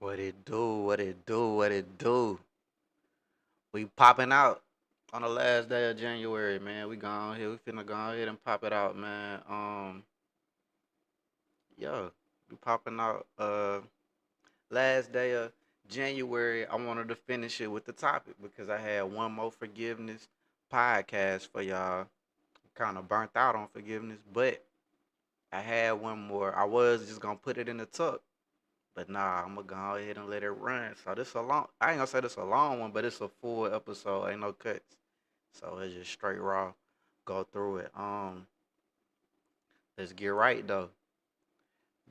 What it do? What it do? What it do? We popping out on the last day of January, man. We gone here. We finna go ahead and pop it out, man. Yeah, we popping out. Last day of January. I wanted to finish it with the topic because I had one more forgiveness podcast for y'all. Kind of burnt out on forgiveness, but I had one more. I was just gonna put it in the tuck. But nah, I'm gonna go ahead and let it run. So this a long. I ain't gonna say this a long one, but it's a full episode. Ain't no cuts. So it's just straight raw. Go through it. Let's get right though.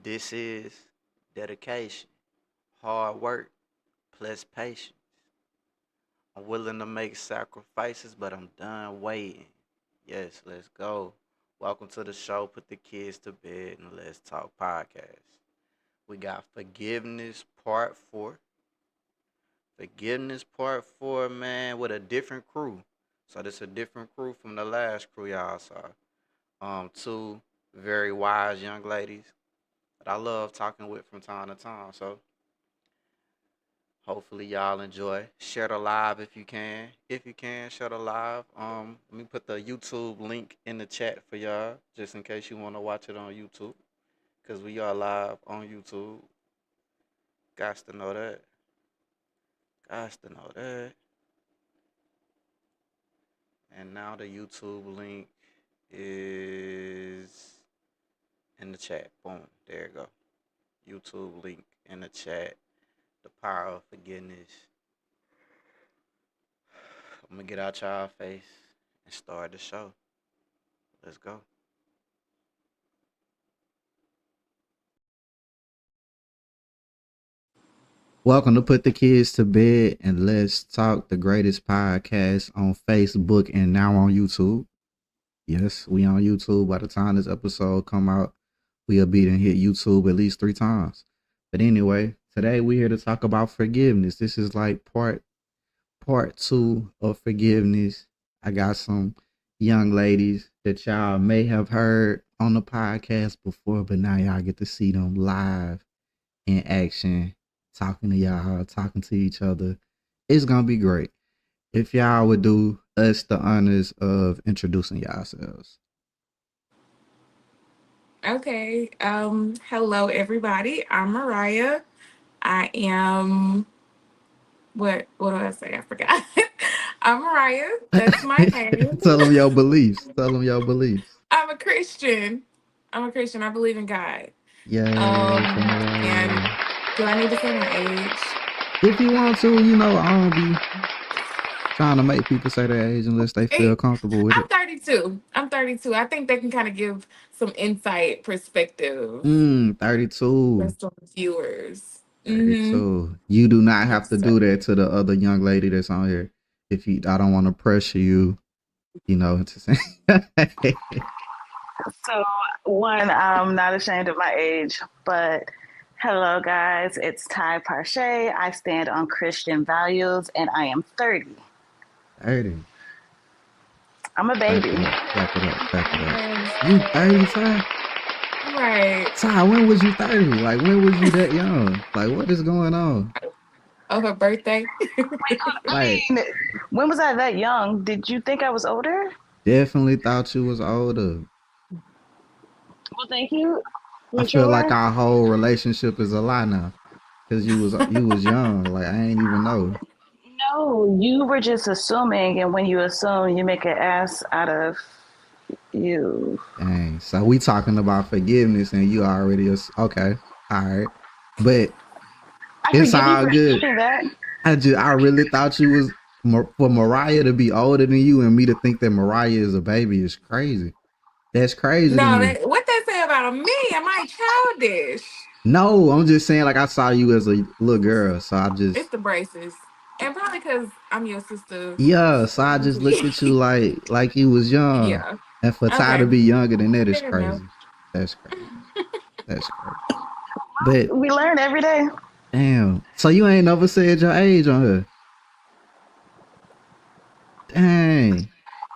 This is dedication, hard work, plus patience. I'm willing to make sacrifices, but I'm done waiting. Yes, let's go. Welcome to the show. Put the kids to bed and let's talk podcast. We got forgiveness part four. Forgiveness part four, man, with a different crew. So this a different crew from the last crew y'all saw. Two very wise young ladies that I love talking with from time to time. So hopefully y'all enjoy. Share the live if you can. If you can, share the live. Let me put the YouTube link in the chat for y'all, just in case you want to watch it on YouTube. Cause we are live on YouTube. Got to know that. Got to know that. And now the YouTube link is in the chat. Boom. There you go. YouTube link in the chat. The power of forgiveness. I'm going to get out y'all face and start the show. Let's go. Welcome to Put the Kids to Bed and Let's Talk, the greatest podcast on Facebook and now on YouTube. Yes, we on YouTube. By the time this episode come out, we'll be and hit YouTube at least 3 times. But anyway, today we're here to talk about forgiveness. This is like part 2 of forgiveness. I got some young ladies that y'all may have heard on the podcast before, but now y'all get to see them live in action, talking to y'all, talking to each other. It's gonna be great. If y'all would do us the honors of introducing yourselves. Okay. Hello everybody. I'm Mariah. I am what do I say? I forgot. I'm Mariah. That's my name. Tell them your beliefs. Tell them your beliefs. I'm a Christian. I'm a Christian. I believe in God. Yay for And Mariah. do I need to say my age? If you want to, I don't be trying to make people say their age unless they feel comfortable with I'm it. 32. I'm 32. I think that can kind of give some insight perspective 32. for some viewers. 32. You do not have to So, do that to the other young lady that's on here. I don't want to pressure you, to say. So, one, I'm not ashamed of my age, but hello, guys. It's Ty Parche. I stand on Christian values, and I am 30. 30. I'm a baby. Clap it up. You 30, Ty? right. Ty, when was you 30? Like, when was you that young? Like, what is going on? Oh, her birthday? Like, I mean, when was I that young? Did you think I was older? definitely thought you was older. Well, thank you. I feel like Mature. our whole relationship is a lie now. Cause you was young. Like, I ain't even know. No, you were just assuming, and when you assume, you make an ass out of you. Dang. So we talking about forgiveness and you already okay. All right. But I it's forgive you all for good. assuming that. I really thought you was for Mariah to be older than you and me to think that Mariah is a baby is crazy. That's crazy to No, me. what they say about me? Am I childish? No, I'm just saying like I saw you as a little girl, so I just It's the braces. And probably because I'm your sister. so I just looked at you like you was young. Yeah. And for Ty Okay. to be younger than that is Fair enough. crazy. That's crazy. That's crazy. But We learn every day. damn. So you ain't never said your age on her. Dang.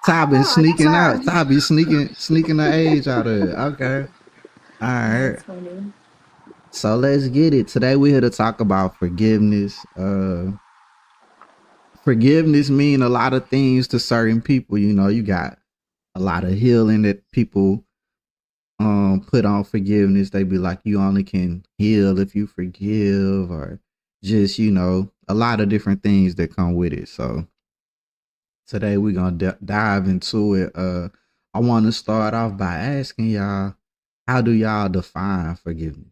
Ty been sneaking out. Ty be sneaking the age out of it. Okay. All right. That's funny. So let's get it. Today we're here to talk about forgiveness. Forgiveness mean a lot of things to certain people. You know, you got a lot of healing that people put on forgiveness. They be like, you only can heal if you forgive, or just, you know, a lot of different things that come with it. So today we're gonna dive into it. I want to start off by asking y'all, how do y'all define forgiveness?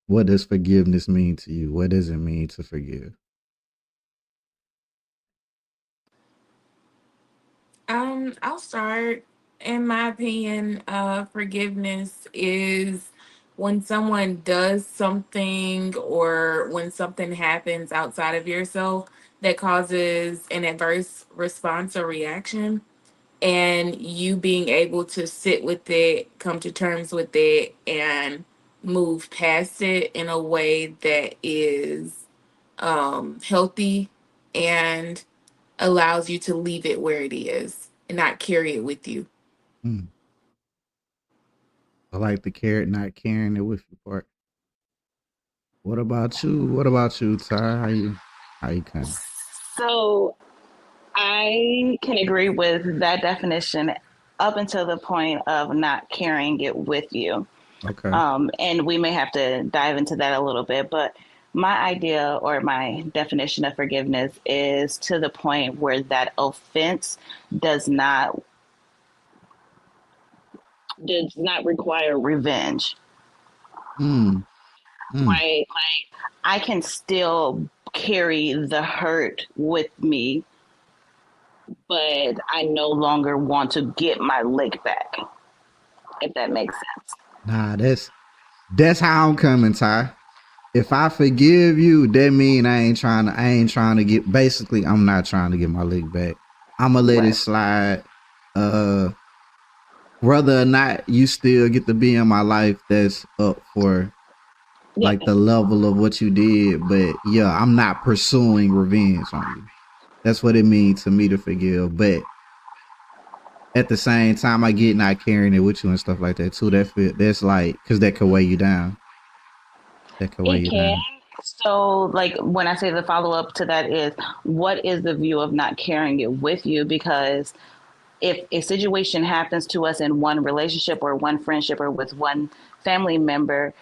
What does forgiveness mean to you? What does it mean to forgive? I'll start. In my opinion, forgiveness is when someone does something or when something happens outside of yourself that causes an adverse response or reaction, and you being able to sit with it, come to terms with it, and move past it in a way that is healthy and allows you to leave it where it is and not carry it with you. Hmm. I like the carrot not carrying it with you part. What about you? What about you, Ty? How you kind So I can agree with that definition up until the point of not carrying it with you. of okay. And we may have to dive into that a little bit, but my idea or my definition of forgiveness is to the point where that offense does not does not require revenge, Mm, mm. right? Like I can still carry the hurt with me, but I no longer want to get my lick back, if that makes sense. Nah, that's how I'm coming, Ty. If I forgive you, that mean I ain't trying to get, basically I'm not trying to get my lick back. I'ma let it Right. slide. Uh Whether or not you still get to be in my life, that's up for Yeah. like the level of what you did. But yeah, I'm not pursuing revenge on you. That's what it means to me to forgive. But at the same time, I get not carrying it with you and stuff like that too. That's like, because that could weigh you down. That could weigh It you can. down. So, like, when I say the follow up to that is, what is the view of not carrying it with you? Because if a situation happens to us in one relationship or one friendship or with one family member,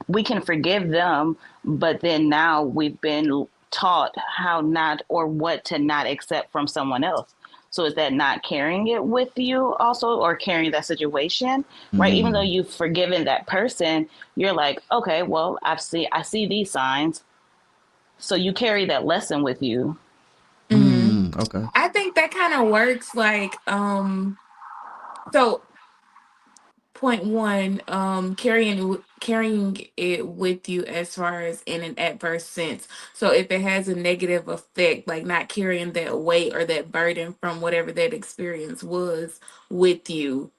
we can forgive them, but then now we've been taught how not or what to not accept from someone else. So is that not carrying it with you also, or carrying that situation, right? Even though Mm, you've forgiven that person, you're like, okay, well, I see these signs. So you carry that lesson with you. Hmm. okay. I think that kind of works like so point one, carrying it with you as far as in an adverse sense. So if it has a negative effect, like not carrying that weight or that burden from whatever that experience was with you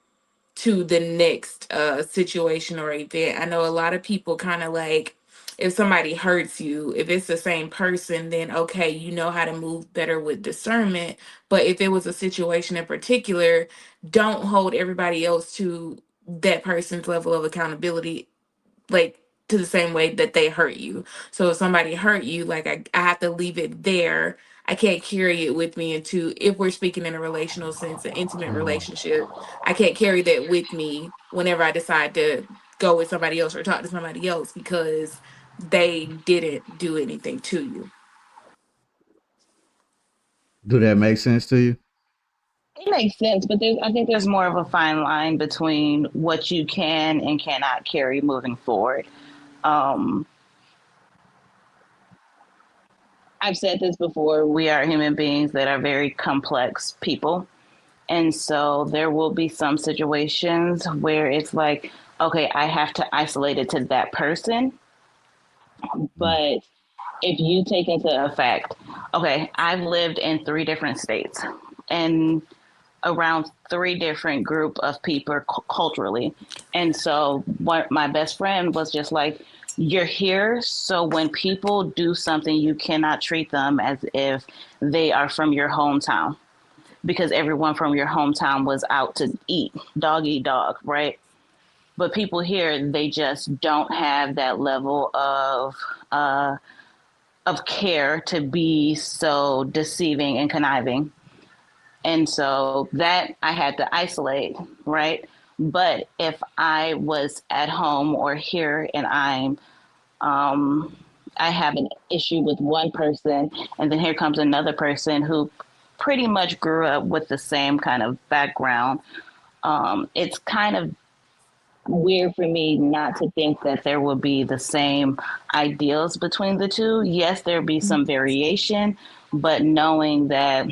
to the next situation or event. I know a lot of people kind of like, if somebody hurts you, if it's the same person, then okay, you know how to move better with discernment. But if it was a situation in particular, don't hold everybody else to that person's level of accountability, like to the same way that they hurt you. So if somebody hurt you, like I have to leave it there. I can't carry it with me into, if we're speaking in a relational sense, an intimate Mm. relationship, I can't carry that with me whenever I decide to go with somebody else or talk to somebody else because they didn't do anything to you. Do that make sense to you? It makes sense, but I think there's more of a fine line between what you can and cannot carry moving forward. Um, I've said this before. We are human beings that are very complex people. And so there will be some situations where it's like, okay, I have to isolate it to that person. Mm, But if you take into effect, okay, I've lived in three different states and around three different group of people culturally. And so what my best friend was just like, you're here. So when people do something, you cannot treat them as if they are from your hometown because everyone from your hometown was out to eat dog, right? But people here, they just don't have that level uh, of care to be so deceiving and conniving. And so that I had to isolate, right? But if I was at home or here and um, I have an issue with one person, and then here comes another person who pretty much grew up with the same kind of background. It's kind of weird for me not to think that there will be the same ideals between the two. Yes, there'll be some variation, but knowing that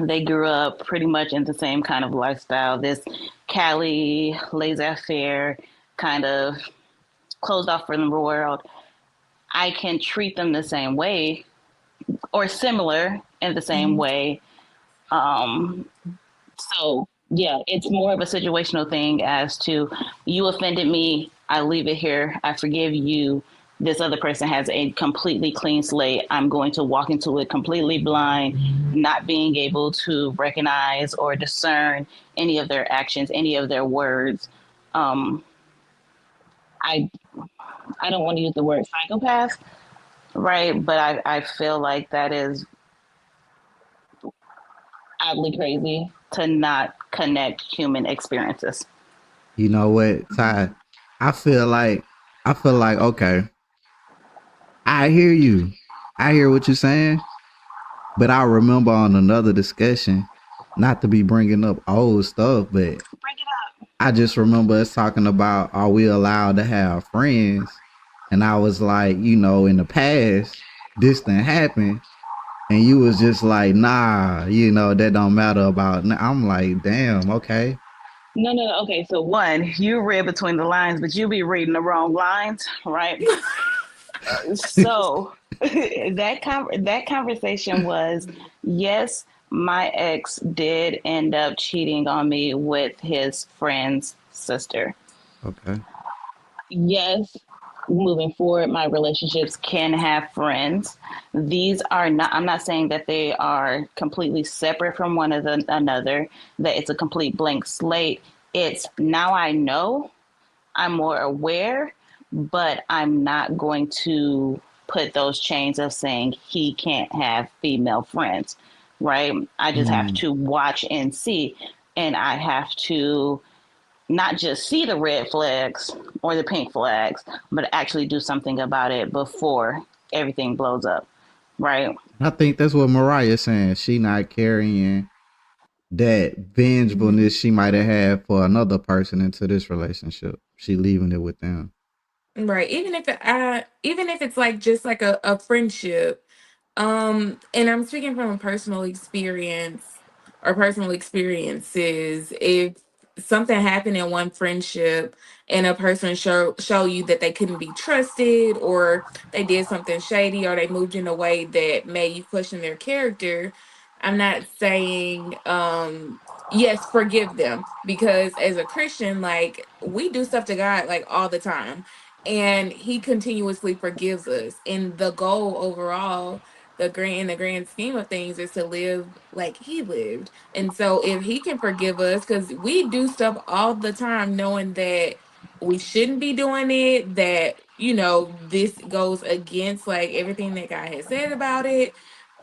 they grew up pretty much in the same kind of lifestyle, this Cali laissez-faire kind of closed off from the world, I can treat them the same way or similar in the same Mhm. way. Um, so yeah, it's more of a situational thing as to you offended me, I leave it here, I forgive you. This other person has a completely clean slate. I'm going to walk into it completely blind, not being able to recognize or discern any of their actions, any of their words. Um, I I don't want to use the word psychopath, right? But I feel like that is oddly crazy to not connect human experiences. You know what, Ty? I feel like I feel like okay, I hear you. I hear what you're saying, but I remember on another discussion, not to be bringing up old stuff, but Bring it up. I just remember us talking about are we allowed to have friends? And I was like, in the past, this didn't happen. And you was just like, nah, that don't matter about. I'm like, damn, okay. No, no, no. Okay, so one, you read between the lines, but you be reading the wrong lines, right? So that conversation was, yes, my ex did end up cheating on me with his friend's sister. Okay. Yes, moving forward, my relationships can have friends. These are not, I'm not saying that they are completely separate from another, that it's a complete blank slate. It's now I know, I'm more aware, but I'm not going to put those chains of saying he can't have female friends, right? I just have Mm, to watch and see. And I have to not just see the red flags or the pink flags, but actually do something about it before everything blows up, right? I think that's what Mariah's saying. She not carrying that vengefulness she might have had for another person into this relationship. She leaving it with them. Right. Even if it's like just like a friendship. And I'm speaking from a personal experience or personal experiences. If something happened in one friendship and a person show you that they couldn't be trusted, or they did something shady, or they moved in a way that made you question their character, I'm not saying yes, forgive them, because as a Christian, like, we do stuff to God like all the time, and he continuously forgives us. And the goal overall, the grand scheme of things, is to live like he lived. And so if he can forgive us, because we do stuff all the time knowing that we shouldn't be doing it, that this goes against like everything that God has said about it,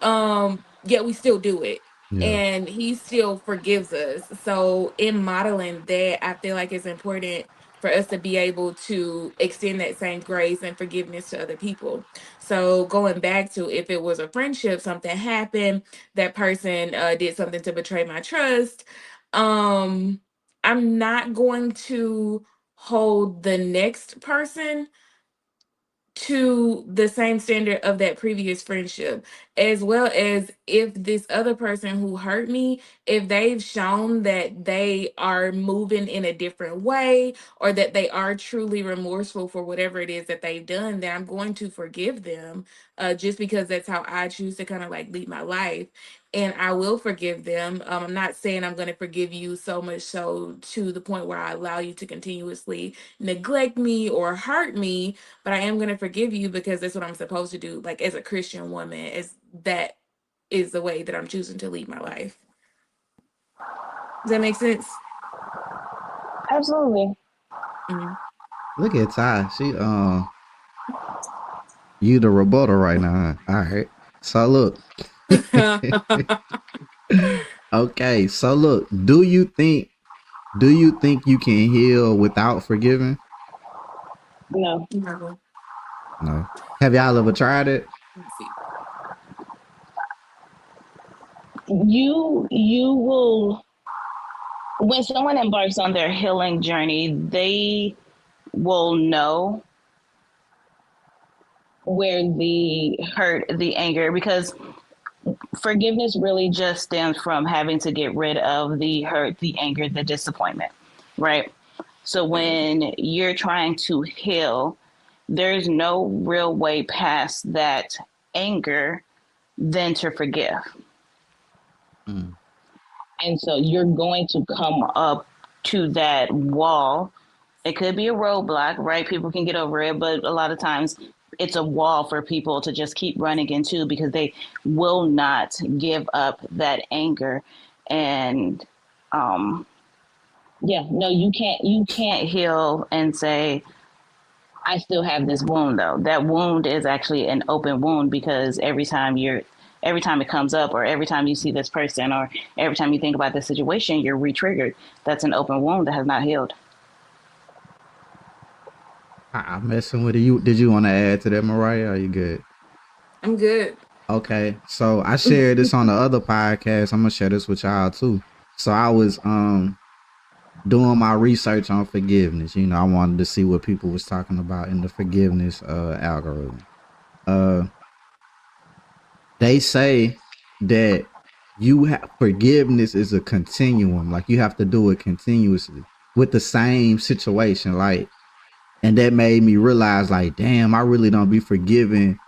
yet we still do it, Yeah. and he still forgives us. So in modeling that, I feel like it's important for us to be able to extend that same grace and forgiveness to other people. So going back to, if it was a friendship, something happened, that person did something to betray my trust, um, I'm not going to hold the next person to the same standard of that previous friendship. As well as, if this other person who hurt me, if they've shown that they are moving in a different way, or that they are truly remorseful for whatever it is that they've done, then I'm going to forgive them, just because that's how I choose to kind of like lead my life. And I will forgive them. I'm not saying I'm going to forgive you so much so to the point where I allow you to continuously neglect me or hurt me, but I am going to forgive you because that's what I'm supposed to do. Like, as a Christian woman, is that is the way that I'm choosing to lead my life. Does that make sense? Absolutely. Mm. Look at Ty. She you the rebuttal right now. Huh? All right. So look. Okay. So look. Do you think you can heal without forgiving? No, Never. No. Have y'all ever tried it? Let's see. you will, when someone embarks on their healing journey, they will know where the hurt, the anger, because forgiveness really just stems from having to get rid of the hurt, the anger, the disappointment, right? So Right. when you're trying to heal, there's no real way past that anger than to forgive. Mm. And so you're going to come up to that wall. It could be a roadblock, right? People can get over it, but a lot of times it's a wall for people to just keep running into because they will not give up that anger. And um, yeah, no, you can't heal and say, I still have this wound though. That wound is actually an open wound because every time it comes up or every time you see this person or every time you think about this situation, you're re-triggered. That's an open wound that has not healed. I'm messing with you. Did you want to add to that, Mariah? Are you good? I'm good. Okay. So I shared this on the other podcast. I'm gonna share this with y'all too. So I was doing my research on forgiveness. I wanted to see what people was talking about in the forgiveness algorithm. Uh they say that forgiveness is a continuum. Like you have to do it continuously with the same situation. Like, and that made me realize, like, damn, I really don't be forgiving.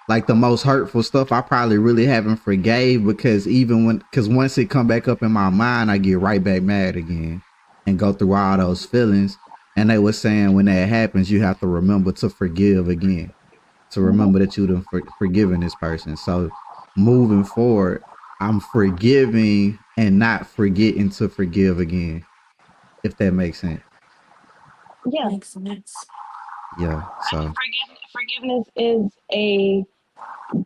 Like the most hurtful stuff I probably really haven't forgave, because because once it come back up in my mind, I get right back mad again and go through all those feelings. And they were saying when that happens, you have to remember to forgive again, to remember that you done forgiven this person. So moving forward, I'm forgiving and not forgetting to forgive again, if that makes sense. Yeah, Makes sense. Yeah. So forgiveness is a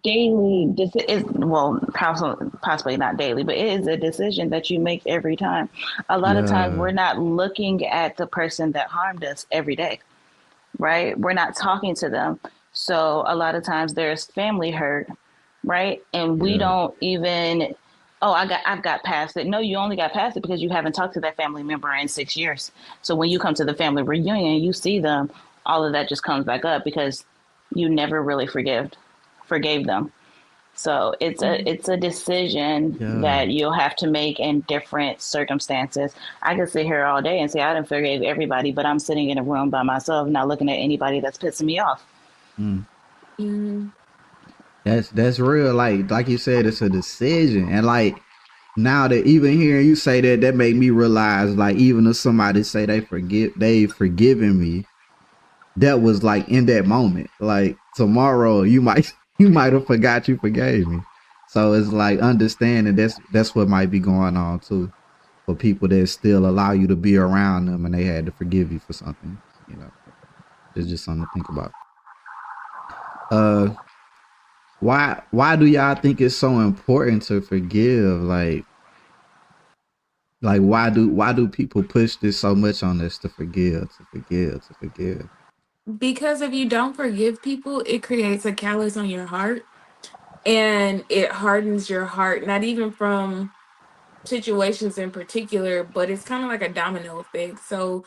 daily is, well, possibly not daily, but it is a decision that you make every time. A lot of times yeah, we're not looking at the person that harmed us every day, right? We're not talking to them. So a lot of times there's family hurt, right? And we yeah. don't even, oh, I've got past it. No, you only got past it because you haven't talked to that family member in 6 years. So when you come to the family reunion, you see them, all of that just comes back up because you never really forgave them. So Mm. it's a decision Yeah. that you'll have to make in different circumstances. I could sit here all day and say I didn't forgive everybody, but I'm sitting in a room by myself, not looking at anybody that's pissing me off. Mm. Mm. That's real. Like you said, it's a decision. And like now that even hearing you say that, that made me realize, like, even if somebody say they've forgiven me, that was like in that moment. Like tomorrow you might you might have forgot you forgave me. So it's like understanding that's what might be going on too, for people that still allow you to be around them and they had to forgive you for something. It's just something to think about. Uh why do y'all think it's so important to forgive? Like why do people push this so much on us, to forgive, to forgive, to forgive? Because if you don't forgive people, it creates a callus on your heart and it hardens your heart, not even from situations in particular, but it's kind of like a domino effect. So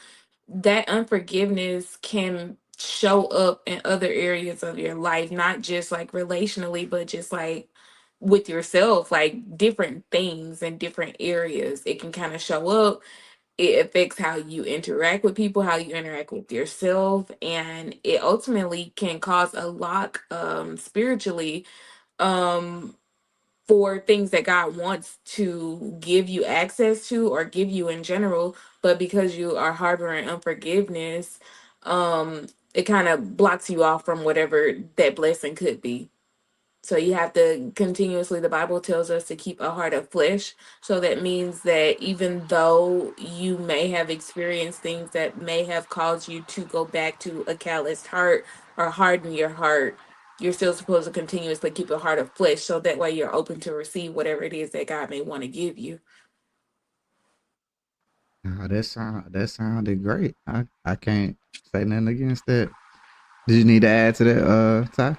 that unforgiveness can show up in other areas of your life, not just like relationally, but just like with yourself, like different things in different areas. It can kind of show up. It affects how you interact with people, how you interact with yourself, and it ultimately can cause a lock spiritually um for things that God wants to give you access to or give you in general, but because you are harboring unforgiveness, it kind of blocks you off from whatever that blessing could be. So you have to continuously, the Bible tells us to keep a heart of flesh. So that means that even though you may have experienced things that may have caused you to go back to a calloused heart or harden your heart, you're still supposed to continuously keep a heart of flesh. So that way you're open to receive whatever it is that God may want to give you. That sounded great. I can't say nothing against that. Did you need to add to that, Ty?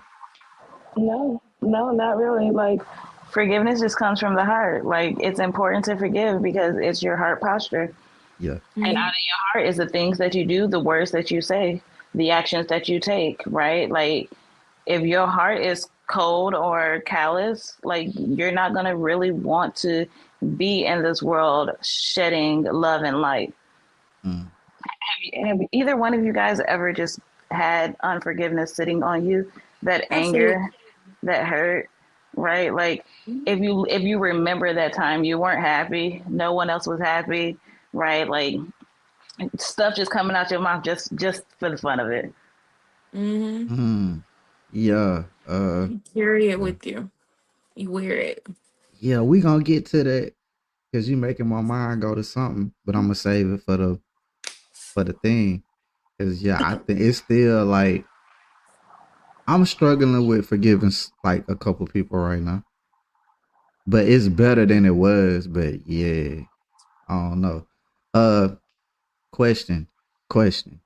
No, no, not really. Like, forgiveness just comes from the heart. Like, it's important to forgive because it's your heart posture. Yeah. And out Mhm. of your heart is the things that you do, the words that you say, the actions that you take, right? Like, if your heart is cold or callous, like, you're not going to really want to be in this world shedding love and light. Mm. Have either one of you guys ever just had unforgiveness sitting on you, that Absolutely. anger, that hurt, right? Like, if you remember that time you weren't happy, no one else was happy, right? Like, stuff just coming out your mouth just for the fun of it. Mm-hmm. Mm. Yeah. You carry it Yeah. with you. You wear it. Yeah, we gonna get to that because you making my mind go to something, but I'm gonna save it for the thing. Cause yeah, I think it's still like I'm struggling with forgiving like a couple people right now, but it's better than it was. But yeah, I don't know. Uh, question, question.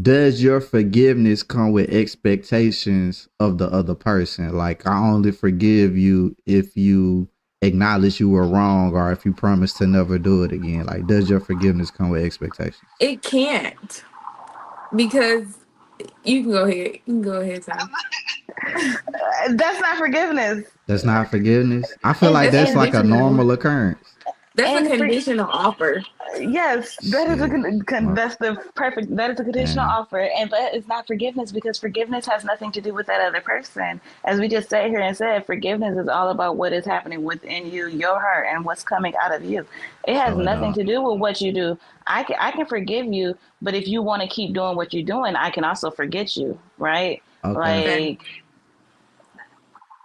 Does your forgiveness come with expectations of the other person? Like, I only forgive you if you acknowledge you were wrong or if you promise to never do it again. Like, does your forgiveness come with expectations? It can't because you can go ahead. You can go ahead, Ty. That's not forgiveness. That's not forgiveness. I feel And like That's that's and like a conditional. normal occurrence. That's a and for conditional offer. Yes, that is Shit. My, that's the perfect, that is a conditional man. offer, and but it's not forgiveness because forgiveness has nothing to do with that other person. As we just sat here and said, forgiveness is all about what is happening within you, your heart, and what's coming out of you. It has So it nothing don't. to do with what you do. I can forgive you, but if you want to keep doing what you're doing, I can also forget you, right? Okay. Okay. Like,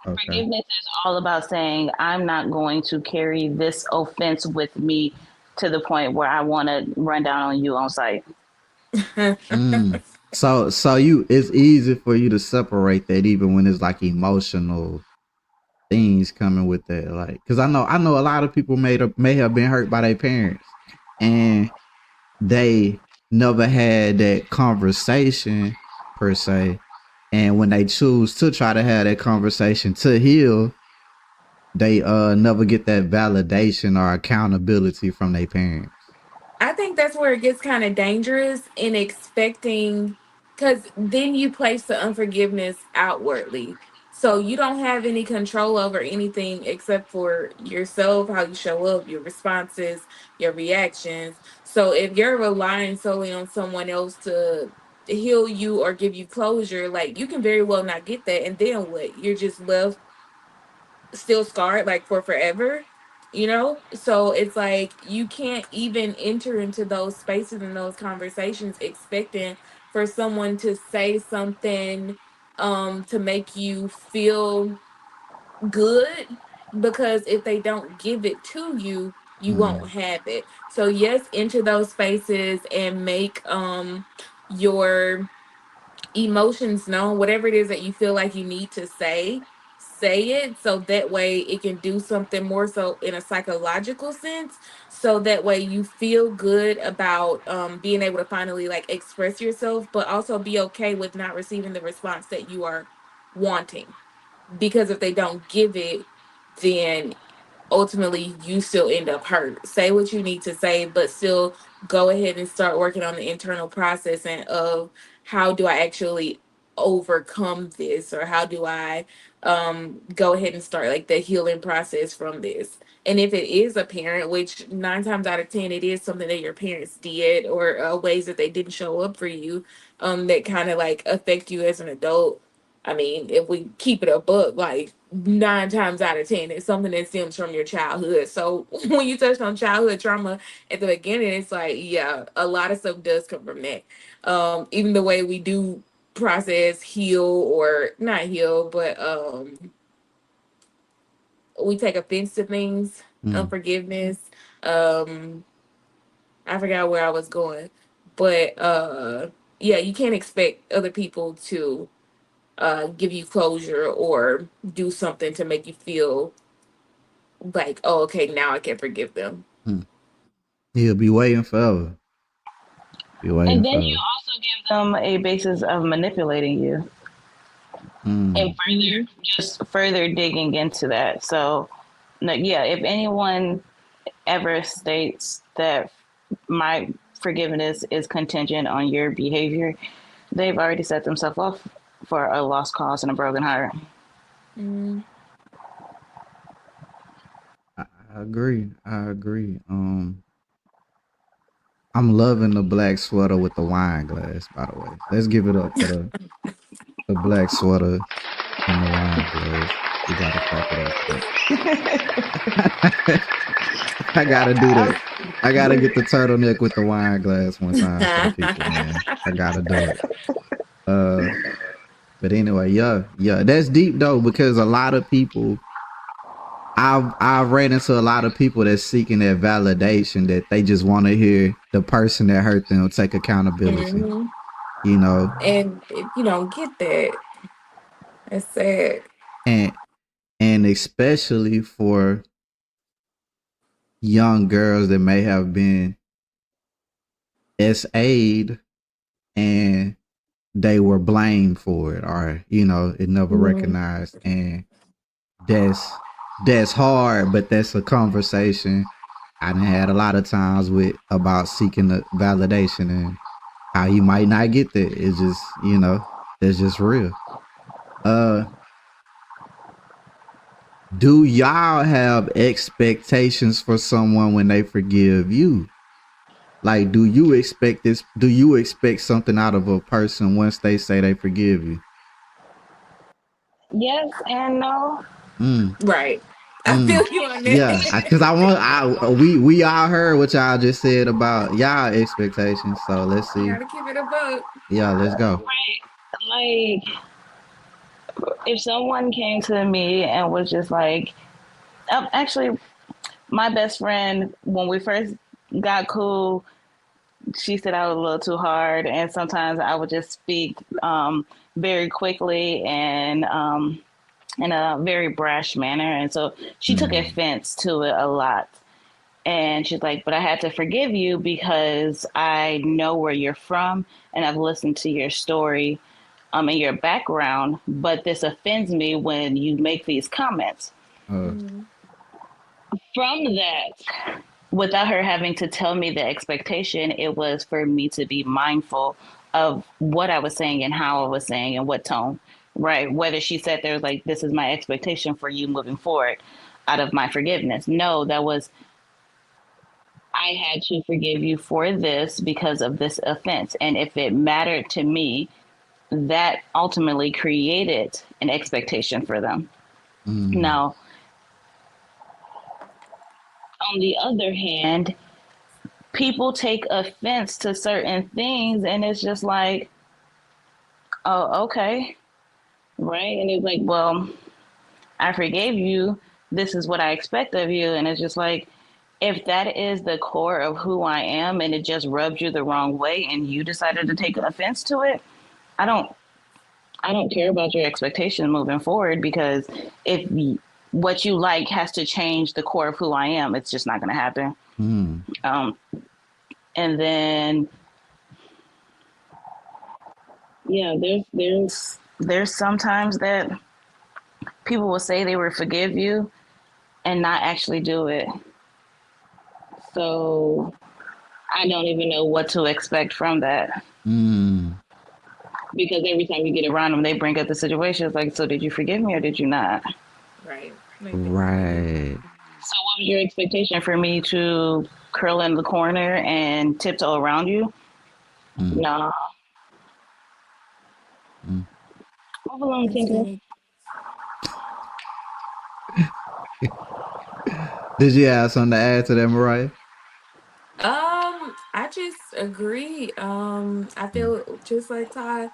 Okay. forgiveness is all about saying, I'm not going to carry this offense with me to the point where I want to run down on you on sight. Mm. So you it's easy for you to separate that even when it's like emotional things coming with that. Like, cause I know a lot of people may have been hurt by their parents, and they never had that conversation per se. And when they choose to try to have that conversation to heal, they never get that validation or accountability from their parents. I think that's where it gets kind of dangerous in expecting, because then you place the unforgiveness outwardly. So you don't have any control over anything except for yourself, how you show up, your responses, your reactions. So if you're relying solely on someone else to heal you or give you closure, like you can very well not get that. And then what? You're just left still scarred like for forever, you know? So it's like you can't even enter into those spaces and those conversations expecting for someone to say something to make you feel good, because if they don't give it to you, you won't Mm-hmm. have it. So yes, enter those spaces and make your emotions known, whatever it is that you feel like you need to say it, so that way it can do something more so in a psychological sense, so that way you feel good about being able to finally like express yourself, but also be okay with not receiving the response that you are wanting, because if they don't give it, then ultimately you still end up hurt. Say what you need to say, but still go ahead and start working on the internal process and of how do I actually overcome this, or how do I go ahead and start like the healing process from this. And if it is a parent, which 9 times out of 10 it is something that your parents did, or ways that they didn't show up for you, that kind of like affect you as an adult. I mean, if we keep it a book, like 9 times out of 10, it's something that stems from your childhood. So when you touched on childhood trauma at the beginning, it's like, yeah, a lot of stuff does come from that. Even the way we do process, heal, or not heal, but we take offense to things, Mm, unforgiveness. Um, I forgot where I was going, but yeah, you can't expect other people to give you closure or do something to make you feel like, oh, okay, now I can forgive them. mm. He'll be waiting forever. Be waiting And then you forever. also give them a basis of manipulating you and Mm, Hmm. just further digging into that. So, no, yeah, if anyone ever states that my forgiveness is contingent on your behavior, they've already set themselves off for a lost cause and a broken heart. Hmm. I agree. I agree. I'm loving the black sweater with the wine glass. By the way, let's give it up for the black sweater and the wine glass. We gotta clap it up for that. I gotta do that. I gotta get the turtleneck with the wine glass one time for the people, man. I gotta do it. Uh, but anyway, yeah, yeah, that's deep though because a lot of people, I've ran into a lot of people that's seeking that validation that they just want to hear the person that hurt them take accountability. Hmm. You know, And if you don't get that, it's sad. and and especially for young girls that may have been SA'd and they were blamed for it, or it never Hmm. recognized, and that's that's hard, but that's a conversation I done had a lot of times with about seeking the validation and how you might not get that. It's just that's just real. uh do y'all have expectations for someone when they forgive you? Like, do you expect something out of a person once they say they forgive you? Yes and no. Mm, Right. I mm. feel you on Yeah, that. because we all heard what y'all just said about y'all expectations. So let's I see. gotta keep it a book. Yeah, let's go. Like, if someone came to me and was just like, actually, my best friend, when we first got cool, she said I was a little too hard, and sometimes I would just speak very quickly and in a very brash manner, and so she took Mm, offense to it a lot. And she's like, "But I had to forgive you because I know where you're from, and I've listened to your story, and your background. But this offends me when you make these comments." uh, Hmm. From that, without her having to tell me the expectation, it was for me to be mindful of what I was saying and how I was saying and what tone, right? Whether she said there was like, this is my expectation for you moving forward out of my forgiveness. No, that was, I had to forgive you for this because of this offense. And if it mattered to me, that ultimately created an expectation for them. mm, Now, on the other hand, people take offense to certain things and it's just like, oh, okay, right? And it's like, well, I forgave you. This is what I expect of you. And it's just like, if that is the core of who I am and it just rubs you the wrong way and you decided to take offense to it, I don't I don't care about your expectations moving forward because if what you like has to change the core of who I am, it's just not going to happen. mm, Um, and then yeah, there's sometimes that people will say they will forgive you and not actually do it. So I don't even know what to expect from that mm. because every time you get around them, they bring up the situation. It's like, so did you forgive me or did you not? Right. Like, Right. So what was your expectation for me to curl in the corner and tiptoe around you? Mm, No. mm. Move along, that's Tinker. good. Did you have something to add to that, Mariah? I just agree. I Mm, feel just like Todd,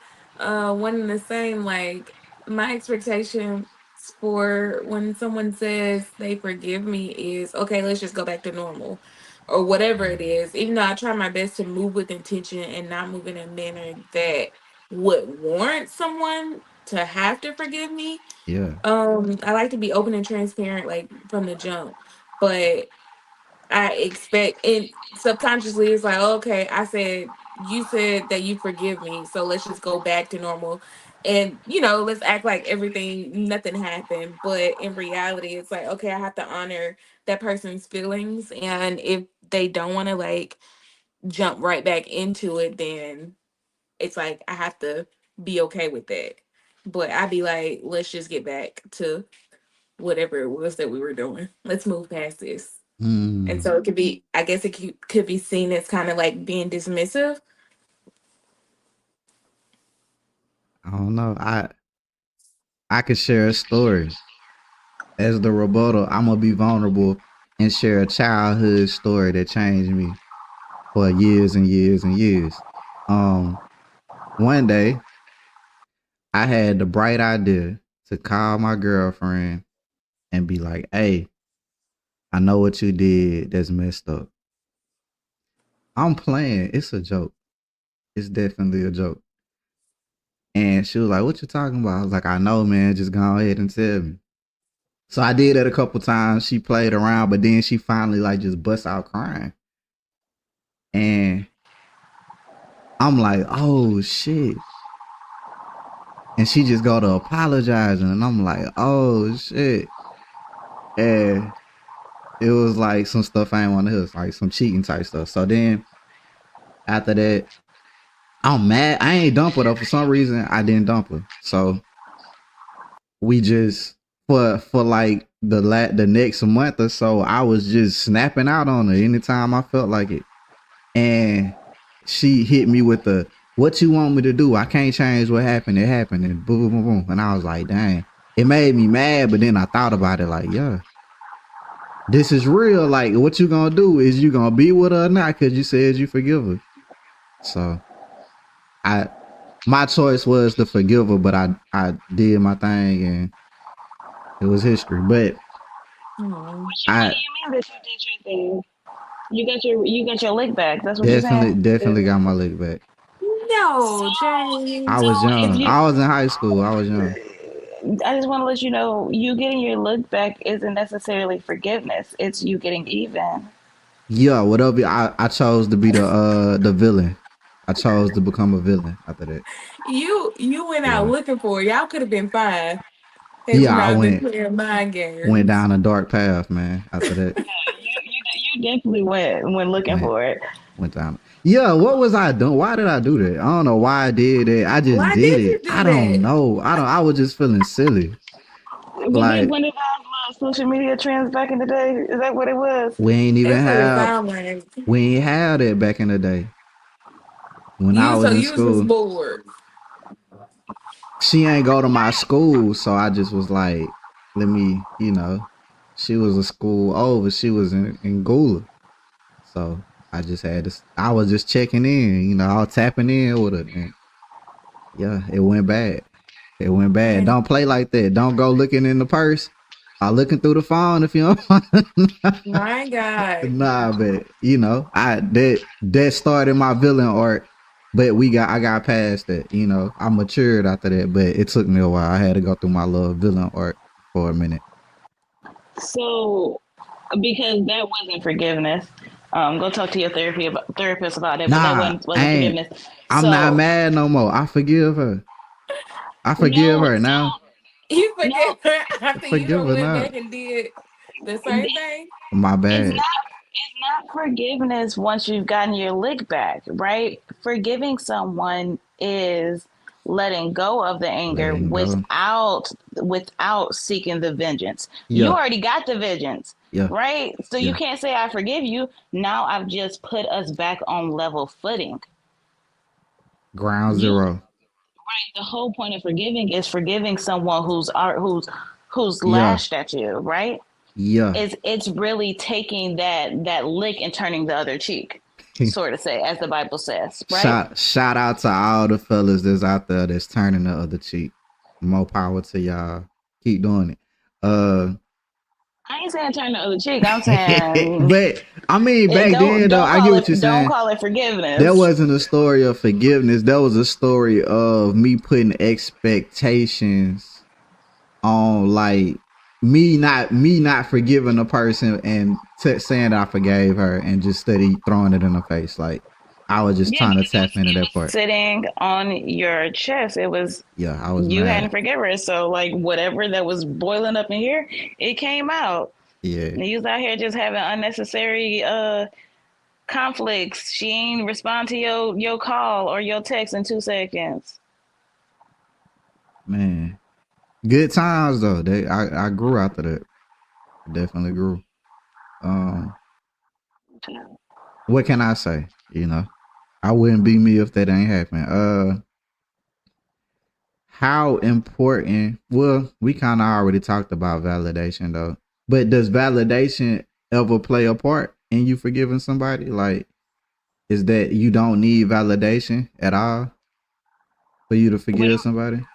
one and the same. Like my expectations response for when someone says they forgive me is, okay, let's just go back to normal or whatever it is. Even though I try my best to move with intention and not move in a manner that would warrant someone to have to forgive me. Yeah. I like to be open and transparent, like from the jump. But I expect, and subconsciously it's like, okay, I said, you said that you forgive me, so let's just go back to normal. And, let's act like nothing happened. But in reality, it's like, okay, I have to honor that person's feelings. And if they don't want to like jump right back into it, then it's like I have to be okay with that. But I'd be like, let's just get back to whatever it was that we were doing. Let's move past this. And Mm, so it could be, I guess it could be seen as kind of like being dismissive. I don't know. I could share a story as the rebuttal. I'm gonna be vulnerable and share a childhood story that changed me for years and years and years. Um, One day I had the bright idea to call my girlfriend and be like, "Hey, I know what you did. That's messed up." I'm playing. It's a joke. It's definitely a joke. And she was like, "What you talking about?" I was like, "I know, man. Just go ahead and tell me." So I did it a couple times. She played around, but then she finally like just bust out crying. And I'm like, "Oh shit." And she just go to apologizing. And I'm like, "Oh shit." And it was like some stuff I ain't want to hear, like some cheating type stuff. So then after that, I'm mad. I ain't dump her though. For some reason, I didn't dump her. So we just for like the next month or so, I was just snapping out on her anytime I felt like it. And she hit me with the, "What you want me to do? I can't change what happened. It happened." And boom, boom, boom. And I was like, dang. It made me mad, but then I thought about it like, yeah, this is real. Like, what you gonna do? Is you gonna be with her or not? Because you said you forgive her. So I my choice was to forgive her, but I did my thing and it was history. But Oh. What I do you mean that you did your thing? You got your lick back. That's what you're definitely saying. definitely got my lick back. So No, I James. so was if young. you, I was in high school. I was young. I just want to let you know, you getting your lick back isn't necessarily forgiveness. It's you getting even. Yeah, whatever. I chose to be the villain. I chose to become a villain after that. You went out Yeah. looking for it. Y'all could have been fine had we Yeah, I not been went playing mind went games. down a dark path, man. After that. You definitely went looking Went for it. went down. Yeah, what was I doing? Why did I do that? I don't know why I did it. I just Why did did you it. I do don't that? know. I was just feeling silly. Was it Like one of those social media trends back in the day? Is that what it was? we ain't even That's what it have sound like. we ain't had it back in the day when I was in You was just school. bored. She ain't go to my school, so I just was like, let me, she was a school over. She was in Gula. So I just had to, I was just checking in, I was tapping in with her. And yeah, it went bad. It went bad. And Don't play like that. Don't go looking in the purse or looking through the phone if you don't. my God. Nah, but I that started my villain arc. But I got past that. I matured after that, but it took me a while. I had to go through my little villain arc for a minute. So because that wasn't forgiveness. Go talk to your therapist about it. But that Nah, wasn't forgiveness. I'm not So mad no more. I forgive her. I forgive no, her now. You no, forget her I after you forgive don't her went now. back and did the same thing. My it's bad. not. It's not forgiveness once you've gotten your lick back, right? Forgiving someone is letting go of the anger Letting go. without seeking the vengeance. You Yeah. already got the vengeance, Yeah. right? So you Yeah. can't say I forgive you. Now I've just put us back on level footing. Ground You zero. The whole point of forgiving is forgiving someone who's Yeah. lashed at you, right? Yeah. It's really taking that lick and turning the other cheek, sort of say, as the Bible says, right? Shout out to all the fellas that's out there that's turning the other cheek. More power to y'all. keep doing it. Uh, I ain't saying turn the other cheek. I'm saying but I mean, back then though, I get what you're don't saying. call it That forgiveness. wasn't a story of forgiveness. That was a story of me putting expectations on like me not forgiving a person and saying I forgave her and just steady throwing it in her face. Like I was just Yeah, trying to because tap into it that was part. sitting on your chest. It was Yeah, I was you mad. hadn't forgiven her, so like whatever that was boiling up in here, it came out. Yeah, And you was out here just having unnecessary conflicts. She ain't respond to your call or your text in 2 seconds. man. Good times though. I grew after that. I definitely grew. Um, what can I say? I wouldn't be me if that ain't happen. How important? Well, we kind of already talked about validation though. But does validation ever play a part in you forgiving somebody? Like, is that you don't need validation at all for you to What forgive somebody?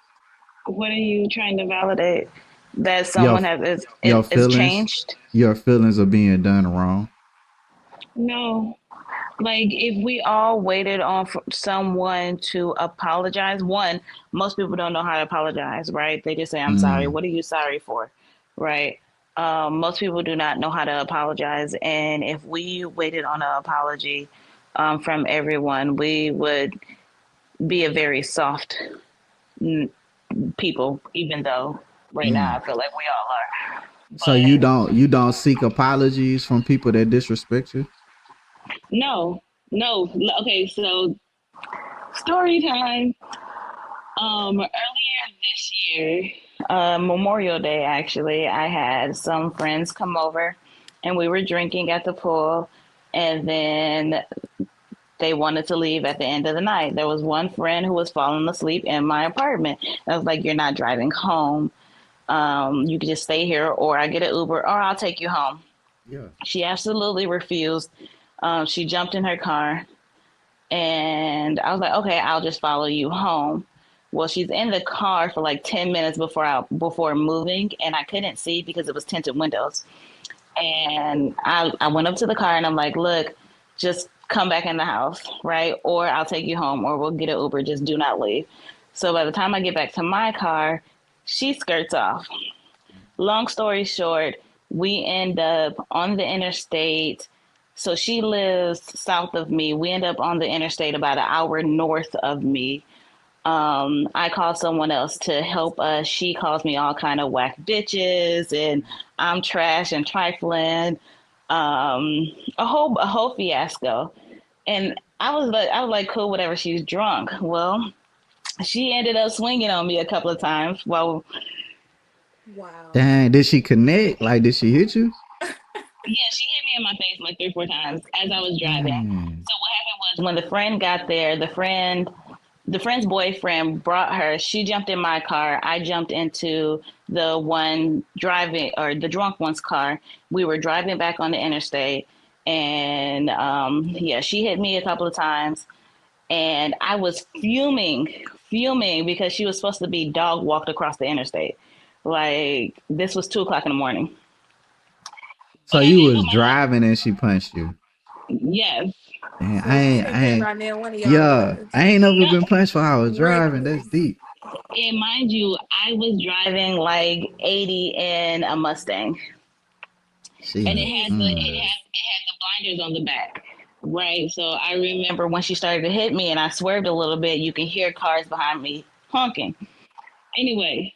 what are you trying to validate? That Your someone has your is feelings, changed? your feelings are being done wrong. No. Like if we all waited on someone to apologize, one, most people don't know how to apologize, right? They just say I'm sorry. Mm, What are you sorry for? Right? Most people do not know how to apologize, and if we waited on an apology from everyone, we would be a very soft people, even though right now mm. I feel like we all are. So you But don't seek apologies from people that disrespect you? no, no. Okay, so story time. Earlier this year, Memorial Day, actually, I had some friends come over and we were drinking at the pool. And then they wanted to leave at the end of the night. There was one friend who was falling asleep in my apartment. I was like, "You're not driving home. You can just stay here, or I get an Uber, or I'll take you home." Yeah. She absolutely refused. She jumped in her car and I was like, okay, I'll just follow you home. Well, she's in the car for like 10 minutes before moving, and I couldn't see because it was tinted windows. And I went up to the car and I'm like, look, just come back in the house, right? Or I'll take you home, or we'll get an Uber. Just do not leave. So by the time I get back to my car, she skirts off. Long story short, we end up on the interstate. So she lives south of me. We end up on the interstate about an hour north of me. I call someone else to help us. She calls me all kind of whack bitches, and I'm trash and trifling. A whole fiasco. And I was like, cool, whatever. She's drunk. Well, she ended up swinging on me a couple of times. Well, Wow. Dang, did she connect? Like, did she hit you? yeah, she hit me in my face like 3 or 4 times as I was driving. Dang. So what happened was when the friend got there, the friend's boyfriend brought her. She jumped in my car. I jumped into the one driving or the drunk one's car. We were driving back on the interstate, and yeah, she hit me a couple of times, and I was fuming because she was supposed to be dog walked across the interstate. Like this was 2 o'clock in the morning. So But I you did was put my driving and she punched you. yes. Damn, So you should have been by now one of y'all yeah, was I ain't never been No, punched while I was driving. That's reckless. deep. and mind you, I was driving like 80 in a Mustang, and it She, had the it mm, had it had the blinders on the back, right? So I remember when she started to hit me, and I swerved a little bit. You can hear cars behind me honking. Anyway,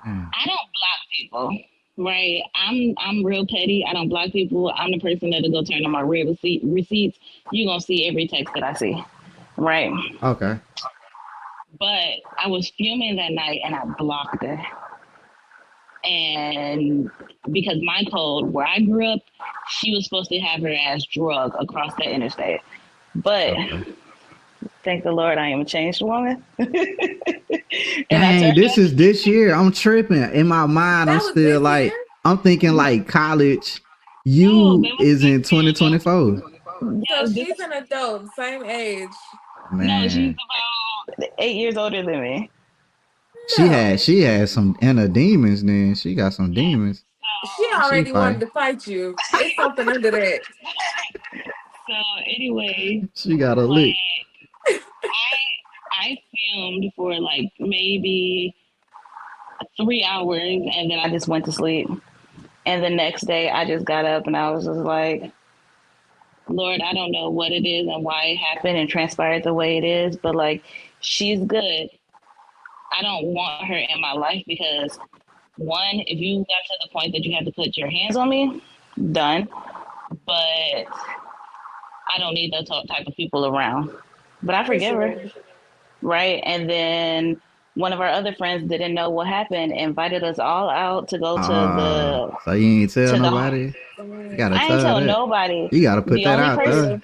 man. I don't block people, right? I'm real petty. I don't block people. I'm the person that'll go turn on my red receipts. You're gonna see every text that I see, right? Okay. But I was fuming that night, and I blocked her. And because my code where I grew up, she was supposed to have her ass drug across the interstate. But Okay. thank the Lord, I am a changed woman, and I Dang, turned this up. is this year. I'm tripping. In my mind, I'm That was still this year? like, I'm thinking like college. No, You that was is in 2024. So yes, this she's an adult, same age. no. She's Man, about 8 years older than me. No. She had some inner demons. Then she got some demons. She She already wanted fight. to fight you. It's something under that. So anyway, She got a lick. I filmed for like maybe 3 hours and then I just went to sleep. And the next day I just got up and I was just like, Lord, I don't know what it is and why it happened and transpired the way it is, but like she's good. I don't want her in my life because one, if you got to the point that you have to put your hands on me, done. But I don't need those type of people around. But I For forgive her, sure. right? And then one of our other friends didn't know what happened, invited us all out to go So you ain't tell to the. nobody. You gotta I ain't tell tell that. nobody. You gotta put The that only out For there. person, real.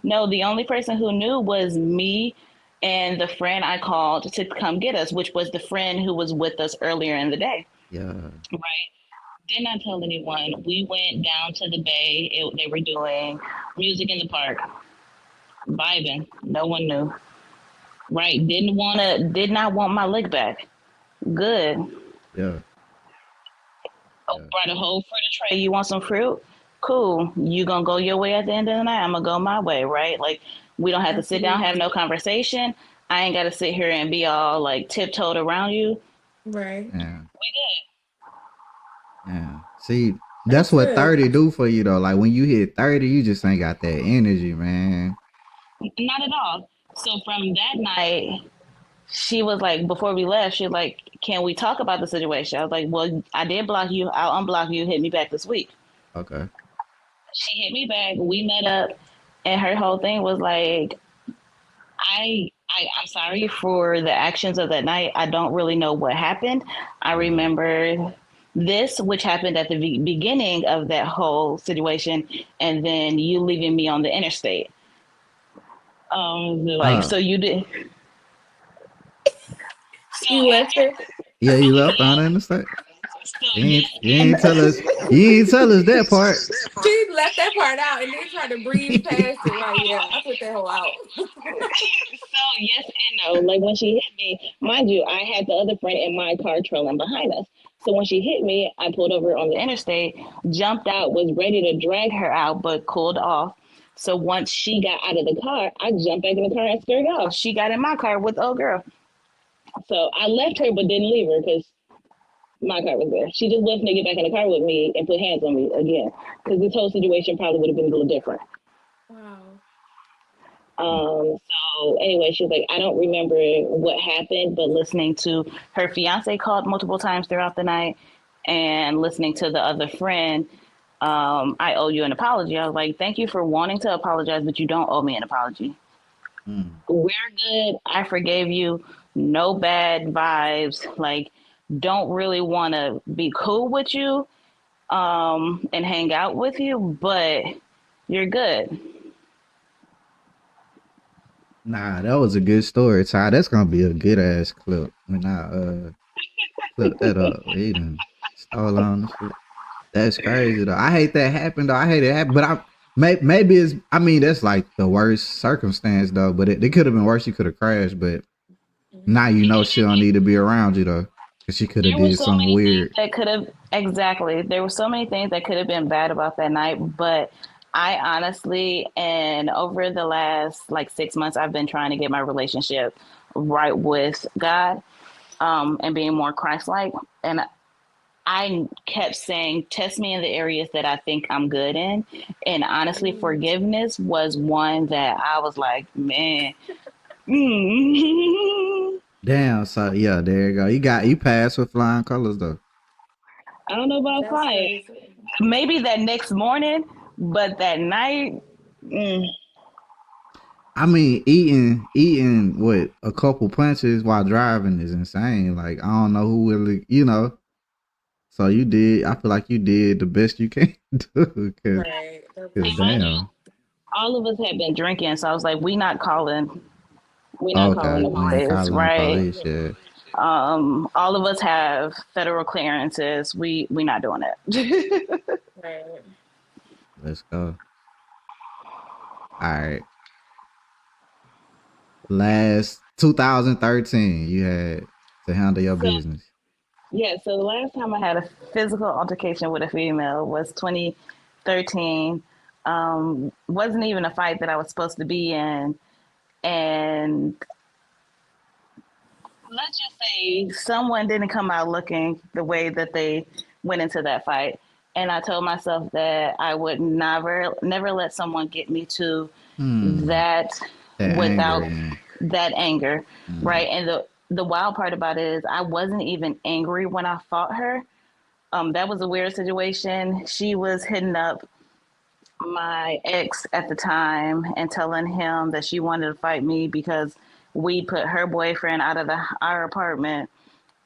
no, the only person who knew was me and the friend I called to come get us, which was the friend who was with us earlier in the day. Yeah. Right. Did not tell anyone. We went down to the bay. They were doing music in the park, vibing. No one knew. Right. Did not want my lick back. Good. Yeah. Oh, Yeah. brought a whole fruit tray. You want some fruit? Cool. You gonna go your way at the end of the night. I'm gonna go my way, right? Like we don't have to sit down, have Absolutely. no conversation. I ain't gotta sit here and be all like tiptoed around you. Right. Yeah. We Yeah. See, that's That's what good. 30 do for you though. Like when you hit 30, you just ain't got that energy, man. good. Not at all. So from that night, she was like, before we left, she was like, "Can we talk about the situation?" I was like, "Well, I did block you. I'll unblock you. Hit me back this week." Okay. She hit me back. We met up, and her whole thing was like, I'm sorry for the actions of that night. I don't really know what happened. I Yeah. remember this, which happened at the beginning of that whole situation, and then you leaving me on the interstate. Like Oh. so you did. So You left her. Yeah, you left on the interstate. so yes You and ain't tell us that part. She left that part out and then tried to breeze past it. Like, yeah, I put that whole out. so yes and no. Like when she hit me, mind you, I had the other friend in my car trailing behind us. So when she hit me, I pulled over on the interstate, jumped out, was ready to drag her out, but cooled off. So once she got out of the car, I jumped back in the car and scared off. She got in my car with the old girl. So I left her but didn't leave her because my car was there. She just left me to get back in the car with me and put hands on me again. Because this whole situation probably would have been a little different. Wow. So anyway, she was like, I don't remember what happened, but listening to her fiance called multiple times throughout the night and listening to the other friend, I owe you an apology. I was like, thank you for wanting to apologize, but you don't owe me an apology. Mm. We're good. I forgave you. No bad vibes. Like, don't really want to be cool with you and hang out with you, but you're good. Nah, that was a good story, Ty. That's gonna be a good ass clip when I clip that up. He done stole on the shit. That's crazy though. I hate that happened though. I hate it happen, but maybe it's. I mean, that's like the worst circumstance though. But it could have been worse. She could have crashed, but now you know she don't need to be around you though, because she could have There were did so something many things weird. that could have exactly. There were so many things that could have been bad about that night, but I honestly, and over the last like 6 months, I've been trying to get my relationship right with God, and being more Christ-like. And I kept saying, "Test me in the areas that I think I'm good in." And honestly, forgiveness was one that I was like, man. Damn. So yeah, there you go. You passed with flying colors though. I don't know about That's flying. crazy. Maybe that next morning, but that night, mm, I mean, eating what a couple punches while driving is insane. Like I don't know who really, So you did. I feel like you did the best you can do. Right. Cause mind you, damn. all of us had been drinking, so I was like, we not calling Okay, the we ain't police, calling the right? police yet. All of us have federal clearances. We not doing it. Right. Let's go. All right. Last 2013, you had to handle your So business. yeah, so the last time I had a physical altercation with a female was 2013. Wasn't even a fight that I was supposed to be in, and let's just say someone didn't come out looking the way that they went into that fight. And I told myself that I would never let someone get me to Hmm. that That anger, without yeah. that anger, Hmm. right? And the wild part about it is I wasn't even angry when I fought her. That was a weird situation. She was hitting up my ex at the time and telling him that she wanted to fight me because we put her boyfriend out of our apartment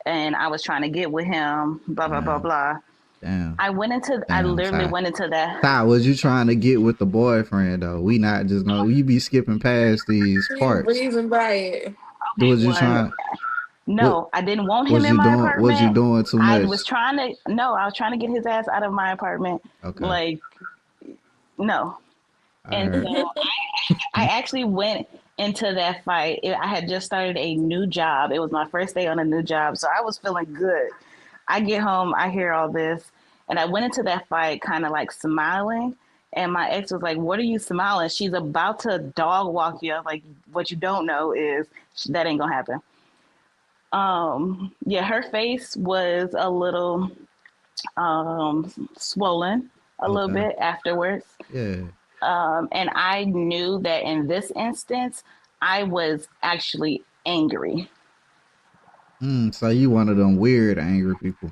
and I was trying to get with him, blah blah blah Damn. blah. Damn. I Damn. literally Ty. went into that. Ty, was you trying to get with the boyfriend though? We not just gonna you be skipping past these You parts. breezing by it. Was you One, trying what no, I didn't want him was in you my doing was you apartment. doing too I much? was trying to no, I was trying to get his ass out of my apartment. Okay. Like no, I and heard. so I actually went into that fight. I had just started a new job. It was my first day on a new job, so I was feeling good. I get home, I hear all this, and I went into that fight kind of like smiling. And my ex was like, "What are you smiling? She's about to dog walk you." I was like, "What you don't know is that ain't gonna happen." Yeah, her face was a little swollen, a little Okay. bit afterwards. Yeah. And I knew that in this instance, I was actually angry. So you one of them weird angry people.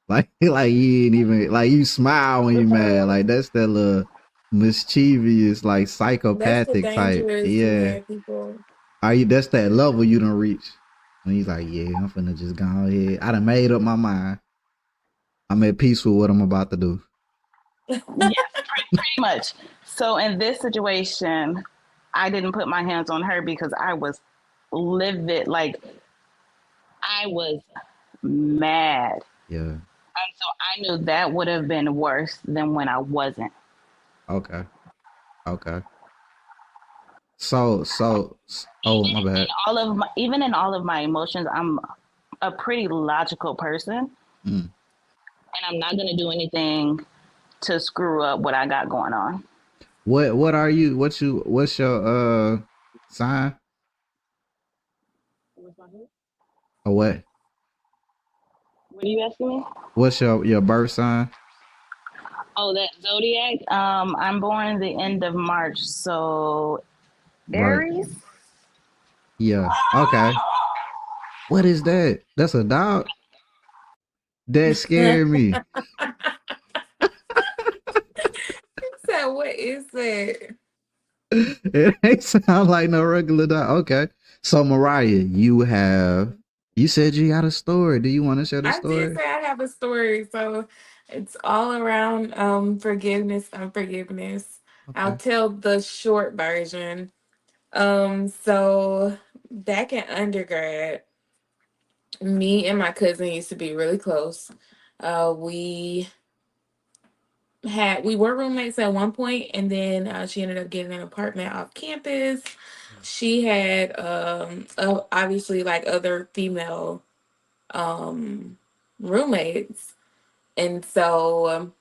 Like you ain't even like you smile when you mad. Like that's that little mischievous, like That's the psychopathic type. dangerous Yeah. mad people. Are you that's that level you don't reach. When he's like, yeah, I'm finna just go ahead. I done made up my mind. I'm at peace with what I'm about to do. Yes, pretty much. So in this situation, I didn't put my hands on her because I was livid. Like I was mad. Yeah. And so I knew that would have been worse than when I wasn't. Okay. Okay. Oh my bad. Even in all of my emotions, I'm a pretty logical person, Mm. and I'm not gonna do anything to screw up what I got going on. What are you? What's your sign or what? What are you asking me? What's your birth sign? Oh, that zodiac. I'm born the end of March, so Right. Aries. Yeah. Okay. What is that? That's a dog. That scared me. So what is that? It ain't sound like no regular dog. Okay. So Mariah, you said you got a story. Do you want to share the I did story? say I have a story, so it's all around forgiveness, unforgiveness. I'll Okay. tell the short version. So back in undergrad, me and my cousin used to be really close. We we were roommates at one point, and then she ended up getting an apartment off campus. She had obviously like other female um roommates, and so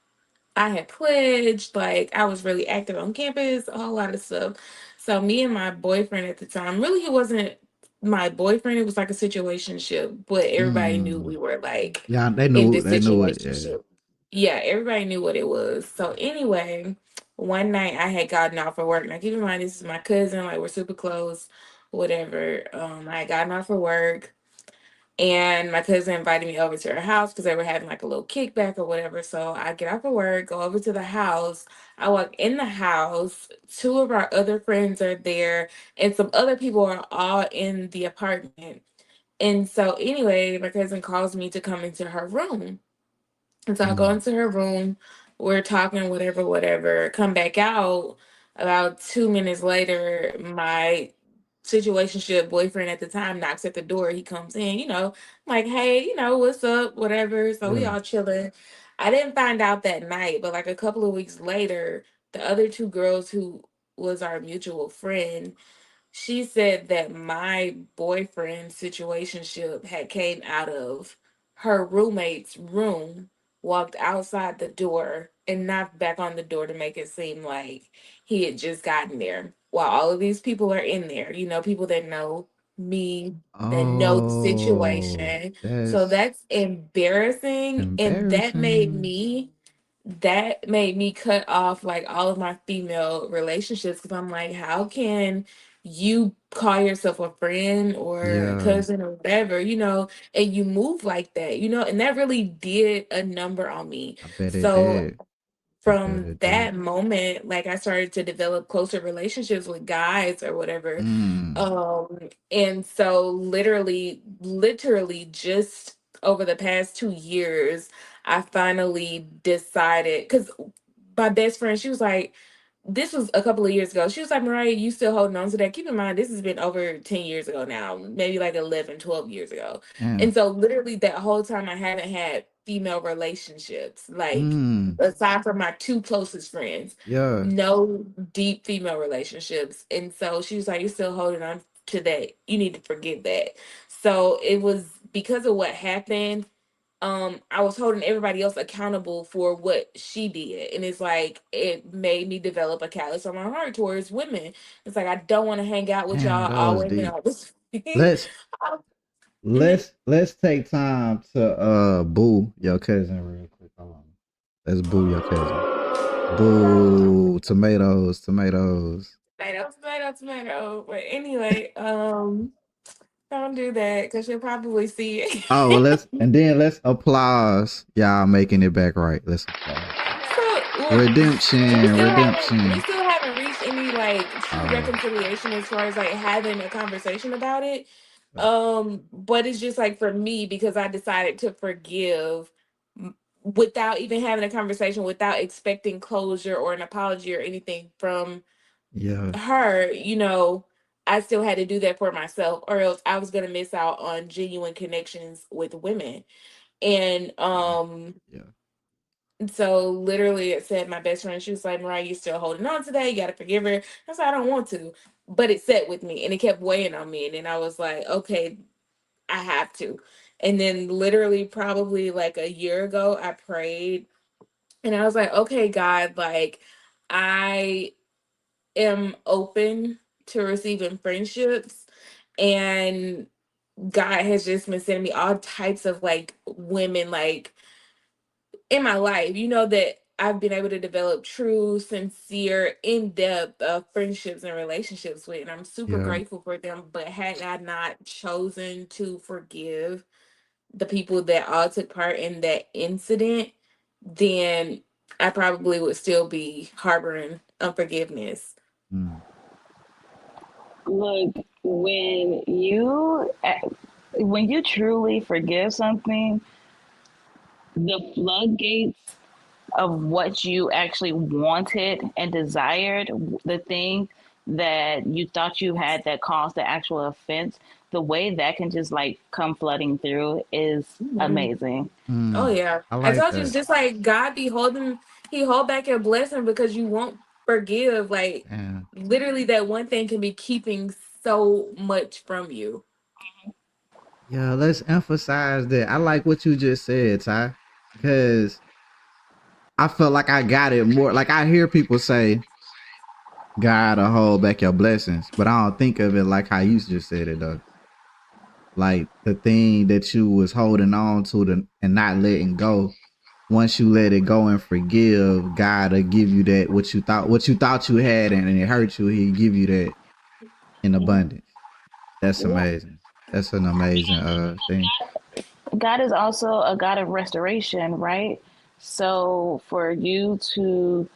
I had pledged, like I was really active on campus, a whole lot of stuff. So me and my boyfriend at the time, really he wasn't my boyfriend, it was like a situationship, but everybody knew Mm. we were like Yeah, they in knew this they knew it. Yeah. situationship. Yeah, everybody knew what it was. So anyway, one night I had gotten off of work. Now keep in mind this is my cousin, like we're super close, whatever. I had gotten off of work and my cousin invited me over to her house because they were having like a little kickback or whatever. So I get off of work, go over to the house. I walk in the house. Two of our other friends are there, and some other people are all in the apartment. And so, anyway, my cousin calls me to come into her room. And so I go Mm. into her room. We're talking, whatever, whatever. Come back out. About 2 minutes later, my situationship boyfriend at the time knocks at the door. He comes in, like, hey, what's up, whatever. So we Yeah. all chilling. I didn't find out that night, but like a couple of weeks later, the other two girls who was our mutual friend, she said that my boyfriend situationship had came out of her roommate's room, walked outside the door, and knocked back on the door to make it seem like he had just gotten there. While all of these people are in there, people that know me, that know the Oh, situation. So that's that's embarrassing. And embarrassing. that made me cut off like all of my female relationships because I'm like, how can you call yourself a friend or a Yeah, cousin or whatever, and you move like that, and that really did a number on me. I bet it So did. I bet from it did. that moment, like I started to develop closer relationships with guys or whatever. Mm. And so literally just over the past 2 years, I finally decided because my best friend, she was like, this was a couple of years ago. She was like, Mariah, you still holding on to that? Keep in mind, this has been over 10 years ago now, maybe like 11, 12 years ago. Yeah. And so, literally, that whole time, I haven't had female relationships. Like, Mm. aside from my two closest friends, Yeah. no deep female relationships. And so, she was like, you're still holding on to that. You need to forget that. So, it was because of what happened. I was holding everybody else accountable for what she did. And it's like it made me develop a callous on my heart towards women. It's like I don't want to hang out with Damn, y'all that was always and deep. always. Let's Mhm. let's take time to boo your cousin real quick. Hold on. Let's boo your cousin. Boo tomatoes, tomatoes. Tomato. But anyway, don't do that because you'll probably see Oh well, it. let's applause y'all making it back right. Let's applaud. So look, Redemption, we redemption. still haven't reached any like true Oh, reconciliation as far as like having a conversation about it. right. But it's just like for me because I decided to forgive without even having a conversation, without expecting closure or an apology or anything from Yeah. her, I still had to do that for myself, or else I was gonna miss out on genuine connections with women. And Yeah. Yeah. so literally it said my best friend, she was like, Mariah, you still holding on to that. You gotta forgive her. I said, I don't want to. But it sat with me and it kept weighing on me. And then I was like, okay, I have to. And then literally probably like a year ago, I prayed and I was like, okay, God, like I am open to receiving friendships and God has just been sending me all types of like women like in my life, that I've been able to develop true, sincere, in-depth friendships and relationships with, and I'm super Yeah. grateful for them. But had I not chosen to forgive the people that all took part in that incident, then I probably would still be harboring unforgiveness. Mm. Look, when you truly forgive something, the floodgates of what you actually wanted and desired, the thing that you thought you had that caused the actual offense, the way that can just like come flooding through is Mhm. amazing. Oh Mm. yeah, I I like told you it's that. just like God be holding, He hold back your blessing because you won't forgive. Like Yeah. literally, that one thing can be keeping so much from you. Yeah, let's emphasize that. I like what you just said, Ty. Because I felt like I got it more. Like I hear people say, God will hold back your blessings. But I don't think of it like how you just said it though. Like the thing that you was holding on to and not letting go. Once you let it go and forgive, God will give you that what you thought you had and it hurt you, he'll give you that in abundance. That's Yeah. amazing. That's an amazing thing. God is also a God of restoration, right? So for you to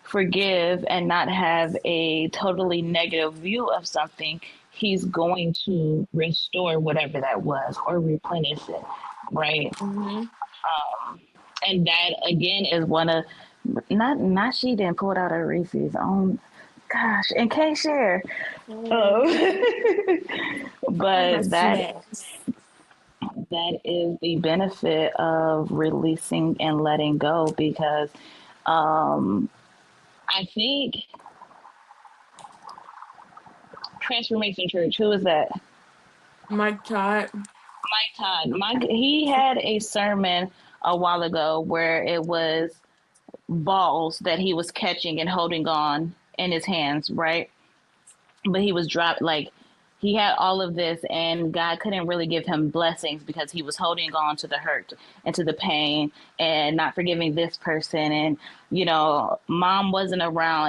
forgive and not have a totally negative view of something, he's going to restore whatever that was or replenish it, right? Hmm. And that again is one of not she didn't pull it out of Reese's own gosh and can't share. Um, All my but snacks. that is the benefit of releasing and letting go because um, I think Transformation Church. Who is that? Mike Todd. Mike Todd. Mike. He had a sermon a while ago where it was balls that he was catching and holding on in his hands, right? But he was dropped like he had all of this and God couldn't really give him blessings because he was holding on to the hurt and to the pain and not forgiving this person. And mom wasn't around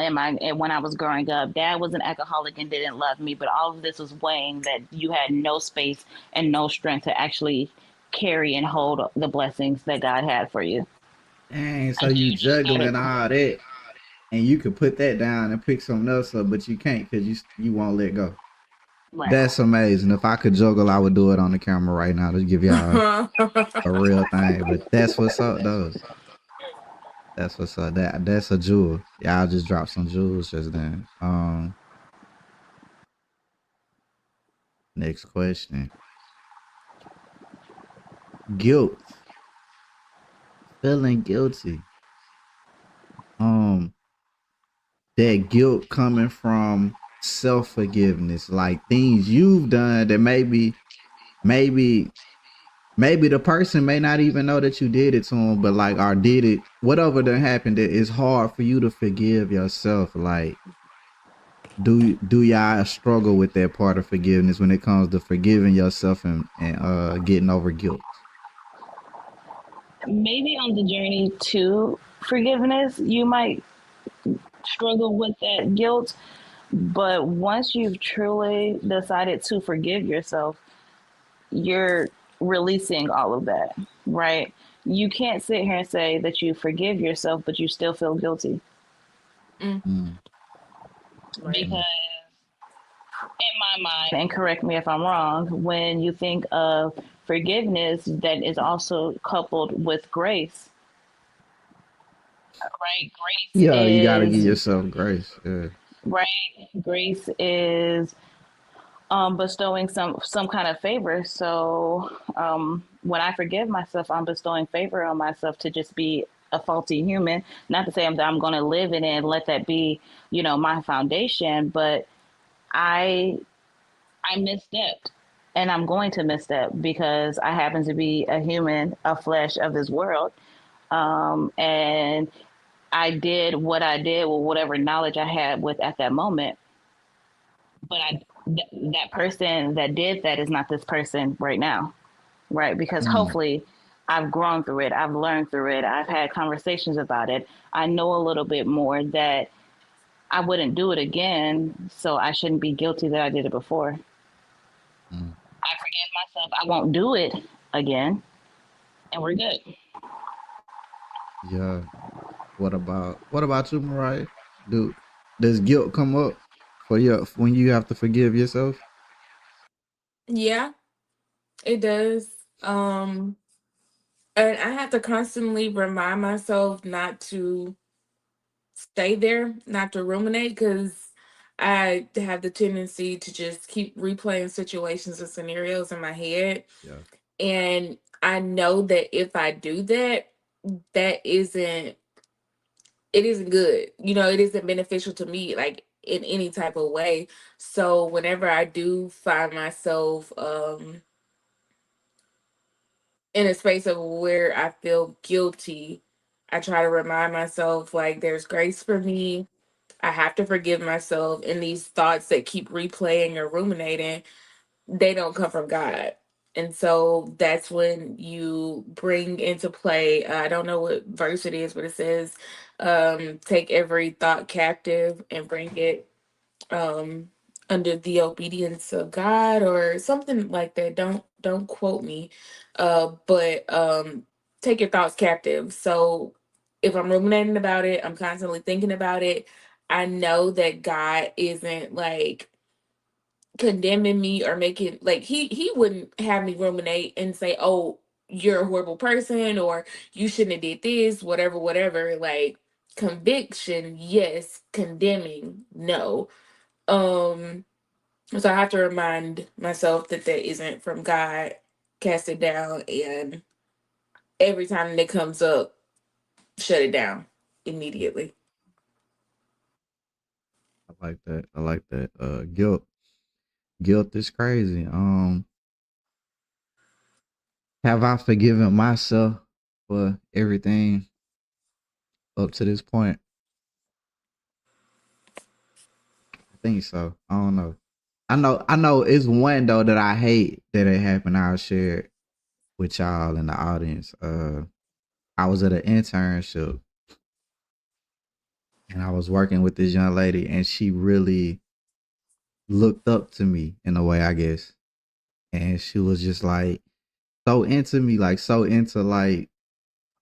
when I was growing up. Dad was an alcoholic and didn't love me, but all of this was weighing that you had no space and no strength to actually carry and hold the blessings that God had for you Dang, so until you you just juggling started. all that, and you could put that down and pick something else up, but you can't because you won't let go. Right. That's amazing. If I could juggle, I would do it on the camera right now to give y'all a real thing. But that's what's up, though. That's what's up. That's a jewel. Y'all just dropped some jewels just then. Next question. Guilt. Feeling guilty. Um, that guilt coming from self forgiveness, like things you've done that maybe maybe the person may not even know that you did it to them, but like or did it whatever that happened. It's hard for you to forgive yourself. Like, do y'all struggle with that part of forgiveness when it comes to forgiving yourself and getting over guilt? Maybe on the journey to forgiveness, you might struggle with that guilt. But once you've truly decided to forgive yourself, you're releasing all of that, right? You can't sit here and say that you forgive yourself, but you still feel guilty. Mm, Mm, right. mm, Because in my mind, and correct me if I'm wrong, when you think of forgiveness that is also coupled with grace, right? Grace yeah, you gotta give is yourself grace. Yeah. right. Grace is bestowing some kind of favor. So when I forgive myself, I'm bestowing favor on myself to just be a faulty human. Not to say I'm going to live in it and let that be, my foundation, but I I misstepped. And I'm going to misstep because I happen to be a human, a flesh of this world. And I did what I did with whatever knowledge I had with at that moment. But that person that did that is not this person right now, right? Because Mm, hopefully I've grown through it, I've learned through it, I've had conversations about it. I know a little bit more that I wouldn't do it again, so I shouldn't be guilty that I did it before. mm. I forgive myself. I won't do it again, and we're good. Yeah. What about you, Mariah? Do does guilt come up for you when you have to forgive yourself? Yeah, it does. Um, and I have to constantly remind myself not to stay there, not to ruminate, because I have the tendency to just keep replaying situations and scenarios in my head. Yeah. And I know that if I do that, that isn't it isn't good. It isn't beneficial to me, like in any type of way. So whenever I do find myself in a space of where I feel guilty, I try to remind myself like there's grace for me. I have to forgive myself, and these thoughts that keep replaying or ruminating, they don't come from God. And so that's when you bring into play, I don't know what verse it is, but it says, take every thought captive and bring it um under the obedience of God or something like that. Don't quote me. But take your thoughts captive. So if I'm ruminating about it, I'm constantly thinking about it. I know that God isn't like condemning me or making like he wouldn't have me ruminate and say, "Oh, you're a horrible person," or "You shouldn't have did this," whatever. Like conviction, yes. Condemning, no. um so I have to remind myself that that isn't from God. Cast it down, and every time that comes up, shut it down immediately. I like that. I like that. Guilt. Guilt is crazy. Have I forgiven myself for everything up to this point? I think so. I don't know. I know it's one though that I hate that it happened. I'll share it with y'all in the audience. I was at an internship and I was working with this young lady and she really looked up to me in a way, I guess. And she was just like so into me, like so into like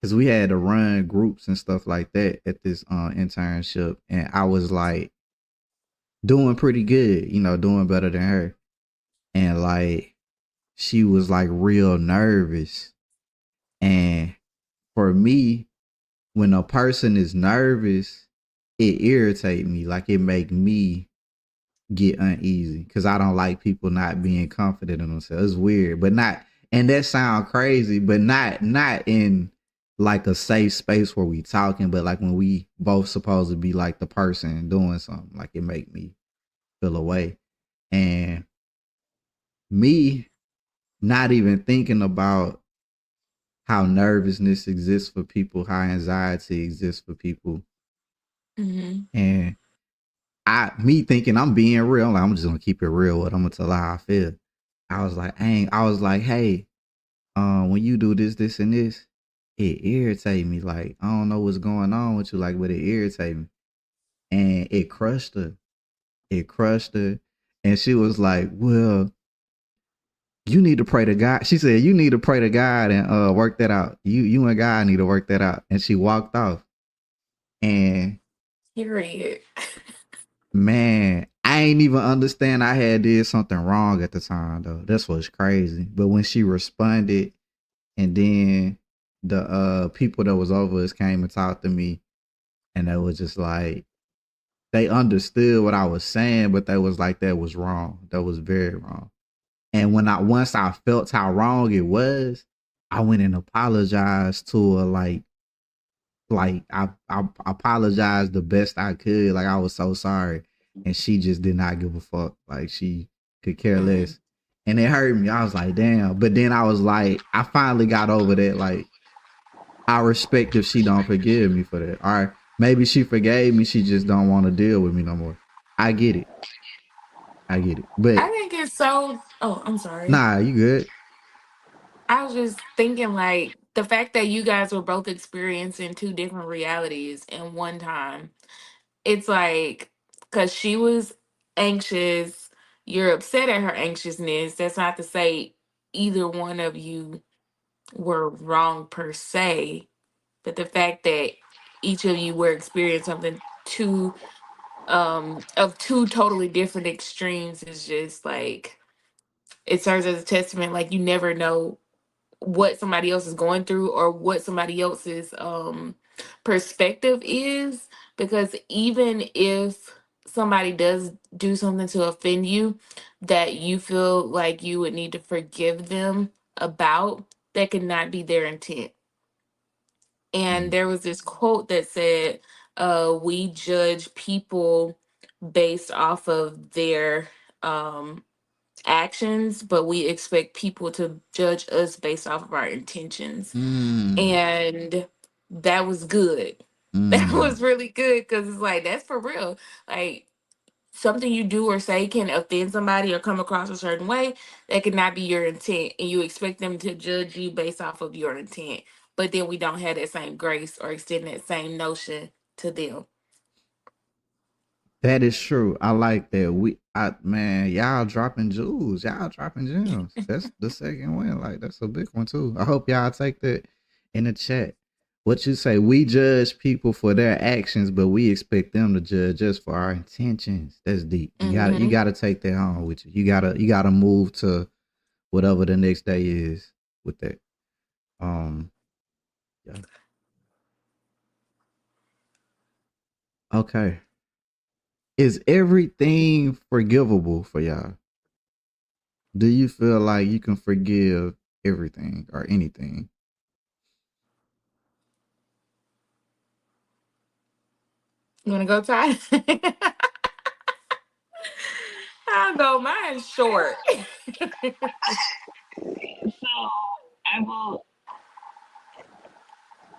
because we had to run groups and stuff like that at this internship, and I was like doing pretty good, doing better than her, and like she was like real nervous, and for me, when a person is nervous, it irritates me, like it make me get uneasy because I don't like people not being confident in themselves. It's weird, but not, and that sound crazy, but not in like a safe space where we talking, but like when we both supposed to be like the person doing something, like it make me feel away. And me not even thinking about how nervousness exists for people, how anxiety exists for people, Mm-hmm. and me thinking I'm being real, like, I'm just gonna keep it real. What I'm gonna tell her how I feel. I was like, hey, when you do this, this, and this, it irritate me. Like, I don't know what's going on with you, like, but it irritate me. And it crushed her. It crushed her. And she was like, well, you need to pray to God. She said, you need to pray to God and work that out. You and God need to work that out. And she walked off. And Period. man, I ain't even understand I had did something wrong at the time though. That's what's crazy. But when she responded and then the people that was over us came and talked to me and they was just like they understood what I was saying, but they was like that was wrong. That was very wrong. And when I once I felt how wrong it was, I went and apologized to her like I apologized the best I could. Like I was so sorry. And she just did not give a fuck. Like she could care Mm-hmm. less. And it hurt me. I was like, damn. But then I was like, I finally got over that. Like, I respect if she don't forgive me for that. All right. Maybe she forgave me. She just don't want to deal with me no more. I get it. I get it. I But think it's so. Oh, I'm sorry. nah, you good. I was just thinking, like, the fact that you guys were both experiencing two different realities in one time. It's like, because she was anxious, you're upset at her anxiousness. That's not to say either one of you were wrong per se, but the fact that each of you were experiencing something two of two totally different extremes is just like it serves as a testament. Like you never know what somebody else is going through or what somebody else's perspective is, because even if somebody does do something to offend you that you feel like you would need to forgive them about, that could not be their intent. And Mm. there was this quote that said, we judge people based off of their actions, but we expect people to judge us based off of our intentions. Mm. And that was good. That Mm. was really good because it's like, that's for real. Like, something you do or say can offend somebody or come across a certain way that could not be your intent. And you expect them to judge you based off of your intent. But then we don't have that same grace or extend that same notion to them. That is true. I like that. Man, y'all dropping jewels. Y'all dropping gems. That's the second one. Like that's a big one too. I hope y'all take that in the chat. What you say? We judge people for their actions, but we expect them to judge us for our intentions. That's deep. You Mm-hmm. gotta take that home with you. You gotta move to whatever the next day is with that. Um, yeah. Okay. Is everything forgivable for y'all? Do you feel like you can forgive everything or anything? You want to go, Ty? I'll go. Mine's short. So I will.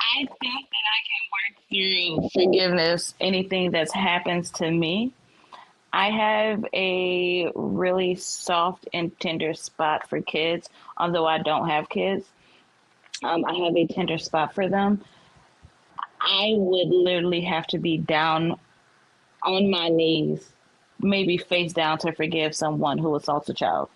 I think that I can work through forgiveness. Anything that's happens to me, I have a really soft and tender spot for kids. Although I don't have kids, I have a tender spot for them. I would literally have to be down on my knees, maybe face down, to forgive someone who assaults a child.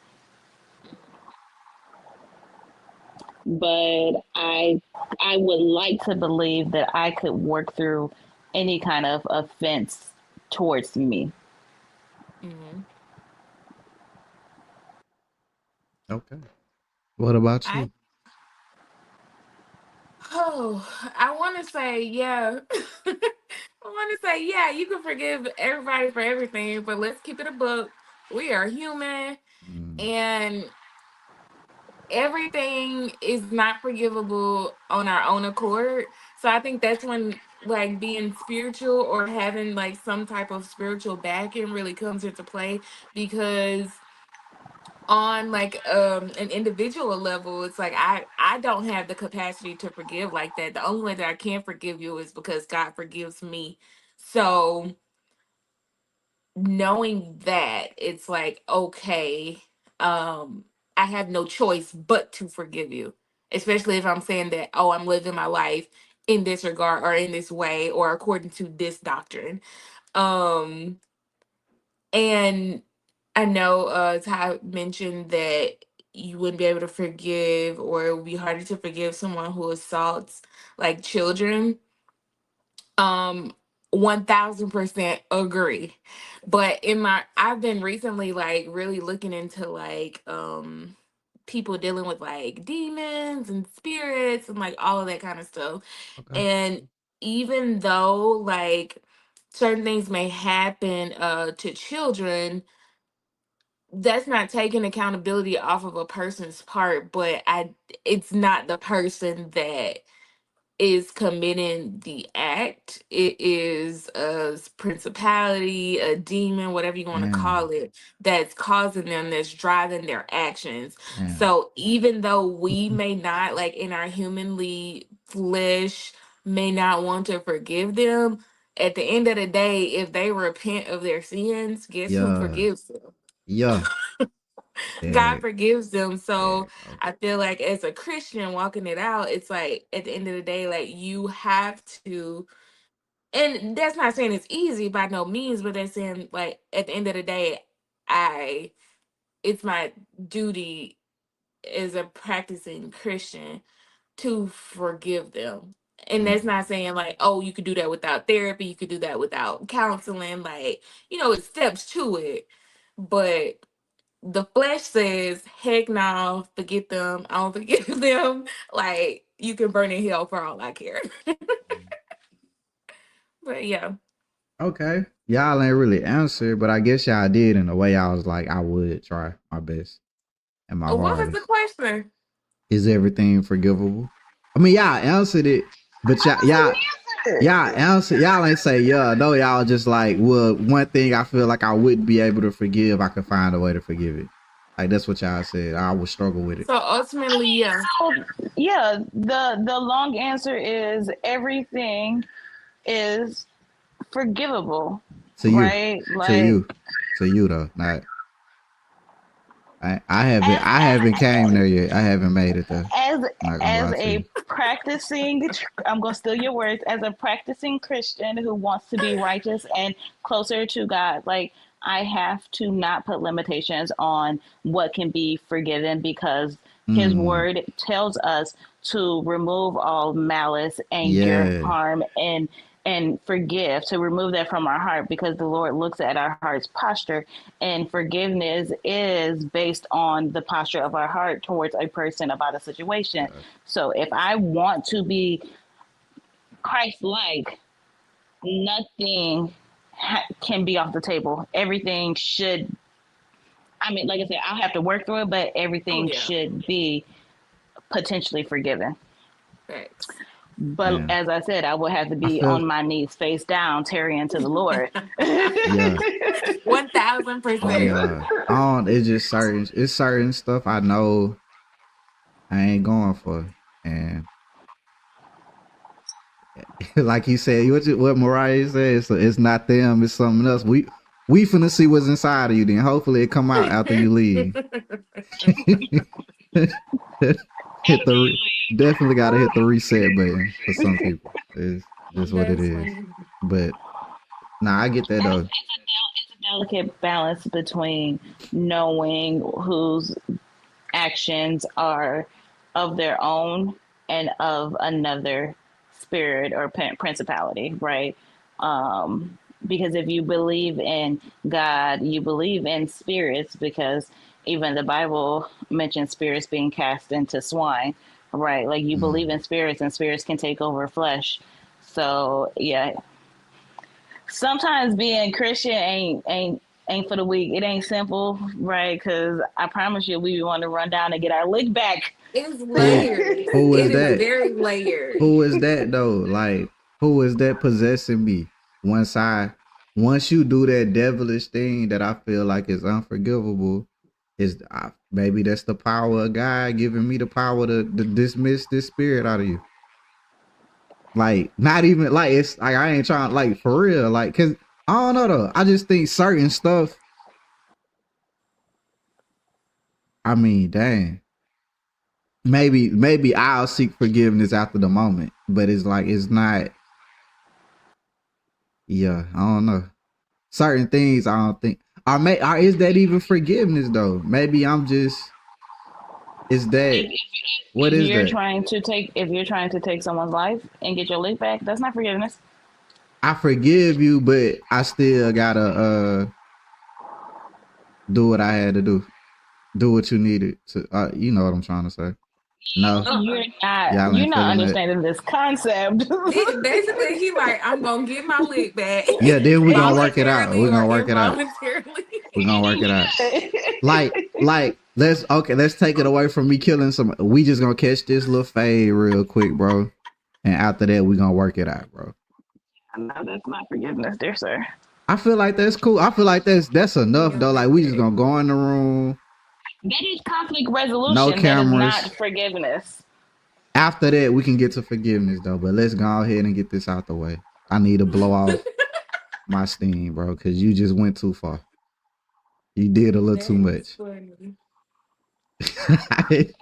But I would like to believe that I could work through any kind of offense towards me. Hmm. Okay. What about I you? Oh, I want to say yeah. I want to say yeah. You can forgive everybody for everything, but let's keep it a book. We are human, Mm, and everything is not forgivable on our own accord. So I think that's when like being spiritual or having like some type of spiritual backing really comes into play, because on like an individual level, it's like I don't have the capacity to forgive like that. The only way that I can forgive you is because God forgives me. So knowing that, it's like, okay, um I have no choice but to forgive you, especially if I'm saying that, oh, I'm living my life in this regard or in this way or according to this doctrine. um and I know Ty mentioned that you wouldn't be able to forgive, or it would be harder to forgive someone who assaults like children. um 1000% agree. But I've been recently like really looking into like people dealing with like demons and spirits and like all of that kind of stuff. okay. And even though like certain things may happen to children, that's not taking accountability off of a person's part, but I it's not the person that is committing the act. It is a principality, a demon, whatever you want to Damn. call it, that's causing them, that's driving their actions. Damn. So even though we may not, like in our humanly flesh, may not want to forgive them, at the end of the day, if they repent of their sins, guess who Yeah. forgives them? Yeah. God There. forgives them. There So you go. I feel like as a Christian walking it out, it's like at the end of the day, like you have to, and that's not saying it's easy by no means, but that's saying like at the end of the day, I it's my duty as a practicing Christian to forgive them. And that's Mm, not saying like, oh, you could do that without therapy, you could do that without counseling, like, it's steps to it. But the flesh says, heck no, forget them. I don't forgive them. Like, you can burn in hell for all I care. mm. But yeah. Okay. Y'all ain't really answered, but I guess y'all did in a way I was like, I would try my best and my What was the hardest. question? Is everything forgivable? I mean, y'all answered it, but y'all answer, y'all ain't say yeah. No, y'all just like, well, one thing I feel like I wouldn't be able to forgive, I could find a way to forgive it. Like that's what y'all said. I would struggle with it. So ultimately, yeah. So yeah, the long answer is everything is forgivable, To you, right? to Like you, to you though. Not as I haven't came there yet. I haven't made it there. as Not gonna as lie to a you. practicing, I'm gonna steal your words, as a practicing Christian who wants to be righteous and closer to God, like I have to not put limitations on what can be forgiven, because his Mm, word tells us to remove all malice, anger, yeah. harm, and forgive, to remove that from our heart, because the Lord looks at our heart's posture, and forgiveness is based on the posture of our heart towards a person about a situation. Yeah. So if I want to be Christ like, nothing can be off the table. Everything should, I mean, like I said, I'll have to work through it, but Oh everything yeah. should be potentially forgiven. Thanks. But And as I said, I would have to I be feel, on my knees, face down, tarrying to the Lord. yeah, 1000%. yeah. On it's just certain stuff I know I ain't going for, and like you said, what Mariah said, so it's not them, it's something else. We finna see what's inside of you. Then hopefully it come out after you leave. hit the re- Definitely got to hit the reset button for some people. It's just what it That's is. funny. But nah, I get that though. It's a delicate balance between knowing whose actions are of their own and of another spirit or principality, right? Because if you believe in God, you believe in spirits, because even the Bible mentions spirits being cast into swine, right? Like you believe Mm. in spirits, and spirits can take over flesh. So yeah, sometimes being Christian ain't for the weak. It ain't simple, right? Because I promise you, we want to run down and get our lick back. It's Who layers. who is It is that? very layered. Who is that though? Like who is that possessing me? Once you do that devilish thing that I feel like is unforgivable, maybe that's the power of God giving me the power to dismiss this spirit out of you. Like not even like it's like I ain't trying like for real like because I don't know though. I just think certain stuff. I mean, dang. Maybe I'll seek forgiveness after the moment, but it's like it's not. Yeah, I don't know. Certain things I don't think. Is that even forgiveness though? Maybe I'm just. Is that If, what is that? if you're trying to take someone's life and get your lick back, that's not forgiveness. I forgive you, but I still gotta do what I had to do. Do what you needed to. You know what I'm trying to say. No, Uh-uh. y'all You're ain't not feeling that. understanding this concept. Basically, he like, I'm gonna get my lick back Yeah, then we gonna work it out. voluntarily We or gonna work it out. involuntarily. We gonna work it out. Yeah. Like let's take it away from me killing some. We just gonna catch this little fade real quick, bro. And after that, we gonna work it out, bro. No, that's not forgiveness, dear sir. I feel like that's cool. I feel like that's enough Your though. Like lick we just back. gonna go in the room, That is conflict no resolution. That is not cameras. forgiveness. After that, we can get to forgiveness though. But let's go ahead and get this out the way. I need to blow off my steam, bro, because you just went too far. You did a little too That's much. funny.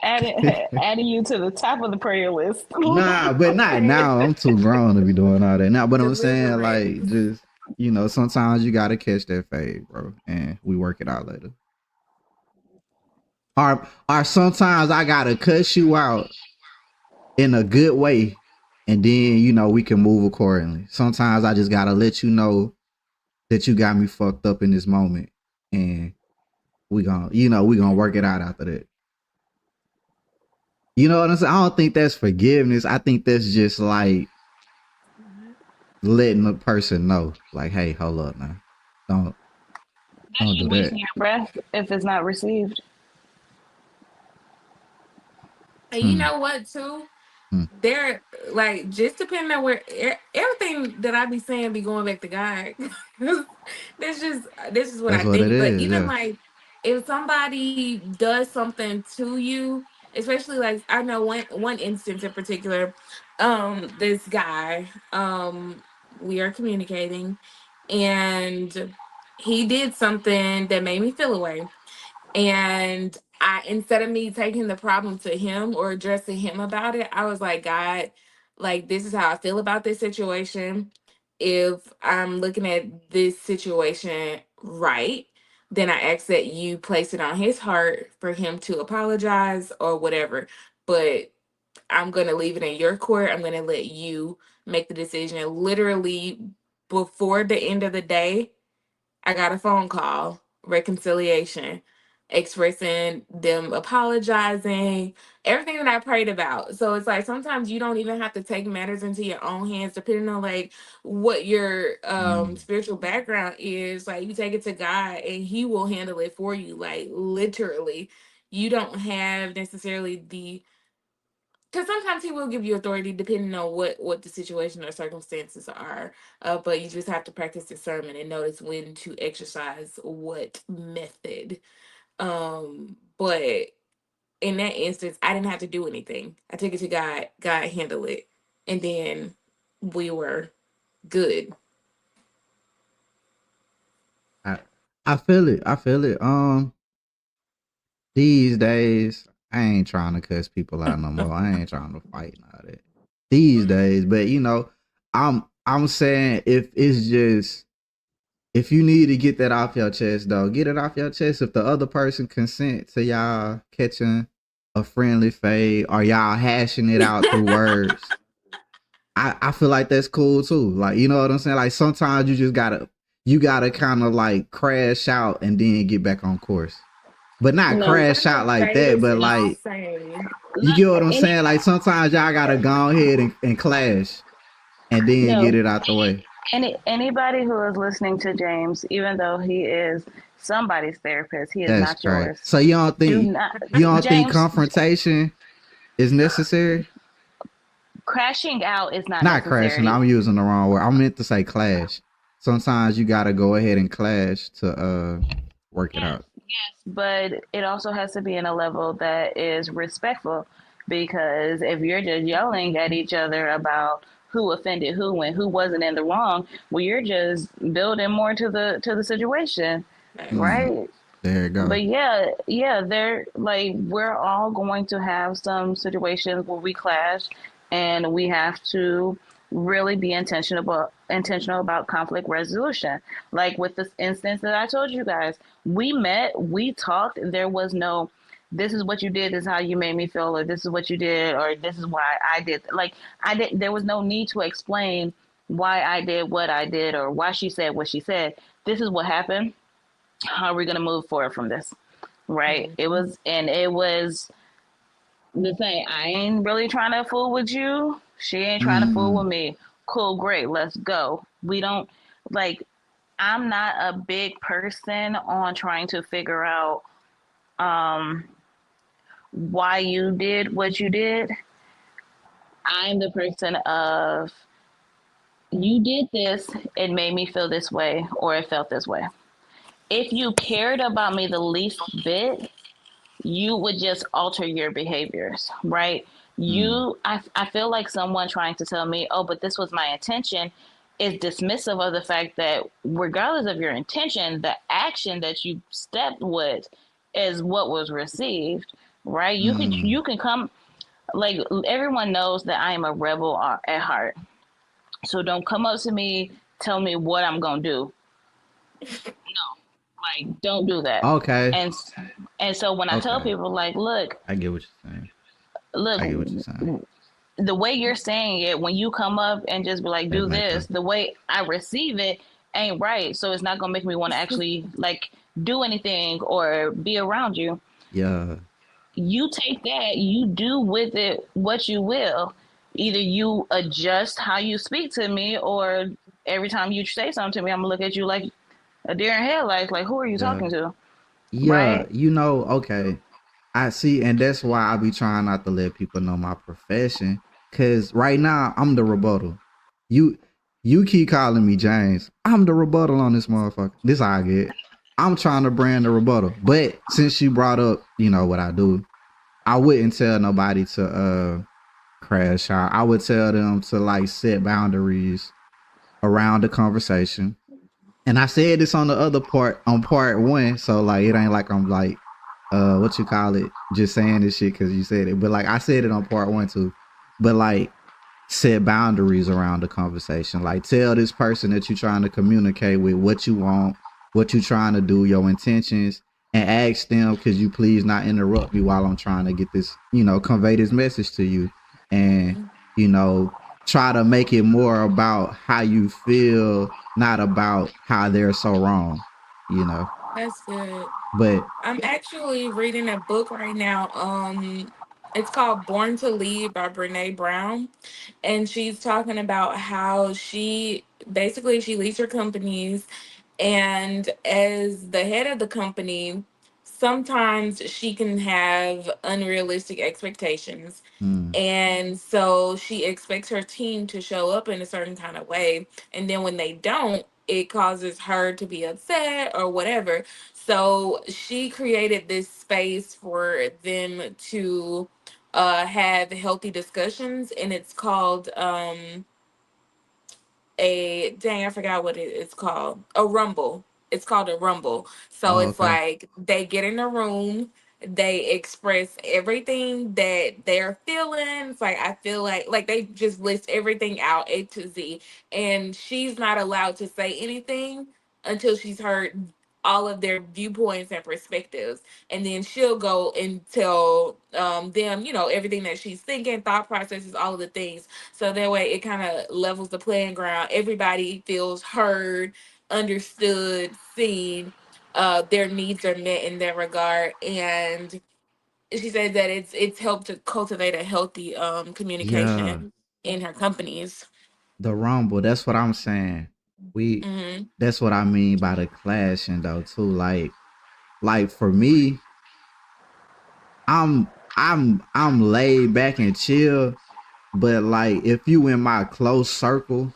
Adding you to the top of the prayer list. Nah, but not now. I'm too grown to be doing all that now. But I'm saying like Deliverance. just sometimes you gotta catch that fade, bro, and we work it out later. Or sometimes I gotta cuss you out in a good way, and then we can move accordingly. Sometimes I just gotta let you know that you got me fucked up in this moment, and we gonna work it out after that. You know what I'm saying? I don't think that's forgiveness. I think that's just like letting the person know, like, hey, hold up now. Don't That's don't do just that. wasting your breath if it's not received. And you Hmm. know what, too? Hmm. There, like, just depending on where everything that I be saying be going back to God. That's just this is what That's I what it think. But is. even Yeah. like if somebody does something to you, especially like I know one instance in particular, this guy, we are communicating, and he did something that made me feel away. And I, instead of me taking the problem to him or addressing him about it, I was like, God, like, this is how I feel about this situation. If I'm looking at this situation right, then I ask that you place it on his heart for him to apologize or whatever. But I'm going to leave it in your court. I'm going to let you make the decision. Literally, before the end of the day, I got a phone call, reconciliation, expressing them apologizing, everything that I prayed about. So it's like sometimes you don't even have to take matters into your own hands, depending on like what your Mm. spiritual background is. Like you take it to God and He will handle it for you. Like literally, you don't have necessarily the because sometimes he will give you authority depending on what the situation or circumstances are. But you just have to practice discernment and notice when to exercise what method. But in that instance, I didn't have to do anything. I took it to God. God handled it, and then we were good. I I feel it. I feel it. These days, I ain't trying to cuss people out no more. I ain't trying to fight and all that. These days, but I'm saying if it's just if you need to get that off your chest though, get it off your chest. If the other person consent to y'all catching a friendly fade or y'all hashing it out through words, I feel like that's cool too. Like, you know what I'm saying? Like sometimes you gotta kind of like crash out and then get back on course. But not No, crash out like that, Famous but and like insane. you not get what I'm any. saying? Like sometimes y'all gotta go ahead and clash and then get No, it out the way. anybody who is listening to James, even though he is somebody's therapist, he is That's not great. yours. So Do not, you don't think James. confrontation is necessary? Crashing out is not Not crashing. necessary. I'm using the wrong word. I meant to say clash. Sometimes you gotta go ahead and clash to work it Yes, out. yes, but it also has to be in a level that is respectful, because if you're just yelling at each other about who offended who and who wasn't in the wrong, well, you're just building more to the situation, Facts. Mm, right? there you go. But yeah, yeah, they're like, we're all going to have some situations where we clash, and we have to really be intentional about conflict resolution. Like with this instance that I told you guys, we met, we talked. There was no, this is what you did, this is how you made me feel, or this is what you did, or this is why I did. Like I did. There was no need to explain why I did what I did or why she said what she said. This is what happened. How are we going to move forward from this? Right? Mhm. It was the thing. I ain't really trying to fool with you. She ain't trying to fool with Mm, me. Cool, great, let's go. We don't like, I'm not a big person on trying to figure out um why you did what you did. I'm the person of, you did this, it made me feel this way, or it felt this way. If you cared about me the least bit, you would just alter your behaviors, right? mm, I feel like someone trying to tell me, oh, but this was my intention, is dismissive of the fact that regardless of your intention, the action that you stepped with is what was received, right? mm. You can come, like, everyone knows that I am a rebel at heart. So don't come up to me, tell me what I'm gonna do. Like, don't do that. Okay. And and so when I tell Okay. people, like, I get what you're saying. look, I get what you're saying. the way you're saying it, when you come up and just be like, That do make this, a the way I receive it ain't right. So it's not gonna make me want to actually like do anything or be around you. yeah. You take that, you do with it what you will. Either you adjust how you speak to me, or every time you say something to me, I'm gonna look at you like a deer in headlights, like, who are you Yeah. talking to? Yeah, Right? okay. I see, and that's why I be trying not to let people know my profession. Cause right now I'm the rebuttal. You you keep calling me James. I'm the rebuttal on this motherfucker. This how I get. I'm trying to brand the rebuttal. But since you brought up, what I do, I wouldn't tell nobody to crash out. I would tell them to like set boundaries around the conversation. And I said this on the other part on part one, so like it ain't like I'm like what you call it, just saying this shit because you said it. But like I said it on part one too. But like set boundaries around the conversation. Like tell this person that you're trying to communicate with what you want, what you're trying to do, your intentions, and ask them, could you please not interrupt me while I'm trying to get this, convey this message to you. And, you know, try to make it more about how you feel, not about how they're so wrong, you know. That's good. But I'm actually reading a book right now. It's called Born to Lead by Brene Brown, and she's talking about how she leads her companies, and as the head of the company, sometimes she can have unrealistic expectations. Mm. And so she expects her team to show up in a certain kind of way. And then when they don't, it causes her to be upset or whatever. So she created this space for them to have healthy discussions. And it's called a dang, I forgot what it's called. A rumble. It's called a rumble. So Oh, it's okay. like they get in a room, they express everything that they're feeling. It's like I feel like they just list everything out A to Z. And she's not allowed to say anything until she's heard all of their viewpoints and perspectives. And then she'll go and tell them, everything that she's thinking, thought processes, all of the things, so that way it kind of levels the playing ground. Everybody feels heard, understood, seen. Their needs are met in that regard. And she said that it's helped to cultivate a healthy Yeah, communication in her companies. the rumble. That's what I'm saying. We. Hmm. That's what I mean by the clashing though too. Like for me, I'm laid back and chill. But like if you in my close circle,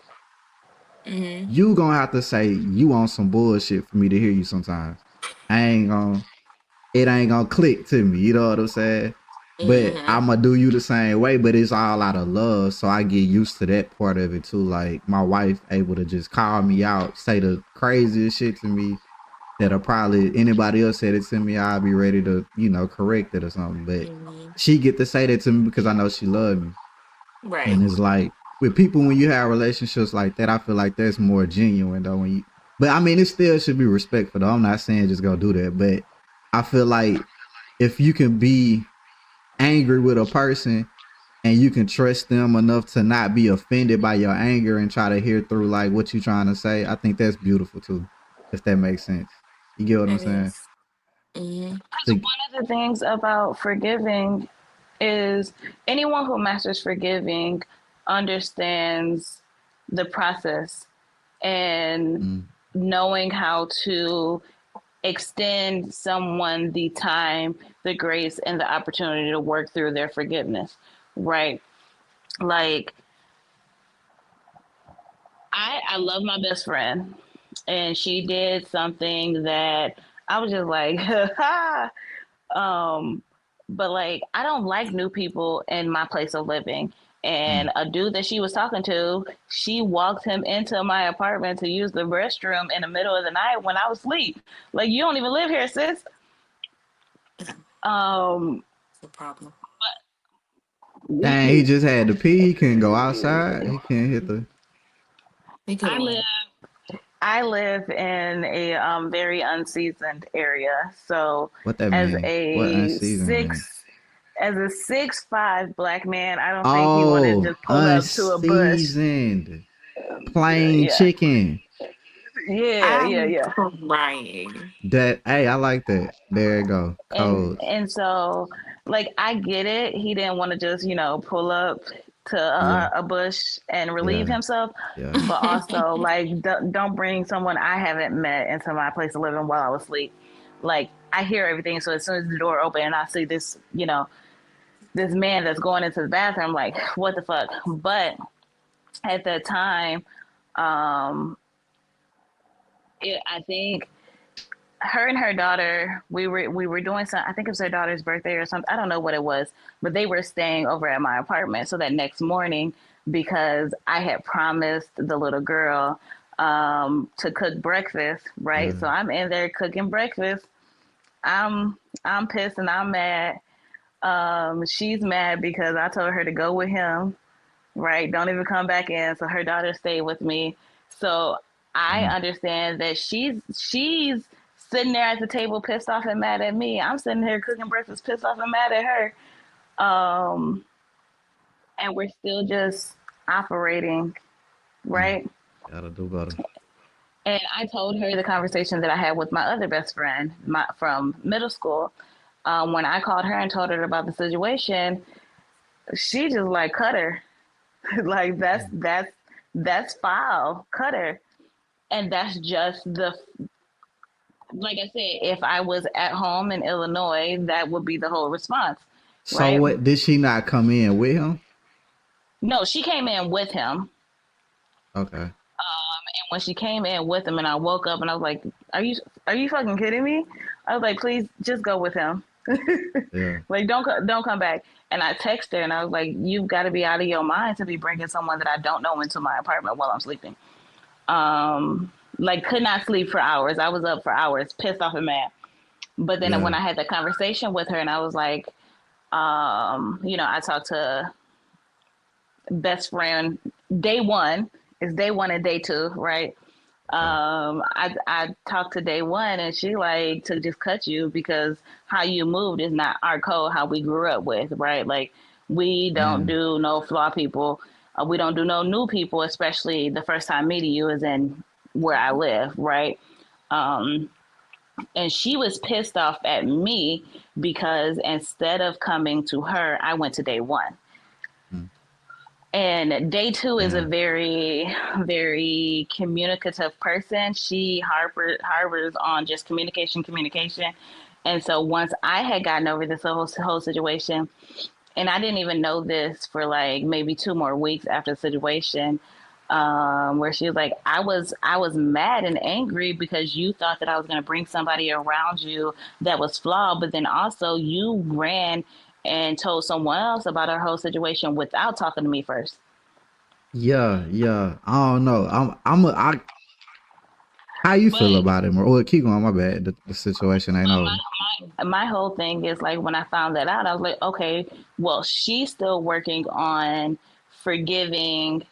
Hmm. you gonna have to say you on some bullshit for me to hear you sometimes. I ain't gonna it ain't gonna click to me, you know what I'm saying? But Hmm. I'ma do you the same way, but it's all out of love. So I get used to that part of it too. Like my wife able to just call me out, say the craziest shit to me that'll probably anybody else said it to me, I'll be ready to, correct it or something. But Hmm. she get to say that to me because I know she love me. Right. And it's like with people when you have relationships like that, I feel like that's more genuine though. But I mean, it still should be respectful though. I'm not saying just go do that, but I feel like if you can be angry with a person and you can trust them enough to not be offended by your anger and try to hear through like what you trying to say, I think that's beautiful too. If that makes sense, you get what I'm It saying? is. Hmm. Because To, one of the things about forgiving is anyone who masters forgiving understands the process and mm, knowing how to extend someone the time, the grace, and the opportunity to work through their forgiveness, right? Like, I love my best friend, and she did something that I was just like, ha. Um, but like, I don't like new people in my place of living. mm. And a dude that she was talking to, she walked him into my apartment to use the restroom in the middle of the night when I was asleep. Like, you don't even live here, sis. Um, It's a problem. Dang, he just had to pee. He couldn't go outside. He can't hit the He could I have live went. I live in a very unseasoned area. So what that as mean? What a unseasoned mean? six as a 6'5" black man, I don't think he wanted to Oh, just pull up to a bush. unseasoned plain Yeah. chicken. Yeah, yeah, I'm yeah. crying. That hey, I like that. There you go. and Codes. and so like I get it, he didn't want to just pull up to Yeah, a bush and relieve yeah, himself, yeah. but also like don't bring someone I haven't met into my place of living while I was asleep. Like I hear everything, so as soon as the door open and I see this this man that's going into the bathroom, I'm like, what the fuck. But at that time, um I think her and her daughter, we were doing some, I think it was her daughter's birthday or something, I don't know what it was, but they were staying over at my apartment. So that next morning, because I had promised the little girl to cook breakfast, right? So Yeah. I'm in there cooking breakfast. I'm pissed and I'm mad. She's mad because I told her to go with him, right? Don't even come back in. So her daughter stayed with me. So I Mm. understand that she's sitting there at the table pissed off and mad at me. I'm sitting here cooking breakfast pissed off and mad at her. Um, and we're still just operating, Mm. right? Gotta do better. And I told her the conversation that I had with my other best friend from middle school. When I called her and told her about the situation, she just like cut her. Like that's foul. Cut her. And that's just like I said, if I was at home in Illinois, that would be the whole response, So right? what did she not come in with him? No, she came in with him. Okay. And when she came in with him, and I woke up and I was like, are you fucking kidding me?" I was like, "Please, just go with him. Yeah. Like, don't come back." And I texted her and I was like, "You've got to be out of your mind to be bringing someone that I don't know into my apartment while I'm sleeping." Like, could not sleep for hours. I was up for hours, pissed off and mad. But then when Yeah. I had the conversation with her, and I was like, I talked to best friend day one. It's day one and day two, right? Okay. I talked to day one, and she like to just cut you because how you moved is not our code, how we grew up with, right? Like, we don't Man. do no flaw people. We don't do no new people, especially the first time meeting you is in where I live, right? Um, and she was pissed off at me because instead of coming to her, I went to day one. Mm. And day two is a Damn. very, very communicative person. She harbors on just communication, communication. And so once I had gotten over this whole situation, and I didn't even know this for like maybe 2 more weeks after the situation, where she was like, I was mad and angry because you thought that I was going to bring somebody around you that was flawed, but then also you ran and told someone else about our whole situation without talking to me first. Yeah, yeah. I don't know. I how you feel But about it, Mar- well, keep going, my bad. The situation ain't over. my whole thing is like, when I found that out, I was like, okay, well, she's still working on forgiving You.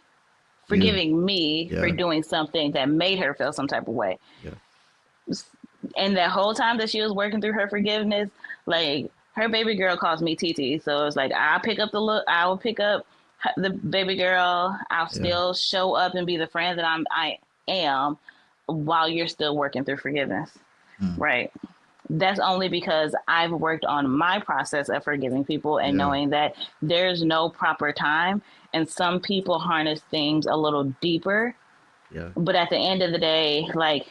forgiving me for Yeah. doing something that made her feel some type of way. Yeah. And that whole time that she was working through her forgiveness, like, her baby girl calls me TT. So it's like, I will pick up the baby girl. I'll Yeah. still show up and be the friend that I am while you're still working through forgiveness. Mm. Right. That's only because I've worked on my process of forgiving people and Yeah. knowing that there's no proper time. And some people harness things a little deeper. Yeah. But at the end of the day, like,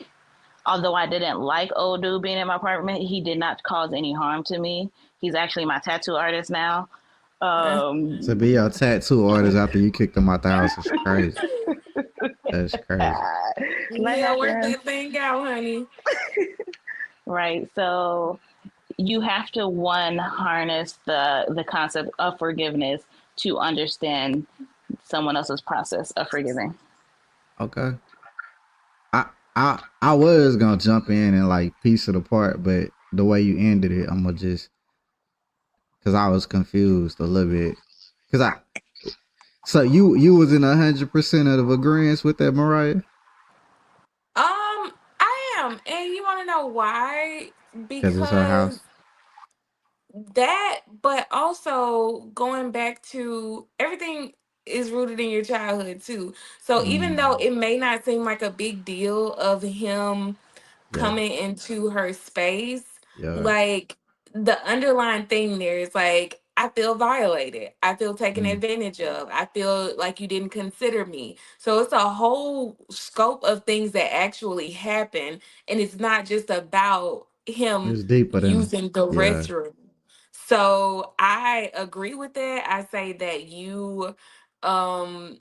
although I didn't like old dude being in my apartment, he did not cause any harm to me. He's actually my tattoo artist now. To be Um, a tattoo artist after you kicked them out the house is crazy. That's crazy. Life Yeah, work happens, that thing out, honey. right? So you have to, one, harness the concept of forgiveness to understand someone else's process of forgiving. Okay. I was gonna jump in and like piece it apart, but the way you ended it, I'm gonna just because I was confused a little bit. Cause I so you was in 100% of agreement with that, Mariah? I am, and you want to know why? Cause it's her Because house. that, but also going back to everything is rooted in your childhood too. So even though Mm, it may not seem like a big deal of him yeah, coming into her space, yeah. like the underlying thing there is like, I feel violated. I feel taken Mm, advantage of. I feel like you didn't consider me. So it's a whole scope of things that actually happen. And it's not just about him it's deeper than using the yeah. restroom. So I agree with that. I say that um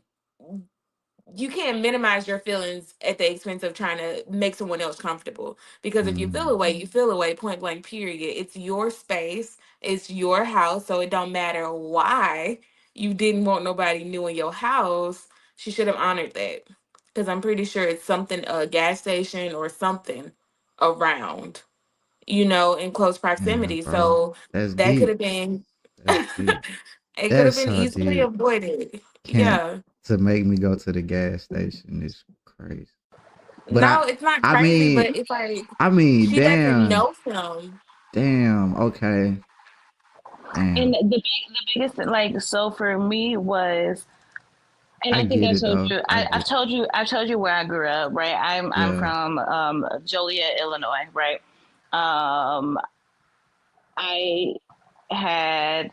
you can't minimize your feelings at the expense of trying to make someone else comfortable. Because if you feel Mm, away, you feel away, point blank, period. It's your space, it's your house. So it don't matter why you didn't want nobody new in your house. She should have honored that. Because I'm pretty sure it's something, a gas station or something around, in close yeah, proximity. bro. So That's that could deep. have been, That's deep. it could have That's been so easily deep. avoided. Can't Yeah. to make me go to the gas station is crazy. But No, it's not I crazy, mean but it's like I mean, she doesn't damn, know him. damn, okay, And damn. the biggest, like, so for me was, and I I think get I it told though. you, I I've get it. told you, where I grew up, right? I'm Yeah. from Joliet, Illinois, right? Um, I had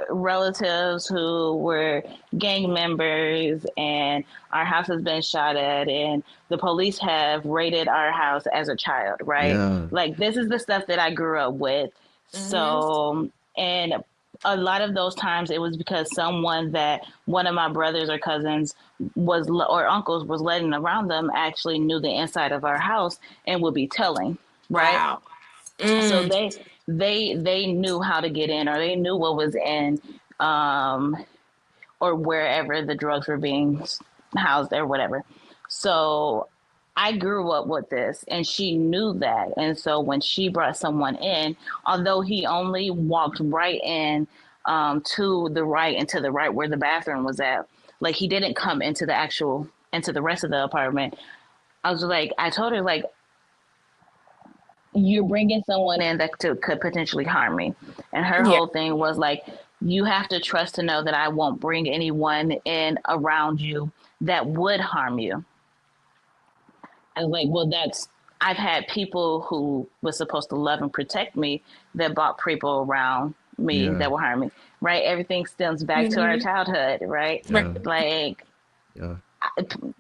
relatives who were gang members, and our house has been shot at, and the police have raided our house as a child, right? Yeah. Like, this is the stuff that I grew up with. Mm-hmm. So, and a lot of those times it was because someone that one of my brothers or cousins was or uncles was letting around them actually knew the inside of our house and would be telling, right? Wow. So Mm. they knew how to get in, or they knew what was in, um or wherever the drugs were being housed or whatever. So I grew up with this, and she knew that. And so when she brought someone in, although he only walked right in, to the right and to the right where the bathroom was at, like, he didn't come into the actual into the rest of the apartment. I was like, I told her, like, you're bringing someone in that could potentially harm me. And her Yeah. whole thing was like, you have to trust to know that I won't bring anyone in around you that would harm you. I was like, well, I've had people who was supposed to love and protect me that brought people around me Yeah. that will harm me, right? Everything stems back to our Mm-hmm. childhood, right? Right. Yeah. Like, Yeah.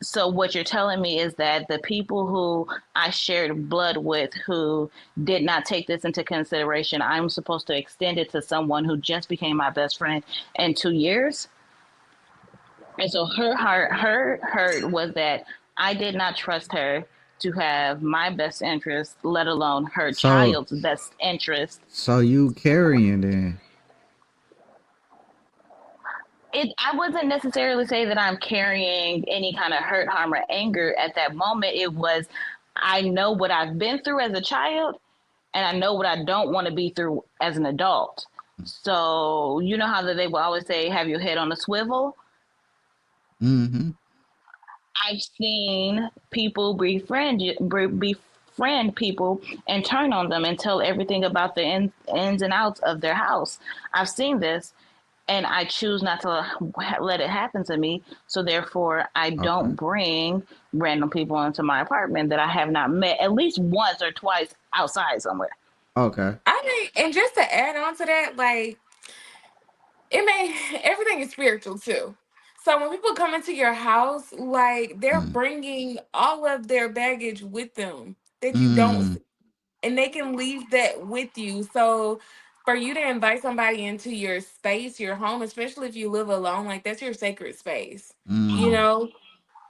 so what you're telling me is that the people who I shared blood with who did not take this into consideration, I'm supposed to extend it to someone who just became my best friend in 2 years. And so her hurt was that I did not trust her to have my best interest, let alone her So child's best interest. so you carrying then. I wasn't necessarily say that I'm carrying any kind of hurt, harm, or anger at that moment. It was, I know what I've been through as a child, and I know what I don't want to be through as an adult. So you know how they will always say, "Have your head on a swivel." Mm-hmm. I've seen people befriend people and turn on them and tell everything about the ins and outs of their house. I've seen this, and I choose not to let it happen to me. So therefore, I don't Okay. bring random people into my apartment that I have not met at least once or twice outside somewhere. Okay. I mean, and just to add on to that, like it may everything is spiritual too. So when people come into your house, like they're Mm. bringing all of their baggage with them that you don't Mm. see, and they can leave that with you. So for you to invite somebody into your space, your home, especially if you live alone, like that's your sacred space, you Mm. know?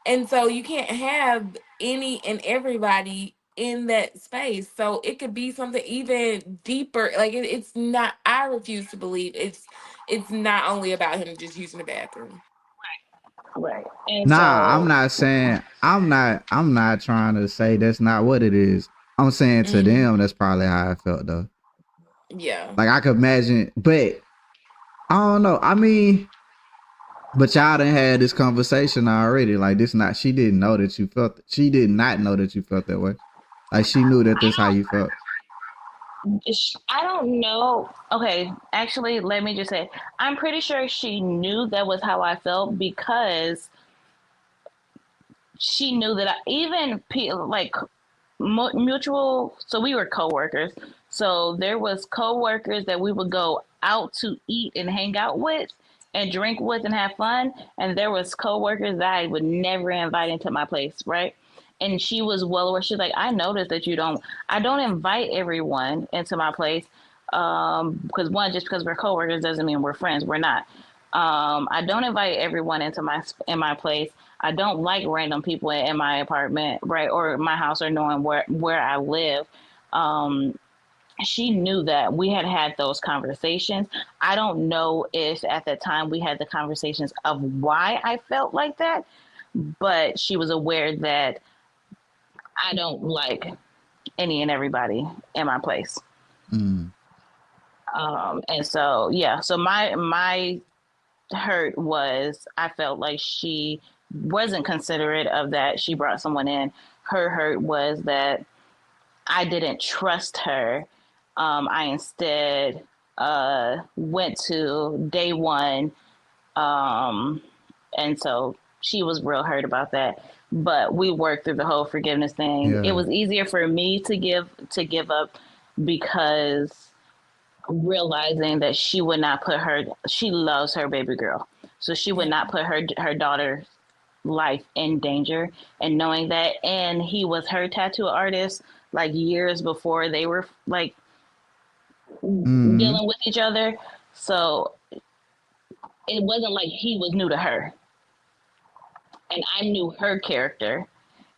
And so you can't have any and everybody in that space. So it could be something even deeper. Like it's not. I refuse to believe it's not only about him just using the bathroom. Right. And Nah, I'm so, not saying I'm not trying to say that's not what it is. I'm saying to Hmm. them that's probably how I felt though. Yeah. Like I could imagine, but I don't know. I mean, but y'all done had this conversation already. Like this not she didn't know that you felt she did not know that you felt that way. Like she knew that that's how you felt. I don't know. Okay, actually, let me just say, I'm pretty sure she knew that was how I felt because she knew that even like mutual. So we were coworkers. So there was coworkers that we would go out to eat and hang out with and drink with and have fun, and there was coworkers that I would never invite into my place, right? And she was well aware. She's like, I noticed that I don't invite everyone into my place, because one, just because we're coworkers doesn't mean we're friends. We're not. I don't invite everyone into my place. I don't like random people in my apartment, right, or my house, or knowing where I live. Um, she knew that we had had those conversations. I don't know if at the time we had the conversations of why I felt like that, but she was aware that I don't like any and everybody in my place. Mm. And so yeah, so my hurt was I felt like she wasn't considerate of that. She brought someone in. Her hurt was that I didn't trust her. I instead went to day one, um, and so she was real hurt about that. But we worked through the whole forgiveness thing. It Yeah. was easier for me to give up because realizing that she loves her baby girl, so she would Yeah. not put her daughter's life in danger, and knowing that. And he was her tattoo artist like years before they were like Mm-hmm. dealing with each other, so it wasn't like he was new to her, and I knew her character,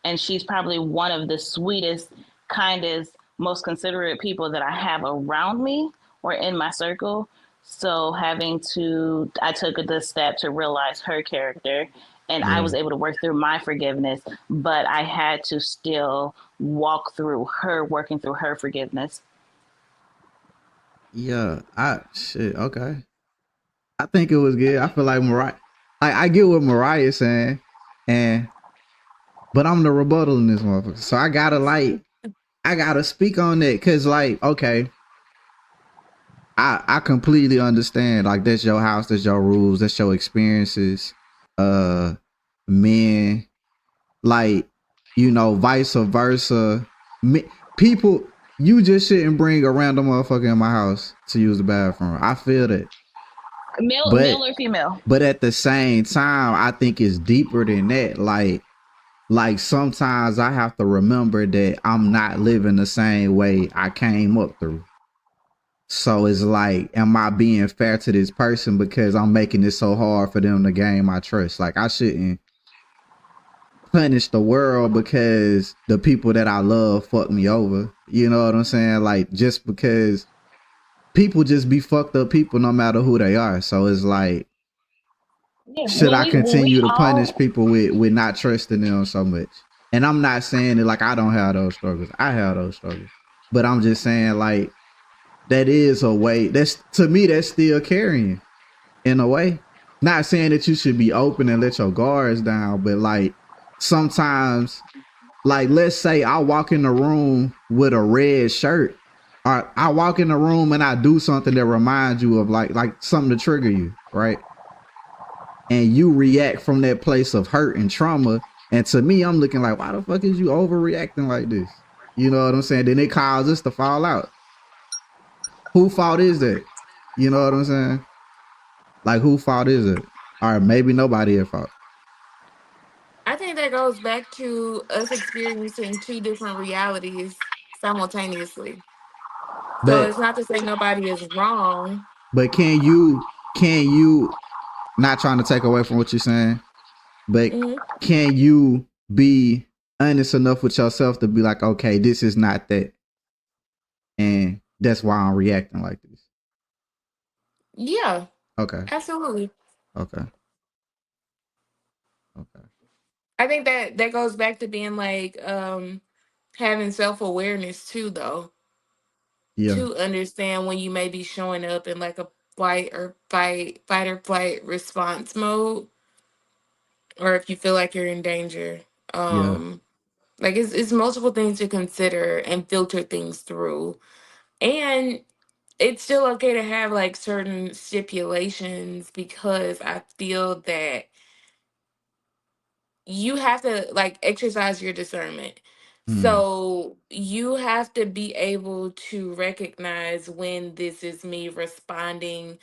and she's probably one of the sweetest, kindest, most considerate people that I have around me or in my circle. So I took the step to realize her character, and I Yeah. was able to work through my forgiveness, but I had to still walk through her working through her forgiveness. Yeah. Shit. Okay. I think it was good. I feel like Mariah. I get what Mariah's saying, and but I'm the rebuttal in this motherfucker. So I gotta speak on that because like okay, I completely understand. Like that's your house, that's your rules, that's your experiences. Uh, men, like vice versa. Me, people, you just shouldn't bring a random motherfucker in my house to use the bathroom. I feel that, Male but or female? at the same time, I think it's deeper than that. Like sometimes I have to remember that I'm not living the same way I came up through. So it's like, am I being fair to this person because I'm making it so hard for them to gain my trust? Like I shouldn't punish the world because the people that I love fuck me over. You know what I'm saying? Like just because people just be fucked up people no matter who they are. So it's like, Yeah. should I When we continue to punish all people with not trusting them so much? And I'm not saying it like I don't have those struggles. I have those struggles. But I'm just saying like that is a way that's to me that's still carrying in a way. Not saying that you should be open and let your guards down, but like sometimes, like let's say I walk in the room with a red shirt, or I walk in the room and I do something that reminds you of like something to trigger you, right? And you react from that place of hurt and trauma. And to me, I'm looking like, why the fuck is you overreacting like this? You know what I'm saying? Then it caused us to fall out. Who fault is that? You know what I'm saying? Like who fault is it? Or maybe nobody at fault. I think that goes back to us experiencing two different realities simultaneously. So But it's not to say nobody is wrong. can you not trying to take away from what you're saying, but Hmm. can you be honest enough with yourself to be like, okay, this is not that, and that's why I'm reacting like this. Yeah, Okay, absolutely. okay, okay. I think that that goes back to being like having self-awareness too though, Yeah, to understand when you may be showing up in like a fight or flight response mode, or if you feel like you're in danger. yeah, Um like it's multiple things to consider and filter things through. And it's still okay to have like certain stipulations because I feel that you have to like exercise your discernment. mm, So you have to be able to recognize when this is me responding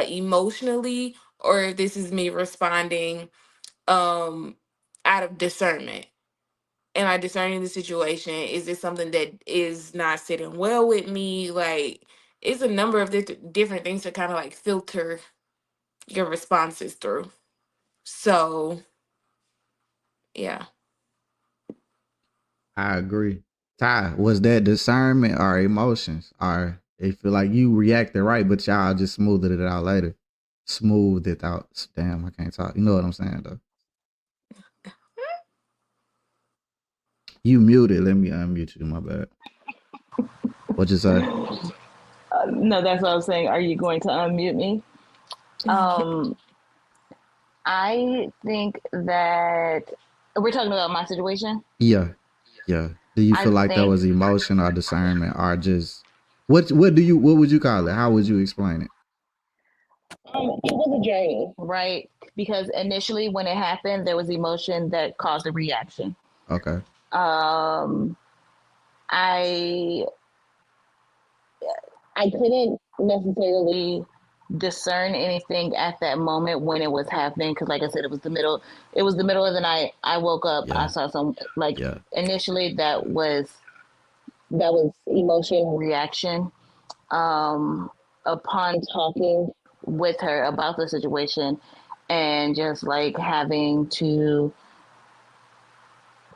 emotionally or if this is me responding um out of discernment. Am I discerning the situation? Is this something that is not sitting well with me? Like it's a number of different things to kind of like filter your responses through. So yeah. I agree. Ty, was that discernment or emotions? Or it feel like you reacted right, but y'all just smoothed it out later. Smoothed it out. Damn, I can't talk. You know what I'm saying though. You muted. Let me unmute you. My bad. What you say? No, that's what I was saying. Are you going to unmute me? Um, I think that we're talking about my situation. Yeah, yeah. Do you I feel like that think was emotion or discernment or just what would you call it? How would you explain it? it was a journey, right? Because initially, when it happened, there was emotion that caused a reaction. Okay. Um, I I couldn't necessarily discern anything at that moment when it was happening because, like I said, it was the middle of the night. I woke up, I Yeah. saw some, like, Yeah. initially that was emotion reaction. Upon talking with her about the situation and just like having to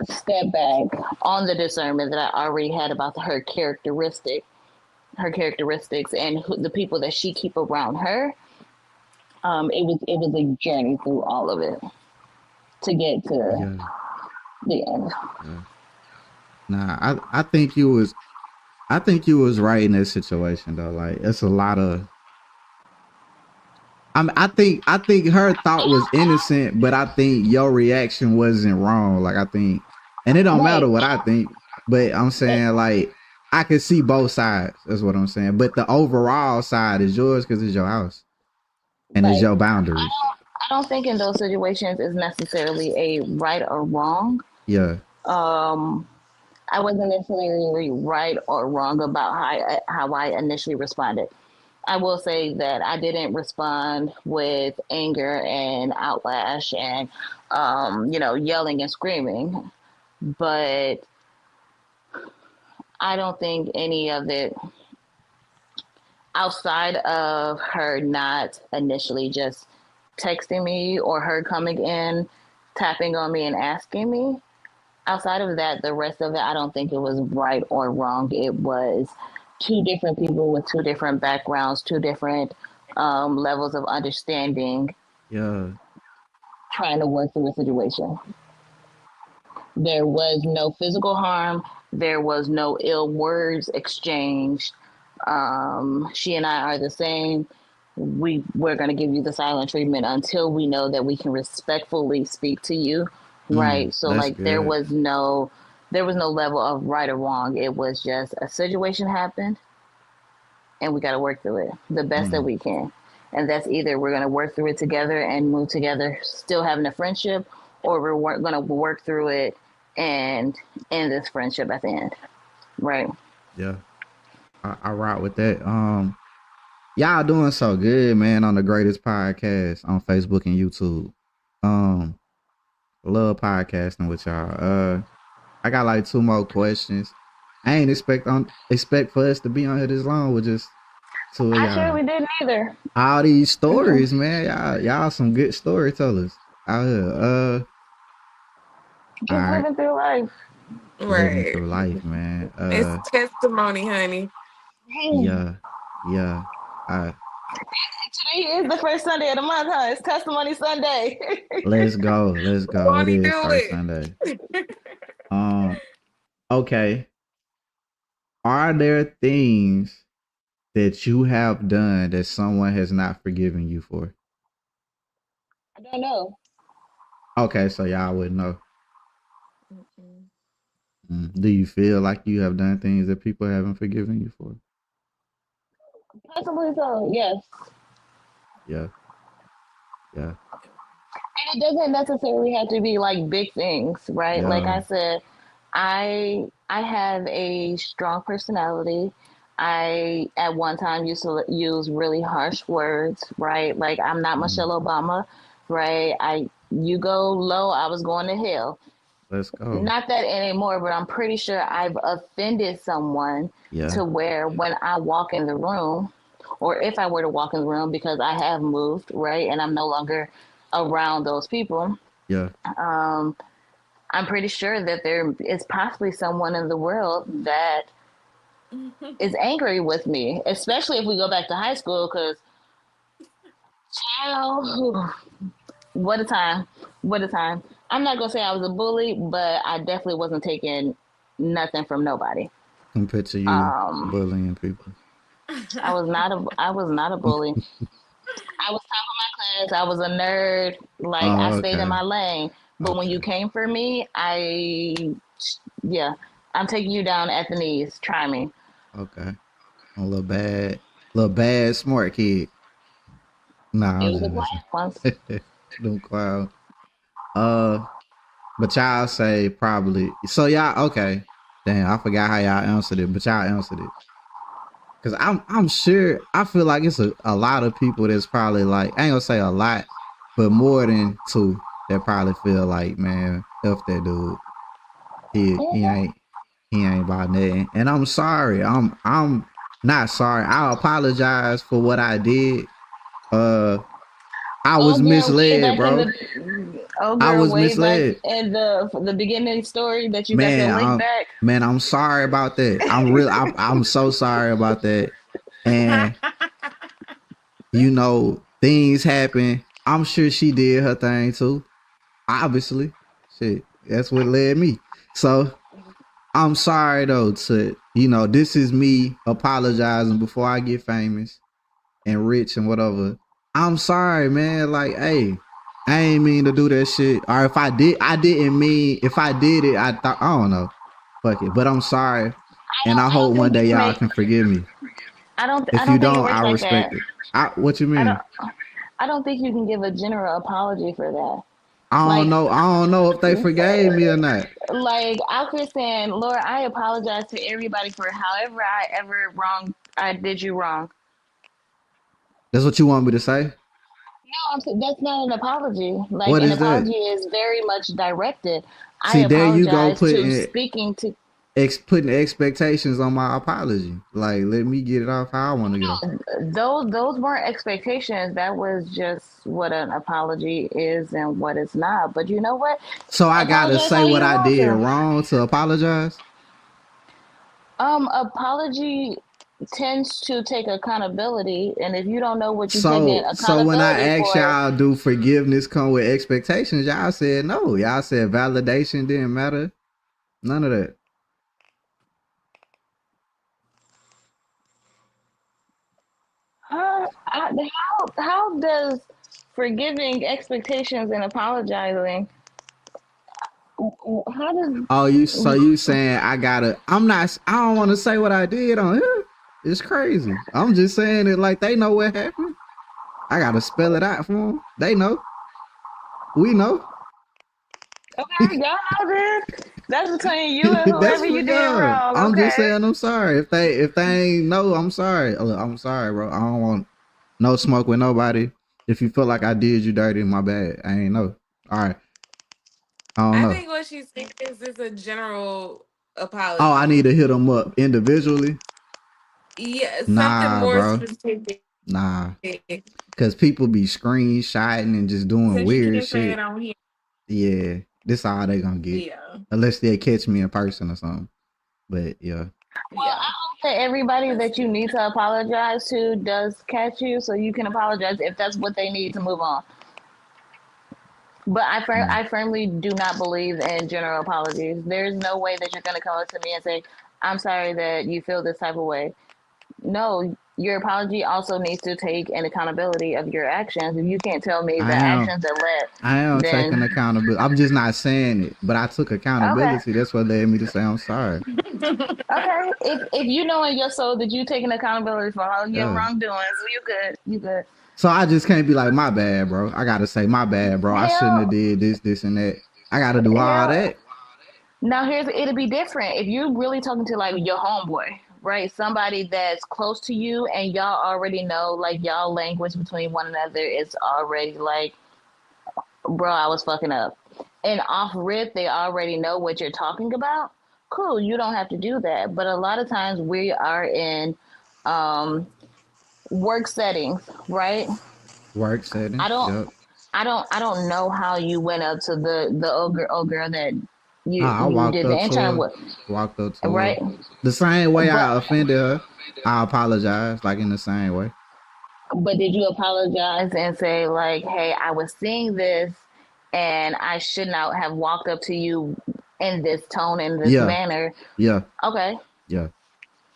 step back on the discernment that I already had about her characteristics, and the people that she keep around her. It was a journey through all of it to get to Yeah. the end. Yeah. Nah, I think you was right in that situation though. Like it's a lot of I think her thought was innocent, but I think your reaction wasn't wrong. Like I think and it don't matter Right. what I think, but I'm saying like I can see both sides. That's what I'm saying. But the overall side is yours because it's your house and it's Right. your boundaries. I don't think in those situations is necessarily a right or wrong. Yeah. Um, I wasn't necessarily right or wrong about how I initially responded. I will say that I didn't respond with anger and outlash and, yelling and screaming. But I don't think any of it, outside of her not initially just texting me or her coming in, tapping on me and asking me, outside of that, the rest of it, I don't think it was right or wrong. It was two different people with two different backgrounds, two different levels of understanding, Yeah. trying to work through a situation. There was no physical harm. There was no ill words exchanged. She and I are the same. We're going to give you the silent treatment until we know that we can respectfully speak to you, right? So That's like good. there was no level of right or wrong. It was just a situation happened and we got to work through it the best that Mm. we can. And that's either we're going to work through it together and move together, still having a friendship, or we're going to work through it and end this friendship at the end, right? Yeah. I rock with that. Y'all doing so good, man, on the greatest podcast on Facebook and YouTube. Um, love podcasting with y'all. I got like two more questions. I ain't expect for us to be on here this long with just two of I y'all. surely didn't either. All these stories, man. Y'all some good storytellers out here. All Just right. living through life. Living Right. through life, man. It's testimony, honey. Yeah. Yeah. Uh, Today is the first Sunday of the month, huh? It's Testimony Sunday. let's go. Let's go. It Won't he is do first Sunday. Um, okay. Are there things that you have done that someone has not forgiven you for? I don't know. Okay, so y'all would know. Mm-mm. Do you feel like you have done things that people haven't forgiven you for? Possibly so, yes. Yeah, yeah, And it doesn't necessarily have to be like big things, right? Like yeah. I said, I have a strong personality. I at one time used to use really harsh words, right? Like I'm not Mm, Michelle Obama, right? I You go low, I was going to hell. let's go. Not that anymore, but I'm pretty sure I've offended someone Yeah, to where when I walk in the room, or if I were to walk in the room because I have moved, right, and I'm no longer around those people, yeah, um, I'm pretty sure that there is possibly someone in the world that is angry with me, especially if we go back to high school, because, child, what a time. What a time. I'm not going to say I was a bully, but I definitely wasn't taking nothing from nobody. compared to you Um, bullying people. I was not a bully. I was top of my class. I was a nerd. Like I Oh, stayed in okay, my lane. But when you okay, came for me, yeah, I'm taking you down at the knees. Try me. okay. A little bad, smart kid. Nah, It I'm was a just quiet messing. once. Them clown. Uh, but y'all say probably. So y'all okay? Damn, I forgot how y'all answered it, but y'all answered it. Cause I'm sure I feel like it's a lot of people that's probably like, I ain't gonna say a lot, but more than two that probably feel like, man, F that dude. He he Yeah. ain't he ain't about nothing. And I'm sorry. I'm not sorry. I apologize for what I did. Uh I was Old girl way misled, back in bro. the old I girl was way back misled. in the beginning story that you got your Man, link back. I'm sorry about that. I'm so sorry about that. And you know, things happen. I'm sure she did her thing too. Obviously. Shit. That's what led me. So I'm sorry though to, you know, this is me apologizing before I get famous and rich and whatever. I'm sorry, man. Like, hey, I ain't mean to do that shit. Or if I did, I didn't mean, if I did it, I thought, I don't know. Fuck it. But I'm sorry. And I I hope don't one think day you can y'all make. can forgive me. I If you don't think it don't, works I like that. respect it. What you I mean? don't. I don't think you can give a general apology for that. I don't Like, know. I don't know if they forgave me or not. like out here saying, Lord, I apologize to everybody for however I ever wrong. I did you wrong. That's what you want me to say? No, that's not an apology. Like What an is that? apology is very much directed. I See, there you go apologize to speaking to. putting expectations on my apology. Like, let me get it off how I want to get off. Those weren't expectations. That was just what an apology is and what it's not. But you know what? So I gotta Apologize say how what you I want did to. wrong to apologize. Apology tends to take accountability, and if you don't know what you're taking So when I accountability asked for, y'all, do forgiveness come with expectations? Y'all said no. Y'all said validation didn't matter. None of that. how does forgiving expectations and apologizing, how does Oh, you saying I gotta? I'm not. I don't want to say what I did on here. It's crazy. I'm just saying it like they know what happened. I gotta spell it out for them. They know. We know. okay, y'all know this? That's between you and That's whoever what, you did yeah. wrong. I'm just Okay. saying I'm sorry. If they ain't know, I'm sorry. I'm sorry, bro. I don't want no smoke with nobody. If you feel like I did you dirty, my bad. I ain't know. All right. I don't I know. think what she's saying is a general Oh, I need apology. to hit them up individually. Yeah, something Nah, more bro. specific. Nah. Cause people be screenshotting and just doing Since you weird can't say it shit. on here. Yeah. This all they gonna get. Yeah. Unless they catch me in person or something. But yeah. Well, Yeah. I hope that everybody That's that you true. need to apologize to does catch you so you can apologize if that's what they need to move on. But Mm. I firmly do not believe in general apologies. There's no way that you're going to come up to me and say, I'm sorry that you feel this type of way. No, your apology also needs to take an accountability of your actions. If you can't tell me the I am actions that led, I am taking then accountability. I'm just not saying it, but I took okay. accountability. That's what led me to say I'm sorry. Okay. If you know in your soul that you taking accountability for all your Yeah. wrongdoings, you good. You good. So I just can't be like, my bad, bro. I gotta say my bad, bro. I shouldn't have Hell, did this, and that. I gotta do all hell. that. Now here's it'll be different if you're really talking to like your homeboy, right? Somebody that's close to you and y'all already know like y'all language between one another is already like, bro, I was fucking up. And off rip, they already know what you're talking about. Cool, you don't have to do that. But a lot of times we are in um, work settings, right? Work I settings. don't, Yep. I don't know how you went up to the old girl that I you walked did the up to intern her. with, Walked up to her. right? The same way But I offended her, I apologize. Like in the same way. But did you apologize and say like, "Hey, I was seeing this, and I should not have walked up to you in this tone, in this Yeah. manner"? Yeah. Okay, Yeah.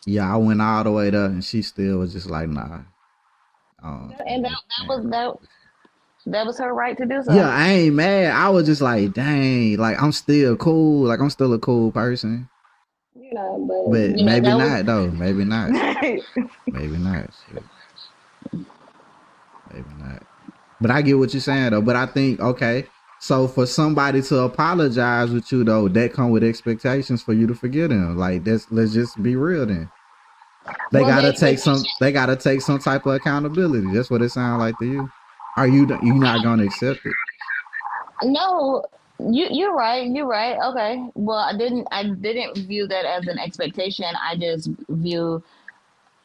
Yeah. I went all the way there, and she still was just like, nah. and that was her right to do Yeah, so. I ain't mad. I was just like, dang, like I'm still cool. Like I'm still a cool person. You know, but But you know maybe that was. not though. Maybe not. Maybe not. Shit. Maybe not. But I get what you're saying though. But I think, okay, so for somebody to apologize with you though, that come with expectations for you to forgive them. Like let's just be real then. They Well, the gotta take some. expectation. They gotta take some type of accountability. That's what it sounds like to you. Are you not gonna accept it? No, you're right. You're right. Okay. Well, I didn't view that as an expectation. I just view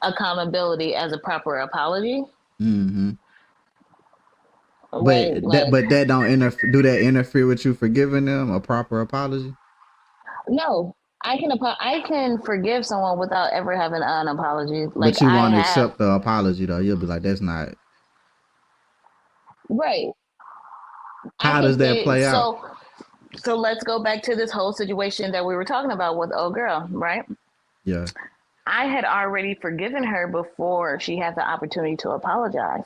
accountability as a proper apology. Mm-hmm. Right? Like, But that don't interfere. Do that interfere with you forgiving them a proper apology? no, I can forgive someone without ever having an apology. Like But you I won't have. accept the apology though. You'll be like, that's not. Right. I How can does that say play out? so. So let's go back to this whole situation that we were talking about with old girl, right? Yeah. I had already forgiven her before she had the opportunity to apologize.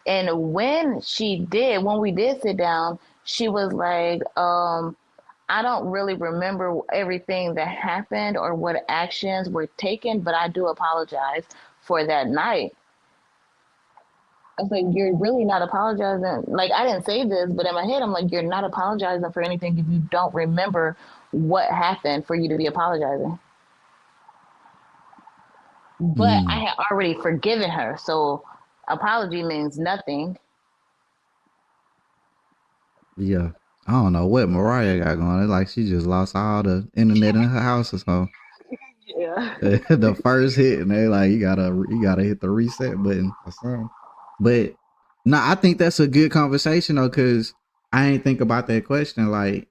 And when we did sit down, she was like, I don't really remember everything that happened or what actions were taken, but I do apologize for that night. I was like, you're really not apologizing. Like, I didn't say this, but in my head, I'm like, you're not apologizing for anything if you don't remember what happened for you to be apologizing. But I Mm, had already forgiven her. So apology means nothing. yeah. I don't know what Mariah got going. It's like she just lost all the internet in her house or something. Yeah. The first hit, and they like you gotta hit the reset button or something. But no, I think that's a good conversation though, because I ain't think about that question. Like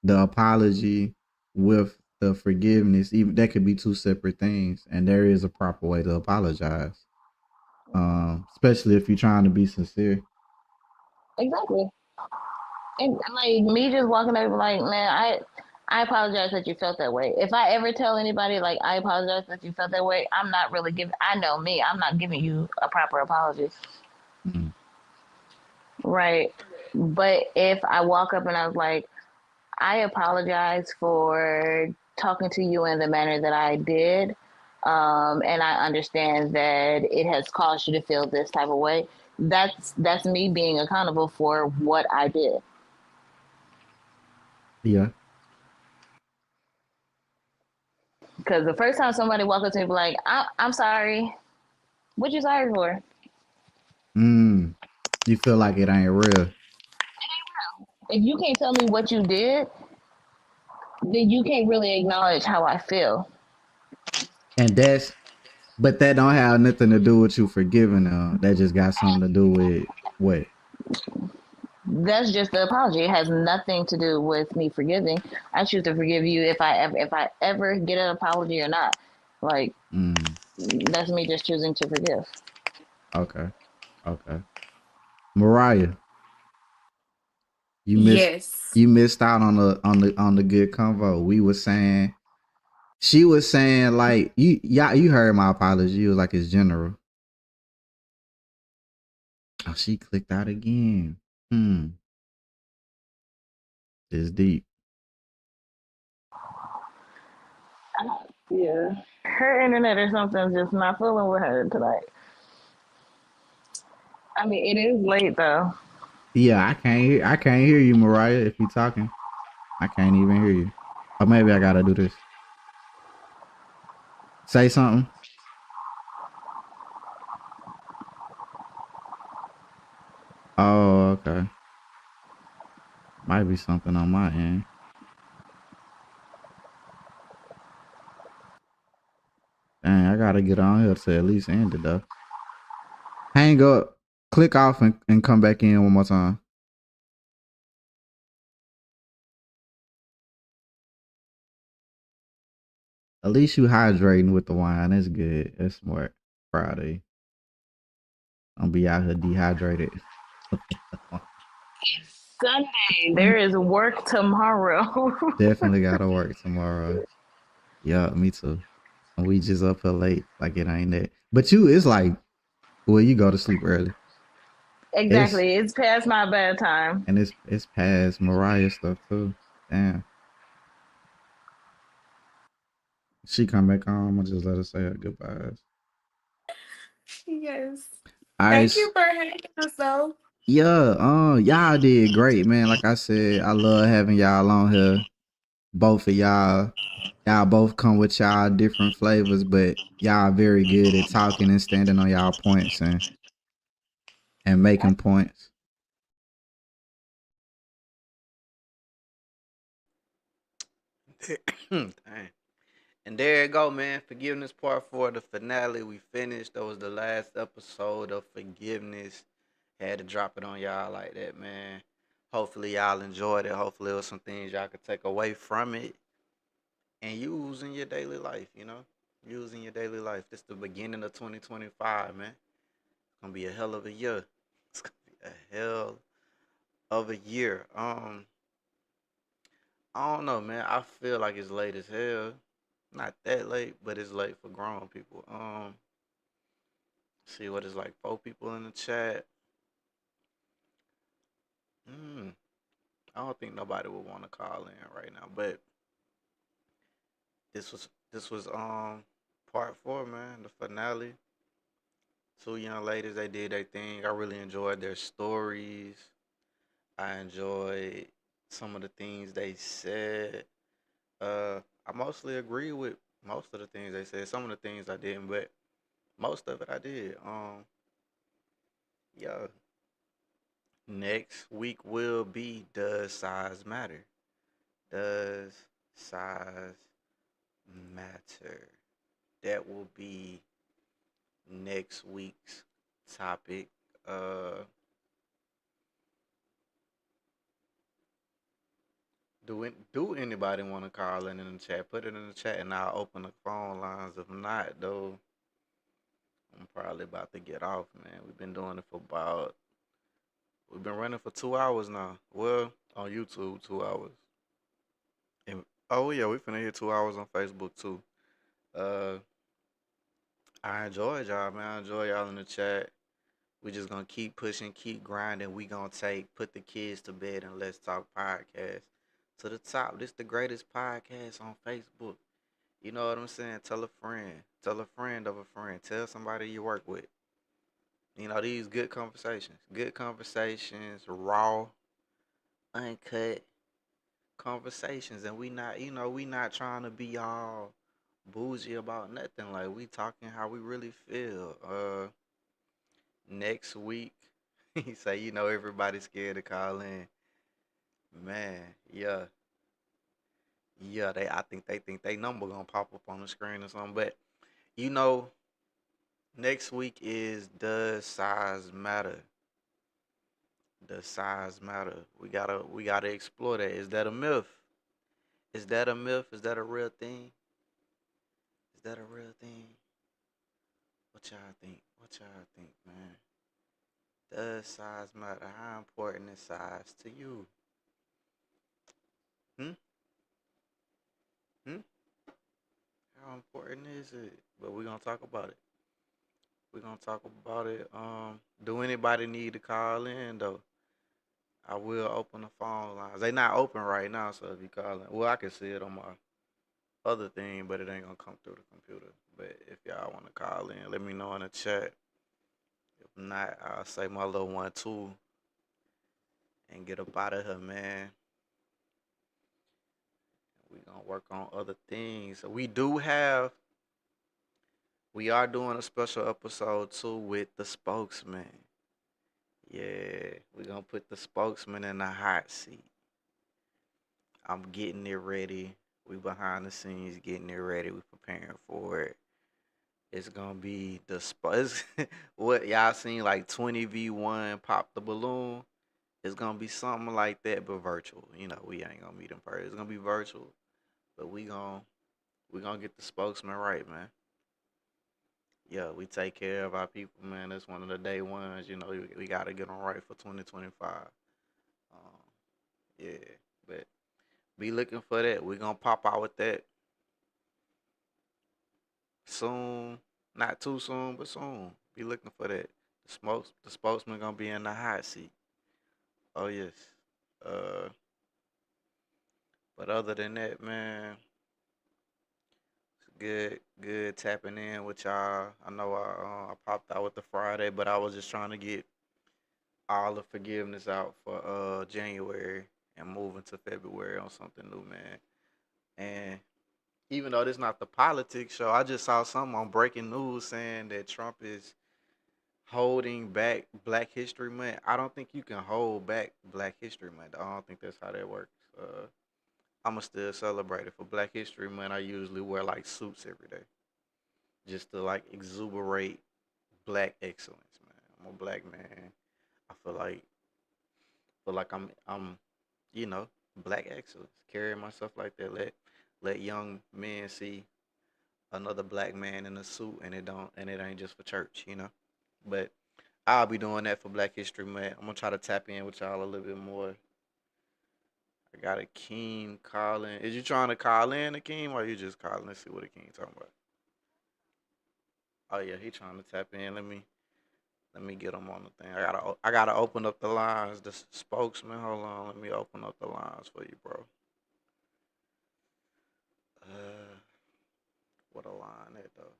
the apology with the forgiveness, even that could be two separate things, and there is a proper way to apologize. Especially if you're trying to be sincere. Exactly. And like me just walking over like, man, I apologize that you felt that way. If I ever tell anybody like I apologize that you felt that way, I'm not really giving I know me, I'm not giving you a proper apology. Mm, Right. But if I walk up and I was like, I apologize for talking to you in the manner that I did. And I understand that it has caused you to feel this type of way. That's me being accountable for what I did. yeah. Because the first time somebody walks up to me, be like, I'm sorry. What you sorry for? Mm, you feel like it ain't real, If you can't tell me what you did, then you can't really acknowledge how I feel. and but that don't have nothing to do with you forgiving them. That just got something to do with what? That's just the apology. It has nothing to do with me forgiving. I choose to forgive you if I ever get an apology or not. Like Mm, that's me just choosing to forgive. okay, okay. Mariah, you missed Yes. you missed out on the good convo. We were saying she was saying like you heard my apology. You was like it's general. Oh, she clicked out again. Hmm, it's deep. Yeah. Her internet or something's just not fooling with her tonight. I mean, it is late though. Yeah, I can't hear you, Mariah. If you talking, I can't even hear you. Or maybe I gotta do this. Say something. Oh, okay. Might be something on my end. Dang, I gotta get on here to at least end it though. Hang up, click off, and come back in one more time. At least you hydrating with the wine. That's good. That's smart. Proud of you. I'm be out here dehydrated. Sunday. There is work tomorrow. Definitely gotta work tomorrow. Yeah, me too. And we just up here late. Like it ain't that. But you, it's like, well, you go to sleep early. It's Exactly. It's past my bedtime. and it's past Mariah stuff too. Damn. She come back home. I just let her say her goodbyes. Yes. All Thank right. you for having us though. Yeah, y'all did great, man. Like I said, I love having y'all on here. both of y'all both come with y'all different flavors, but y'all very good at talking and standing on y'all points and making points. Dang. And there you go, man. Forgiveness part four, the finale. We finished. That was the last episode of forgiveness. Had to drop it on y'all like that, man. Hopefully y'all enjoyed it. Hopefully it was some things y'all could take away from it and use in your daily life, you know? Use in your daily life. This the beginning of 2025, man. It's gonna be a hell of a year. It's gonna be a hell of a year. I don't know, man. I feel like it's late as hell. Not that late, but it's late for grown people. See what it's like. 4 people in the chat. Hmm. I don't think nobody would want to call in right now, but this was part four, man. The finale. Two young ladies, they did their thing. I really enjoyed their stories. I enjoyed some of the things they said. I mostly agree with most of the things they said. Some of the things I didn't, but most of it I did. Yeah. Next week will be Does Size Matter? Does size matter? That will be next week's topic. Uh, do anybody want to call in the chat? Put it in the chat, and I'll open the phone lines. If not, though, I'm probably about to get off, man. We've been running for 2 hours now. Well, on YouTube, 2 hours. And oh yeah, we finna hit 2 hours on Facebook too. Uh, I enjoyed y'all, man. I enjoy y'all in the chat. We just gonna keep pushing, keep grinding. We gonna put the kids to bed and let's talk podcast to the top. This the greatest podcast on Facebook. You know what I'm saying? Tell a friend. Tell a friend of a friend. Tell somebody you work with. You know, these good conversations. Good conversations, raw, uncut conversations. And we not trying to be all bougie about nothing. Like we talking how we really feel. Next week, he say, everybody's scared to call in. Man, yeah. Yeah, they think they number gonna pop up on the screen or something. But you know, next week is Does Size Matter? Does size matter? We gotta explore that. Is that a myth? Is that a myth? Is that a real thing? Is that a real thing? What y'all think? What y'all think, man? Does size matter? How important is size to you? Hmm? Hmm? How important is it? But we're gonna talk about it. We're gonna talk about it. Do anybody need to call in though? I will open the phone lines. They not open right now, so if you call in, well, I can see it on my other thing, but it ain't gonna come through the computer. But if y'all want to call in, let me know in the chat. If not, I'll say my little one too and get up out of here, man. We gonna work on other things. We are doing a special episode too with the spokesman. Yeah, we gonna put the spokesman in the hot seat. I'm getting it ready. We behind the scenes getting it ready. We preparing for it. It's gonna be what y'all seen like 20v1 pop the balloon. It's gonna be something like that, but virtual. We ain't gonna meet in person. It's gonna be virtual, but we gonna get the spokesman right, man. Yeah, we take care of our people, man. That's one of the day ones. We gotta get them right for 2025. Um, yeah, but be looking for that. We gonna pop out with that soon. Not too soon, but soon. Be looking for that. The spokesman gonna be in the hot seat. Oh yes. Uh, but other than that, man, it's good tapping in with y'all. I know I popped out with the Friday, but I was just trying to get all the forgiveness out for January and moving to February on something new, man. And even though this not the politics show, I just saw something on breaking news saying that Trump is holding back Black History Month. I don't think you can hold back Black History Month. I don't think that's how that works. I'ma still celebrate it for Black History Month. I usually wear like suits every day just to like exuberate Black excellence, man. I'm a Black man. I feel like I'm you know Black excellence. Carry myself like that. Let young men see another Black man in a suit, and it ain't just for church, you know. But I'll be doing that for Black History Month. I'm gonna try to tap in with y'all a little bit more. I got Akeem calling. Is you trying to call in, Akeem, or you just calling? Let's see what Akeem talking about. Oh yeah, he trying to tap in. Let me get him on the thing. I gotta open up the lines. The spokesman. Hold on. Let me open up the lines for you, bro. Uh, what a line that though.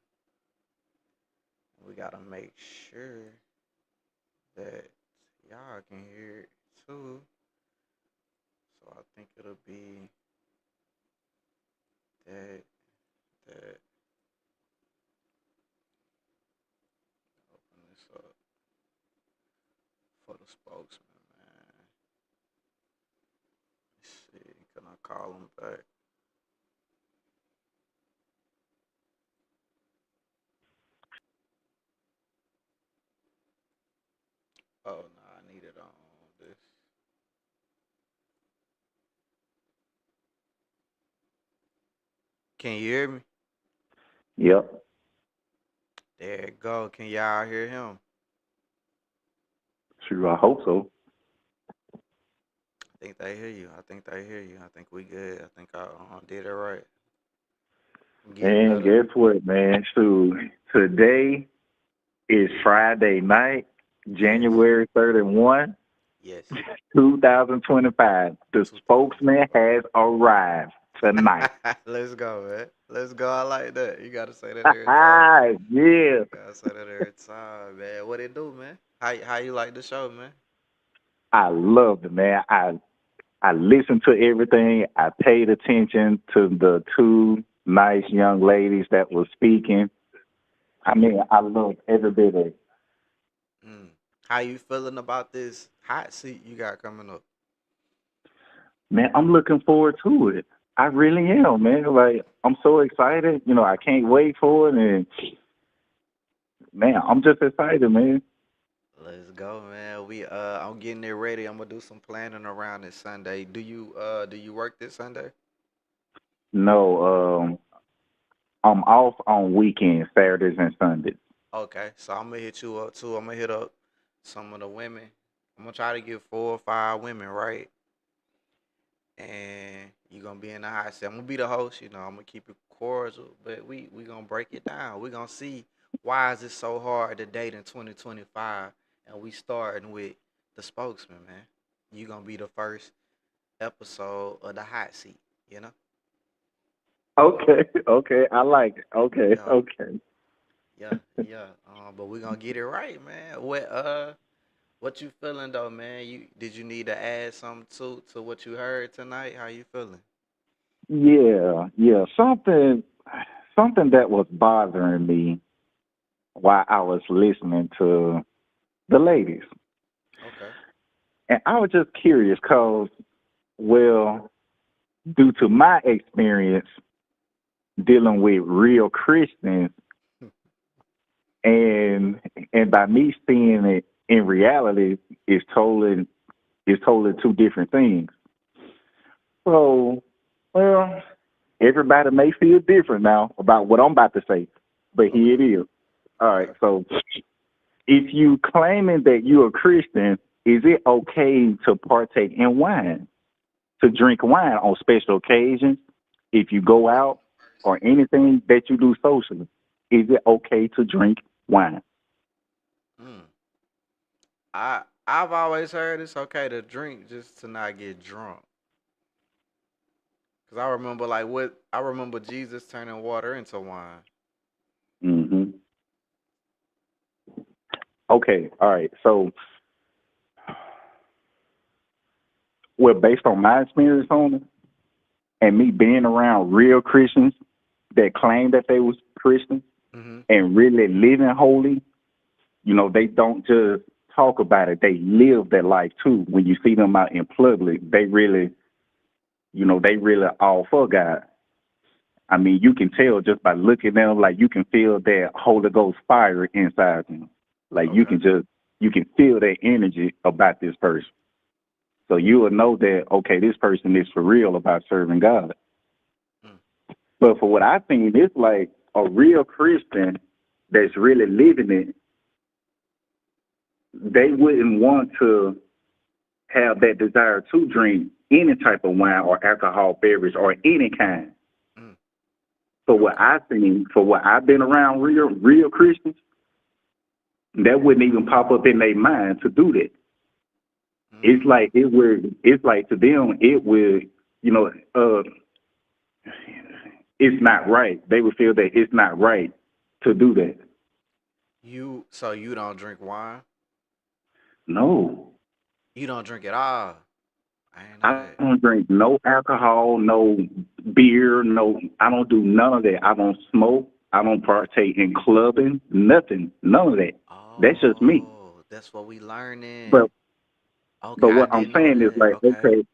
We gotta make sure that y'all can hear it too. So I think it'll be that open this up for the spokesman, man. Let's see, can I call him back? Oh no, I need it on this. Can you hear me? Yep. There it go. Can y'all hear him? Sure, I hope so. I think they hear you. I think they hear you. I think we good. I think I did it right. I'm getting And better. guess what, man? So today is Friday night, Yes. January 31, Yes. 2025. The spokesman 2025. has arrived tonight. Let's go, man. Let's go. I like that. You gotta say that every time. Yeah. You gotta say that every time, man. What it do, man? How you like the show, man? I loved it, man. I listened to everything. I paid attention to the two nice young ladies that were speaking. I mean, I loved every bit of it. Mm. How you feeling about this hot seat you got coming up? Man, I'm looking forward to it. I really am, man. Like, I'm so excited. I can't wait for it. And, man, I'm just excited, man. Let's go, man. I'm getting it ready. I'm gonna do some planning around this Sunday. Do you work this Sunday? No, I'm off on weekends, Saturdays and Sundays. Okay, so I'm gonna hit you up too. I'm gonna hit up some of the women. I'm gonna try to get 4 or 5 women, right? And you gonna be in the hot seat. I'm gonna be the host, I'm gonna keep it cordial, but we gonna break it down. We gonna see why is it so hard to date in 2025, and we starting with the spokesman, man. You gonna be the first episode of the hot seat, you know? Okay, okay. I like it. Okay, Yeah, okay. yeah, yeah. But we gonna get it right, man. What you feeling though, man? Did you need to add something to what you heard tonight? How you feeling? Yeah, yeah. Something that was bothering me while I was listening to the ladies. Okay. And I was just curious because, well, due to my experience dealing with real Christians, and by me seeing it in reality, it's totally two different things. So, well, everybody may feel different now about what I'm about to say, but here Okay. it is. All right. Okay. So, if you claiming that you're a Christian, is it okay to partake in wine, to drink wine on special occasions? If you go out or anything that you do socially, is it okay to drink wine? Mm. I've always heard it's okay to drink just to not get drunk. Cause I remember Jesus turning water into wine. Hmm. Okay. All right. So, well, based on my experience on it, and me being around real Christians that claim that they was Christians Mm-hmm. and really living holy, they don't just talk about it. They live that life too. When you see them out in public, they really, they really all for God. I mean, you can tell just by looking at them, like you can feel that Holy Ghost fire inside them. Like Okay. you can feel that energy about this person. So you will know that, okay, this person is for real about serving God. Mm. But for what I've seen, it's like a real Christian that's really living it, they wouldn't want to have that desire to drink any type of wine or alcohol beverage or any kind. Mm. For what Okay. I've seen, for what I've been around real Christians, that wouldn't even pop up in their mind to do that. It's Mm. like it would. It's like to them, it would. It's not right. They would feel that it's not right to do that. So you don't drink wine? No, You don't drink at all? I ain't know I that. don't drink no alcohol, no beer, no. I don't do none of that. I don't smoke. I don't partake in clubbing. Nothing. None of that. That's just me. Oh, that's what we learning. But Okay, but I what I'm didn't know saying is that. like, Okay. okay.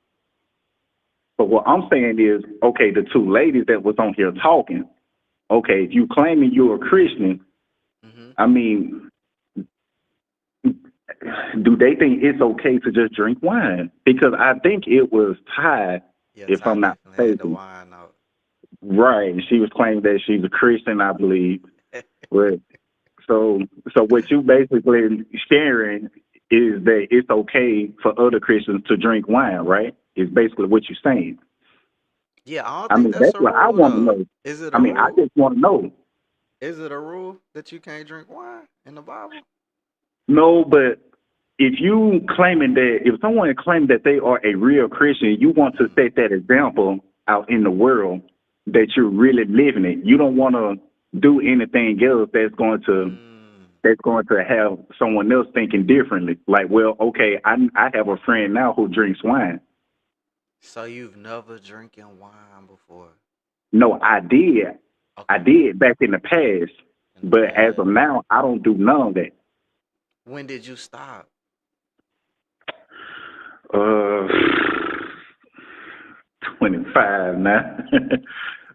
But what I'm saying is, okay, the two ladies that was on here talking. Okay, if you claiming you're a Christian, Mm-hmm. I mean, do they think it's okay to just drink wine? Because I think it was Ty, Yeah, if Ty I'm not definitely had the mistaken. wine out. Right. She was claiming that she's a Christian, I believe. But so so what you basically sharing is that it's okay for other Christians to drink wine, right? Is basically what you're saying. Yeah, I don't I think mean, that's that's a what I rule want to though. know. Is it I a mean, I rule? just want to know. Is it a rule that you can't drink wine in the Bible? No, but if you claiming that, if someone claims that they are a real Christian, you want to Mm. set that example out in the world that you're really living it. You don't want to do anything else Mm. that's going to have someone else thinking differently. Like, well, okay, I have a friend now who drinks wine. So you've never drinking wine before? No, I did. I Okay, did back in the past, in the but as of past. now, I don't do none of that. When did you stop? Uh, 25 now.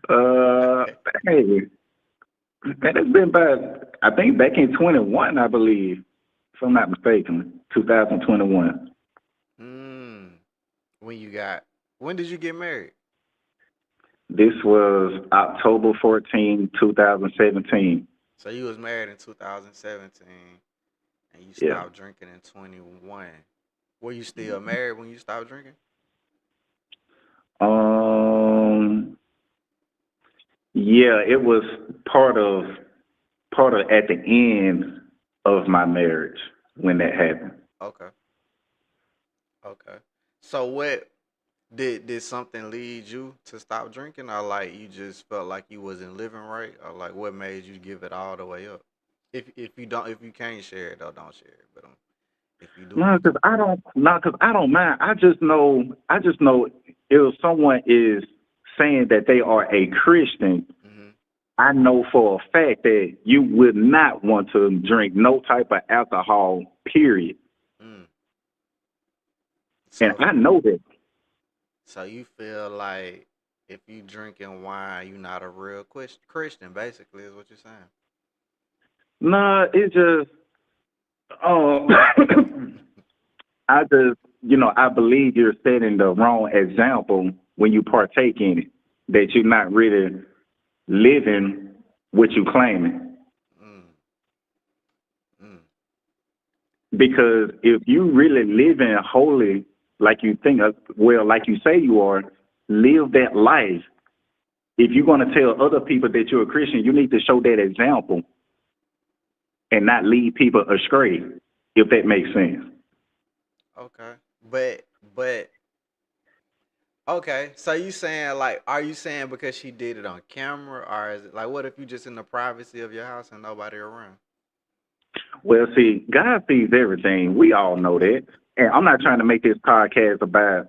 uh, hey, man, it's been about, I think back in 21, I believe, if I'm not mistaken, 2021. Mm. When you got? When did you get married? This was October 14, 2017. So you was married in 2017, and you Yeah. stopped drinking in 21. Were you still married when you stopped drinking? Um, yeah, it was part of at the end of my marriage when that happened. Okay. Okay. So what did something lead you to stop drinking, or like you just felt like you wasn't living right, or like what made you give it all the way up? If you can't share it though, don't share it. But if you do No, want to. because I don't. No, because I don't mind. I just know. If someone is saying that they are a Christian, Hmm. I know for a fact that you would not want to drink no type of alcohol. Period. Mm. And So I know that. so you feel like if you drinking wine, you not a real Christian, basically, is what you're saying. No, it just. Um, I just, I believe you're setting the wrong example when you partake in it. That you're not really living what you claiming. Mm. Mm. Because if you really living holy, like you think, well, like you say you are, live that life. If you're going to tell other people that you're a Christian, you need to show that example and not lead people astray, if that makes sense. Okay. But okay. So you saying like, are you saying because she did it on camera, or is it like, what if you just in the privacy of your house and nobody around? Well, see, God sees everything. We all know that. and I'm not trying to make this podcast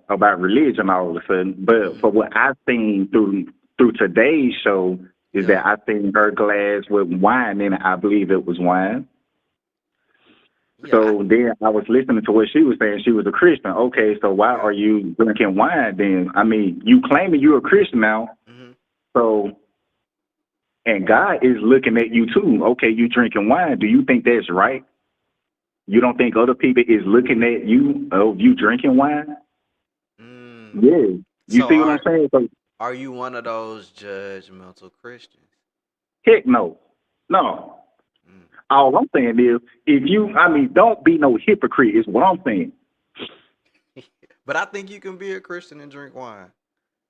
about religion all of a sudden, but Mm-hmm. for what I've seen through today's show is Yeah. that I seen her glass with wine in it. I believe it was wine. Yeah. So then I was listening to what she was saying. She was a Christian. Okay, so why Yeah. are you drinking wine then? I mean, you claiming you're a Christian now. Mm-hmm. So, and God is looking at you too. Okay, you drinking wine. Do you think that's right? You don't think other people is looking at you of you drinking wine? Mm. Yeah. You So see what I'm saying? So, are you one of those judgmental Christians? heck no. No. Mm. All I'm saying is, if you, I mean, don't be no hypocrite, is what I'm saying. But I think you can be a Christian and drink wine.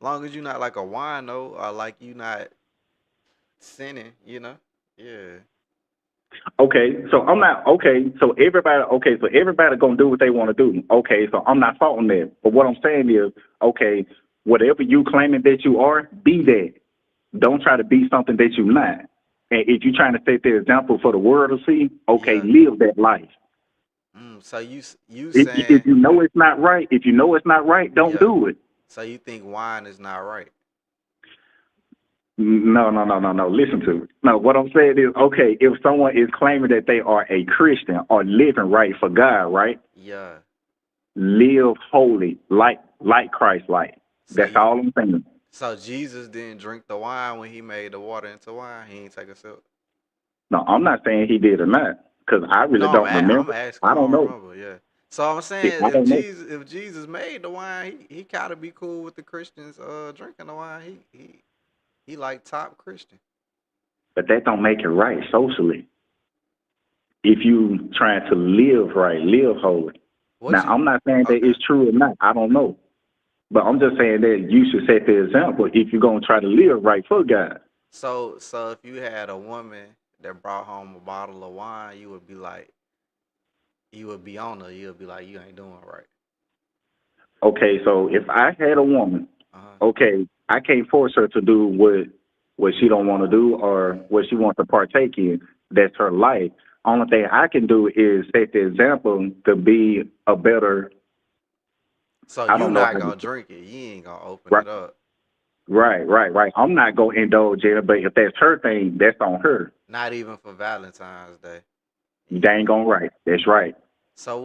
As long as you're not like a wino or like you not sinning, you know? Yeah. Okay, so I'm not so everybody gonna do what they want to do. Okay, so I'm not faulting that. But what I'm saying is, okay, whatever you claiming that you are, be that. Don't try to be something that you're not. And if you're trying to set the example for the world to see, okay, Yeah. live that life. So you If saying you know it's not right, don't yeah. do it. So you think wine is not right? No, no, no, no, no. Listen to me. No, what I'm saying is, okay, if someone is claiming that they are a Christian or living right for God, right? Yeah. Live holy, like Christ like. So That's you all I'm saying. so Jesus didn't drink the wine when he made the water into wine. He ain't take a sip. No, I'm not saying he did or not, because I really No, don't I'm remember. asking. I I don't don't know. remember. Yeah. So I'm See, saying I don't know. if Jesus made the wine, he gotta be cool with the Christians drinking the wine. He like top Christian. But that don't make it right socially. If you trying to live right, live holy. What Now, you I'm not saying that okay? it's true or not. I don't know. But I'm just saying that you should set the example if you're going to try to live right for God. So if you had a woman that brought home a bottle of wine, you would be like, you would be on her. You would be like, you ain't doing right. Okay, so if I had a woman, Uh huh. okay, I can't force her to do what she don't want to do or Mm. what she wants to partake in. That's her life. Only thing I can do is set the example to be a better. So I you don't know not how to. gonna drink it. You ain't gonna open Right, it up. right. I'm not gonna indulge in it, but if that's her thing, that's on her. Not even for Valentine's Day. You Yeah. dang on right. That's right. So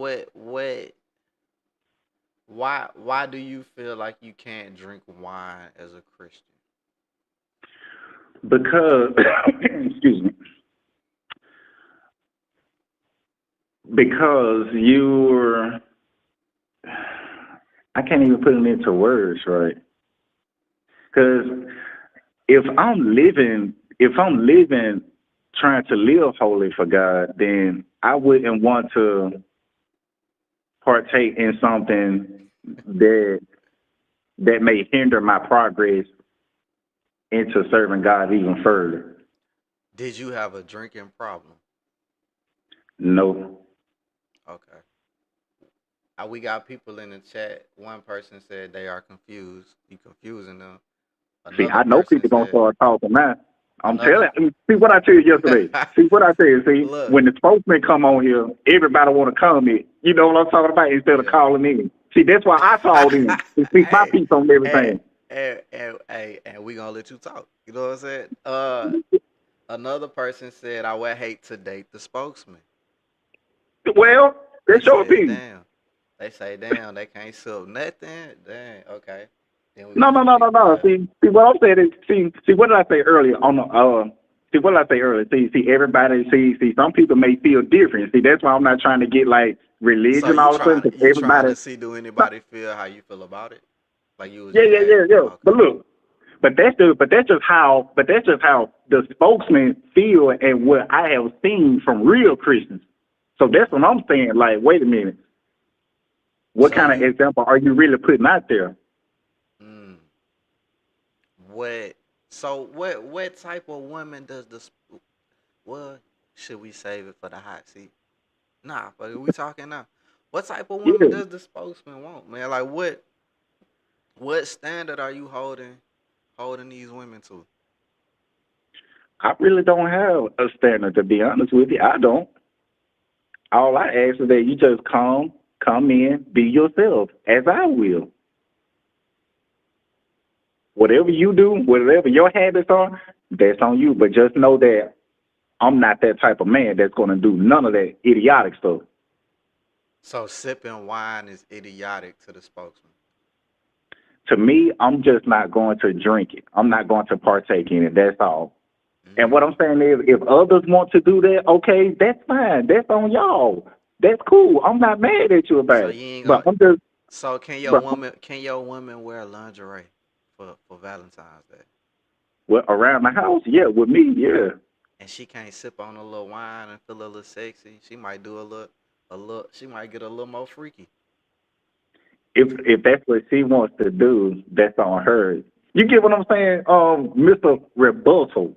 why do you feel like you can't drink wine as a Christian? Because excuse me. Because you're I can't even put it into words, right? Because if I'm living trying to live holy for God, then I wouldn't want to partake in something that may hinder my progress into serving God even further. Did you have a drinking problem? No. Okay. We got people in the chat. One person said they are confused. You confusing them. See, Another I know person people gonna said start talking now. I'm another telling you. See what I tell you yesterday. See what I tell you. See, look, when the spokesman come on here, everybody want to comment. You know what I'm talking about? Instead of yeah. calling in. See, that's why I called in to speak my Hey, piece on and everything. and we gonna let you talk. You know what I'm saying? Another person said I would hate to date the spokesman. They Well, they that's your said opinion. damn. They say damn. They can't sell nothing. Dang. Okay. Then we No, got no, some no, no, people no. that See what I'm saying is, see what did I say earlier on the see what did I say earlier? See, everybody see. Some people may feel different. See, that's why I'm not trying to get like so religion all of a sudden because you trying everybody. to see do anybody feel how you feel about it? Like you was Yeah, just yeah, yeah, yeah. okay. But look, but that's just how the spokesman feel and what I have seen from real Christians. So that's what I'm saying. Like, wait a minute, what So kind of you example are you really putting out there? mm, what what type of woman does this well should we save it for the hot seat? Nah, but we talking now. What type of woman Yeah, does the spokesman want, man? Like what standard are you holding these women to? I really don't have a standard to be honest with you. I don't. All I ask is that you just come. come in, be yourself, as I will. Whatever you do, whatever your habits are, that's on you. But just know that I'm not that type of man that's going to do none of that idiotic stuff. So sipping wine is idiotic to the spokesman. To me, I'm just not going to drink it. I'm not going to partake in it. That's all. And what I'm Mm. saying is, if others want to do that, okay, that's fine. That's on y'all. That's cool. I'm not mad at you So about it. you ain't But gonna. I'm just, So but can your woman wear lingerie for Valentine's Day? well, around the house, yeah, with me, yeah. And she can't sip on a little wine and feel a little sexy. She might do a little. She might get a little more freaky. If that's what she wants to do, that's on her. You get what I'm saying, Mr. Rebuttal?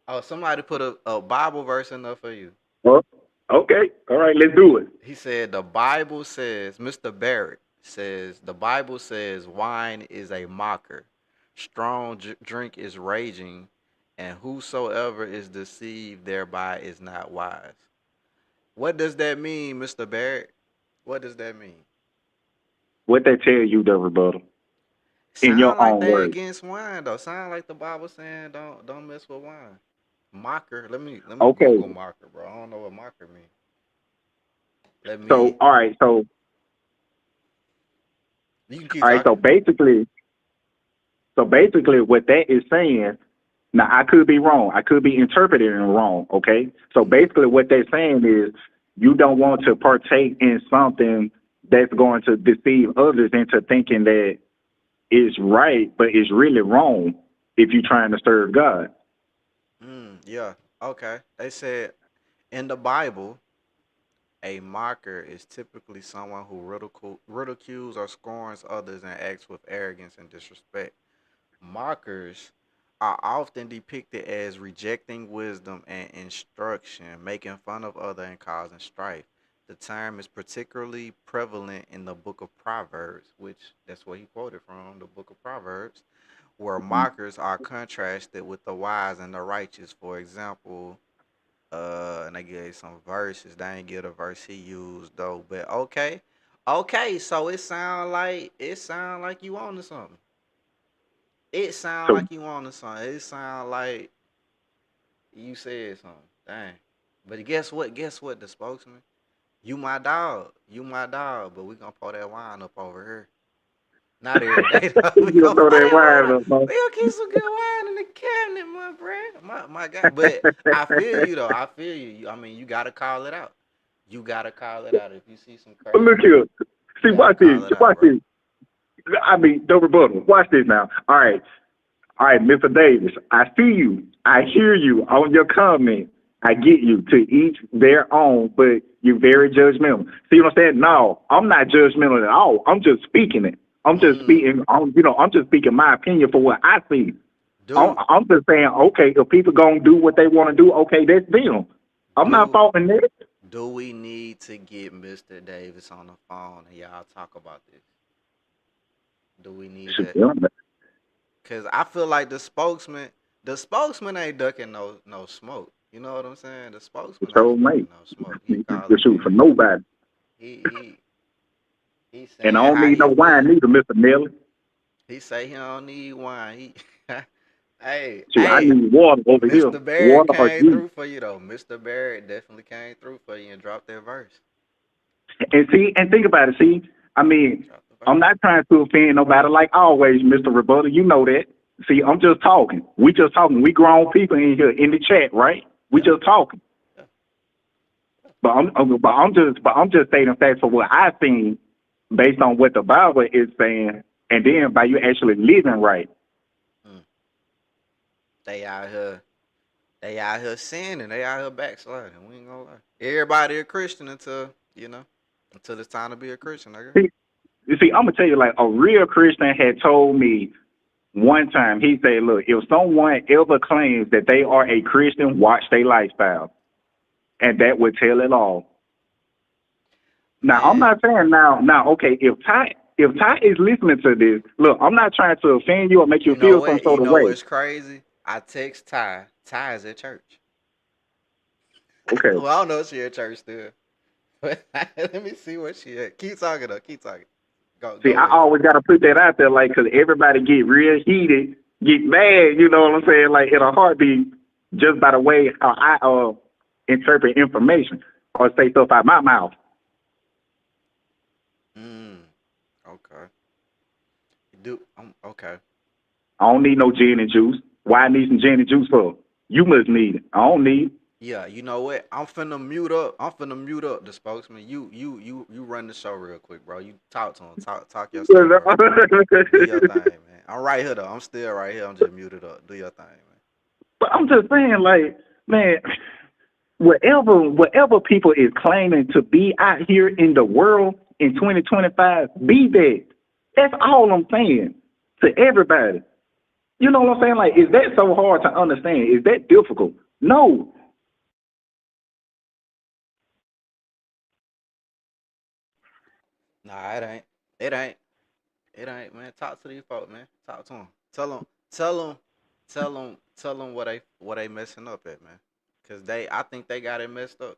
Oh, somebody put a Bible verse in there for you. Well, okay, all right, let's do it. He said the Bible says, Mr. Barrett says, the Bible says wine is a mocker, strong drink is raging, and whosoever is deceived thereby is not wise. What does that mean, Mr. Barrett? What does that mean? What they tell you, the rebuttal, in your Sound like own they words. against wine though. Sound like the Bible saying don't mess with wine. Mocker. Let me Okay, Google mocker, bro. I don't know what mocker means. Let so me. all right, so You can keep all right, talking. so basically, what that is saying. Now, I could be wrong. I could be interpreting it wrong. Okay, so Mm-hmm. basically, what they're saying is you don't want to partake in something that's going to deceive others into thinking that it's right, but it's really wrong if you're trying to serve God. Yeah. Okay. They said in the Bible, a mocker is typically someone who ridicules or scorns others and acts with arrogance and disrespect. Mockers are often depicted as rejecting wisdom and instruction, making fun of others and causing strife. The term is particularly prevalent in the book of Proverbs, which that's what he quoted from, the book of Proverbs, where mockers are contrasted with the wise and the righteous. For example, and I gave some verses. They ain't get a verse he used though, but okay. Okay, so it sound like you on to something. It sound So, like you on to something. It sound like you said something. Dang. But guess what? Guess what? The spokesman. You my dog. You my dog. But we gonna pour that wine up over here. Not every day though. We you gonna throw pour that that wine wine. up, huh? We gonna keep some good wine in the cabinet, my friend. My God. But I feel you though. I feel you. I mean, you gotta call it out. You gotta call it out. If you see some But look crazy, here. you See, gotta watch this. call it out, Watch bro. this. I mean, no rebuttal. Watch this now. All right. All right, Mr. Davis, I see you. I hear you on your comment. I get you. To each their own, but you're very judgmental. See what I'm saying? No, I'm not judgmental at all. I'm just speaking it. I'm just Mm. speaking. I'm just speaking my opinion for what I see. Do I'm just saying, okay, if people gonna do what they want to do, okay, that's them. I'm not do faulting that. do we need to get Mr. Davis on the phone and y'all talk about this? Do we need Shoot, that? yeah, Cause I feel like the spokesman ain't ducking no smoke. You know what I'm saying? The spokesman so ain't mate, ducking no smoke. He the calling shoot for in. nobody. He he And I saying don't how need he no wine feel. neither, Mr. Nelly. He say he don't need wine. He hey Shoot, I hey. need water over here. Mr. Barrett Water or came juice. through for you though. Mr. Barrett definitely came through for you and dropped that verse. And see, and think about it. See, I mean, Dropped the I'm verse. not trying to offend nobody like always, Mr. Roberta. You know that. See, I'm just talking. We just talking. We grown people in here in the chat, right? We Yeah, just talking. yeah. But I'm just stating facts for what I seen based on what the Bible is saying, and then by you actually living right. Mm. They out here. They out here sinning. They out here backsliding. We ain't gonna lie. Everybody a Christian until it's time to be a Christian, nigga. See, you see, I'm gonna tell you, like a real Christian had told me one time. He said, "Look, if someone ever claims that they are a Christian, watch their lifestyle, and that would tell it all." Now, I'm Man, not saying now, okay, if Ty is listening to this, look, I'm not trying to offend you or make you you know feel some what? You sort of know way. what's crazy? I text Ty. Ty is at church. Okay, Well, I don't know if she at church still. Let me see what she at. Keep talking though. Keep talking. Go See, go I ahead. always got to put that out there, like, 'cause everybody get real heated, get mad, you know what I'm saying, like, in a heartbeat, just by the way how I interpret information or say stuff out my mouth. Mm. Okay. Do okay. I don't need no gin and juice. Why I need some gin and juice for? You must need it. I don't need Yeah, you know what? I'm finna mute up. I'm finna mute up the spokesman. You run the show real quick, bro. You talk to him. Talk your stuff, bro. Do your it. thing, man. I'm right here though. I'm still right here. I'm just muted up. Do your thing, man. But I'm just saying, like, man, whatever people is claiming to be out here in the world in 2025, be that. That's all I'm saying to everybody. You know what I'm saying? Like, is that so hard to understand? Is that difficult? No. Nah, it ain't. It ain't. It ain't, man. Talk to these folks, man. Talk to them. Tell them. Tell them. Tell them. Tell them what they messing up at, man. Cause I think they got it messed up.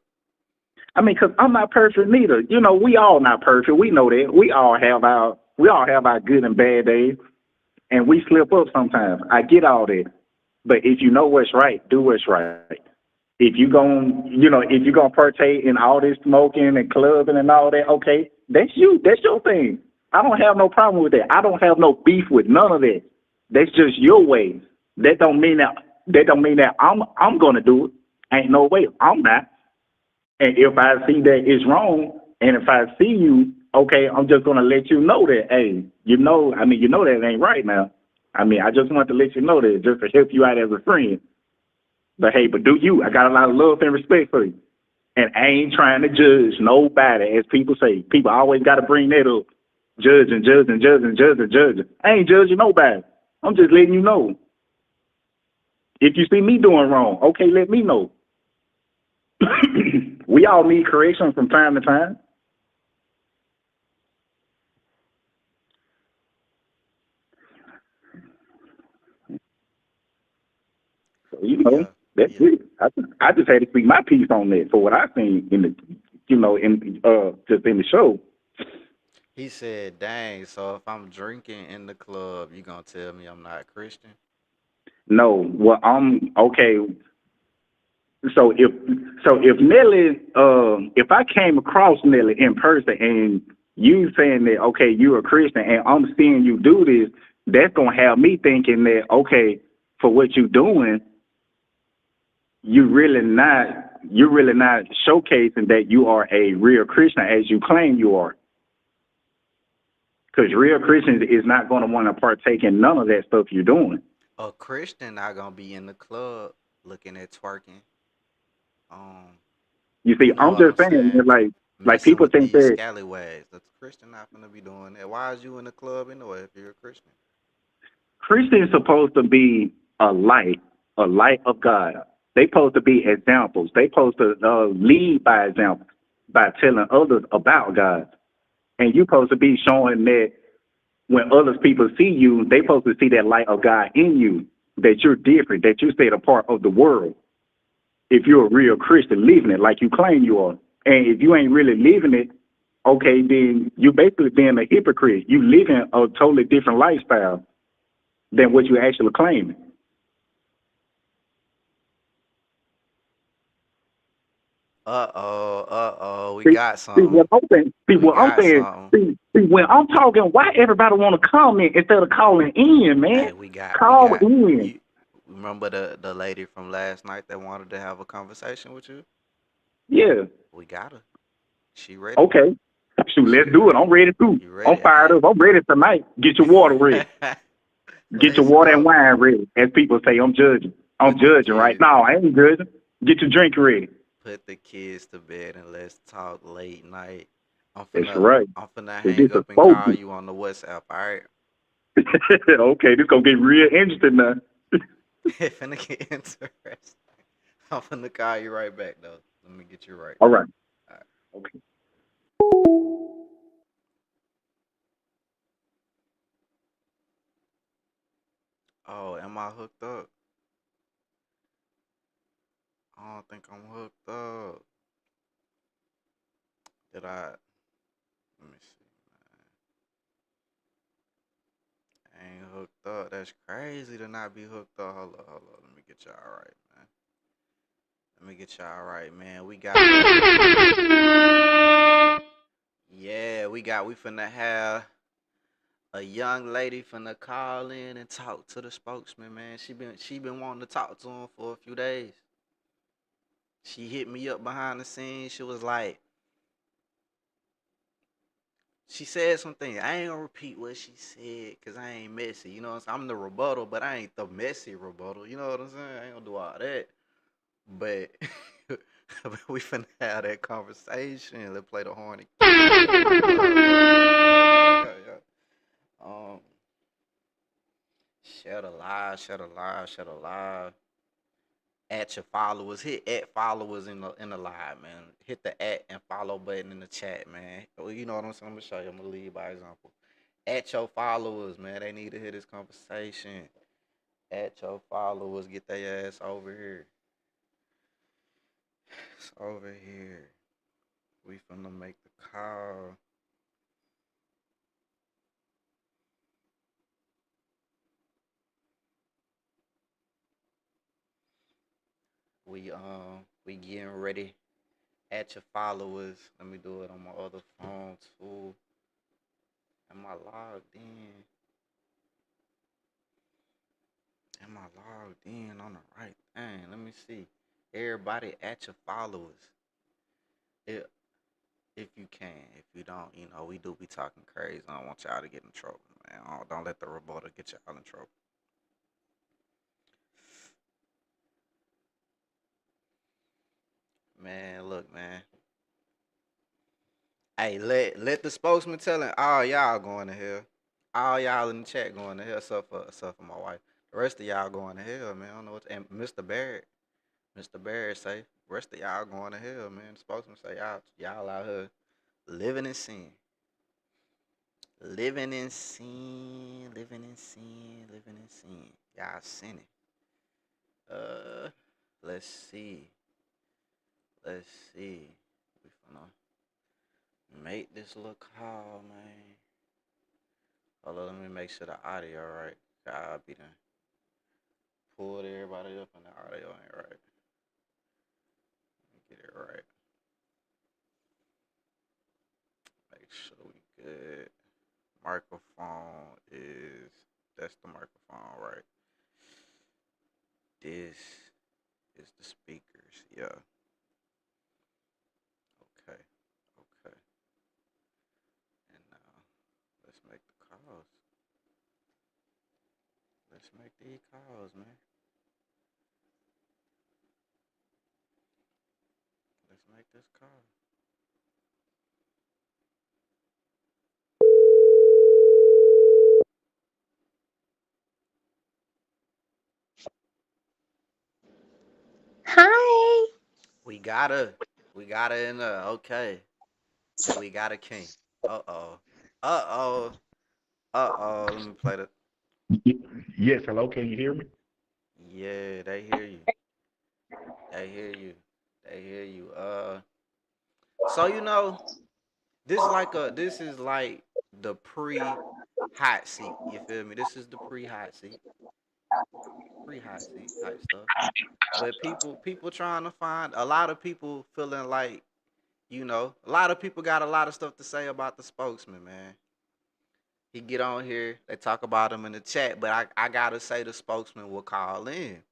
I mean, because I'm not perfect neither. You know, we all not perfect. We know that. We all have our good and bad days, and we slip up sometimes. I get all that. But if you know what's right, do what's right. If you gonna partake in all this smoking and clubbing and all that, okay, that's you. That's your thing. I don't have no problem with that. I don't have no beef with none of that. That's just your way. That don't mean that I'm gonna do it. Ain't no way. I'm not. And if I see that it's wrong, and if I see you, okay, I'm just gonna let you know that, hey, that ain't right now. I mean, I just want to let you know that just to help you out as a friend. But hey, but do you? I got a lot of love and respect for you. And I ain't trying to judge nobody, as people say. People always got to bring that up. Judging, judging, judging, judging, judging. I ain't judging nobody. I'm just letting you know. If you see me doing wrong, okay, let me know. We all need correction from time to time. So, Yeah. that's Yeah. it. I just had to speak my piece on that for what I seen in the, just in the show. He said, "Dang, so if I'm drinking in the club, you gonna tell me I'm not Christian?" No, well, I'm okay. So if Nelly, if I came across Nelly in person and you saying that, okay, you're a Christian and I'm seeing you do this, that's gonna have me thinking that, okay, for what you're doing, you really not you're really not showcasing that you are a real Christian as you claim you are. Because real Christians is not going to want to partake in none of that stuff you're doing. A Christian not gonna be in the club looking at twerking. Um, You see, you know I'm what I'm just saying that, saying? like Messing people with think these that scallywags. The Christian not gonna be doing that. Why is you in the club anyway if you're a Christian? Christians supposed to be a light of God. They supposed to be examples. They supposed to lead by example, by telling others about God. And you supposed to be showing that when other people see you, they supposed to see that light of God in you, that you're different, that you set apart of the world. If you're a real Christian, living it like you claim you are. And if you ain't really living it, okay, then you basically being a hypocrite. You living a totally different lifestyle than what you actually claiming. We See, got see what something. I'm saying. See We what I'm got saying. something. See, when I'm talking, why everybody want to comment instead of calling in, man? Hey, we Call got in. you. Remember the lady from last night that wanted to have a conversation with you? Yeah. We got her. She ready. Okay. Shoot, She let's do it. I'm ready. ready too. You I'm ready? fired up. I'm ready tonight. Get your water ready. Get your Let's water and go. wine ready. As people say, I'm judging. I'm Put the judging right kids now. I ain't judging. Get your drink ready. put the kids to bed and let's talk late night. I'm That's finna right. I'm finna So this hang is up and call spoken. you on the WhatsApp, alright? Okay, this gonna get real interesting now. It finna get interesting. I'm finna call you right back though. Let me get you right. All right. Alright. Okay. Oh, am I hooked up? I don't think I'm hooked up. Did I? Let me see. I ain't hooked up. That's crazy to not be hooked up. Hold up, hold up. Let me get y'all right, man. Let me get y'all right, man. We got yeah, we finna have a young lady finna call in and talk to the spokesman, man. She been wanting to talk to him for a few days. She hit me up behind the scenes. She was like, she said something. I ain't gonna repeat what she said because I ain't messy. You know what I'm saying? I'm the rebuttal, but I ain't the messy rebuttal. You know what I'm saying? I ain't gonna do all that. But we finna have that conversation. Let's play the horny. Yeah. Share the live, share the live, share the live. At your followers, hit at followers in the live, man. Hit the at and follow button in the chat, man. Well, you know what I'm saying? I'm gonna show you. I'm gonna lead by example. At your followers, man. They need to hear this conversation. At your followers, get their ass over here. It's over here. We finna make the call. We getting ready. At your followers. Let me do it on my other phone too. Am I logged in? Am I logged in on the right thing? Let me see. Everybody at your followers. If if you can. If you don't, we do be talking crazy. I don't want y'all to get in trouble, man. Don't let the rebuttal get y'all in trouble. Man, look, man. Hey, let the spokesman tell him all y'all going to hell. All y'all in the chat going to hell, except for my wife. The rest of y'all going to hell, man. I don't know what. And Mr. Barrett. Mr. Barrett say, rest of y'all going to hell, man. The spokesman say, y'all out here living in sin. Living in sin, living in sin, living in sin. Y'all sinning. Let's see. Let's see. We finna make this little call, man. Hold on, let me make sure the audio right. I'll be done. Pulled everybody up and the audio ain't right. Let me get it right. Make sure we good. Microphone is, that's the microphone, right? This is the speakers, yeah. Okay, okay. And now, let's make the calls. Let's make these calls, man. Let's make this call. Hi. We got her in there, okay. We got a king. Uh-oh. Uh-oh. Uh-oh, let me play the, Yes, hello, can you hear me? yeah, they hear you. They hear you. They hear you. So this is like the pre hot seat. You feel me? This is the pre hot seat type stuff. But people trying to find a lot of people feeling like a lot of people got a lot of stuff to say about the spokesman, man. He get on here, they talk about him in the chat, but I gotta say the spokesman will call in.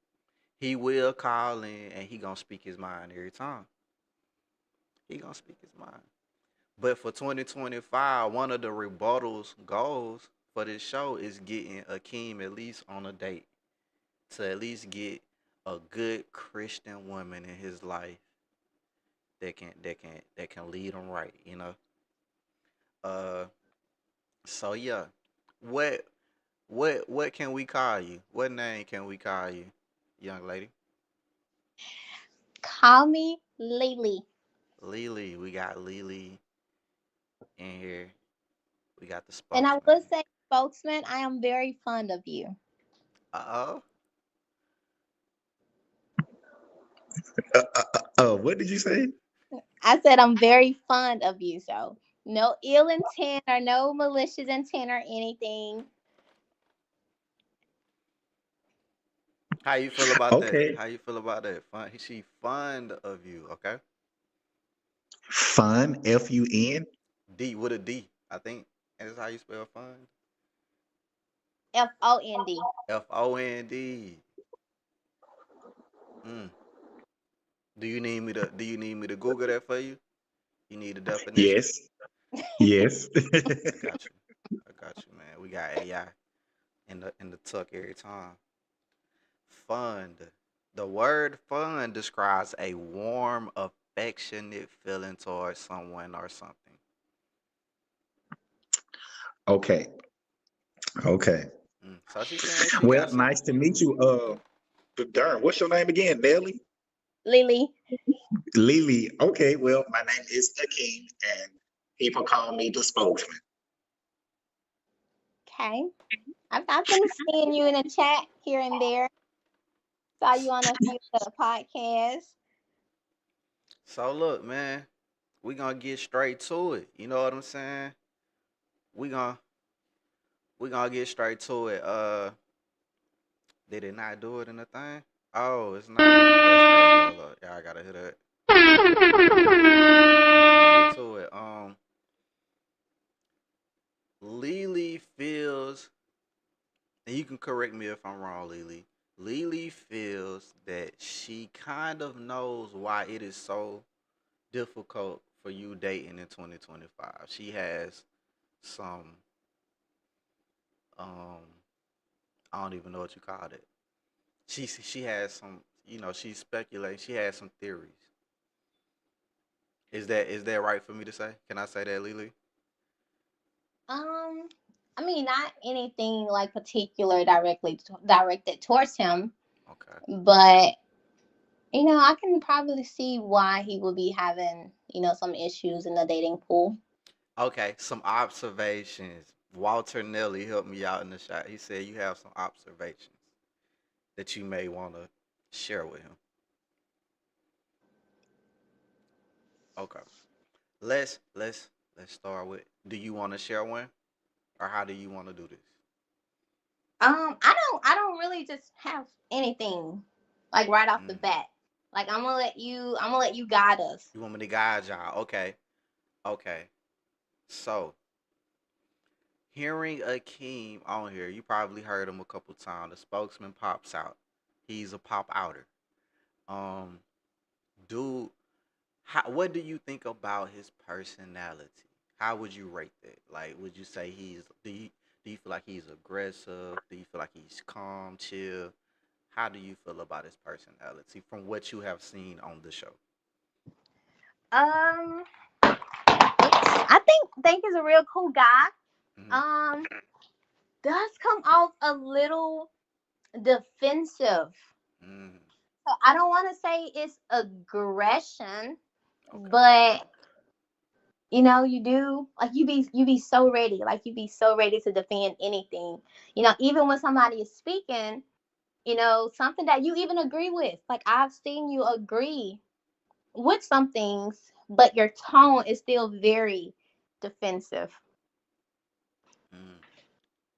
He will call in and he gonna speak his mind every time. He gonna speak his mind. But for 2025, one of the rebuttals goals for this show is getting Akeem at least on a date to at least get a good Christian woman in his life that can lead him right. Uh, so yeah, what what can we call you? What name can we call you, young lady? Call me Lily. Lily. We got Lily in here. We got the And I spokesman. will say, spokesman, I am very fond of you. Uh oh. What did you say? I said I'm very fond of you, so no ill intent or no malicious intent or anything. How you feel about that? Okay. How you feel about that? She fond of you, okay? Fun, Fun. D with a D, I think. That's how you spell fun. FOND. Fond. Mm. Do you need me to Google that for you? You need a definition? Yes. Yes. I got you. I got you, man. We got AI in the tuck every time. Fund. The word fund describes a warm, affectionate feeling towards someone or something. Okay. Okay. So she's saying she Well, got some. nice to meet you. Darn, what's your name again? Nelly? Lily. Lily. Okay, well, my name is Akeem, and people call me the spokesman. Okay. I've been seeing you in the chat here and there. Saw you on a few of the podcasts. So look, man, we gonna get straight to it. You know what I'm saying? We gonna we gonna get straight to it. Did it not do it in the thing? Oh, it's not. That's crazy. Hold up. Yeah, I gotta hit it. We gonna get to it. Lily feels, and you can correct me if I'm wrong, Lily. Lily feels that she kind of knows why it is so difficult for you dating in 2025. She has some, um, I don't even know what you called it. She has some, she's speculating. She has some theories. Is that right for me to say? Can I say that, Lily? Um, I mean, not anything like particular directed towards him, Okay. but I can probably see why he would be having, some issues in the dating pool. Okay, some observations. Walter Nelly helped me out in the shot. He said you have some observations that you may want to share with him. Okay. Let's start with. Do you want to share one, or how do you want to do this? I don't really just have anything like right off the Mm. bat. Like I'm gonna let you guide us. You want me to guide y'all? Okay. Okay. So hearing Akeem on here, you probably heard him a couple times. The spokesman pops out. He's a pop outer. Um, dude, what do you think about his personality? How would you rate that? Like, would you say do you feel like he's aggressive? Do you feel like he's calm, chill? How do you feel about his personality from what you have seen on the show? Um, I think he's a real cool guy. Mm-hmm. Um, does come off a little defensive. Mm, So I don't want to say it's aggression, okay. but you do like you be so ready, like you be so ready to defend anything. Even when somebody is speaking, something that you even agree with. Like I've seen you agree with some things, but your tone is still very defensive. Mm.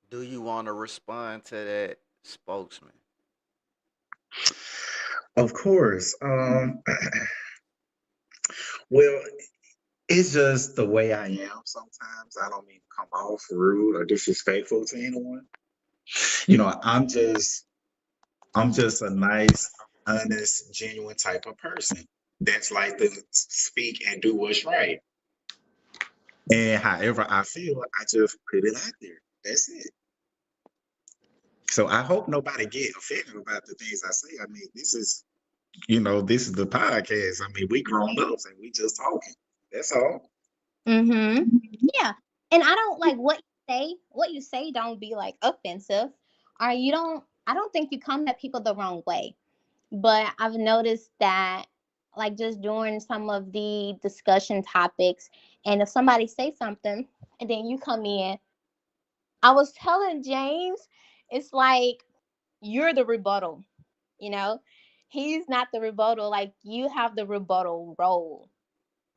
Do you want to respond to that spokesman? Of course. Well, it's just the way I am sometimes. I don't mean to come off rude or disrespectful to anyone. I'm just a nice, honest, genuine type of person that's like to speak and do what's right. And however I feel, I just put it out there. That's it. So I hope nobody get offended about the things I say. I mean, this is the podcast. I mean, we grown ups and we just talking. That's all. Mm-hmm. Yeah. And I don't like what you say don't be like offensive. Or I don't think you come at people the wrong way. But I've noticed that like just during some of the discussion topics, and if somebody say something and then you come in, I was telling James, it's like you're the rebuttal, you know? He's not the rebuttal, like you have the rebuttal role.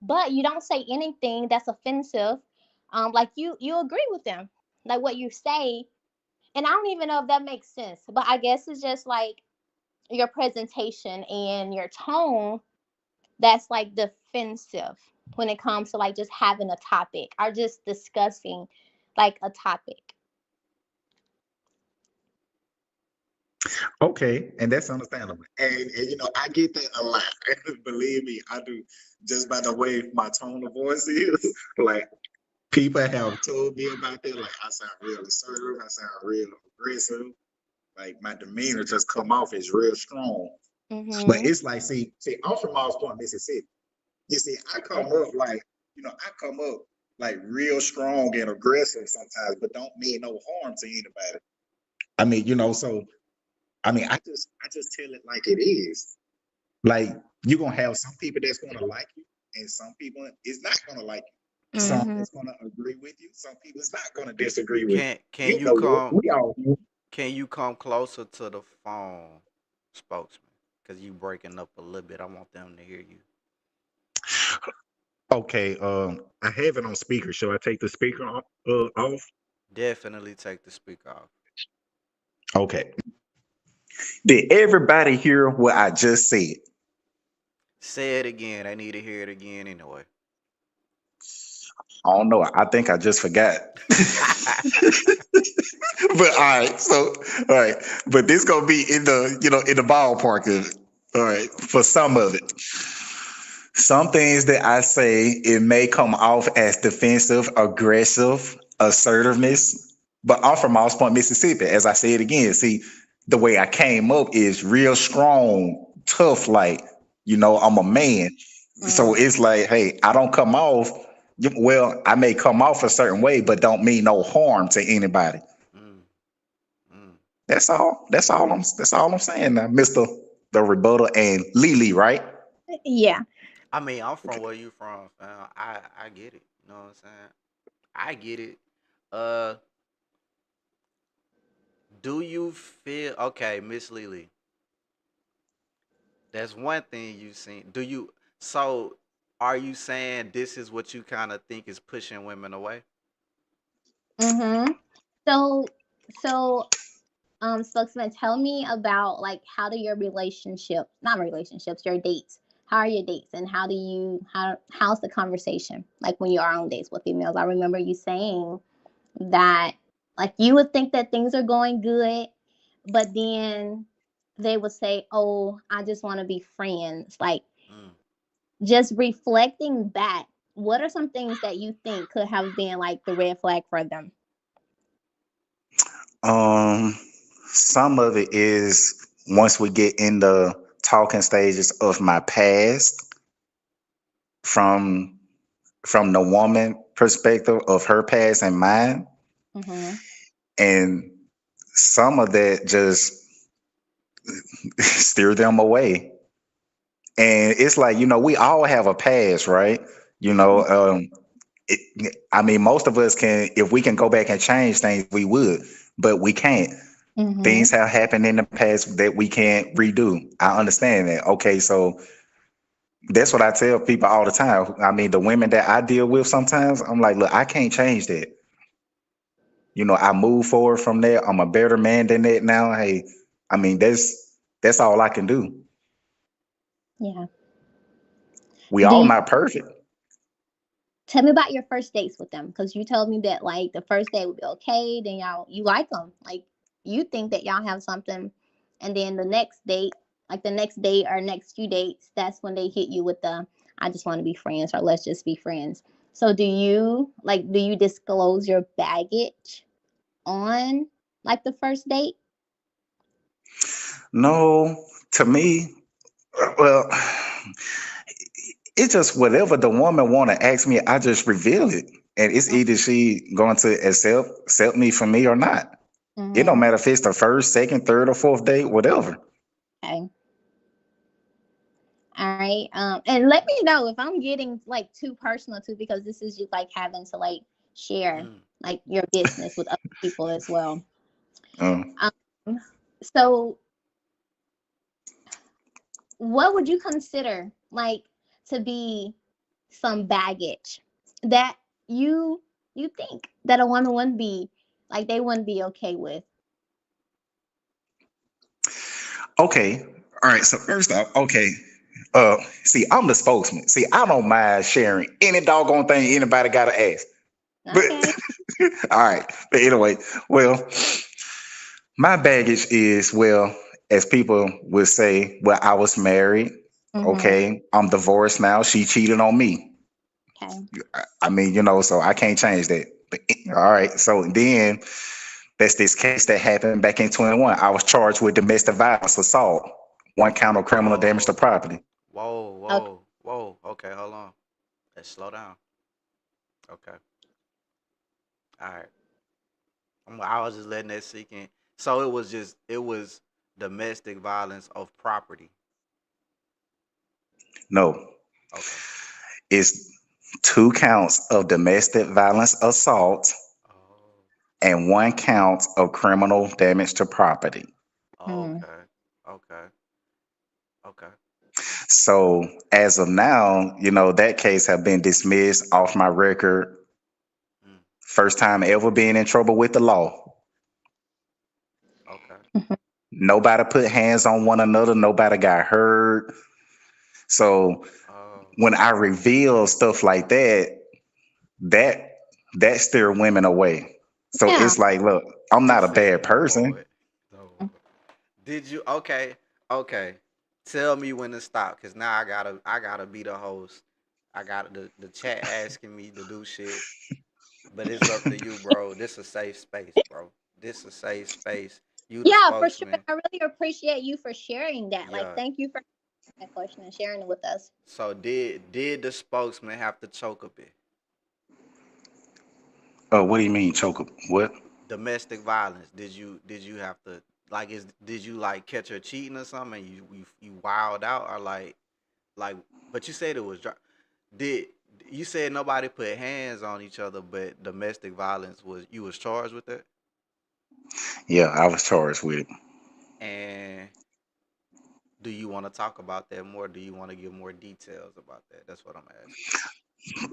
but you don't say anything that's offensive. Like you agree with them, like what you say. And I don't even know if that makes sense, but I guess it's just like your presentation and your tone that's like defensive when it comes to like just having a topic or just discussing like a topic. Okay, and that's understandable. And you know, I get that a lot. Believe me, I do. Just by the way my tone of voice is, like people have told me about that. Like I sound real assertive, I sound real aggressive. Like my demeanor just come off as real strong. But Mm-hmm. it's like, see, I'm from Moss Point, Mississippi. You see, I come up like, I come up like real strong and aggressive sometimes, but don't mean no harm to anybody. I mean, so I mean, I just tell it like it is. Like you're gonna have some people that's gonna like you, and some people is not gonna like you. Some Mm-hmm. that's gonna agree with you, some people is not gonna disagree with Can you. can You you know what? come We all can you come closer to the phone, spokesman? Cause you breaking up a little bit. I want them to hear you. okay. I have it on speaker. Should I take the speaker off? Definitely take the speaker off. Okay. Did everybody hear what I just said? Say it again. I need to hear it again anyway. I don't know. I think I just forgot. But all right, but this gonna be in the in the ballpark of it. All right, for some of it, some things that I say it may come off as defensive, aggressive, assertiveness, but I'm from Moss Point, Mississippi. As I say it again, see the way I came up is real strong, tough. Like I'm a man, so Mm-hmm. it's like, hey, I don't come off. Well, I may come off a certain way, but don't mean no harm to anybody. mm, mm. That's all. That's all I'm saying now, Mister the Rebuttal and Lily, right? Yeah. I mean, I'm from Okay. where you from, fam. I get it. You know what I'm saying? I get it. Uh, do you feel okay, Miss Lily? That's one thing you seen. Do you? So, are you saying this is what you kind of think is pushing women away? Mm-hmm. So spokesman, tell me about like how do your relationship, not relationships, your dates. How are your dates, and how's the conversation like when you are on dates with females? I remember you saying that like you would think that things are going good, but then they would say, "Oh, I just want to be friends." Like Mm. just reflecting back, what are some things that you think could have been like the red flag for them? Um, some of it is once we get in the talking stages of my past from the woman perspective of her past and mine, Mm-hmm. and some of that just steer them away. And it's like, we all have a past, right? You know, I mean, most of us can, if we can go back and change things, we would, but we can't. Mm-hmm. Things have happened in the past that we can't redo. I understand that. Okay, so that's what I tell people all the time. I mean, the women that I deal with sometimes, I'm like, look, I can't change that. I move forward from there. I'm a better man than that now. Hey, I mean, that's all I can do. Yeah. We Do all you not perfect. tell me about your first dates with them? Because you told me that like the first date would be okay, then y'all you like them, like you think that y'all have something, and then the next date, like the next date or next few dates, that's when they hit you with the I just want to be friends or let's just be friends. So do you disclose your baggage on like the first date? No, to me, well, it's just whatever the woman want to ask me, I just reveal it, and it's either she going to accept me for me or not. It don't Mm-hmm. matter if it's the first, second, third, or fourth date, whatever. Okay. All right. And let me know if I'm getting like too personal too, because this is just like having to like share Mm. like your business with other people as well. Um, Um, so what would you consider like to be some baggage that you think that a woman wouldn't be like they wouldn't be okay with? Okay. All right. So first off, okay. See, I'm the spokesman. See, I don't mind sharing any doggone thing anybody got to ask. But Okay. all right. But anyway, well, my baggage is, well, as people would say, well, I was married. Mm-hmm. Okay, I'm divorced now. She cheated on me. Okay. I mean, so I can't change that. But all right. So then that's this case that happened back in 21. I was charged with domestic violence assault, one count of criminal damage to Whoa, property. whoa, Okay. whoa, whoa. Okay, hold on. Let's slow down. Okay, all right. I was just letting that sink in. So it was domestic violence of property. No, Okay. it's two counts of domestic violence assault Oh. and one count of criminal damage to property. Mm. Okay. Okay. Okay. So as of now, that case have been dismissed off my record. Mm, First time ever being in trouble with the law. okay. Nobody put hands on one another. Nobody got hurt. So Oh. when I reveal stuff like that that steer women away. So Yeah. it's like, look, I'm You not a said bad no person. way. No. Did you? Okay. Okay. Tell me when to stop, cause now I gotta be the host. I got the chat asking me to do shit, but it's up to you, bro. This a safe space, bro. This a safe space. You the Yeah, for sure. spokesman. I really appreciate you for sharing that. Like, Yeah. thank you for that question and sharing it with us. So did the spokesman have to choke a bit? What do you mean, choke? What? Domestic violence. Did you have to like did you like catch her cheating or something and you wild out or like but you said it was did you said nobody put hands on each other but domestic violence was you was charged with that? Yeah, I was charged with it. And do you want to talk about that more? Do you want to give more details about that? That's what I'm asking.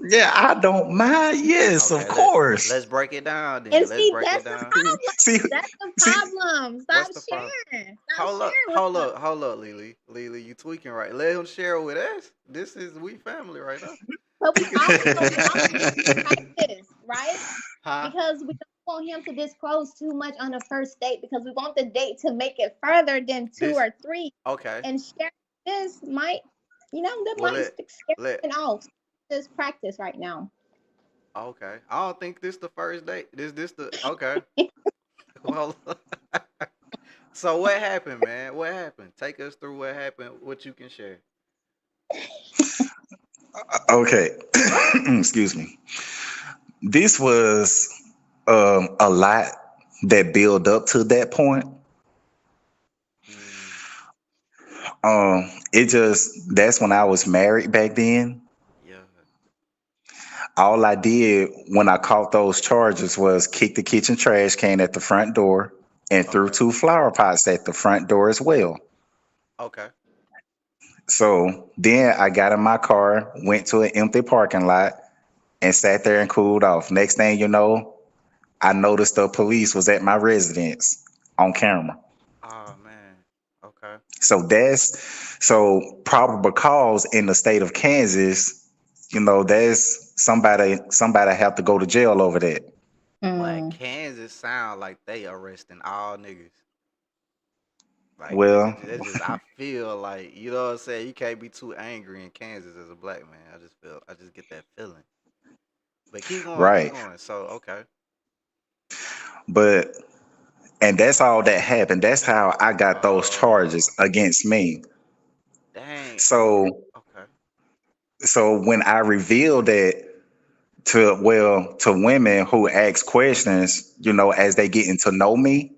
Yeah, I don't mind. Yes, of Okay, let's course. break it down then. And Let's see, break it that's the down. problem. See, That's the see. problem. What's Stop the problem? sharing. Stop Hold up, sharing with hold us. up, hold up, Lily. Lily, you tweaking right. Let him share with us. This is we family right now. But He we can also practice, right? Huh? Because we don't want him to disclose too much on the first date because we want the date to make it further than two This or three. okay. And sharing this might, that Well might let scare let him off. This practice right now. okay. I don't think this the first date. This the okay. Well so what happened, man? What happened? Take us through what happened, what you can share. Okay. Excuse me. This was a lot that build up to that point. Mm, It just that's when I was married back then. yeah. All I did when I caught those charges was kick the kitchen trash can at the front door and threw Okay. two flower pots at the front door as well. Okay. So then I got in my car, went to an empty parking lot, and sat there and cooled off. Next thing you know, I noticed the police was at my residence on camera. Oh man. Okay. So probable cause in the state of Kansas, there's somebody have to go to jail over that. But Mm. Kansas sound like they arresting all niggas. Like Well, it's just I feel like you know what I'm saying. You can't be too angry in Kansas as a black man. I just get that feeling. But keep going, keep right. going. So okay, But and that's all that happened. That's how I got those charges oh against me. dang, So okay, so when I revealed that to women who ask questions, as they getting to know me.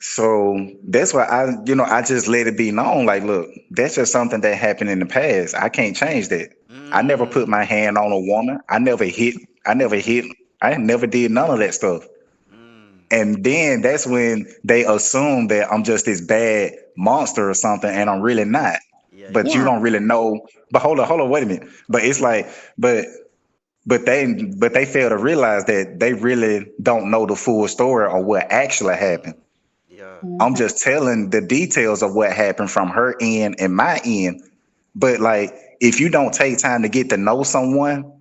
So that's why I just let it be known. Like, look, that's just something that happened in the past. I can't change that. I never put my mm, hand on a woman. I never hit. I never hit. I never did none of that stuff. mm, And then that's when they assume that I'm just this bad monster or something, and I'm really not. Yeah, but yeah. you Yeah. don't really know. But hold on, wait a minute. But it's like, but but they fail to realize that they really don't know the full story or what actually happened. Yeah. I'm Mhm. just telling the details of what happened from her end and my end. But like, if you don't take time to get to know someone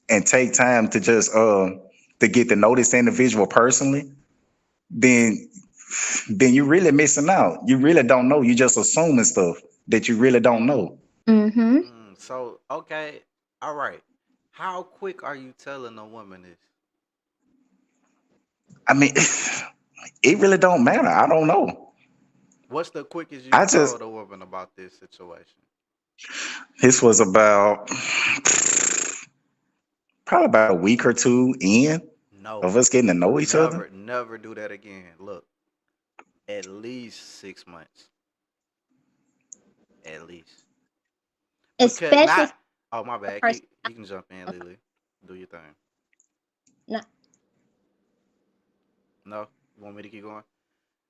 and take time to just to get to know this individual personally, then you're really missing out. You really don't know. You just assuming stuff that you really don't know. Mhm. So okay, all right. How quick are you telling a woman this? I mean, it really don't matter. I don't know. What's the quickest I you've just told a woman about this situation? this was about probably about a week or two in of No, us getting to know each other. never do that again. Look, at least 6 months, at least. Because Especially not. Oh my the bad. person. You can jump in, Lily. Do your thing. No, No, you want me to keep going?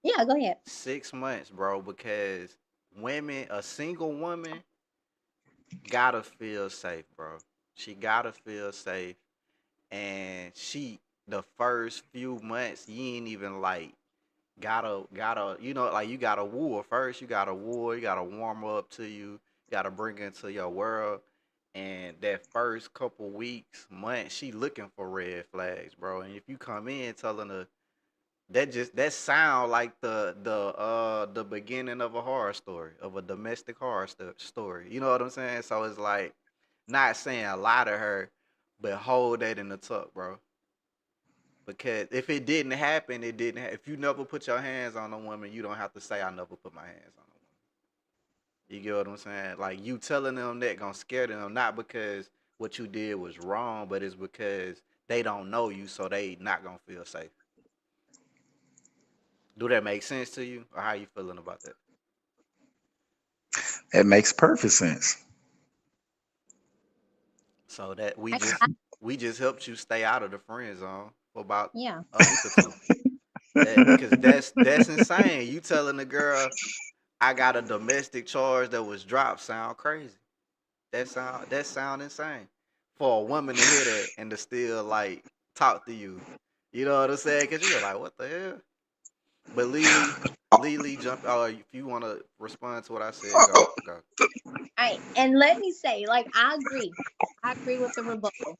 yeah, go ahead. 6 months, bro. Because a single woman, gotta feel safe, bro. She gotta feel safe, and the first few months, you ain't even like gotta like you gotta woo her first. You gotta warm her up to you gotta bring her into your world. And that first couple weeks, months, she looking for red flags, bro. And if you come in telling her that sound like the beginning of a horror story, of a domestic horror story. You know what I'm saying? So it's like not saying a lot to her, but hold that in the tuck, bro. Because if it didn't happen, it didn't. If you never put your hands on a woman, you don't have to say I never put my hands on a woman. You get what I'm saying? Like you telling them that gonna scare them, not because what you did was wrong, but it's because they don't know you, so they not gonna feel safe. Do that make sense to you, or how you feeling about that? It makes perfect sense. So that I we just helped you stay out of the friend zone for about yeah. a week or two. That because that's insane. You telling the girl I got a domestic charge that was dropped sound crazy. That sound insane for a woman to hear that and to still like talk to you. You know what I'm saying? Because you're like, what the hell? But Lily, jump. Oh, if you want to respond to what I said, go, go. And let me say, like, I agree. I agree with the rebuttal.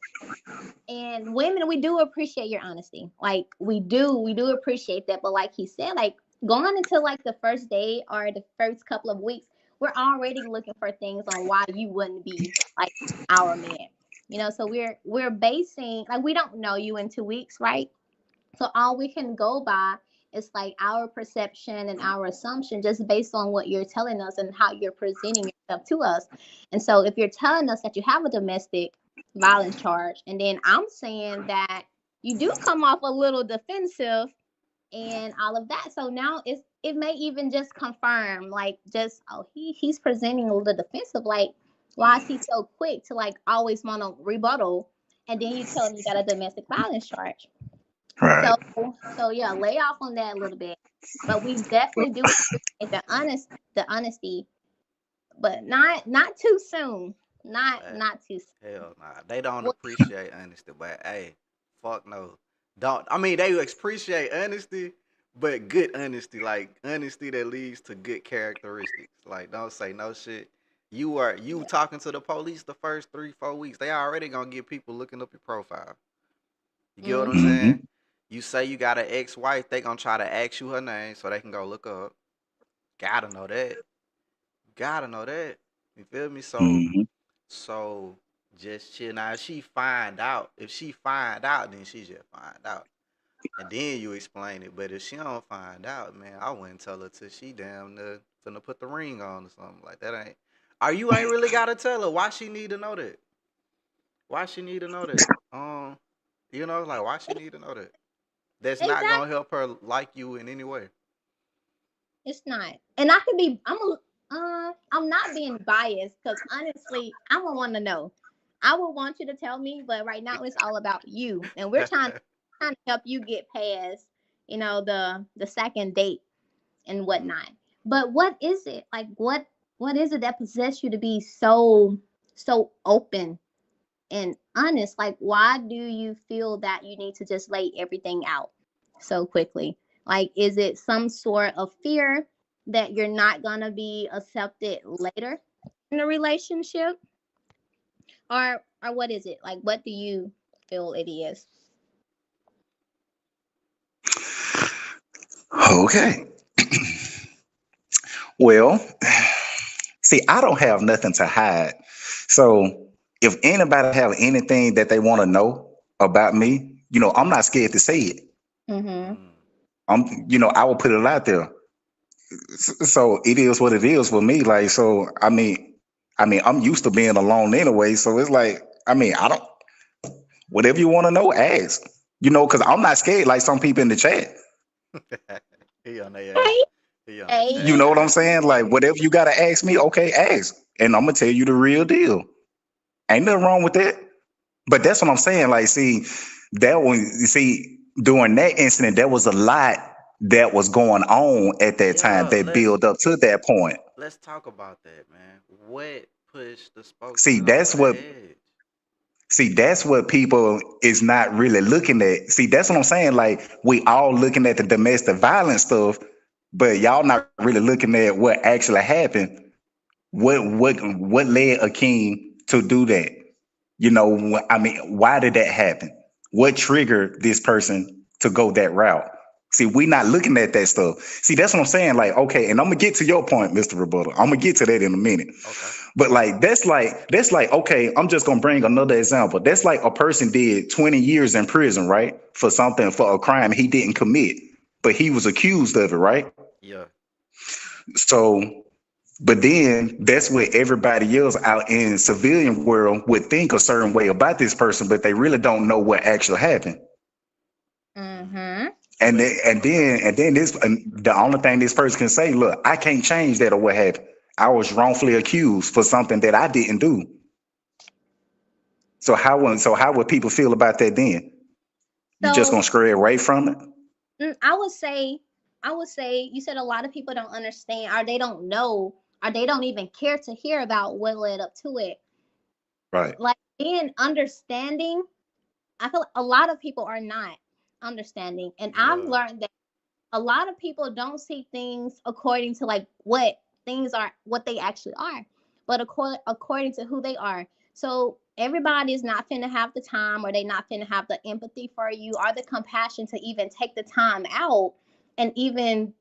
And women, we do appreciate your honesty. Like, we do appreciate that. But like he said, like going into like the first day or the first couple of weeks, we're already looking for things on why you wouldn't be like our man. So we're basing, like, we don't know you in 2 weeks, right? So all we can go by is like our perception and our assumption just based on what you're telling us and how you're presenting yourself to us. And so if you're telling us that you have a domestic violence charge, and then I'm saying that you do come off a little defensive and all of that. So now it may even just confirm, like, just, oh, he's presenting a little defensive. Like, why is he so quick to like always want to rebuttal? And then you tell him you got a domestic violence charge. Right. So so yeah, lay off on that a little bit. But we definitely do appreciate the honesty, but not too soon. But Not too soon. hell nah, they don't Well, appreciate honesty. But hey, fuck no, don't. I mean, they appreciate honesty, but good honesty, like honesty that leads to good characteristics. Like don't say no shit. You talking to the police the first 3 4 weeks, they already gonna get people looking up your profile. You get what I'm mm-hmm. saying? Mm-hmm. You say you got an ex-wife, they gonna try to ask you her name so they can go look up. Gotta know that. Gotta know that. You feel me? Mm-hmm. So just chill. Now if she find out, then she just find out. And then you explain it. But if she don't find out, man, I wouldn't tell her till she damn near finna put the ring on or something like that. Ain't you ain't really gotta tell her why she need to know that. Why she need to know that? Like why she need to know that. That's not Exactly. gonna help her like you in any way. It's not. And I could be I'm not being biased because honestly, I would want to know. I would want you to tell me, but right now it's all about you. And we're trying to help you get past, the second date and whatnot. But what is it? Like, what what is it that possessed you to be so open and honest? Like, why do you feel that you need to just lay everything out so quickly? Like, is it some sort of fear that you're not gonna be accepted later in a relationship, or what is it? Like, what do you feel it is? Okay. Well, see, I don't have nothing to hide. So if anybody have anything that they want to know about me, I'm not scared to say it. Mm-hmm. Mm. I will put it out there. So it is what it is for me. Like, so I mean, I'm used to being alone anyway. So it's like, I don't. Whatever you want to know, ask. Because I'm not scared like some people in the chat. He on their ass. Hey, He on the hey, You chat know what I'm crazy. saying? Like, whatever you gotta ask me, okay, ask, and I'm gonna tell you the real deal. Ain't nothing wrong with that. But that's what I'm saying. Like, see, that one, you see, during that incident, there was a lot that was going on at that time Yeah, that build up to that point. let's talk about that, man. What pushed the See, spokesman over that's that what edge? that's what people is not really looking at. See, that's what I'm saying. Like, we all looking at the domestic violence stuff, but y'all not really looking at what actually happened. What led Akeem to do that? Why did that happen? What triggered this person to go that route? See, we not looking at that stuff. See, that's what I'm saying. Like, okay, and I'm gonna get to your point, Mr. Rebuttal. I'm gonna get to that in a minute. Okay. But like, that's like, okay, I'm just gonna bring another example. That's like a person did 20 years in prison, right? For a crime he didn't commit, but he was accused of it, right? Yeah. So, but then that's what everybody else out in civilian world would think a certain way about this person, but they really don't know what actually happened. mm-hmm. And But then, and okay. then, and then this, the only thing this person can say, look, I can't change that or what happened. I was wrongfully accused for something that I didn't do. So how would people feel about that then? You just So gonna stray away from it? I would say, you said a lot of people don't understand, or they don't know, or they don't even care to hear about what led up to it. Right. Like, being understanding, I feel like a lot of people are not understanding, and I've Yeah. learned that a lot of people don't see things according to like what things are, what they actually are, but according to who they are. So everybody is not finna have the time, or they not finna have the empathy for you or the compassion to even take the time out and even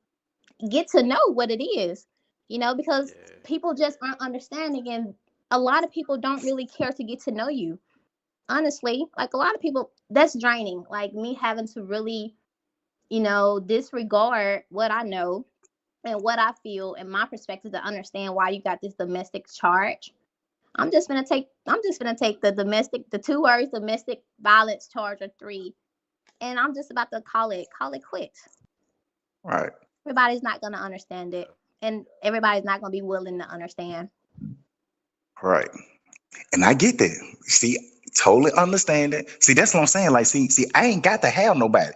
get to know what it is, because Yeah. people just aren't understanding, and a lot of people don't really care to get to know you. Honestly, like, a lot of people, that's draining. Like, me having to really, disregard what I know and what I feel and my perspective to understand why you got this domestic charge. I'm just gonna take the 2 words domestic violence charge, or three, and I'm just about to call it quits. Right. Everybody's not gonna understand it, and everybody's not gonna be willing to understand. Right. And I get that. See, totally understand it. See, that's what I'm saying. Like, see, I ain't got to have nobody.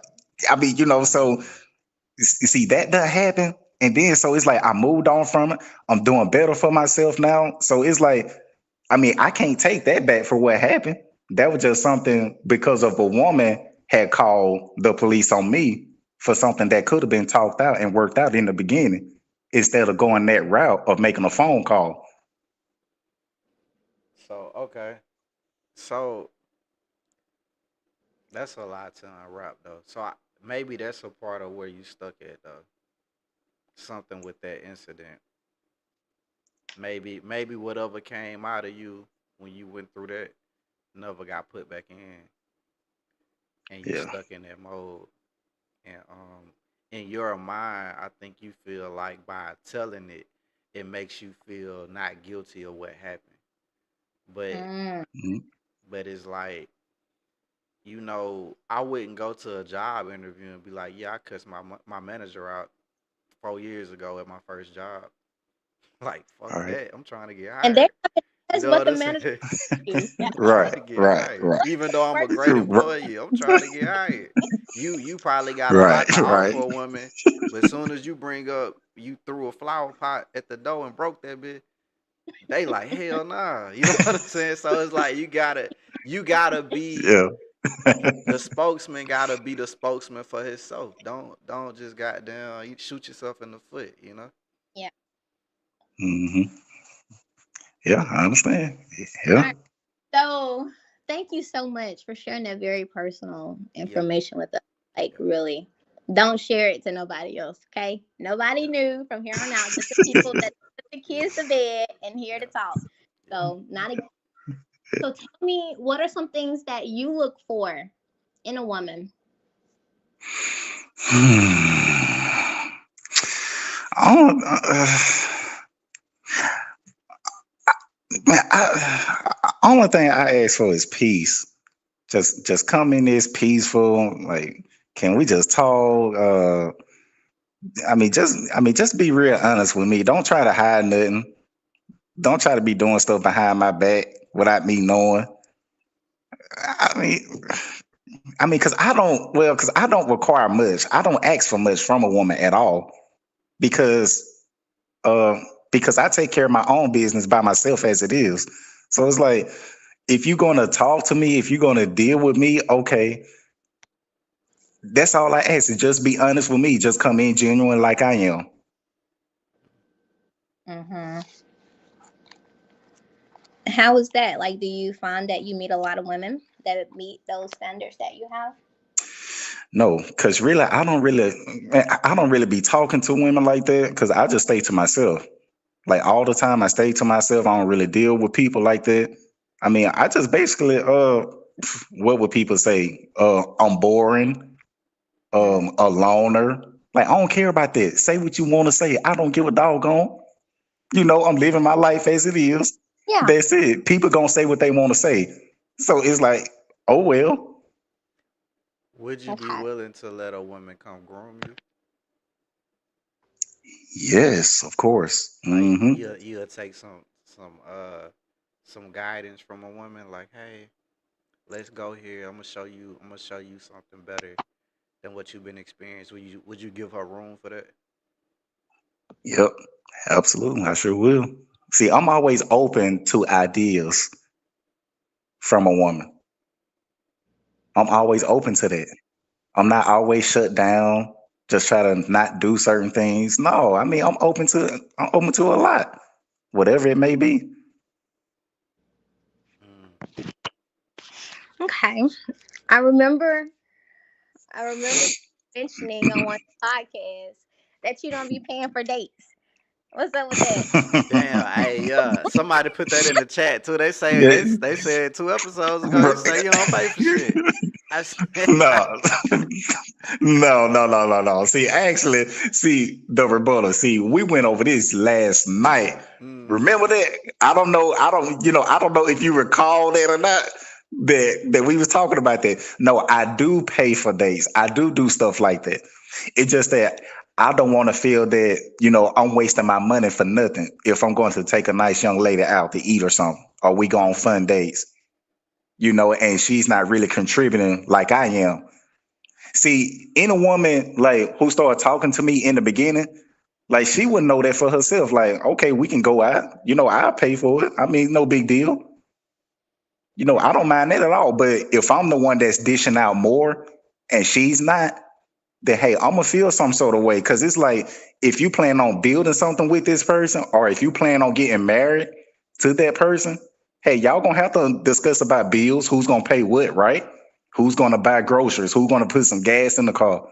I mean, so Mm. see that does happen. And then so it's like I moved on from it. I'm doing better for myself now. So it's like, I can't take that back for what happened. That was just something because of a woman had called the police on me for something that could have been talked out and worked out in the beginning instead of going that route of making a phone call. So okay. So that's a lot to unwrap though. So maybe that's a part of where you stuck at though. Something with that incident. Maybe whatever came out of you when you went through that never got put back in, and you Yeah. stuck in that mode. And in your mind, I think you feel like by telling it, it makes you feel not guilty of what happened. But Mm. Mhm. but it's like, I wouldn't go to a job interview and be like, yeah, I cussed my manager out 4 years ago at my first job. Like, fuck All right. that. I'm trying to get And they're hired. You that's know what what the I'm manager saying? do. Yeah. I'm trying Right. to get Right. hired. Right. Even though I'm a Work great R- employee, I'm trying to get hired. You probably got a lot Right. to offer Right. a woman, but as soon as you bring up you threw a flower pot at the door and broke that bitch, They like hell nah. You know what I'm saying? So it's like you gotta be Yeah. the spokesman. Gotta be the spokesman for himself. Don't just goddamn you shoot yourself in the foot. You know? Yeah. Hmm. Yeah, I understand. All Yeah. right. So thank you so much for sharing that very personal Yep. information with us. Like, Yep. really, don't share it to nobody else, okay? Nobody Yep. knew from here on out, just the people that put the kids to bed and here to Yep. talk. Yep. So, not again. So, tell me, what are some things that you look for in a woman? Hmm. I don't, man, only thing I ask for is peace. Just come in this peaceful. Like, can we just talk? Just be real honest with me. Don't try to hide nothing. Don't try to be doing stuff behind my back without me knowing. I mean, because I don't require much. I don't ask for much from a woman at all because uh, because I take care of my own business by myself as it is. So it's like if you're gonna talk to me, if you're gonna deal with me, okay, that's all I ask is just be honest with me. Just come in genuine like I am. Mm-hmm. How is that? Like, do you find that you meet a lot of women that meet those standards that you have? No, because really, I don't really be talking to women like that because I just stay to myself. Like all the time, I stay to myself. I don't really deal with people like that. I mean, I just basically, what would people say? I'm boring, Mm. a loner. Like I don't care about that. Say what you want to say. I don't give a doggone. I'm living my life as it is. Yeah. That's it. People gonna say what they want to say. So it's like, oh well. Would you be Okay. willing to let a woman come groom you? Yes, of course. Like Hmm. you'll take some guidance from a woman. Like, hey, let's go here. I'm gonna show you something better than what you've been experiencing. Would you give her room for that? Yep, absolutely. I sure will. See, I'm always open to ideas from a woman. I'm always Okay. open to that. I'm not always shut down, just try to not do certain things. No, I mean I'm open to a lot, whatever it may be. Mm. Okay. I remember I remember mentioning on one podcast that you don't be paying for dates. What's up with that? Damn, hey, somebody put that in the chat too. They say Yeah, they said 2 episodes ago. You bro. say you don't pay for shit. I said, No, no. See, the rebuttal. See, we went over this last night. mm, Remember that? I don't know. I don't know if you recall that or not. That we was talking about that. No, I do pay for dates. I do stuff like that. It's just that I don't want to feel that I'm wasting my money for nothing. If I'm going to take a nice young lady out to eat or something, or we go on mm, fun dates, and she's not really contributing like I am. See, any woman like who started talking to me in the beginning, like she wouldn't know that for herself. Like, okay, we can go out. I'll pay for it. I mean, no big deal. I don't mind that at all. But if I'm the one that's dishing out more and she's not, then hey, I'm gonna feel some sort of way. Cause it's like if you plan on building something with this person, or if you plan on getting married to that person, hey, y'all gonna have to discuss about bills, who's gonna pay what, right? Who's gonna buy groceries, who's gonna put some gas in the car,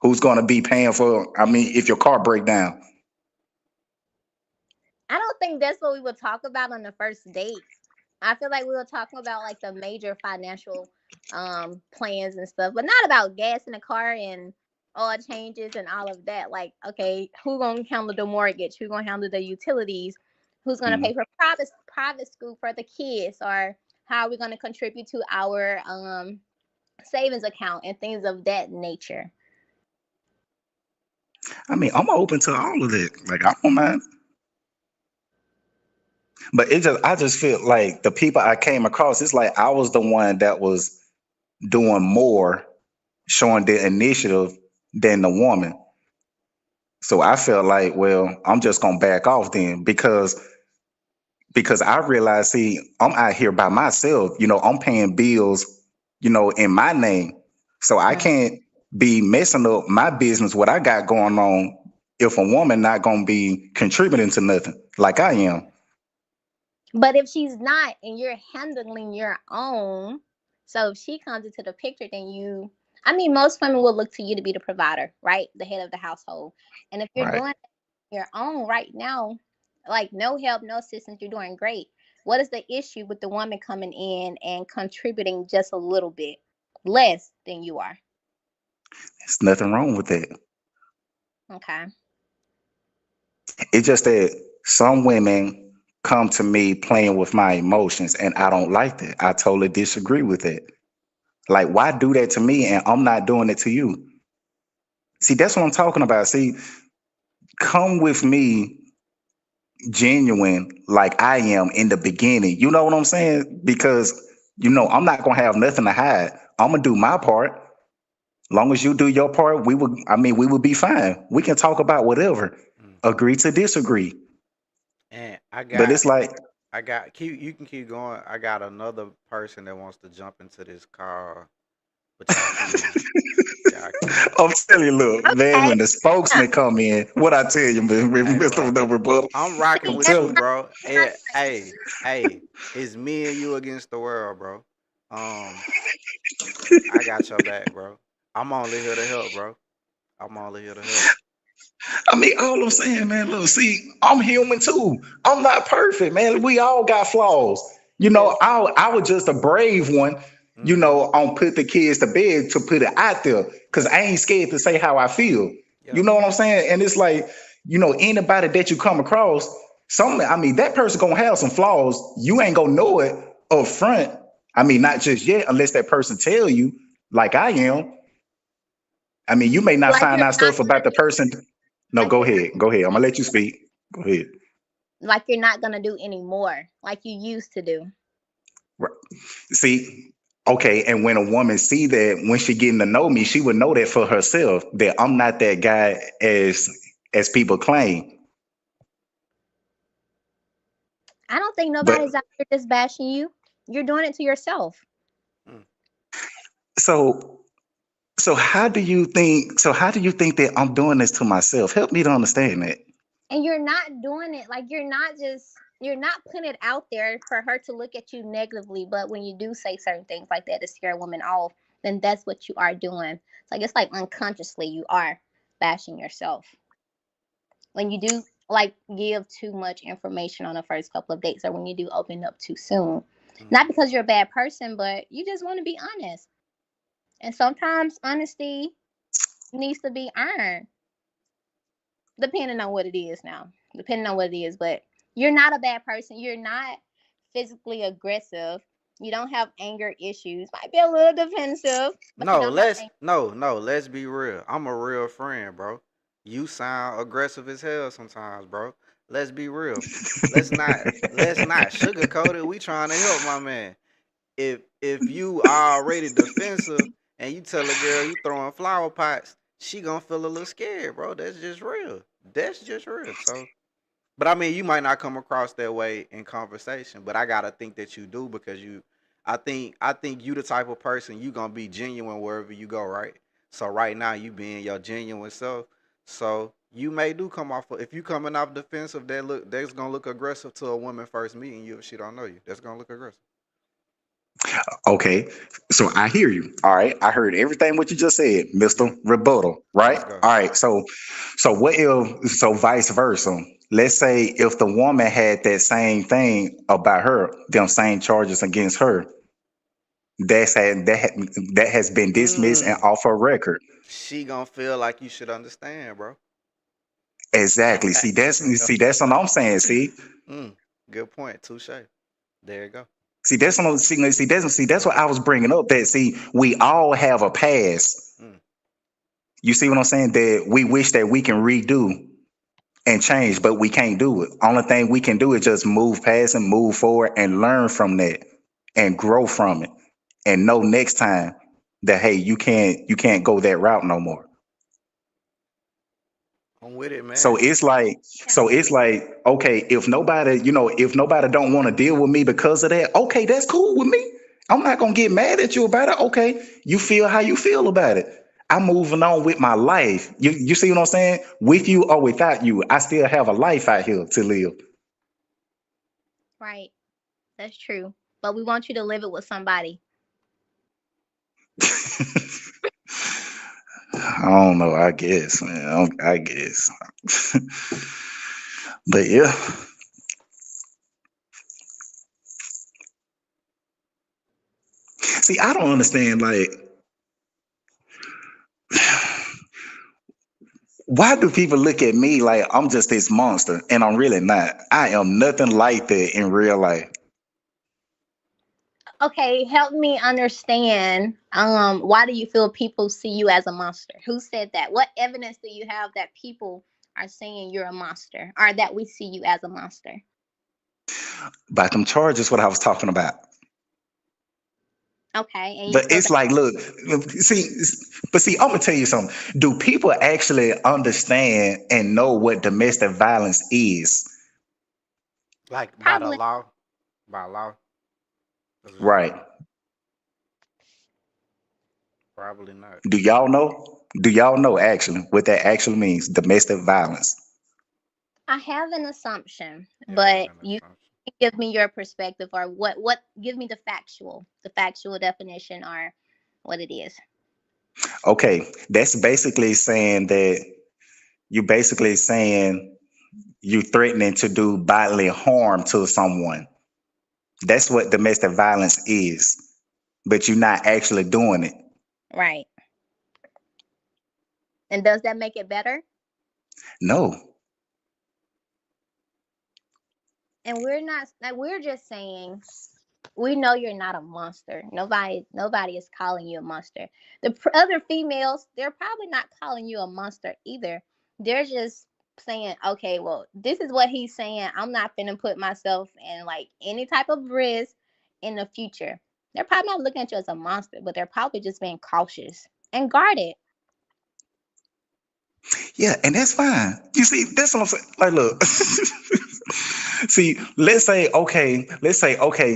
who's gonna be paying for, I mean, if your car break down. I don't think that's what we would talk about on the first date. I feel like we were talking about like the major financial plans and stuff, but not about gas in the car and oil changes and all of that. Like, okay, who gonna handle the mortgage? Who gonna handle the utilities? Who's gonna pay Mhm. for private school for the kids? Or how are we gonna contribute to our savings account and things of that nature? I mean, I'm open to all of it. Like I don't mind. But I just feel like the people I came across, it's like I was the one that was doing more, showing the initiative than the woman. So I felt like, well, I'm just gonna back off then because because I realize, see, I'm out here by myself. I'm paying bills, in my name. So I Mm. can't be messing up my business, what I got going on, if a woman not gonna be contributing to nothing like I am. But if she's not and you're handling your own, so if she comes into the picture, then I mean, most women will look to you to be the provider, right? The head of the household. And if you're Right. doing your own right now, like no help, no assistance, you're doing great. What is the issue with the woman coming in and contributing just a little bit less than you are? There's nothing wrong with that. Okay. It's just that some women come to me playing with my emotions, and I don't like that. I totally disagree with it. Like, why do that to me and I'm not doing it to you? See, that's what I'm talking about. See, come with me genuine like I am in the beginning. You know what I'm saying? Because, I'm not going to have nothing to hide. I'm going to do my part. Long as you do your part, we will be fine. We can talk about whatever, Mm. agree to disagree. And But it's like, I got keep you can keep going. I got another person that wants to jump into this call, but y'all keep I'm telling you, look, man, Okay. when the Yeah. spokesman come in, what I tell you, man, hey Mr. bro. No Rebuttal. I'm rocking See, with that's you, not, bro. that's not Hey, it's me and you against the world, bro. Um, I got your back, bro. I'm only here to help, bro. I'm only here to help. I mean, all I'm saying, man, look, see, I'm human too. I'm not perfect, man. We all got flaws. you do. I was just a brave one, Mm-hmm. on put the kids to bed to put it out there because Yep. I ain't scared to say how I feel. You Yep. know what I'm saying? And it's like, anybody that you come across, that person gonna have some flaws. You ain't gonna know it up front. I mean, not just yet, unless that person tell you, like I am. I mean, you may not Like find you're out not stuff gonna about the do person. No, like go you're not ahead. Go ahead. I'm gonna gonna let you do speak. Go ahead. like you're not gonna do anymore like you used to do. Right. See, okay, and when a woman see that, when she getting to know me, she would know that for herself that I'm not that guy as people claim. I don't think But nobody's out there just bashing you. You're doing it to yourself. Mm. so how do you think that I'm doing this to myself? Help me to understand that. And you're not doing it like you're not putting it out there for her to look at you negatively. But when you do say certain things like that to scare a woman off, then that's what you are doing. It's like unconsciously you are bashing yourself. When you do like give too much information on the first couple of dates or when you do open up too soon. Not Mm. because you're a bad person, but you just want to be honest. And sometimes honesty needs to be earned, depending on what it is now. Depending on what it is. But you're not a bad person. You're not physically aggressive. You don't have anger issues. Might be a little defensive, but you No, don't have anger. let's be real. I'm a real friend, bro. You sound aggressive as hell sometimes, bro. Let's be real. Let's not sugarcoat it. We trying to help my man. If you already defensive and you tell a girl you throwing flower pots, she gonna feel a little scared, bro. That's just real. That's just real. So, but I mean, you might not come across that way in conversation, but I gotta think that you do because I think you the type of person you gonna be genuine wherever you go, right? So right now you being your genuine self. So you may do come off if you coming off defensive, that's gonna look aggressive to a woman first meeting you if she don't know you. That's gonna look aggressive. Okay, so I hear you. All right, I heard everything what you just said, Yeah, Mister Rebuttal. Right. let's go. All right. So what if vice versa? Let's say if the woman had that same thing about her, them same charges against her, that has been dismissed and Mm, off her record. she gonna feel like you should understand, bro. Exactly. See that's what I'm saying. mm, good point. Touche. There you go. That's what I was bringing up. That see, we all have a past. Mm, You see what I'm saying? That we wish that we can redo and change, but we can't do it. Only thing we can do is just move past and move forward and learn from that and grow from it and know next time that hey, you can't go that route no more. I'm with it, So man. it's like, Yeah. okay, if nobody, if nobody don't want to deal with me because of that, okay, that's cool with me. I'm not gonna get mad at you about it. Okay, you feel how you feel about it. I'm moving on with my life. You see what I'm saying? With you or without you, I still have a life out here to live. Right. That's true. But we want you to live it with somebody. I don't know. I guess, man. I guess. But yeah, see, I don't understand. Like, why do people look at me like I'm just this monster and I'm really not? I am nothing like that in real life. Okay, help me understand. Why do you feel people see you as a monster? Who said that? What evidence do you have that people are saying you're a monster, or that we see you as a monster? But them charges, what I was talking about. Okay, and you But feel it's that. like, look, see, but see, I'm gonna tell you something. Do people actually understand and know what domestic violence is? Like by the Probably. law, by law. That's what you're Right. saying. Probably not. Do y'all know? Do y'all know actually what that actually means? Domestic violence. I have an assumption, Yeah, I got but an you assumption. can give me your perspective, or what give me the factual definition, or what it is. Okay, that's basically saying that you basically saying you threatening to do bodily harm to someone. That's what domestic violence is, but you're not actually doing it. Right. And does that make it better? No. And we're not, like, we're just saying, we know you're not a monster. Nobody is calling you a monster. The other females, they're probably not calling you a monster either. They're just saying, okay, well, this is what he's saying. I'm not finna put myself in like any type of risk in the future. They're probably not looking at you as a monster, but they're probably just being cautious and guarded. Yeah, and that's fine. You see, that's what I'm saying. Like, look. See, let's say, okay,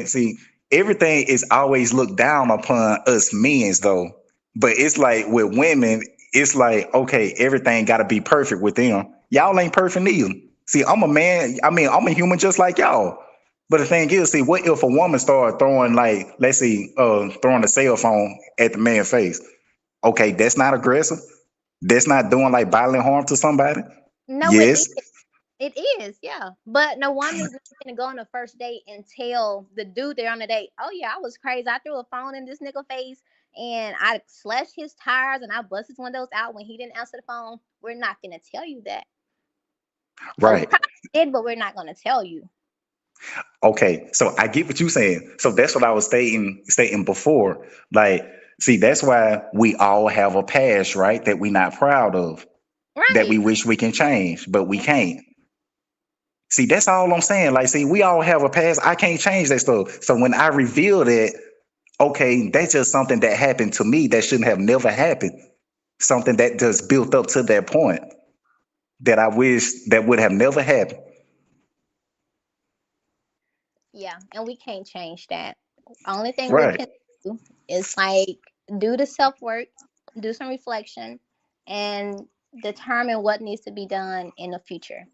see, everything is always looked down upon us men's though. But it's like with women, it's like, okay, everything gotta be perfect with them. Y'all ain't perfect either. See, I'm a man, I mean, I'm a human just like y'all. But the thing is, see, what if a woman started throwing like, let's see, throwing a cell phone at the man's face? Okay, that's not aggressive. That's not doing like bodily harm to somebody. No, it is. Yes, It is, yeah. But no woman's not gonna go on the first date and tell the dude they're on the date, oh yeah, I was crazy. I threw a phone in this nigga face and I slashed his tires and I bust his windows out when he didn't answer the phone. We're not gonna tell you that. Oh, we right. probably did, but we're not gonna tell you. Okay, so I get what you're saying. So that's what I was stating before. Like, see, that's why we all have a past, right? That we're not proud of, that we Right. wish we can change, but we can't. See, that's all I'm saying. Like, see, we all have a past. I can't change that stuff. So when I reveal that, okay, that's just something that happened to me that shouldn't have never happened. Something that just built up to that point that I wish that would have never happened. Yeah, and we can't change that. Only thing we Right. can do is like do the self work, do some reflection, and determine what needs to be done in the future.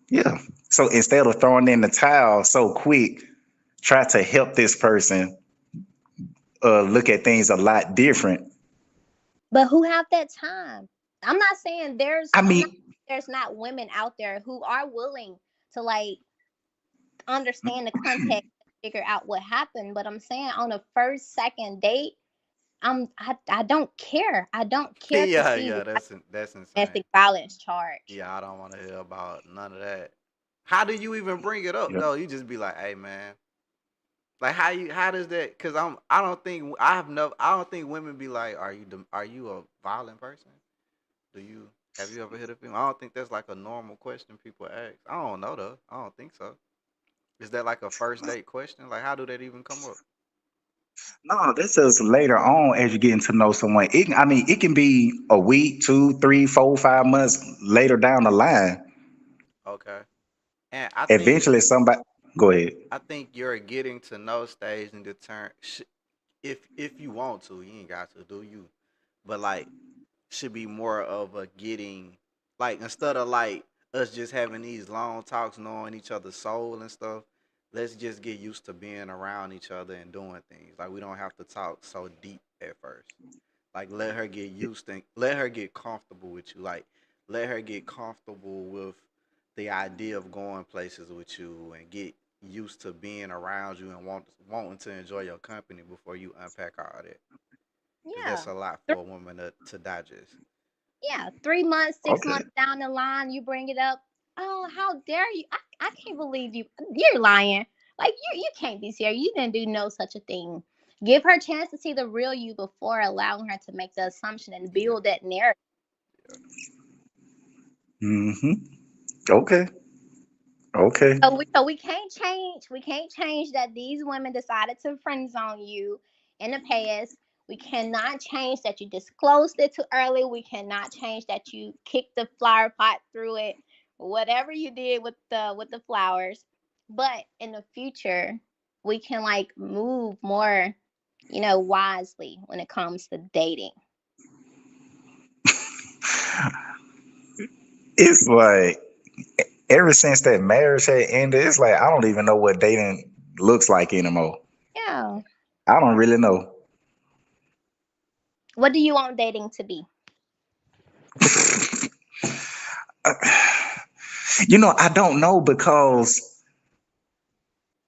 Yeah. So instead of throwing in the towel so quick, try to help this person look at things a lot different. But who have that time? I'm not saying I I'm not mean, there's not women out there who are willing to like understand the context, figure out what happened. But I'm saying on the first, second date, I don't care. I don't care to Yeah, see yeah, why that's insane. domestic violence charge. Yeah, I don't want to hear about none of that. How do you even bring it up yeah. though? You just be like, "Hey, man." Like how does that? Cause I don't think I have no I don't think women be like, are you a violent person? Do you have you ever hit a female? I don't think that's like a normal question people ask. I don't know though. I don't think so. Is that like a first date question? Like how do that even come up? No, this is later on as you're getting to know someone. I mean, it can be a week, 2, 3, 4, 5 months later down the line. Okay. And I think Eventually, somebody go ahead. you're getting to know stage and determine if you want to, you ain't got to do you, but like should be more of a getting like instead of like us just having these long talks, knowing each other's soul and stuff. Let's just get used to being around each other and doing things. Like we don't have to talk so deep at first. Like let her get used to, let her get comfortable with you. Like let her get comfortable with the idea of going places with you and get used to being around you and wanting to enjoy your company before you unpack all that. Cause that's Yeah. a lot Thr- for a woman to digest. Yeah. 3 months, six Okay. months down the line, you bring it up. Oh, how dare you? I can't believe you. You're lying. Like you can't be serious. You didn't do no such a thing. Give her a chance to see the real you before allowing her to make the assumption and Yeah, build that narrative. yeah, Mm-hmm. Okay. Okay. So we can't change. We can't change that these women decided to friend zone you in the past. We cannot change that you disclosed it too early. We cannot change that you kicked the flower pot through it. Whatever you did with the flowers. But in the future, we can like move more, wisely when it comes to dating. It's like ever since that marriage had ended, it's like I don't even know what dating looks like anymore. Yeah. I don't really know. What do you want dating to be? I don't know because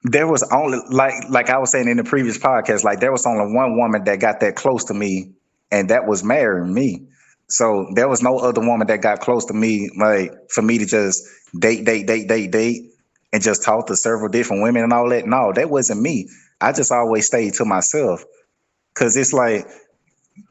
there was only like I was saying in the previous podcast, like there was only one woman that got that close to me, and that was marrying me. So there was no other woman that got close to me, like for me to just date, and just talk to several different women and all that. No, that wasn't me. I just always stayed to myself because it's like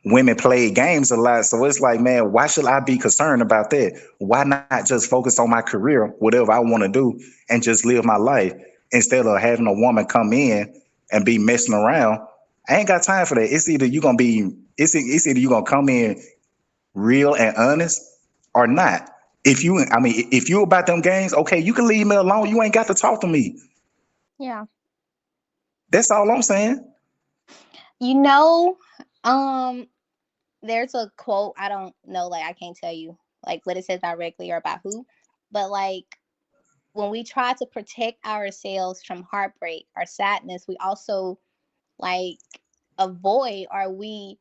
women play games a lot. So it's like, man, why should I be concerned about that? Why not just focus on my career, whatever I want to do, and just live my life instead of having a woman come in and be messing around? I ain't got time for that. It's either you gonna come in real and honest or not. If you about them games, okay, you can leave me alone. You ain't got to talk to me. Yeah. That's all I'm saying. You know, um, there's a quote, I don't know, like I can't tell you like what it says directly or about who, but like when we try to protect ourselves from heartbreak or sadness, we also like avoid, or we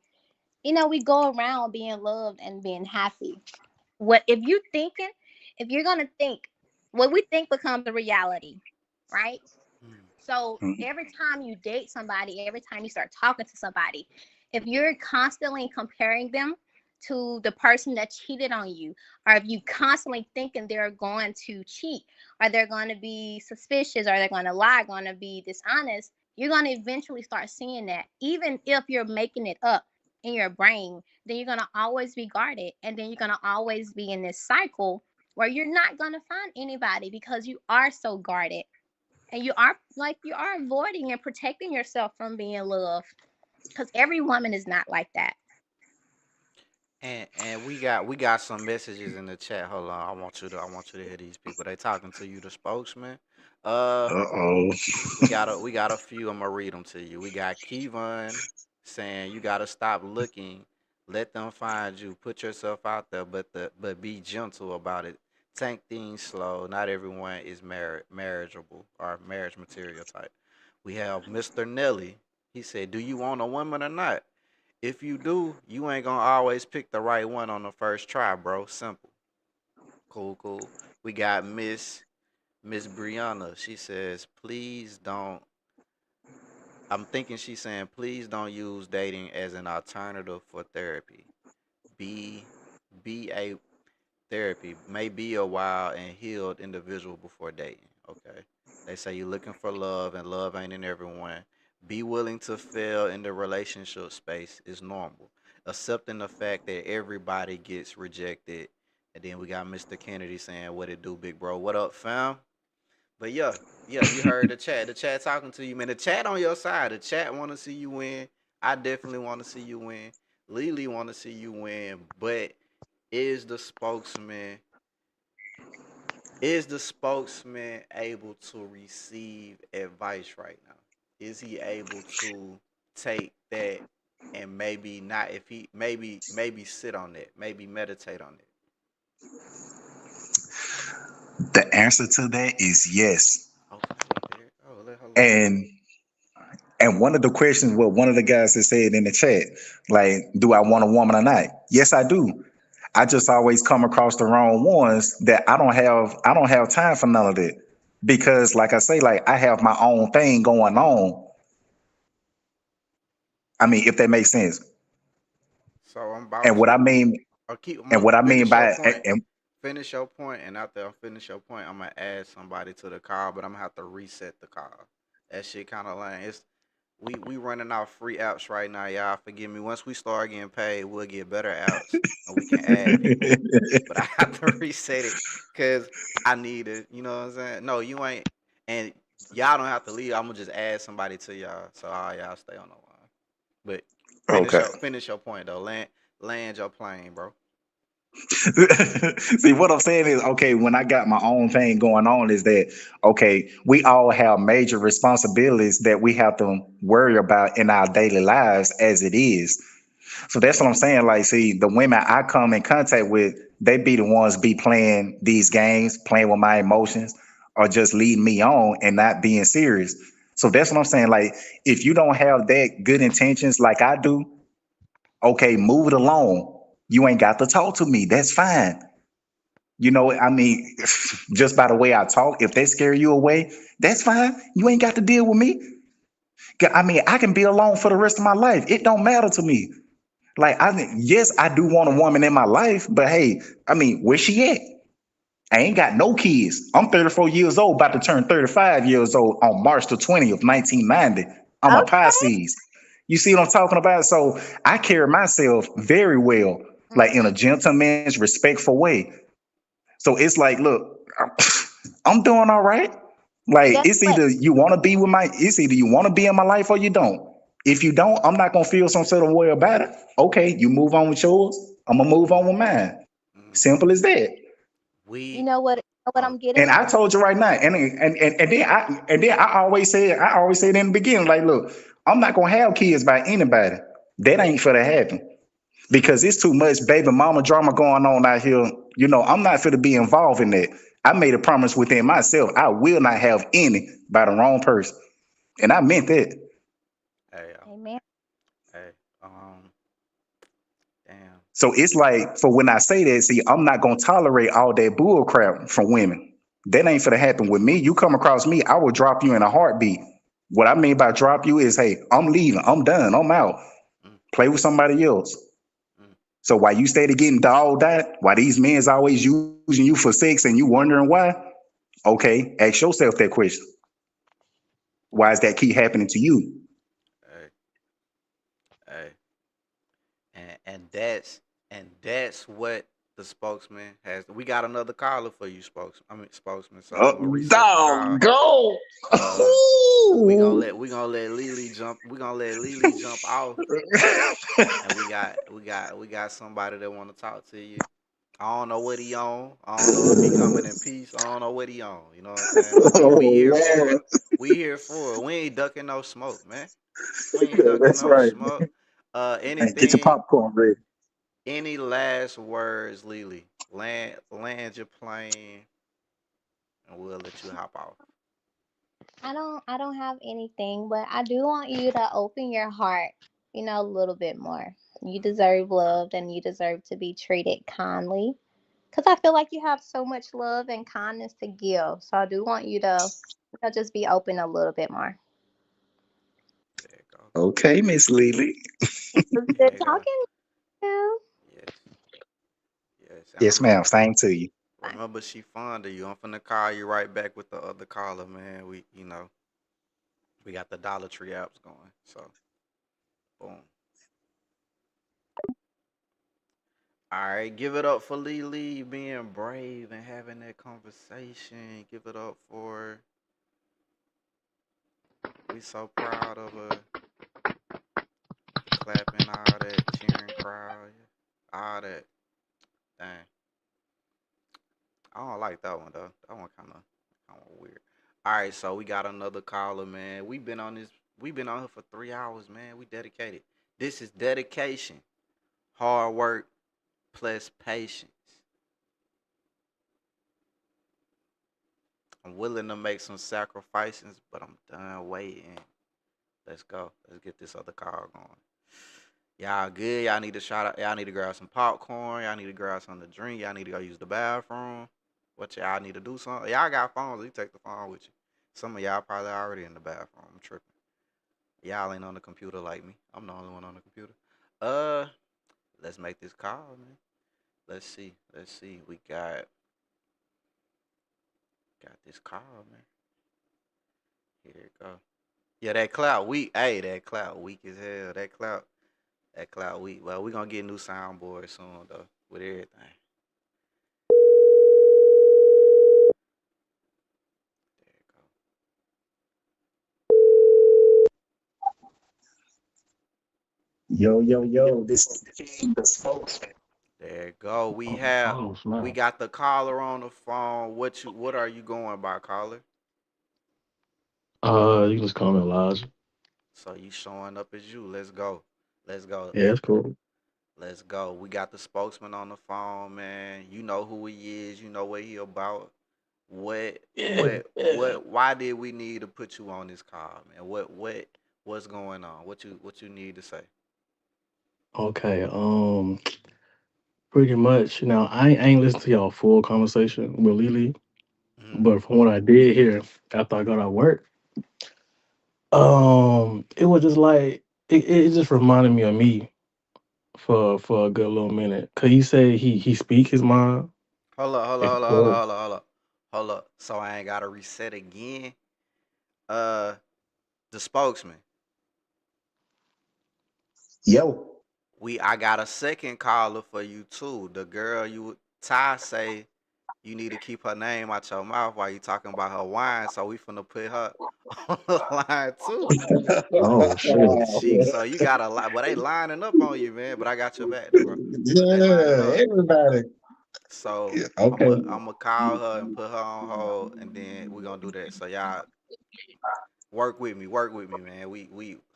go around being loved and being happy. What if you're gonna think, what we think becomes a reality, right? mm, So every time you date somebody, every time you start talking to somebody, if you're constantly comparing them to the person that cheated on you, or if you constantly thinking they're going to cheat, or they're going to be suspicious, or they're going to lie, going to be dishonest, you're going to eventually start seeing that. Even if you're making it up in your brain, then you're going to always be guarded. And then you're going to always be in this cycle where you're not going to find anybody because you are so guarded, and you are avoiding and protecting yourself from being loved, because every woman is not like that. and we got some messages in the chat. Hold on, I want you to hear these people. They talking to you, the spokesman. Uh, Uh-oh. we got a few. I'm gonna read them to you. We got Kevon saying you gotta stop looking, let them find you, put yourself out there, but be gentle about it. Take things slow. Not everyone is marriageable or marriage material type. We have Mr. Nelly. He said, "Do you want a woman or not? If you do, you ain't gonna always pick the right one on the first try, bro. Simple. Cool, cool. We got Miss Brianna. She says, please don't. I'm thinking she's saying, please don't use dating as an alternative for therapy. Be be a therapy. May be a wild and healed individual before dating. Okay. They say you're looking for love and love ain't in everyone. Be willing to fail in the relationship space is normal. Accepting the fact that everybody gets rejected. And then we got Mr. Kennedy saying, what it do, big bro? What up, fam? But yeah, yeah, you heard the chat. The chat talking to you, man. The chat on your side. The chat want to see you win. I definitely want to see you win. Lily want to see you win. But is the spokesman is the spokesman able to receive advice right now? Is he able to take that and maybe not if he maybe sit on it, maybe meditate on it? The answer to that is yes. Okay, there. Oh, hold on. And one of the questions, what one of the guys has said in the chat, like, do I want a woman or not? Yes, I do. I just always come across the wrong ones that I don't have time for none of that. Because like I say, like I have my own thing going on. I mean, if that makes sense. So I'm about And what I to mean I'm and gonna what I mean finish your by point. and Finish your point, and after I finish your point, I'm gonna add somebody to the call, but I'm gonna have to reset the call. That shit kind of lame. It's we running out free apps right now, y'all. Forgive me. Once we start getting paid, we'll get better apps and we can add people. But I have to reset it because I need it. You know what I'm saying? No, you ain't. And y'all don't have to leave. I'm gonna just add somebody to y'all, so all y'all stay on the line. But okay. finish your point though. Land your plane, bro. See, what I'm saying is, okay, when I got my own thing going on, is that, okay, we all have major responsibilities that we have to worry about in our daily lives as it is. So that's what I'm saying. Like, see, the women I come in contact with, they be the ones be playing these games, playing with my emotions, or just leading me on and not being serious. So that's what I'm saying. Like, if you don't have that good intentions like I do, okay, move it along. You ain't got to talk to me. That's fine. I mean, just by the way I talk, if they scare you away, that's fine. You ain't got to deal with me. I mean, I can be alone for the rest of my life. It don't matter to me. Like, yes, I do want a woman in my life, but hey, I mean, where she at? I ain't got no kids. I'm 34 years old, about to turn 35 years old on March the 20th, 1990. I'm a Okay. Pisces. You see what I'm talking about? So I carry myself very well, like in a Mm-hmm. gentleman's respectful way. So it's like, look, I'm doing all right. Like Guess what? it's either you want to be in my life or you don't. If you don't, I'm not gonna feel some sort of way about it. Okay, you move on with yours. I'm gonna move on with mine. Mm-hmm. Simple as that. You We know what oh I'm getting And at? I told you right now, and then I always said in the beginning, like, look, I'm not gonna have kids by anybody. That ain't for to happen because it's too much baby mama drama going on out here. I'm not for to be involved in that. I made a promise within myself. I will not have any by the wrong person, and I meant that. hey Amen. hey damn. So it's like, for when I say that, see, I'm not gonna tolerate all that bull crap from women. That ain't for to happen with me. You come across me, I will drop you in a heartbeat. What I mean by drop you is, hey, I'm leaving, I'm done, I'm out. Mm, Play with somebody else. mm, So while you stay to getting dogged out, while these men's always using you for sex and you wondering why, okay, ask yourself that question. Why does that keep happening to you? hey, hey. And that's what the spokesman has. We got another caller for you, spokesman. So I'm gonna reset the call. Go. Uh, we gonna let Lily jump. We gonna let Lily jump off, and we got somebody that want to talk to you. I don't know what he on. I don't know if he coming in peace. I don't know what he on. You know what I'm saying? But we Oh here for it. Lord. We here for it. We ain't ducking no smoke, man. We ain't ducking That's no right. smoke. Hey, get your Anything? popcorn ready. Any last words, Lily? Land your plane, and we'll let you hop off. I don't have anything, but I do want you to open your heart, a little bit more. You deserve love and you deserve to be treated kindly. Cause I feel like you have so much love and kindness to give. So I do want you to just be open a little bit more. There you go. Okay, Miss Lily. It was good There you go. talking to you. Yes, yes. And Yes, ma'am. Same to you. Bye. remember, she fond of you. I'm finna call you right back with the other caller, man. We got the Dollar Tree apps going. So, boom. All right, give it up for Lily being brave and having that conversation. Give it up for her. We so proud of her. Clapping, all that, cheering crowd, all that. Dang. I don't like that one though. That one kinda weird. Alright, so we got another caller, man. We've been on here for 3 hours, man. We dedicated. This is dedication. Hard work plus patience. I'm willing to make some sacrifices, but I'm done waiting. Let's go. Let's get this other call going. Y'all good? Y'all need to shout out. Y'all need to grab some popcorn. Y'all need to grab something to drink. Y'all need to go use the bathroom. What y'all need to do something? Y'all got phones. You take the phone with you. Some of y'all probably already in the bathroom. I'm tripping. Y'all ain't on the computer like me. I'm the only one on the computer. Uh, let's make this call, man. Let's see. Let's see. We got this call, man. Here it go. Yeah, that cloud weak. Hey, that cloud weak as hell. That cloud weak. Well, we gonna get a new soundboard soon though, with everything. There it go. Yo, this is the spokesman. There it go. Oh, We snap. got the caller on the phone. What are you going by, caller? You can just call me Elijah. So you showing up as you. Let's go. Let's go. Yeah, it's cool. Let's go. We got the spokesman on the phone, man. You know who he is. You know what he about. Yeah, yeah. Why did we need to put you on this call, man? What's going on? What you need to say? Okay. Pretty much. Now, I ain't listened to y'all full conversation with Lily, Hmm. but from what I did hear after I got out of work, it was just like it just reminded me of me for a good little minute. Cause he said he speak his mind. Hold up, hold up, And hold up, hold up, hold up, hold up. Hold up. So I ain't gotta reset again. Uh the spokesman. Yo. I got a second caller for you too. The girl Ty say you need to keep her name out your mouth while you talking about her wine, so we finna put her on the line too. oh shit. So you got a lot, but they lining up on you, man. But I got your back though, bro. But they lining Yeah, up. everybody. So Yeah, I'm okay. gonna I'm gonna call her and put her on hold, and then we gonna do that. So y'all work with me, man. We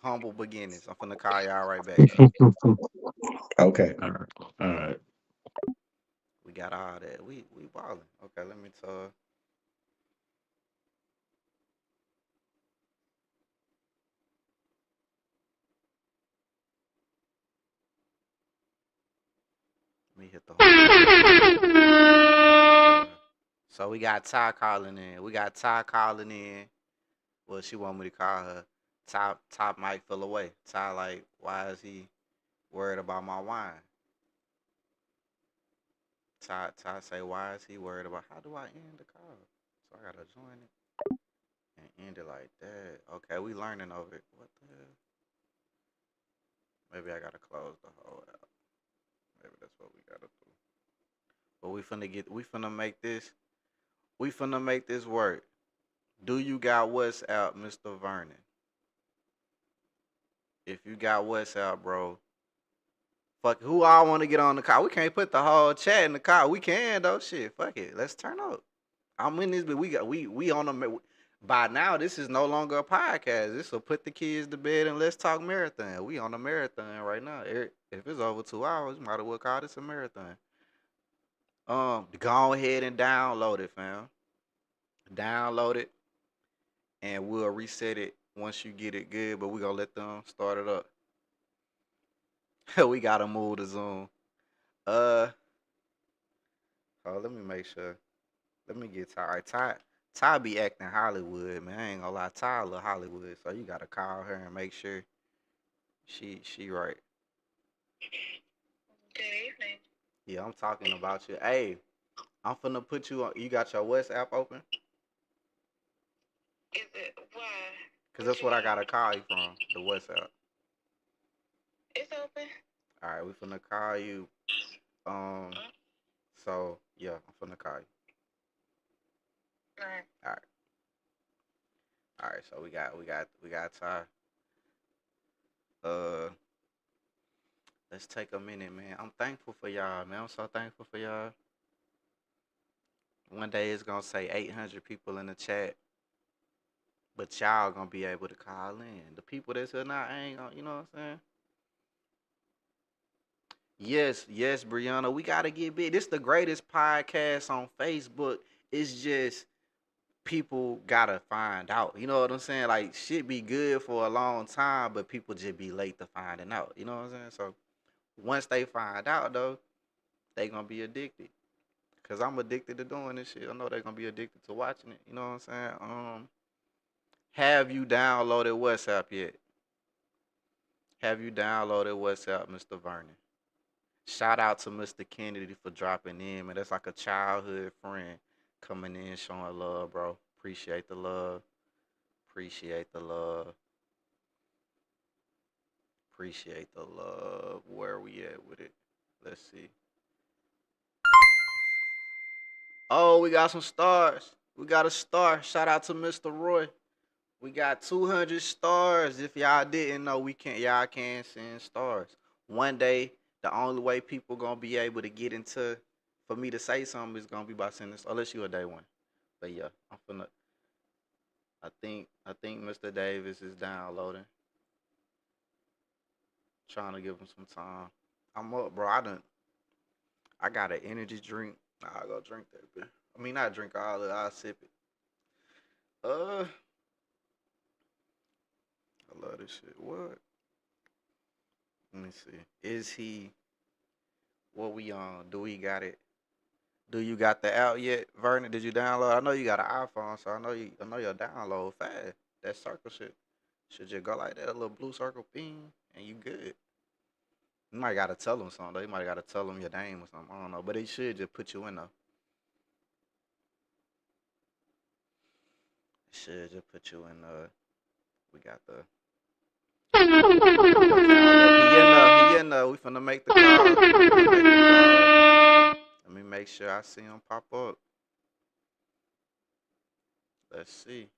humble beginnings. I'm finna call y'all right back though. Okay. All right. All right. We got all that. We balling. Okay, let me hit the uh, so we got Ty calling in. We got Ty calling in. Well, she want me to call her. Ty might feel away. Ty like, why is he worried about my wine? Ty say, why is he worried about? How do I end the call? So I gotta join it and end it like that. Okay, we learning over it. What the hell? Maybe I gotta close the whole app. Maybe that's what we gotta do. But we finna make this work. Do you got WhatsApp, Mr. Vernon? If you got WhatsApp, bro, fuck who all want to get on the call. We can't put the whole chat in the call. We can though. Shit, fuck it. Let's turn up. I'm in this, but we on the. By now, this is no longer a podcast. This will put the kids to bed and let's talk marathon. We on a marathon right now. If it's over 2 hours, might as well call this a marathon. Go ahead and download it, fam. Download it, and we'll reset it once you get it good. But we gonna let them start it up. We gotta move the Zoom. Uh, oh, let me make sure. Let me get Ty. All right, Ty be acting Hollywood, man. I ain't gonna lie, Ty a little Hollywood. So you gotta call her and make sure she right. Good evening. Yeah, I'm talking about you. Hey, I'm finna put you on. You got your WhatsApp open? Is it why? Cause that's what I gotta call you from the WhatsApp. It's open. All right, we finna call you. Um, so yeah, I'm finna call you. All right. All right. All right, so we got Ty. Uh, let's take a minute, man. I'm thankful for y'all, man. I'm so thankful for y'all. One day it's gonna say 800 people in the chat, but y'all gonna be able to call in. The people that's here now ain't gonna, you know what I'm saying? Yes, yes, Brianna, we gotta get big. This the greatest podcast on Facebook. It's just people gotta find out. You know what I'm saying? Like shit be good for a long time, but people just be late to finding out. You know what I'm saying? So once they find out though, they gonna be addicted. Cause I'm addicted to doing this shit. I know they gonna be addicted to watching it. You know what I'm saying? Have you downloaded WhatsApp yet? Have you downloaded WhatsApp, Mr. Vernon? Shout out to Mr. Kennedy for dropping in, man. That's like a childhood friend coming in, showing love, bro. Appreciate the love. Appreciate the love. Appreciate the love. Where we at with it? Let's see. Oh, we got some stars. We got a star. Shout out to Mr. Roy. We got 200 stars. If y'all didn't know, y'all can send stars. One day, the only way people gonna be able to get into for me to say something is gonna be by sending stars. Unless you a day one. But yeah, I'm finna I think Mr. Davis is downloading. Trying to give him some time. I'm up, bro. I got an energy drink. I'll go drink that bit. I mean not drink all of it, I'll sip it. I love this shit. What? Let me see. Is he what we on? Do we got it? Do you got the app yet, Vernon? Did you download? I know you got an iPhone, so I know you'll download fast. That circle shit should just go like that, a little blue circle ping, and you good. You might gotta tell them something though. You might gotta tell them your name or something. I don't know. But it should just put you in though. It should just put you in we got the call up. He in there. We finna make the call. We finna make the call. Let me make sure I see him pop up. Let's see.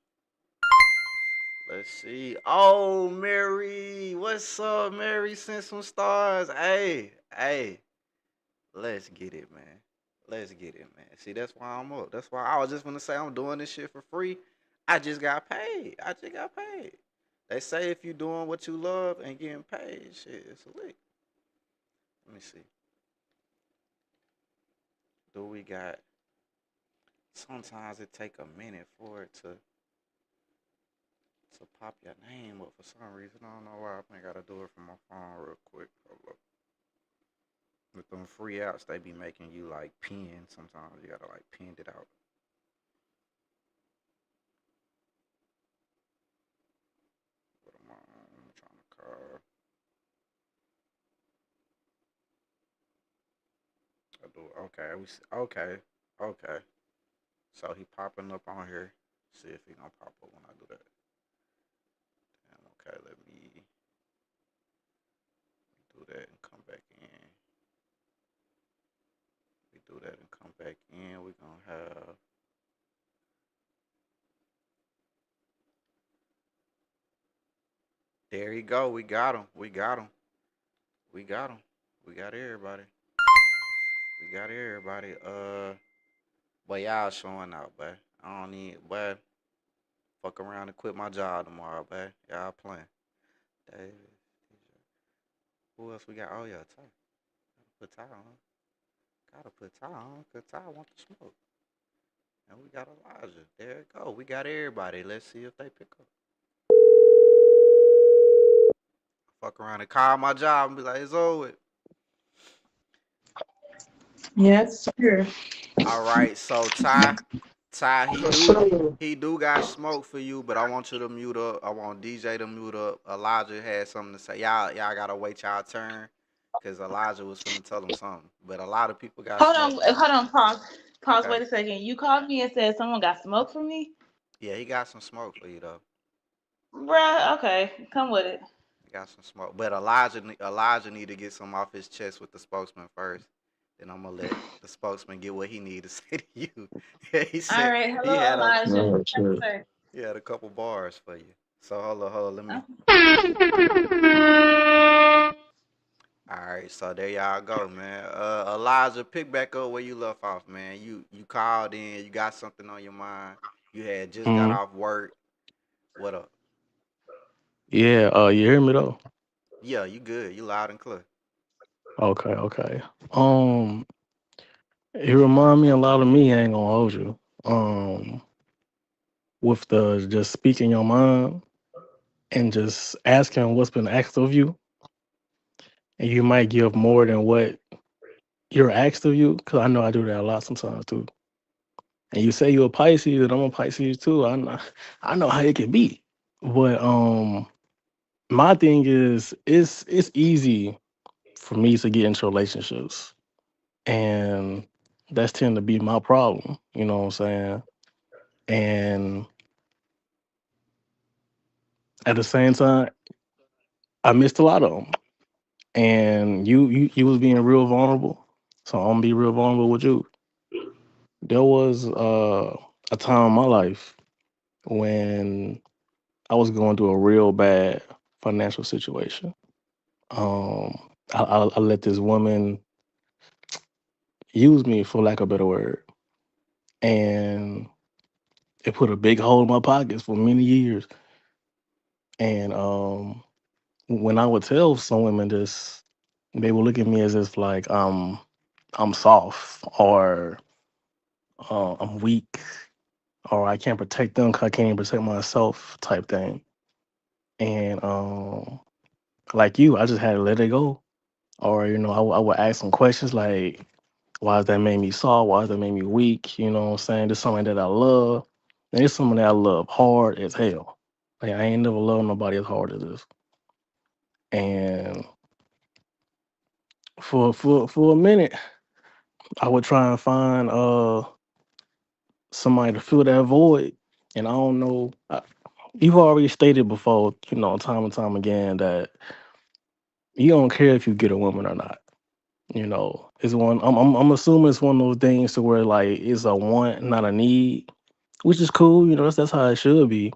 Let's see. Oh, Mary. What's up, Mary? Send some stars. Hey. Let's get it, man. Let's get it, man. See, that's why I'm up. That's why I was just gonna say I'm doing this shit for free. I just got paid. They say if you doing what you love and getting paid, shit, it's a lick. Let me see. Do we got? Sometimes it take a minute for it to pop your name up for some reason. I don't know why. I think I gotta do it from my phone real quick. Hold up. With them free apps, they be making you like pin. Sometimes you gotta like pin it out. What am I? I'm trying to call. I do it. Okay. Okay. So he popping up on here. See if he gonna pop up when I do that. Damn. Okay. Let me do that and come back in. We do that and come back in. We gonna have. There you go. We got him. We got him. We got him. We got everybody. We got everybody. But y'all showing out, but I don't need, but fuck around and quit my job tomorrow, but y'all playing. David, who else we got? Oh yeah, Ty. Put Ty on. Gotta put Ty on, cause Ty want the smoke. And we got Elijah. There it go. We got everybody. Let's see if they pick up. Fuck around and call my job and be like, it's over with. Yes, sir. All right, so Ty, he For do sure. he do got smoke for you, but I want you to mute up. I want DJ to mute up. Elijah had something to say. Y'all gotta wait y'all turn, cause Elijah was finna tell him something. But a lot of people got smoke. Hold on, pause. Okay, Wait a second. You called me and said someone got smoke for me, yeah, he got some smoke for you though. bruh. Okay, come with it. He got some smoke, but Elijah need to get some off his chest with the spokesman first. Then I'm gonna let the spokesman get what he need to say to you. he All said right. he Hello, had a Elijah. No, Yes, sure. sir. He had a couple bars for you. So hold on, let me. All right, so there y'all go, man. Elijah, pick back up where you left off, man. You called in, you got something on your mind. You had just got Mm, off work. What up? yeah, you hear me though? Yeah, you good. You loud and clear. Okay, okay. Um, it remind me a lot of me, I ain't gonna hold you. With the just speaking your mind and just asking what's been asked of you, and you might give more than what you're asked of you. Cause I know I do that a lot sometimes too. And you say you're a Pisces, and I'm a Pisces too. I know how it can be. But my thing is, it's easy for me to get into relationships, and that's tend to be my problem. You know what I'm saying? And at the same time, I missed a lot of them. And you was being real vulnerable, so I'm gonna be real vulnerable with you. There was a time in my life when I was going through a real bad financial situation. I let this woman use me, for lack of a better word, and it put a big hole in my pockets for many years. And when I would tell some women this, they would look at me as if like I'm soft, or I'm weak, or I can't protect them because I can't even protect myself, type thing. And like you, I just had to let it go. Or I would ask some questions like, why does that make me soft? Why does that make me weak? You know what I'm saying? There's something that I love, and it's something that I love hard as hell. Like I ain't never loved nobody as hard as this. And for a minute, I would try and find somebody to fill that void. And I don't know. You've already stated before, time and time again, that you don't care if you get a woman or not. It's one. I'm assuming it's one of those things to where like it's a want, not a need, which is cool. That's how it should be.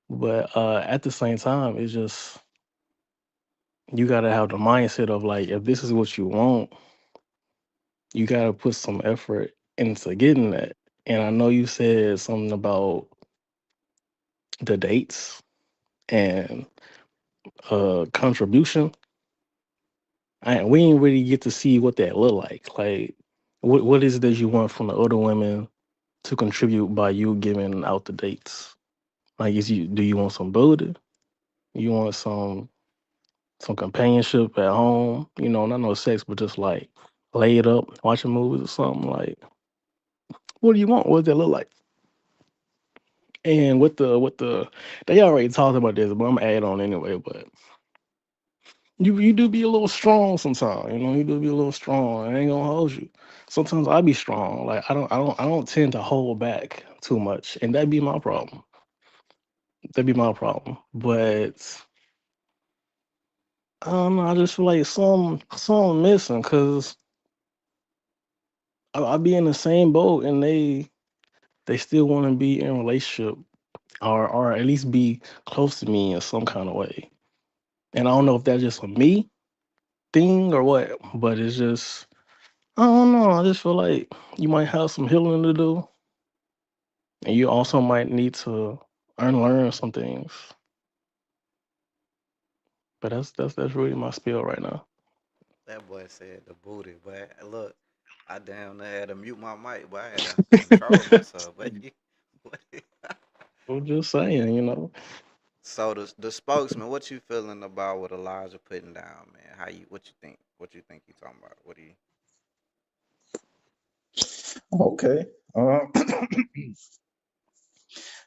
But at the same time, it's just you gotta have the mindset of like, if this is what you want, you gotta put some effort into getting that. And I know you said something about the dates and contribution. We didn't really get to see what that look like. Like, what is it that you want from the other women to contribute by you giving out the dates? Like, do you want some booty? You want some companionship at home? Not no sex, but just like lay it up, watching movies or something. Like, what do you want? What does that look like? And with the they already talked about this, but I'm gonna add on anyway. But you do be a little strong sometimes. You do be a little strong. I ain't gonna hold you. Sometimes I be strong. Like I don't tend to hold back too much, and that'd be my problem. That'd be my problem. But I don't know. I just feel like some missing, because I be in the same boat, and they still want to be in a relationship, or at least be close to me in some kind of way. And I don't know if that's just a me thing or what, but it's just, I don't know. I just feel like you might have some healing to do, and you also might need to unlearn some things. But that's really my spiel right now. That boy said the booty, but look, I damn near had to mute my mic, but I had to control myself. But I'm just saying. so the spokesman, what you feeling about what Elijah putting down, man? What you think? What you think you talking about? What do you? Okay. I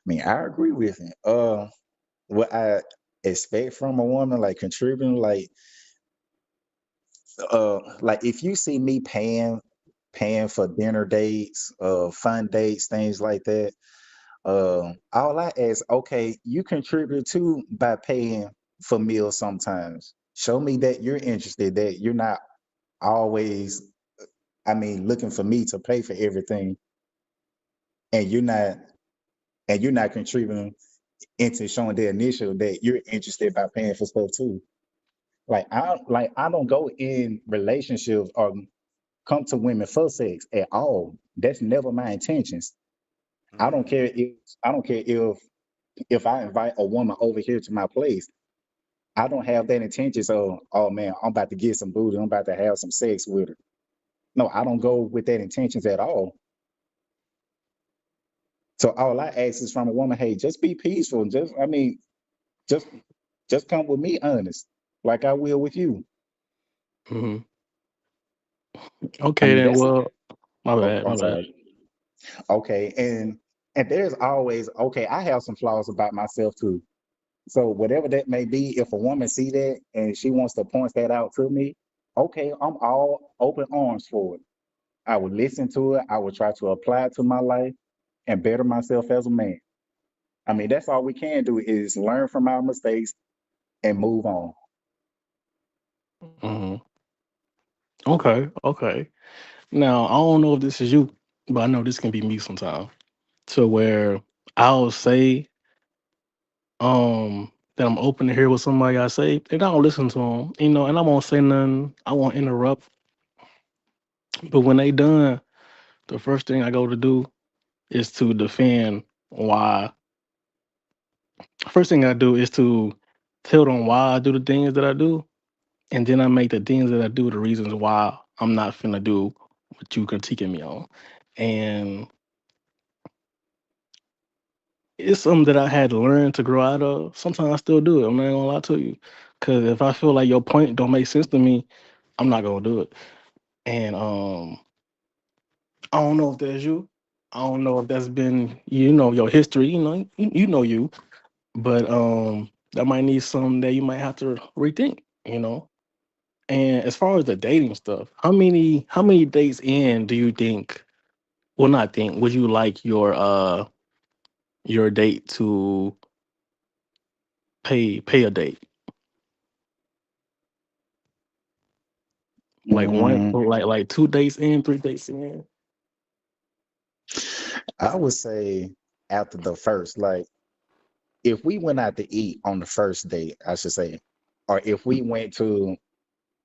mean, I agree with him. What I expect from a woman, like contributing, like if you see me paying for dinner dates, fun dates, things like that, all I ask, okay, you contribute too by paying for meals sometimes. Show me that you're interested, that you're not always, I mean, looking for me to pay for everything, and you're not and you're not contributing into showing the initial that you're interested by paying for stuff too. I don't go in relationships or come to women for sex at all. That's never my intentions. I don't Mm. care if I don't care if I invite a woman over here to my place. I don't have that intentions of, oh man, I'm about to get some booty, I'm about to have some sex with her. No, I don't go with that intentions at all. So all I ask is from a woman, hey, just be peaceful. Just just come with me honest, like I will with you. Hmm. I Okay, mean, then. that's Well, my oh, bad, I'm my bad. sorry. Okay, and there's always okay, I have some flaws about myself too. So whatever that may be, if a woman see that and she wants to point that out to me, okay, I'm all open arms for it. I would listen to it. I would try to apply it to my life and better myself as a man. I mean, that's all we can do is learn from our mistakes and move on. Hmm. Okay, okay. Now I don't know if this is you, but I know this can be me sometimes. To where I'll say that I'm open to hear what somebody I say, and I don't listen to them, and I won't say nothing. I won't interrupt. But when they done, the first thing I go to do is to defend why. First thing I do is to tell them why I do the things that I do, and then I make the things that I do the reasons why I'm not finna do what you critiquing me on. And it's something that I had to learn to grow out of. Sometimes I still do it. I'm not gonna lie to you, because if I feel like your point don't make sense to me, I'm not gonna do it. And I don't know if that's you. I don't know if that's been your history. You know you, but that might need something that you might have to rethink. And as far as the dating stuff, how many dates in do you think? Well, not think. Would you like your date to pay a date? Like one, Mm, like 2 dates in, 3 dates in. I would say after the first, like if we went out to eat on the first date, I should say, or if we went to,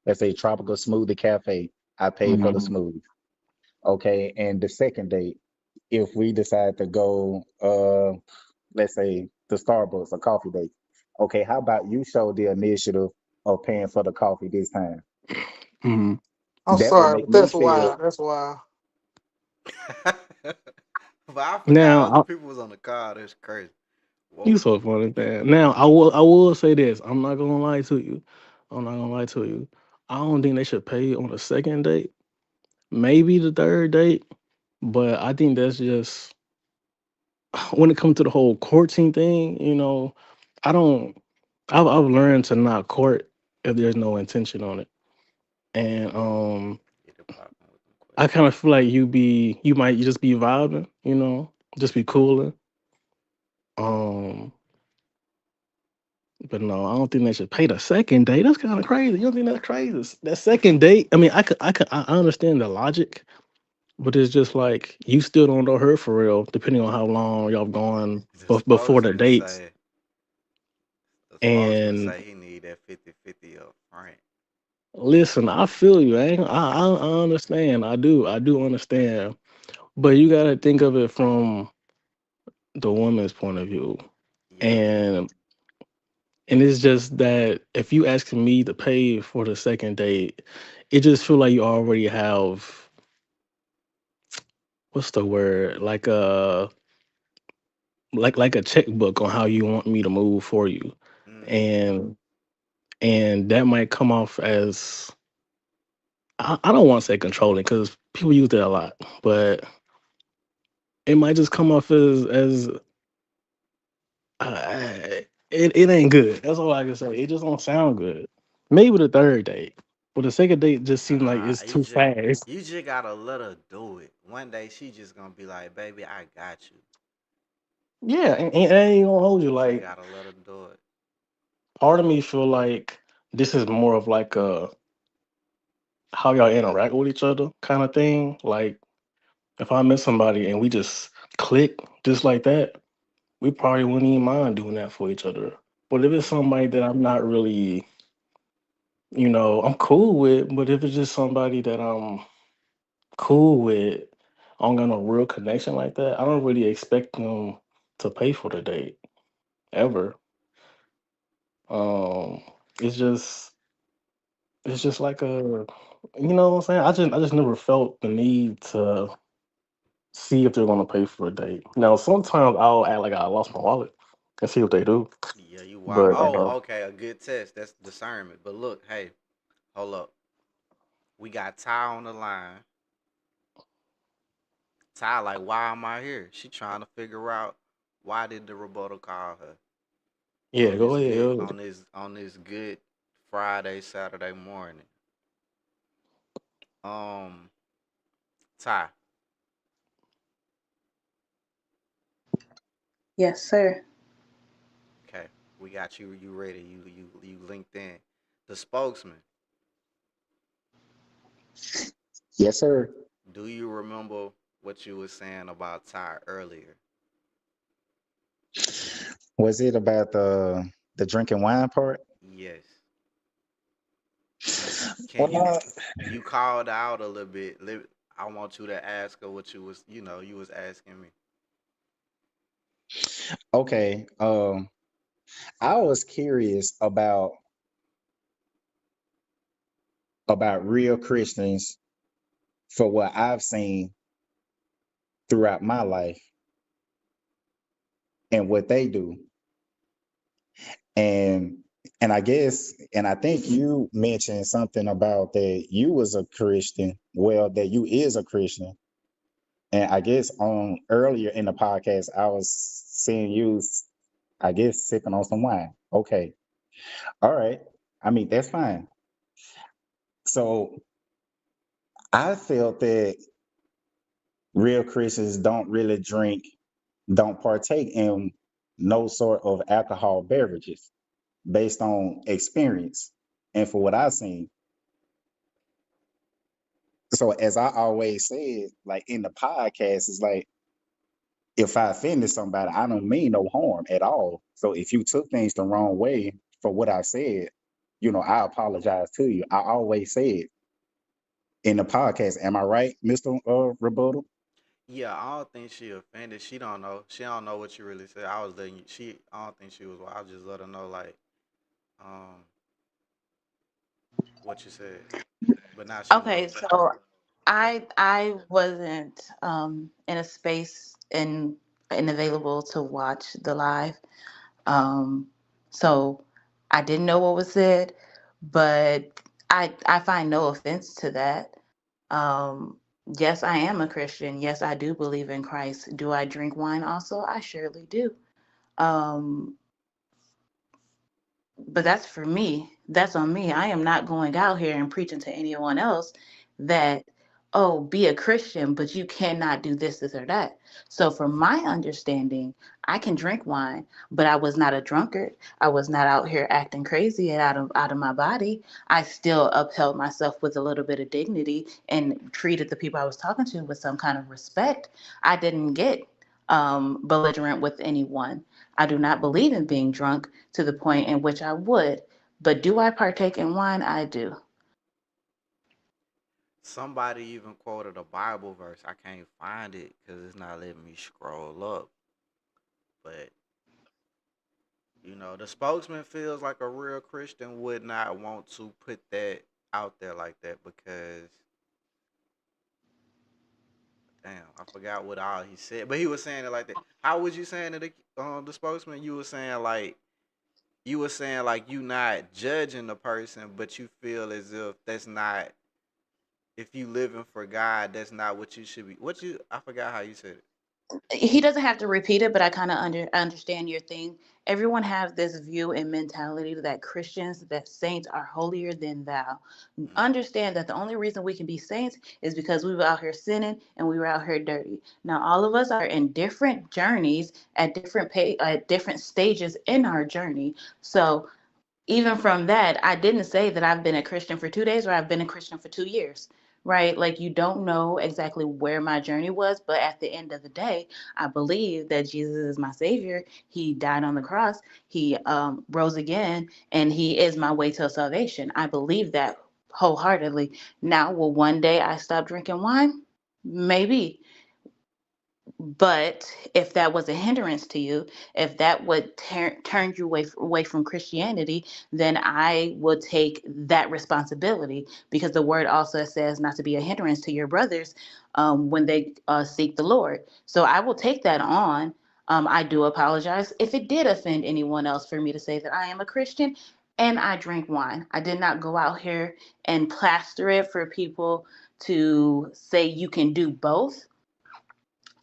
let's say, Tropical Smoothie Cafe, I paid for the Mhm. smoothie. Okay. And the second date, if we decide to go, let's say, to Starbucks, a coffee date, okay, how about you show the initiative of paying for the coffee this time? Mhm. I'm That will sorry, make but me that's feel, wild. That's wild. But I forgot Now, other people was on the call. That's crazy. you Whoa. so funny, man. Now, I will say this. I'm not gonna lie to you. I'm not gonna lie to you. I don't think they should pay on the second date. Maybe the third date, but I think that's just when it comes to the whole courting thing. I don't. I've learned to not court if there's no intention on it, and Get it popping with them I questions. kind of feel like you might just be vibing, just be cooling. Um, but no, I don't think they should pay the second date. That's kind of crazy. You don't think that's crazy? That second date. I mean, I understand the logic, but it's just like you still don't know her for real, depending on how long y'all gone The before the spokesman dates. say And he need that 50-50 up front. listen, I feel you. I understand. I do understand. But you gotta think of it from the woman's point of view. Yeah. And and it's just that if you asking me to pay for the second date, it just feel like you already have, what's the word? Like a checkbook on how you want me to move for you. Mm-hmm. And and that might come off as, I don't want to say controlling because people use that a lot, but it might just come off as it ain't good. That's all I can say. It just don't sound good. Maybe the third date, but the second date just seems like Nah, it's too fast. you just gotta let her do it. One day she just gonna be like, "Baby, I got you." Yeah, and I ain't gonna hold you. You just Like, gotta let her do it. part of me feel like this is more of like a how y'all interact with each other kind of thing. Like, if I met somebody and we just click just like that, we probably wouldn't even mind doing that for each other. But if it's somebody that I'm not really, I'm cool with, but if it's just somebody that I'm cool with, I don't got no real connection like that, I don't really expect them to pay for the date ever. Um, it's just it's just like what I'm saying. I just never felt the need to see if they're gonna pay for a date. Now sometimes I'll act like I lost my wallet and see what they do. Yeah, you wild. But Oh, okay, a good test. That's discernment. But look, hey, hold up. We got Ty on the line. Ty, like, why am I here? She trying to figure out why did the rebuttal call her yeah, go ahead. Go ahead. on this good Friday Saturday morning. Um, Ty, Yes, sir. okay, we got you. You ready? You linked in. The spokesman. Yes, sir. Do you remember what you were saying about Ty earlier? Was it about the drinking wine part? Yes. Can you Well, you called out a little bit? I want you to ask her what you was asking me. okay. I was curious about real Christians for what I've seen throughout my life and what they do. And and I guess and I think you mentioned something about that you was a Christian. Well, that you is a Christian. And I guess on earlier in the podcast, I was seeing you, I guess, sipping on some wine. Okay. All right. I mean, that's fine. So I felt that real Christians don't really drink, don't partake in no sort of alcohol beverages based on experience and for what I've seen. So as I always said, like in the podcast, it's like if I offended somebody, I don't mean no harm at all. So if you took things the wrong way for what I said, I apologize to you. I always said in the podcast, am I right, Mr. Rebuttal? Yeah, I don't think she offended. She don't know. She don't know what you really said. I was letting you. I don't think she was. I just let her know like, um, what you said. But now she Okay, know. so I wasn't in a space and available to watch the live. Um, so I didn't know what was said, but I find no offense to that. Um, yes, I am a Christian. Yes, I do believe in Christ. Do I drink wine also? I surely do. Um, but that's for me. That's on me. I am not going out here and preaching to anyone else that, oh, be a Christian, but you cannot do this or that. So, from my understanding, I can drink wine, but I was not a drunkard. I was not out here acting crazy and out of my body. I still upheld myself with a little bit of dignity and treated the people I was talking to with some kind of respect. I didn't get belligerent with anyone. I do not believe in being drunk to the point in which I would. But do I partake in wine? I do. Somebody even quoted a Bible verse. I can't find it because it's not letting me scroll up. But the spokesman feels like a real Christian would not want to put that out there like that because damn, I forgot what all he said. But he was saying it like that. How was you saying it? The spokesman, you were saying like you not judging the person, but you feel as if that's not if you living for God, that's not what you should be. I forgot how you said it. He doesn't have to repeat it, but I kind of understand your thing. Everyone has this view and mentality that Christians, that saints are holier than thou. Mm. Understand that the only reason we can be saints is because we were out here sinning and we were out here dirty. Now, all of us are in different journeys at at different stages in our journey. So even from that, I didn't say that I've been a Christian for 2 days or I've been a Christian for 2 years. right? Like you don't know exactly where my journey was, but at the end of the day, I believe that Jesus is my savior. He died on the cross, he rose again, and he is my way to salvation. I believe that wholeheartedly. Now, will one day I stop drinking wine? Maybe. But if that was a hindrance to you, if that would turn you away from Christianity, then I will take that responsibility, because the word also says not to be a hindrance to your brothers when they seek the Lord. So I will take that on. I do apologize if it did offend anyone else for me to say that I am a Christian and I drink wine. I did not go out here and plaster it for people to say you can do both.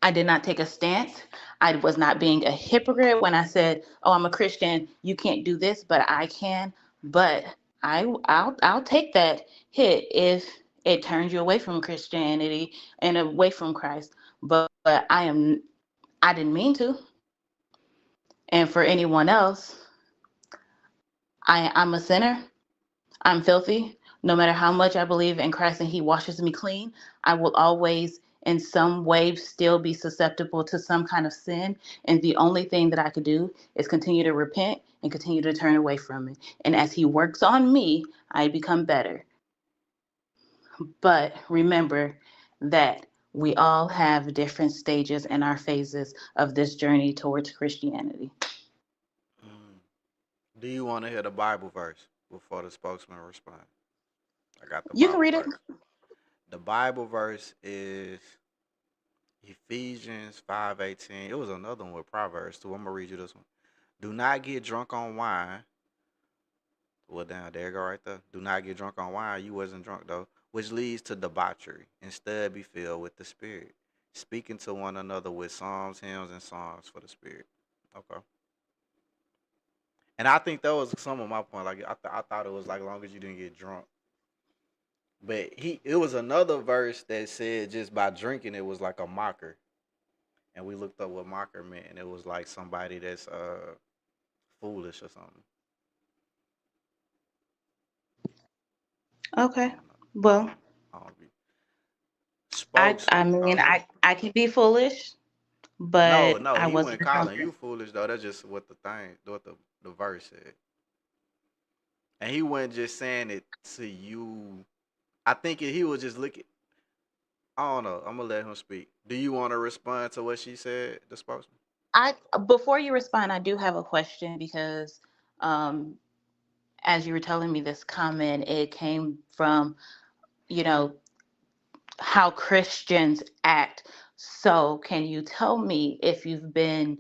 I did not take a stance. I was not being a hypocrite when I said, "Oh, I'm a Christian. You can't do this, but I can." But I'll take that hit if it turns you away from Christianity and away from Christ. But I didn't mean to. And for anyone else, I'm a sinner. I'm filthy. No matter how much I believe in Christ and He washes me clean, I will always, in some way, still be susceptible to some kind of sin. And the only thing that I could do is continue to repent and continue to turn away from it. And as He works on me, I become better. But remember that we all have different stages in our phases of this journey towards Christianity. Mm. Do you want to hear the Bible verse before the spokesman respond? I got the You can Bible read it. verse. The Bible verse is Ephesians 5:18. It was another one with Proverbs too. I'm gonna read you this one. Do not get drunk on wine. Well, down there you go right there. Do not get drunk on wine. You wasn't drunk though, which leads to debauchery. Instead, be filled with the Spirit, speaking to one another with psalms, hymns, and songs for the Spirit. Okay. And I think that was some of my point. Like I thought it was like long as you didn't get drunk. But it was another verse that said just by drinking it was like a mocker. And we looked up what mocker meant, and it was like somebody that's foolish or something. I Okay. don't know. I Well, don't, I don't be I spokesman. mean, Oh, go. I can be foolish, No, but no, I he wasn't wasn't calling drunk. you foolish though. That's just what the verse said. And he wasn't just saying it to you. I think he was just looking. I don't know. I'm gonna let him speak. Do you want to respond to what she said, the spokesman? I Before you respond, I do have a question because um, as you were telling me this comment, it came from, you know, how Christians act. So, can you tell me if you've been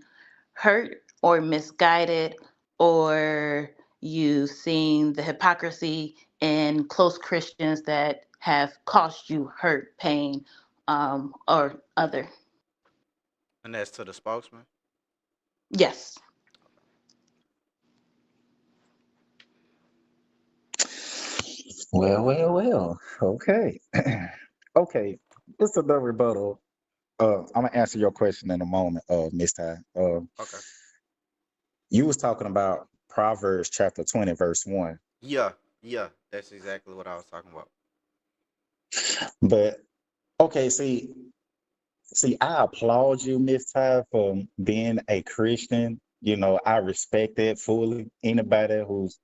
hurt or misguided, or you've seen the hypocrisy in close Christians that have caused you hurt, pain, or other? And that's to the spokesman. Yes. Well. Okay. Okay. It's another rebuttal. I'm gonna answer your question in a moment, Miss Ty. Okay. You was talking about Proverbs chapter 20, verse 1. Yeah, yeah, that's exactly what I was talking about. But okay, I applaud you, Miss Ty, for being a Christian. You know, I respect that fully. Anybody who's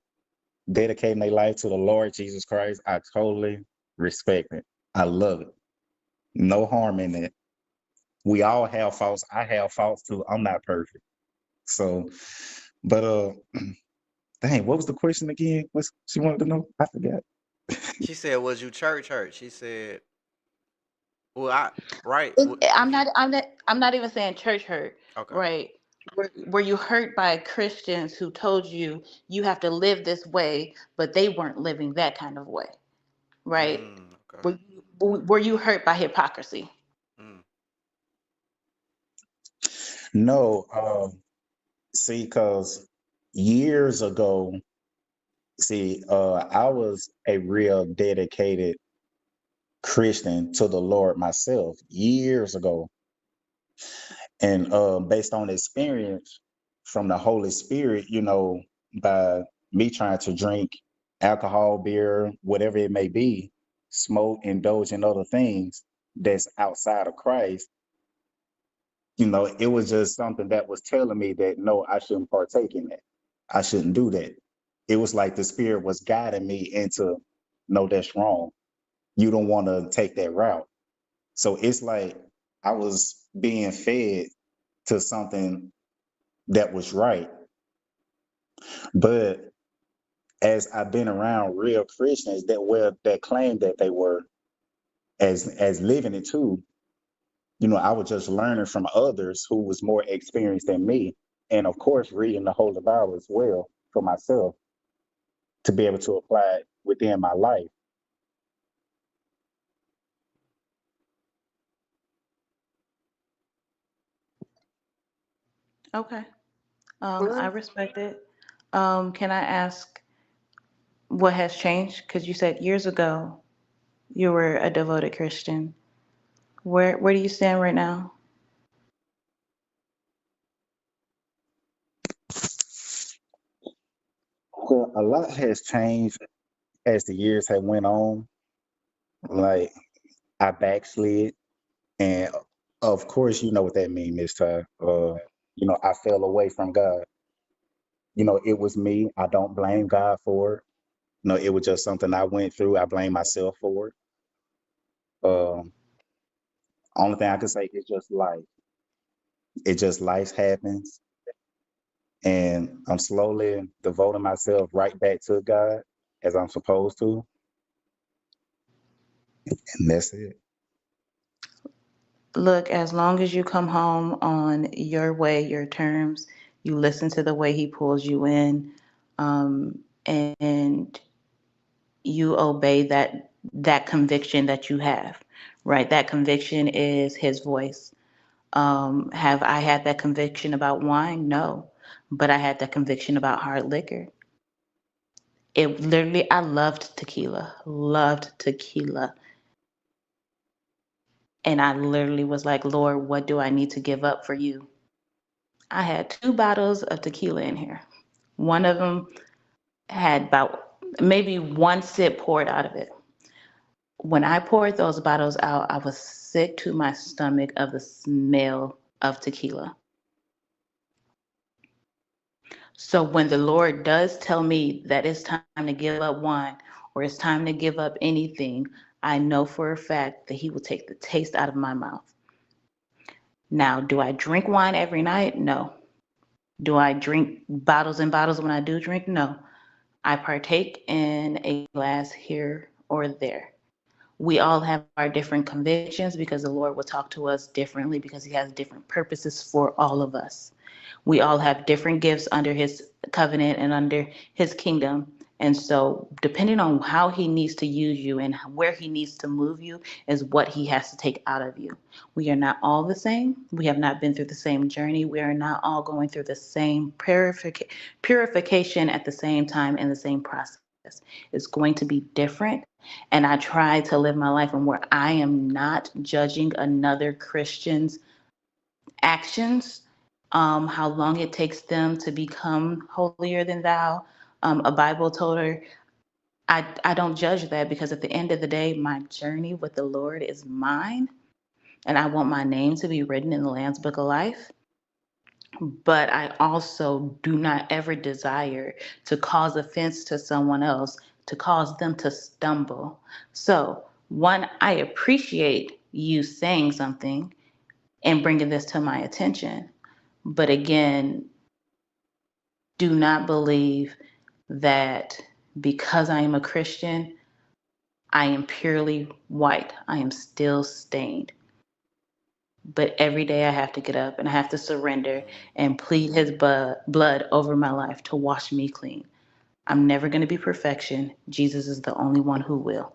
dedicating their life to the Lord Jesus Christ, I totally respect it. I love it. No harm in it. We all have faults. I have faults too. I'm not perfect. So, but dang, what was the question again? What she wanted to know? I forgot. She said, "Was you church hurt?" She said, "Well, I right." I'm not even saying church hurt, Okay. right? Were you hurt by Christians who told you you have to live this way, but they weren't living that kind of way, right? Okay. Were you hurt by hypocrisy? Mm. No, see, because years ago, I was a real dedicated Christian to the Lord myself years ago. And based on experience from the Holy Spirit, you know, by me trying to drink alcohol, beer, whatever it may be, smoke, indulge in other things that's outside of Christ, it was just something that was telling me that no, I shouldn't partake in that. I shouldn't do that. It was like the spirit was guiding me into, no, that's wrong. You don't want to take that route. So it's like I was being fed to something that was right. But as I've been around real Christians that claim that they were as living it too, I was just learning from others who was more experienced than me. And of course, reading the Holy Bible as well for myself to be able to apply it within my life. Okay. I respect it. Can I ask what has changed? Because you said years ago you were a devoted Christian. Where do you stand right now? Well, a lot has changed as the years have went on. Like I backslid, and of course, you know what that means, Miss Ty. I fell away from God. It was me. I don't blame God for it. No, it was just something I went through. I blame myself for it. Um, Only thing I can say is just life. It just life happens, and I'm slowly devoting myself right back to God as I'm supposed to, and that's it. Look, as long as you come home on your way, your terms, you listen to the way he pulls you in, and you obey that conviction that you have, right? That conviction is his voice. Have I had that conviction about wine? No, but I had that conviction about hard liquor. It literally, I loved tequila. And I literally was like, Lord, what do I need to give up for you? I had 2 bottles of tequila in here. One of them had about maybe one sip poured out of it. When I poured those bottles out, I was sick to my stomach of the smell of tequila. So when the Lord does tell me that it's time to give up wine or it's time to give up anything, I know for a fact that He will take the taste out of my mouth. Now, do I drink wine every night? No. Do I drink bottles and bottles when I do drink? No. I partake in a glass here or there. We all have our different convictions because the Lord will talk to us differently because He has different purposes for all of us. We all have different gifts under His covenant and under His kingdom. And so, depending on how He needs to use you and where He needs to move you, is what He has to take out of you. We are not all the same. We have not been through the same journey. We are not all going through the same purification at the same time in the same process. It's going to be different. And I try to live my life and where I am not judging another Christian's actions, how long it takes them to become holier than thou. A Bible told her, I don't judge that because at the end of the day, my journey with the Lord is mine. And I want my name to be written in the Lamb's Book of Life. But I also do not ever desire to cause offense to someone else, to cause them to stumble. So, one, I appreciate you saying something and bringing this to my attention. But again, do not believe that because I am a Christian, I am purely white. I am still stained. But every day I have to get up and I have to surrender and plead His blood over my life to wash me clean. I'm never going to be perfection. Jesus is the only one who will.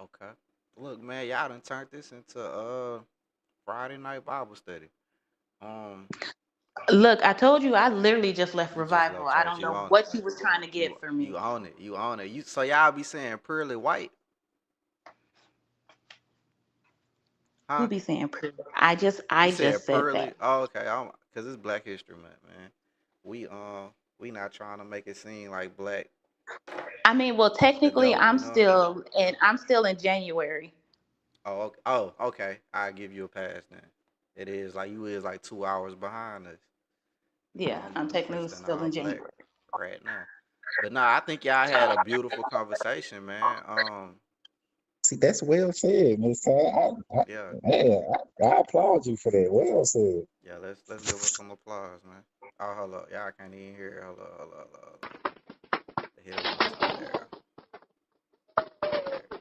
Okay. Look, man, y'all done turned this into Friday night Bible study. Um, Look, I told you I literally just left you just revival. left I church. don't You know own it. what you was trying to You get from you me. own it. You own it. You so y'all be saying purely white, Who huh? be saying pretty? I just You I said just said that. purely. Oh, okay. Cause it's Black History Month, man. We we not trying to make it seem like black. I mean, well, The technically, dope one, you know what I mean? I'm still in January. Okay. I give you a pass then. It is like you is like 2 hours behind us. Yeah, I'm I'm technically fresh than still all in black January. right now. But nah, I think y'all had a beautiful conversation, man. See, that's well said, Miss Todd. Yeah, I applaud you for that. Well said. yeah. Let's give us some applause, man. Oh, hold up, y'all can't even hear it. Hold up. Hit it one more time. There you go. There you go.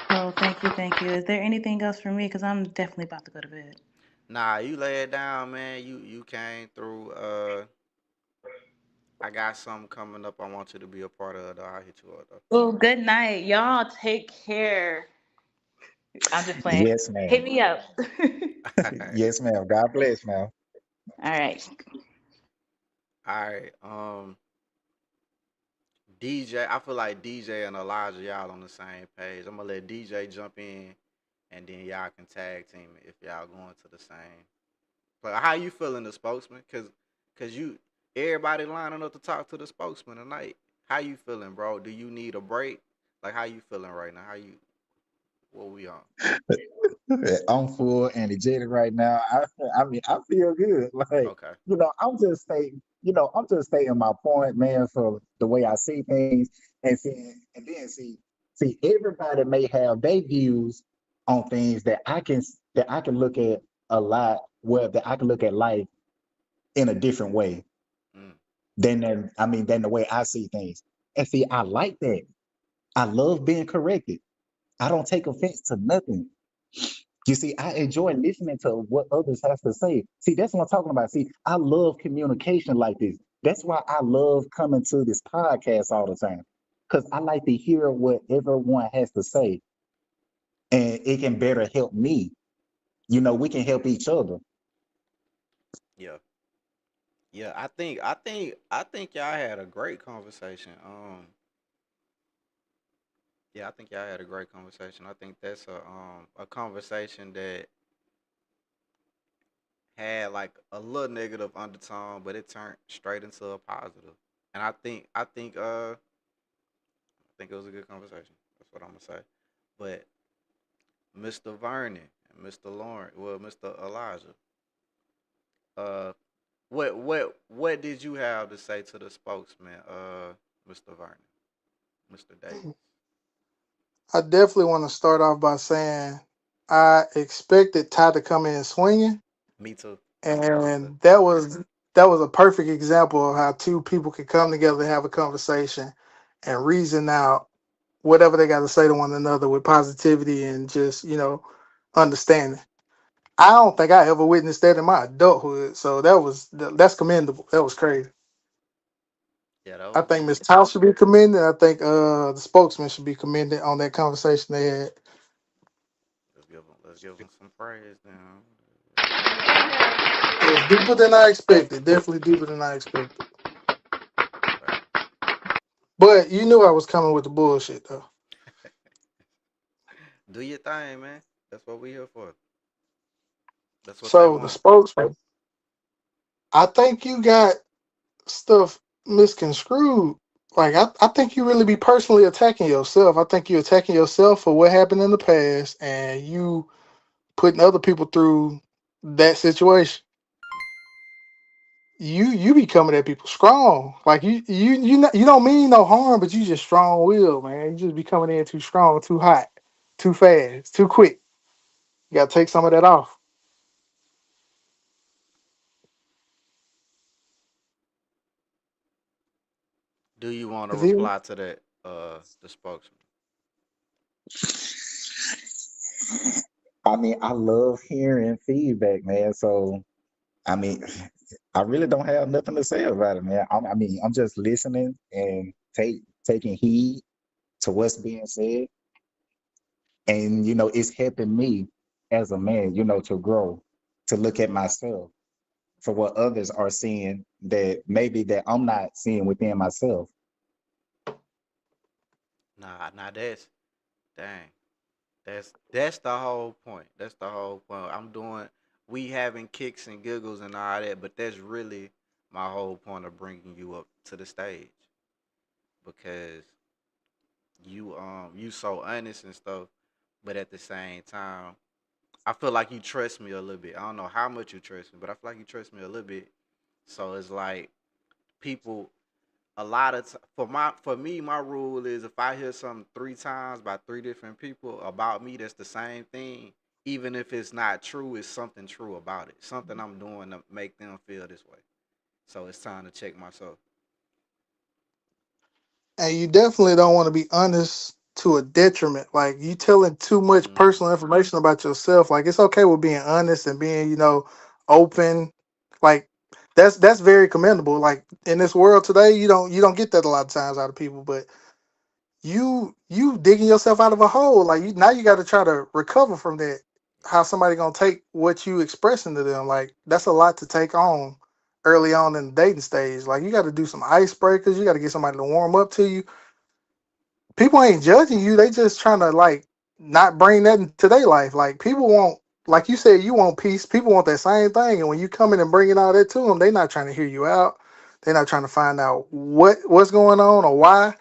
Oh, thank you. Is there anything else for me? Because I'm definitely about to go to bed. Nah, you lay it down, man. You came through. I got something coming up. I want you to be a part of. Though. I'll hit you up though. Oh, good night. Y'all take care. I'm just playing. Yes, Hit ma'am. me up. Yes, ma'am. God bless, ma'am. All right. All right. DJ, I feel like DJ and Elijah, y'all on the same page. I'm gonna let DJ jump in, and then y'all can tag team it if y'all going to the same. Like, how you feeling, the spokesman? Cause you, everybody lining up to talk to the spokesman tonight. How you feeling, bro? Do you need a break? Like, how you feeling right now? What we on? I'm full and energetic right now. I mean, I feel good. Like, Okay. I'm just stating my point, man, for the way I see things, and then see, everybody may have their views on things that I can look at a lot, well, that I can look at life in a different way Mm, than the way I see things. And see, I like that. I love being corrected. I don't take offense to nothing. You see, I enjoy listening to what others have to say. See, that's what I'm talking about. See, I love communication like this. That's why I love coming to this podcast all the time. Because I like to hear what everyone has to say. And it can better help me. We can help each other. yeah. Yeah. I think y'all had a great conversation. Yeah, I think y'all had a great conversation. I think that's a conversation that had like a little negative undertone, but it turned straight into a positive. And I think it was a good conversation. That's what I'm gonna say. But Mr. Vernon and Mr. Lauren, well, Mr. Elijah, uh, what did you have to say to the spokesman, Mr. Vernon, Mr. Davis? I definitely want to start off by saying I expected Ty to come in swinging, Me too. Me too. and that was a perfect example of how two people can come together, have a conversation, and reason out whatever they got to say to one another with positivity and just understanding. I don't think I ever witnessed that in my adulthood, so that's commendable. That was crazy. Yeah, that I was think good. Miss House should be commended. I think the spokesman should be commended on that conversation they had. Let's give them some praise now. It was deeper than I expected. Definitely deeper than I expected. Right. But you knew I was coming with the bullshit though. Do your thing, man. That's what we here for. That's what they So the want. spokesman, I think you got stuff misconstrued. Like I think you really be personally attacking yourself. I think you're attacking yourself for what happened in the past and you putting other people through that situation. You be coming at people strong. Like you don't mean no harm, but you just strong will, man. You just be coming in too strong, too hot, too fast, too quick. You gotta take some of that off. Do you want to Is he? reply to that, the spokesman? I mean, I love hearing feedback, man. So, I mean, I really don't have nothing to say about it, man. I'm just listening and taking heed to what's being said. And, it's helping me as a man, to grow, to look at myself for what others are seeing that maybe that I'm not seeing within myself. Nah, that's dang. That's the whole point. That's the whole point. We having kicks and giggles and all that, but that's really my whole point of bringing you up to the stage because you so honest and stuff, but at the same time, I feel like you trust me a little bit. I don't know how much you trust me, but I feel like you trust me a little bit. So it's like people a lot of for me my rule is if I hear something 3 times by 3 different people about me that's the same thing, even if it's not true, it's something true about it. Something I'm doing to make them feel this way. So it's time to check myself. And you definitely don't want to be honest to a detriment. Like you telling too much Mm-hmm. personal information about yourself. Like it's okay with being honest and being, open. Like that's very commendable. Like in this world today, you don't get that a lot of times out of people. But you digging yourself out of a hole. Like now you got to try to recover from that. How somebody gonna take what you expressing to them? Like that's a lot to take on early on in the dating stage. Like you got to do some icebreakers. You got to get somebody to warm up to you. People ain't judging you. They just trying to like not bring that into their life. Like people want, like you said, you want peace. People want that same thing. And when you come in and bringing all that to them, they not trying to hear you out. They're not trying to find out what's going on or why.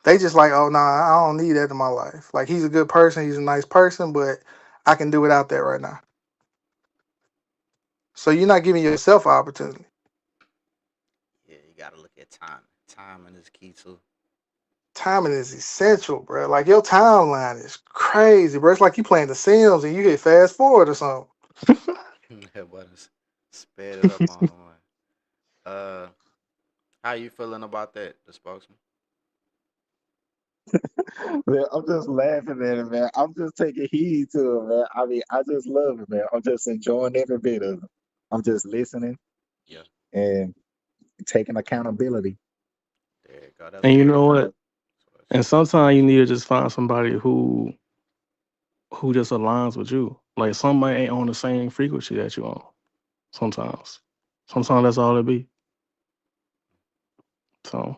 They just like, oh nah, I don't need that in my life. Like he's a good person, he's a nice person, but I can do without that right now. So you're not giving yourself an opportunity. Yeah, you gotta look at time. Timing is key too. Timing is essential, bro. Like your timeline is crazy, bro. It's like you playing The Sims and you hit fast forward or something. But sped it up on one. Uh, how you feeling about that, the spokesman? Man, I'm just laughing at it, man. I'm just taking heed to it, man. I mean, I just love it, man. I'm just enjoying every bit of it. I'm just listening Yeah, and taking accountability. there you go. That's And what you I know like. what? That's what I And said. sometimes you need to just find somebody who just aligns with you. Like somebody ain't on the same frequency that you on. Sometimes, sometimes that's all it be. So,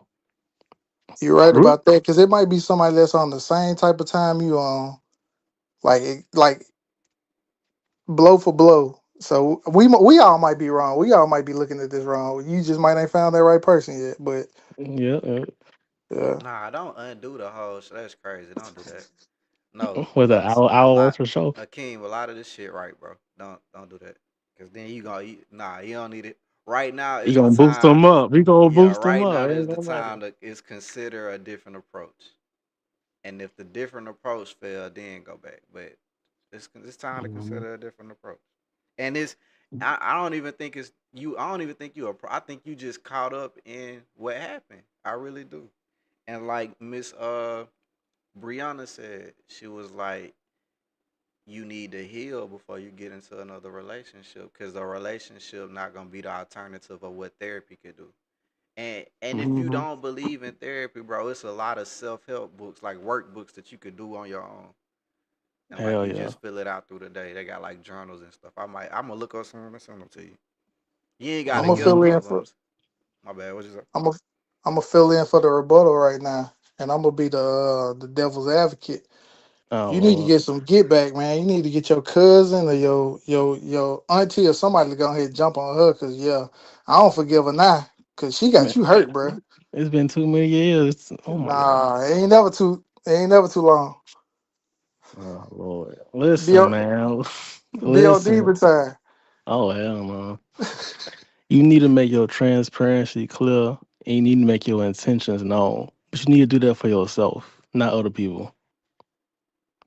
You're right Ru- about that, because it might be somebody that's on the same type of time you on, like blow for blow. So we all might be wrong. We all might be looking at this wrong. You just might ain't found that right person yet. But yeah, yeah, Nah, don't undo the whole. That's crazy. Don't do that. No, with an a hour worth lot, of show, Akeem, a lot of this shit right, bro. Don't do that. Cause then nah, you don't need it. Right now you is the gonna boost time. them up. You gonna Yeah, boost them right up. now It ain't is the gonna matter. time to is consider a different approach. And if the different approach fail, then go back. But it's time to Mhm. consider a different approach. And I don't even think it's you. I don't even think you. I think you just caught up in what happened. I really do. And like Miss Brianna said, she was like, you need to heal before you get into another relationship because the relationship not gonna be the alternative of what therapy could do. And if you Mhm. don't believe in therapy, bro, it's a lot of self help books, like workbooks that you could do on your own. And like Hell you yeah. just fill it out through the day. They got like journals and stuff. I'm gonna look up some and send them to you. You ain't I'm gotta gonna get them fill Mhm. in though. But for my bad. What you say? I'm gonna I'm gonna fill in for the rebuttal right now, and I'm gonna be the devil's advocate. Oh You need to Lord. get some get back, man. You need to get your cousin or your auntie or somebody to go ahead and jump on her, cause yeah, I don't forgive her now, cause she got Man, you hurt, bro. it's been too many years. Oh my God. Nah, it ain't never too long. Oh Lord. Be Listen, on man. be on Listen. demon time. Oh hell no. You need to make your transparency clear and you need to make your intentions known. But you need to do that for yourself, not other people.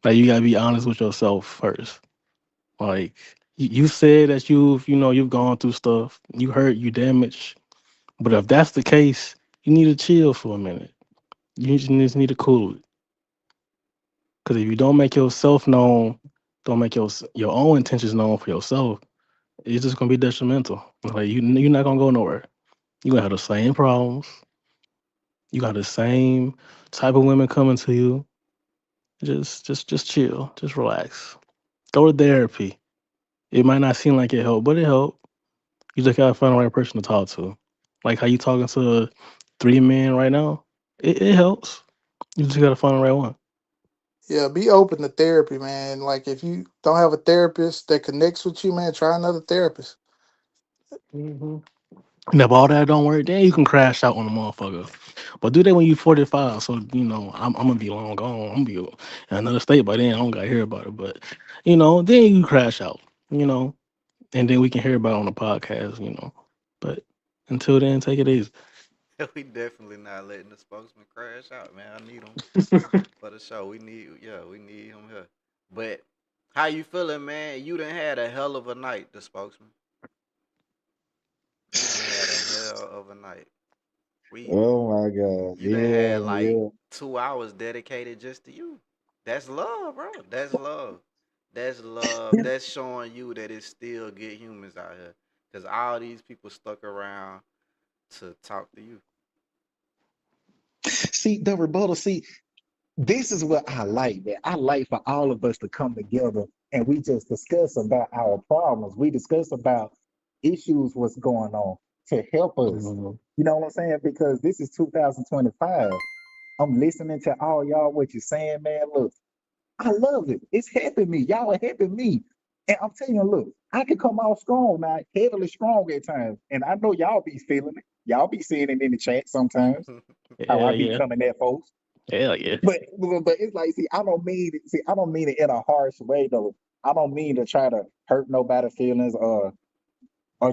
Like you gotta be honest with yourself first. Like you said that you've gone through stuff, you hurt, you damaged. But if that's the case, you need to chill for a minute. You just need to cool it. Because if you don't make yourself known, don't make your own intentions known for yourself, it's just gonna be detrimental. Like you're not gonna go nowhere. You gonna have the same problems. You got the same type of women coming to you. Just chill. Just relax. Go to therapy. It might not seem like it helped, but it helped. You just gotta find the right person to talk to. Like how you talking to 3 men right now. It helps. You just gotta find the right one. Yeah, be open to therapy, man. Like if you don't have a therapist that connects with you, man, try another therapist. Hmm. And if all that don't work, then you can crash out on the motherfucker. But do that when you 45. So, I'm gonna be long gone. I'm gonna be in another state by then. I don't gotta hear about it. But, then you crash out, you know, and then we can hear about it on the podcast. But until then, take it easy. We definitely not letting the spokesman crash out, man. I need him for the show. We need him here. But how you feeling, man? You done had a hell of a night, the spokesman. You done had a hell of a night. We, Oh my God. you done Yeah, had like yeah. 2 hours dedicated just to you. That's love, bro. That's love. That's love. That's showing you that it's still good humans out here. Cause all these people stuck around to talk to you. See, the rebuttal, see, this is what I like, man. I like for all of us to come together and we just discuss about our problems. We discuss about issues, what's going on to help us. Mhm. You know what I'm saying? Because this is 2025. I'm listening to all y'all what you're saying, man. Look, I love it. It's helping me. Y'all are helping me. And I'm telling you, look, I can come out strong now, heavily strong at times. And I know y'all be feeling it. Y'all be seeing it in the chat sometimes, how I Yeah, be yeah. coming at folks. Hell yeah. But it's like, see, I don't mean it in a harsh way though. I don't mean to try to hurt nobody's feelings or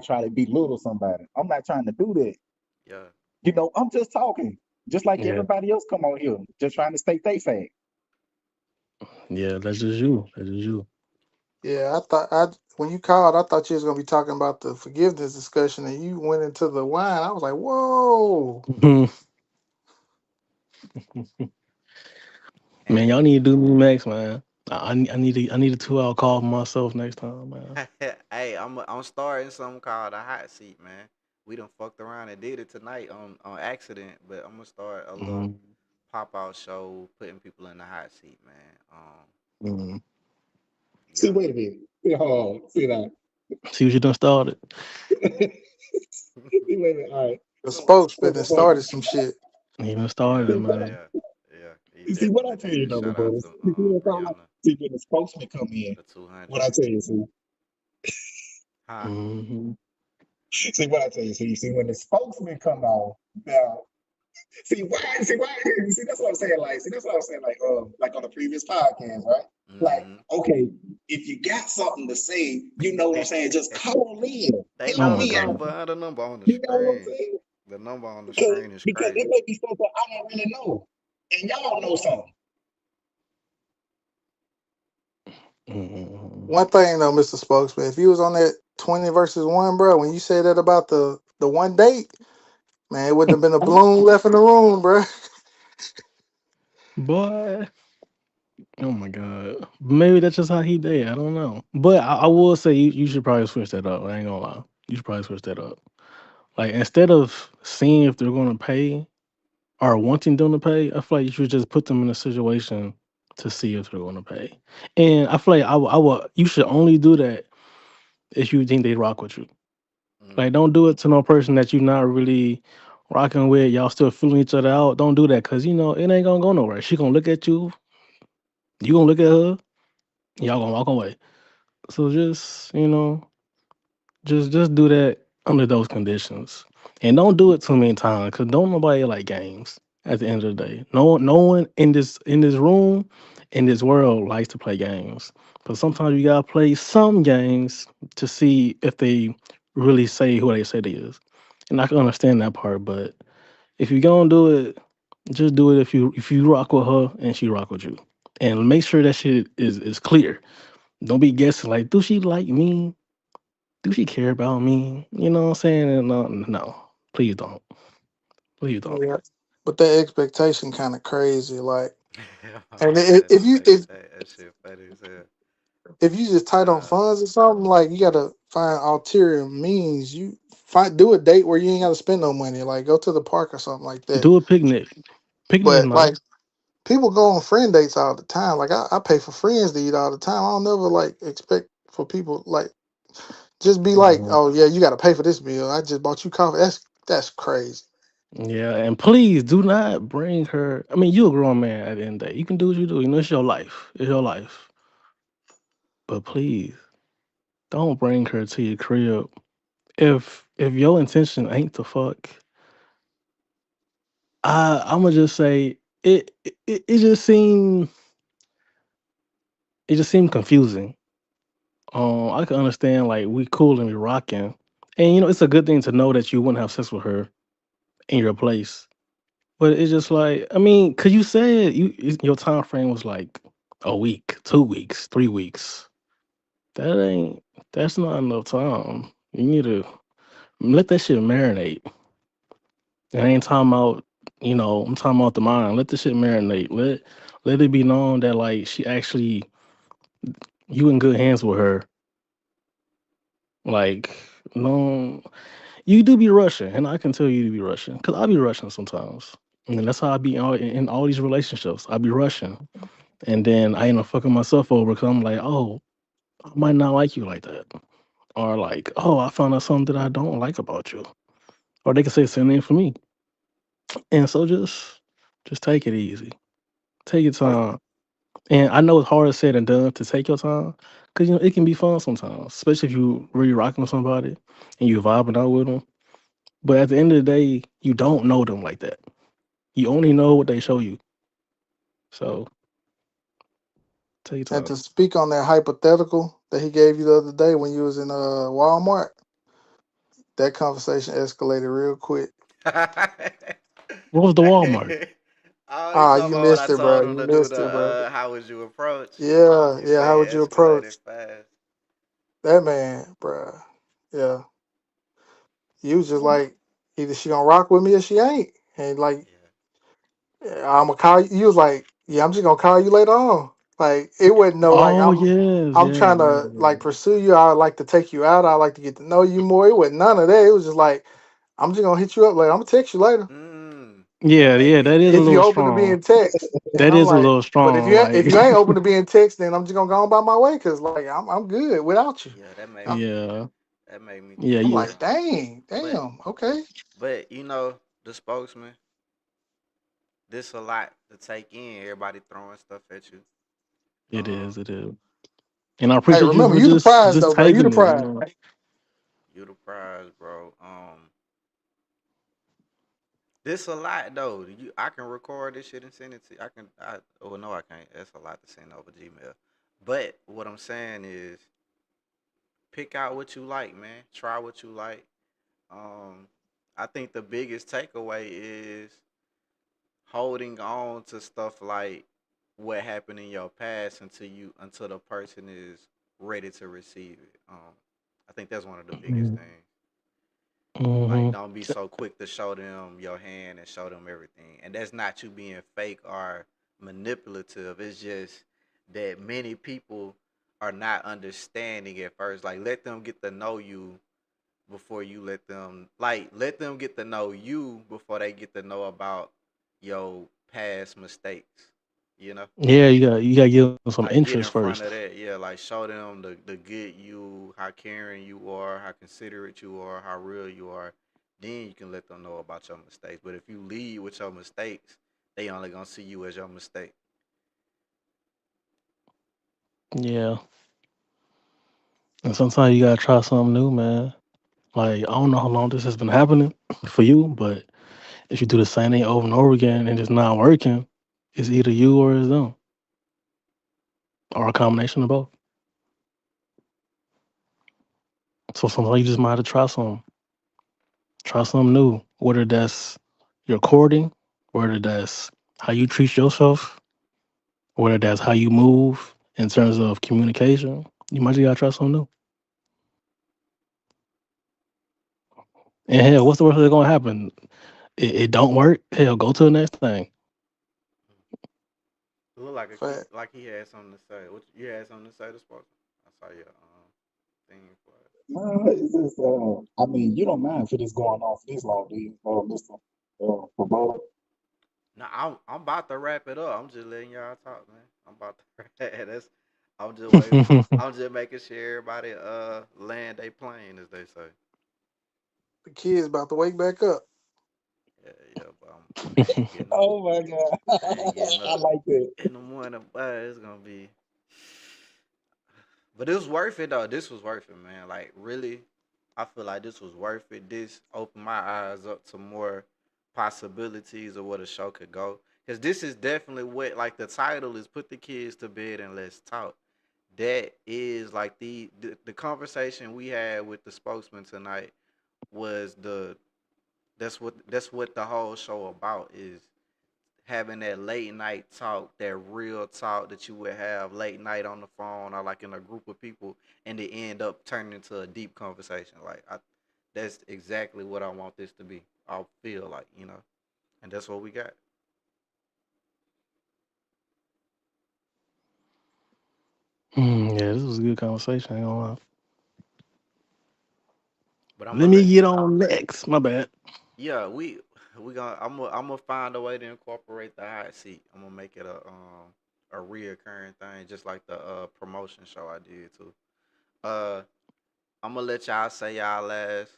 try to belittle somebody. I'm not trying to do that. Yeah. I'm just talking, just like Yeah. everybody else come on here, just trying to state they fact. Yeah, that's just you. That's just you. Yeah, I thought I when you called, I thought you was gonna be talking about the forgiveness discussion, and you went into the wine. I was like, whoa. Man, And y'all need to do me next, man. I need a 2 hour call for myself next time, man. hey, I'm starting something called a hot seat, man. We done fucked around and did it tonight on accident, but I'm gonna start a little Mm, pop out show, putting people in the hot seat, man. mm. See, Yeah. wait a minute. Oh, see that. See what you done started. See, wait a minute. All right. The So spokesman that before started some shit. You done Yeah, started it, man. yeah, yeah. He you see what I definitely tell you, did. though, Shout out brothers. to You see what I'm talking about? Brianna, See, when the spokesman come in, the 200. what I tell you, see, Huh? Hmm. see what I tell you. See, when the spokesman come on, now, see, that's what I'm saying. Like, see, that's what I'm saying. Like on the previous podcast, right? Like, Mm-hmm. okay, if you got something to say, you know what I'm saying. Just call in, They help Oh know my the me out. god. number. The number on the You know what I'm screen. saying? The number on the Because screen is because it crazy. may be stuff that I don't really know, and y'all know something. Mm-hmm. One thing though, Mr. Spokesman, if you was on that 20 versus one, bro, when you said that about the one date, man, it wouldn't have been a balloon left in the room, bro. Boy. Oh my god. Maybe that's just how he did. I don't know. But I will say you should probably switch that up. I ain't gonna lie. You should probably switch that up. Like instead of seeing if they're gonna pay or wanting them to pay, I feel like you should just put them in a situation to see if they're gonna pay. And I feel like I would you should only do that if you think they rock with you. Like Mm-hmm. don't do it to no person that you're not really rocking with. Y'all still feeling each other out. Don't do that because it ain't gonna go nowhere. She gonna look at you, you gonna look at her, y'all gonna walk away. So just do that under those conditions, and don't do it too many times because don't nobody like games. At the end of the day, no one in this room, in this world likes to play games. But sometimes you gotta play some games to see if they really say who they say they is. And I can understand that part, but if you're gonna do it, just do it if you rock with her and she rock with you, and make sure that shit is clear. Don't be guessing like, do she like me? Do she care about me? You know what I'm saying? And no, please don't. Please don't. Yeah. But that expectation kind of crazy. Like, and that, if you hey, if that shit funny as hell. if you just tight on Uh, funds or something, like you gotta find ulterior means. You do a date where you ain't gotta spend no money. Like go to the park or something like that. Do a picnic. Picnic is But nice. like people go on friend dates all the time. Like I pay for friends to eat all the time. I don't never like expect for people like just be like, Mhm. oh yeah, you gotta pay for this meal. I just bought you coffee. That's crazy. Yeah, and please do not bring her. I mean, you're a grown man at the end of the day. You can do what you do. It's your life. It's your life. But please don't bring her to your crib if if your intention ain't to fuck, I'ma just say it just seemed confusing. I can understand like we cool and we rocking, and it's a good thing to know that you wouldn't have sex with her in your place. But it's just like, I mean, cause you said your time frame was like a week, 2 weeks, 3 weeks. That ain't that's not enough time. You need to let that shit marinate. I ain't talking about, I'm talking about the mind. Let the shit marinate. Let it be known that like she actually you in good hands with her. Like, no, you do be rushing, and I can tell you to be rushing because I be rushing sometimes, and that's how I be in all these relationships. I be rushing, and then I end up fucking myself over because I'm like, oh, I might not like you like that, or like, oh, I found out something that I don't like about you, or they can say the same thing for me, and so just take it easy, take your time, and I know it's harder said than done to take your time. Cause it can be fun sometimes, especially if you really rocking with somebody and you vibing out with them. But at the end of the day, you don't know them like that. You only know what they show you. So take your And time. to speak on that hypothetical that he gave you the other day when you was in Walmart, that conversation escalated real quick. What was the Walmart? Oh, you Ah, talking you about when I missed it, bro. told him You to do missed the it, bro. how would you approach? Yeah, He yeah. How would said you escalated approach fast. that man, bro? Yeah, you was just like, either she gonna rock with me or she ain't, and like, Yeah. yeah, I'm gonna call you. You was like, yeah, I'm just gonna call you later on. Like it wasn't no like Oh yes, I'm yes, trying yes, to like yes. pursue you. I like to take you out. I like to get to know you more. It wasn't none of that. It was just like I'm just gonna hit you up later. I'm gonna text you later That Yeah, make yeah. me That is a if you little think. open to being strong. text. And That I'm is a like, little but if strong. Like, you ain't open to being text, then I'm just gonna go on by my way because like I'm good without you. Yeah, that made me. yeah, That made me yeah. think, I'm You. like, bro. dang, But damn, okay. the spokesman. This a lot to take in. Everybody throwing stuff at you. It Um, is. It is. And I Hey, appreciate you remember for you the prize just though, bro. You the taking it. prize. you the prize, bro. This a lot though. I can record this shit and send it to you. Oh no, I can't. That's a lot to send over Gmail. But what I'm saying is, pick out what you like, man. Try what you like. Um, I think the biggest takeaway is holding on to stuff like what happened in your past until the person is ready to receive it. I think that's one of the biggest things. Like, Mm-hmm. don't be so quick to show them your hand and show them everything. And that's not you being fake or manipulative. It's just that many people are not understanding at first. Like, let them get to know you before you let them get to know you before they get to know about your past mistakes. You know? Yeah, you got to give them some Like, interest get in first. front of that, yeah. Like, show them the good you, how caring you are, how considerate you are, how real you are. Then you can let them know about your mistakes. But if you lead with your mistakes, they only gonna see you as your mistake. Yeah, and sometimes you gotta try something new, man. Like I don't know how long this has been happening for you, but if you do the same thing over and over again and it's not working, it's either you or it's them, or a combination of both. So sometimes you just might have to try something new. Whether that's your courting, whether that's how you treat yourself, whether that's how you move in terms of communication. You might just gotta try something new. And hell, what's the worst that's gonna happen? It don't work. Hell, go to the next thing. It look like Fact. like he had something to say. What you had something to say to Sparky? I saw your thing for it. It's just, I mean, you don't mind for this going on for this long, do you, Mr. Promoter? No, I'm about to wrap it up. I'm just letting y'all talk, man. I'm about to wrap. That's I'm just waiting. I'm just making sure everybody land they plane, as they say. The kid's about to wake back up. Yeah, yeah, but I ain't getting up. Oh my God. I ain't getting I up like that. in the morning, but it's gonna be. But it was worth it though. This was worth it, man. Like really, I feel like this was worth it. This opened my eyes up to more possibilities of what a show could go. Because this is definitely what, like, the title is "Put the Kids to Bed and Let's Talk." That is like the conversation we had with the spokesman tonight was the that's what the whole show about is having that late night talk, that real talk that you would have late night on the phone or like in a group of people, and it end up turning into a deep conversation. That's exactly what I want this to be. I feel like, and that's what we got. Yeah, this was a good conversation. I ain't gonna lie. But I'm Let gonna me let get on next. My bad. yeah we gonna I'm gonna find a way to incorporate the hot seat. I'm gonna make it a reoccurring thing, just like the promotion show I did too. Uh, I'm gonna let y'all say y'all last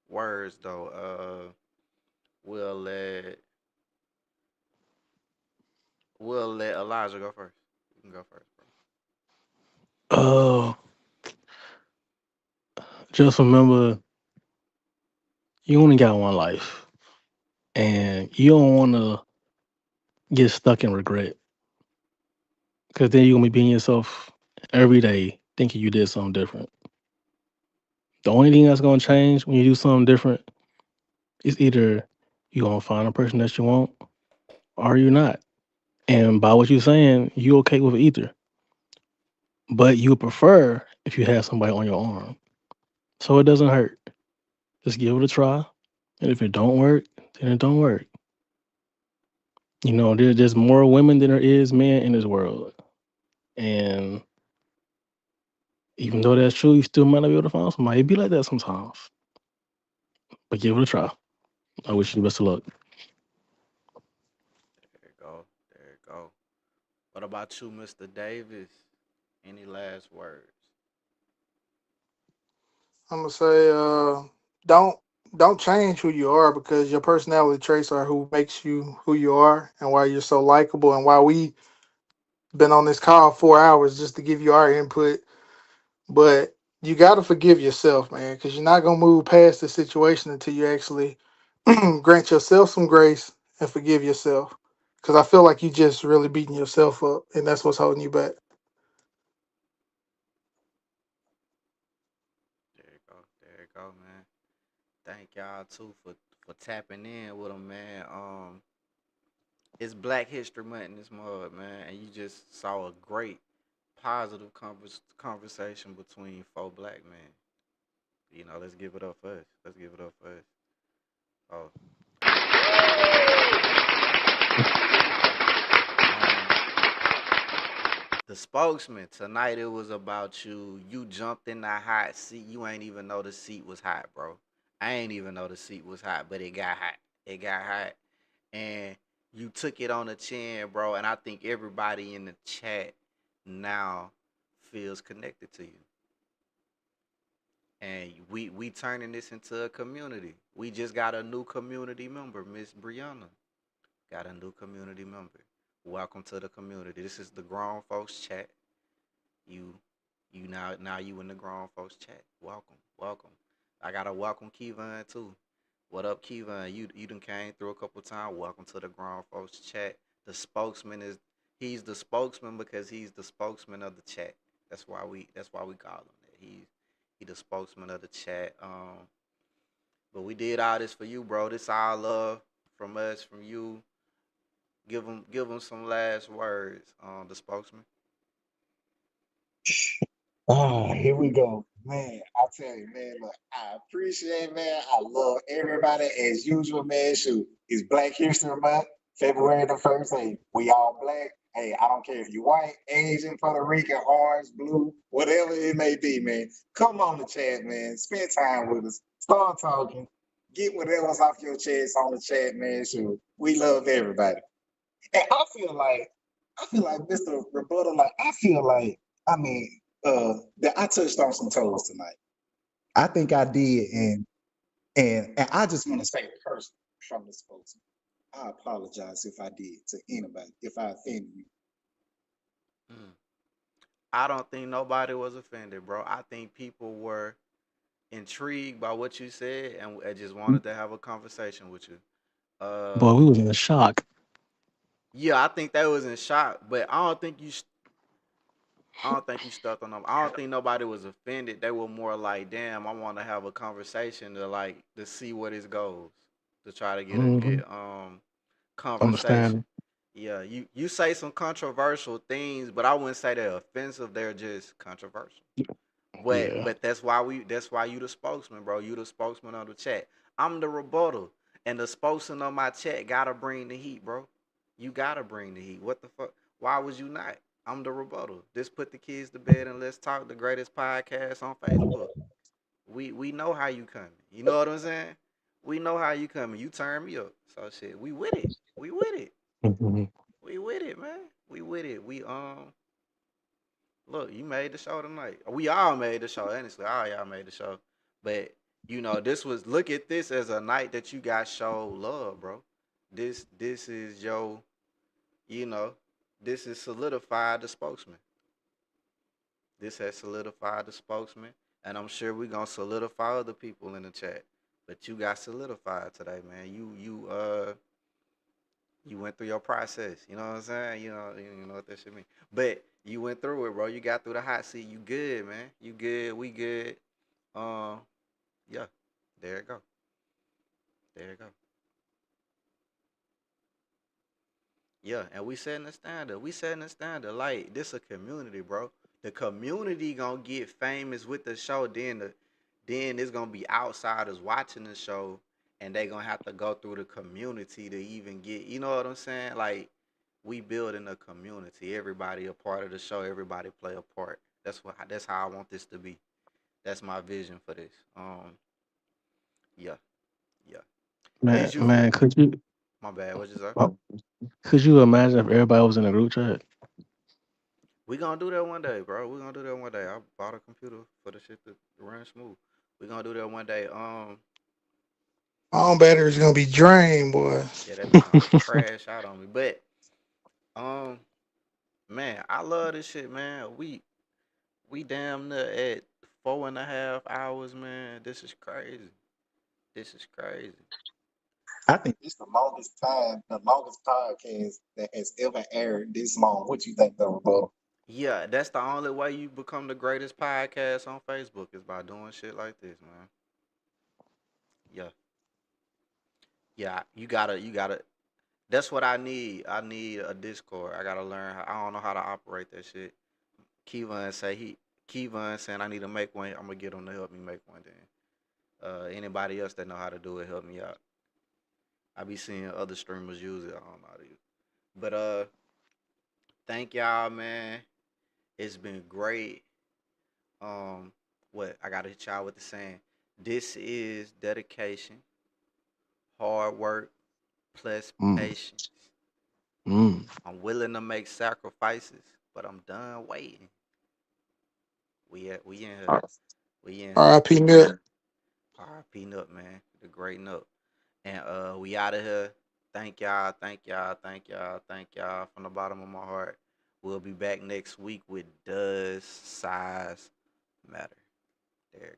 words though. We'll let we'll let Elijah go first. You can go first, bro. Uh, just remember, you only got one life, and you don't want to get stuck in regret, because then you're gonna be beating yourself every day, thinking you did something different. The only thing that's gonna change when you do something different is either you gonna find a person that you want, or you're not. And by what you're saying, you okay with either, but you would prefer if you had somebody on your arm, so it doesn't hurt. Just give it a try, and if it don't work, then it don't work. There's more women than there is men in this world, and even though that's true, you still might not be able to find somebody. It be like that sometimes, but give it a try. I wish you the best of luck. There you go. There you go. What about you, Mr. Davis? Any last words? I'm gonna say, don't don't change who you are, because your personality traits are who makes you who you are, and why you're so likable, and why we been on this call 4 hours just to give you our input. But you got to forgive yourself, man, because you're not gonna move past the situation until you actually grant yourself some grace and forgive yourself. Because I feel like you just really beating yourself up, and that's what's holding you back. There you go. There you go, man. Thank y'all too for tapping in with them, man. It's Black History Month in this mud, man, and you just saw a great positive conversation between four black men. Let's give it up for us. Let's give it up for us. Oh, the spokesman tonight. It was about you. You jumped in the hot seat. You ain't even know the seat was hot, bro. I ain't even know the seat was hot, but it got hot. It got hot, and you took it on the chin, bro. And I think everybody in the chat now feels connected to you. And we turning this into a community. We just got a new community member, Miss Brianna. Got a new community member. Welcome to the community. This is the grown folks chat. You now you in the grown folks chat. Welcome, welcome. I gotta welcome Kevon too. What up, Kevon? You done came through a couple times. Welcome to the grown folks chat. The spokesman he's the spokesman because he's the spokesman of the chat. That's why we call him that. He the spokesman of the chat. But we did all this for you, bro. This all love from us, from you. Give him some last words. The spokesman. Oh, here we go. Man, I tell you, man, look, I appreciate, man. I love everybody as usual, man. Shoot, it's Black History Month, February the 1st. Hey, we all black. Hey, I don't care if you're white, Asian, Puerto Rican, orange, blue, whatever it may be, man. Come on the chat, man. Spend time with us. Start talking. Get whatever's off your chest on the chat, man. Shoot, we love everybody. And I feel like Mr. Rebuttal, like I feel like, I mean, that I touched on some toes tonight. I think I did, and I just want to say personally from the spokesman, I apologize if I did to anybody, if I offended you. Mm. I don't think nobody was offended, bro. I think people were intrigued by what you said, and I just wanted to have a conversation with you. Boy, we was in shock. Yeah, I think they was in shock, but I don't think you stuck on them. I don't think nobody was offended. They were more like, damn, I want to have a conversation to see what it goes, to try to get a Hmm. good conversation. Understand. Yeah, you say some controversial things, but I wouldn't say they're offensive. They're just controversial. But Yeah. but that's why you the spokesman, bro. You the spokesman of the chat. I'm the rebuttal, and the spokesman of my chat gotta bring the heat, bro. You gotta bring the heat. What the fuck? Why was you not? I'm the rebuttal. Just put the kids to bed and let's talk. The greatest podcast on Facebook. We know how you coming. You know what I'm saying? We know how you coming. You turn me up. So shit, we with it. We with it. Hmm. We with it, man. We with it. Look, you made the show tonight. We all made the show, honestly. All y'all made the show. But look at this as a night that you guys show love, bro. This is your, you know, this is solidified the spokesman. This has solidified the spokesman. And I'm sure we're gonna solidify other people in the chat. But you got solidified today, man. You went through your process. You know what I'm saying? You know what that shit mean. But you went through it, bro. You got through the hot seat. You good, man. You good. We good. Um, yeah. There you go. There you go. Yeah, and we setting the standard. We setting the standard. Like this a community, bro. The community gonna get famous with the show. Then it's gonna be outsiders watching the show, and they gonna have to go through the community to even get. You know what I'm saying? Like we building a community. Everybody a part of the show. Everybody play a part. That's how I want this to be. That's my vision for this. Yeah, yeah. Man, Is you? man, My bad. What you say? oh, could you imagine if everybody was in a group chat? We gonna do that one day, bro. We gonna do that one day. I bought a computer for the shit to run smooth. We gonna do that one day. All batteries gonna be drained, boy. Yeah, that bitch gonna crash out on me. But um, man, I love this shit, man. We damn near at 4.5 hours, man. This is crazy. This is crazy. I think it's the longest podcast that has ever aired this long. What you think, though, bro? Yeah, that's the only way you become the greatest podcast on Facebook is by doing shit like this, man. Yeah, yeah. You gotta. That's what I need. I need a Discord. I gotta learn. I don't know how to operate that shit. Kevon saying I need to make one. I'm gonna get him to help me make one. Then anybody else that know how to do it, help me out. I be seeing other streamers use it. I don't know how to use it. But thank y'all, man. It's been great. What I gotta hit y'all with the saying. This is dedication, hard work, plus Mm, patience. mm. I'm willing to make sacrifices, but I'm done waiting. We in here. We in here. R.I.P. Nip. R.I.P. Nut, man. The great Nut. And we out of here. Thank y'all. Thank y'all. Thank y'all. Thank y'all from the bottom of my heart. We'll be back next week with Does Size Matter? There you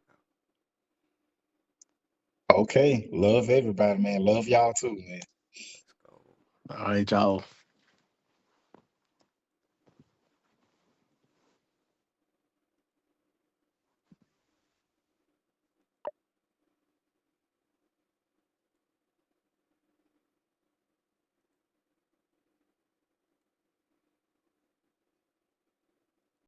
Okay, love everybody, man. Love y'all too, man. go. Let's go. All right, y'all.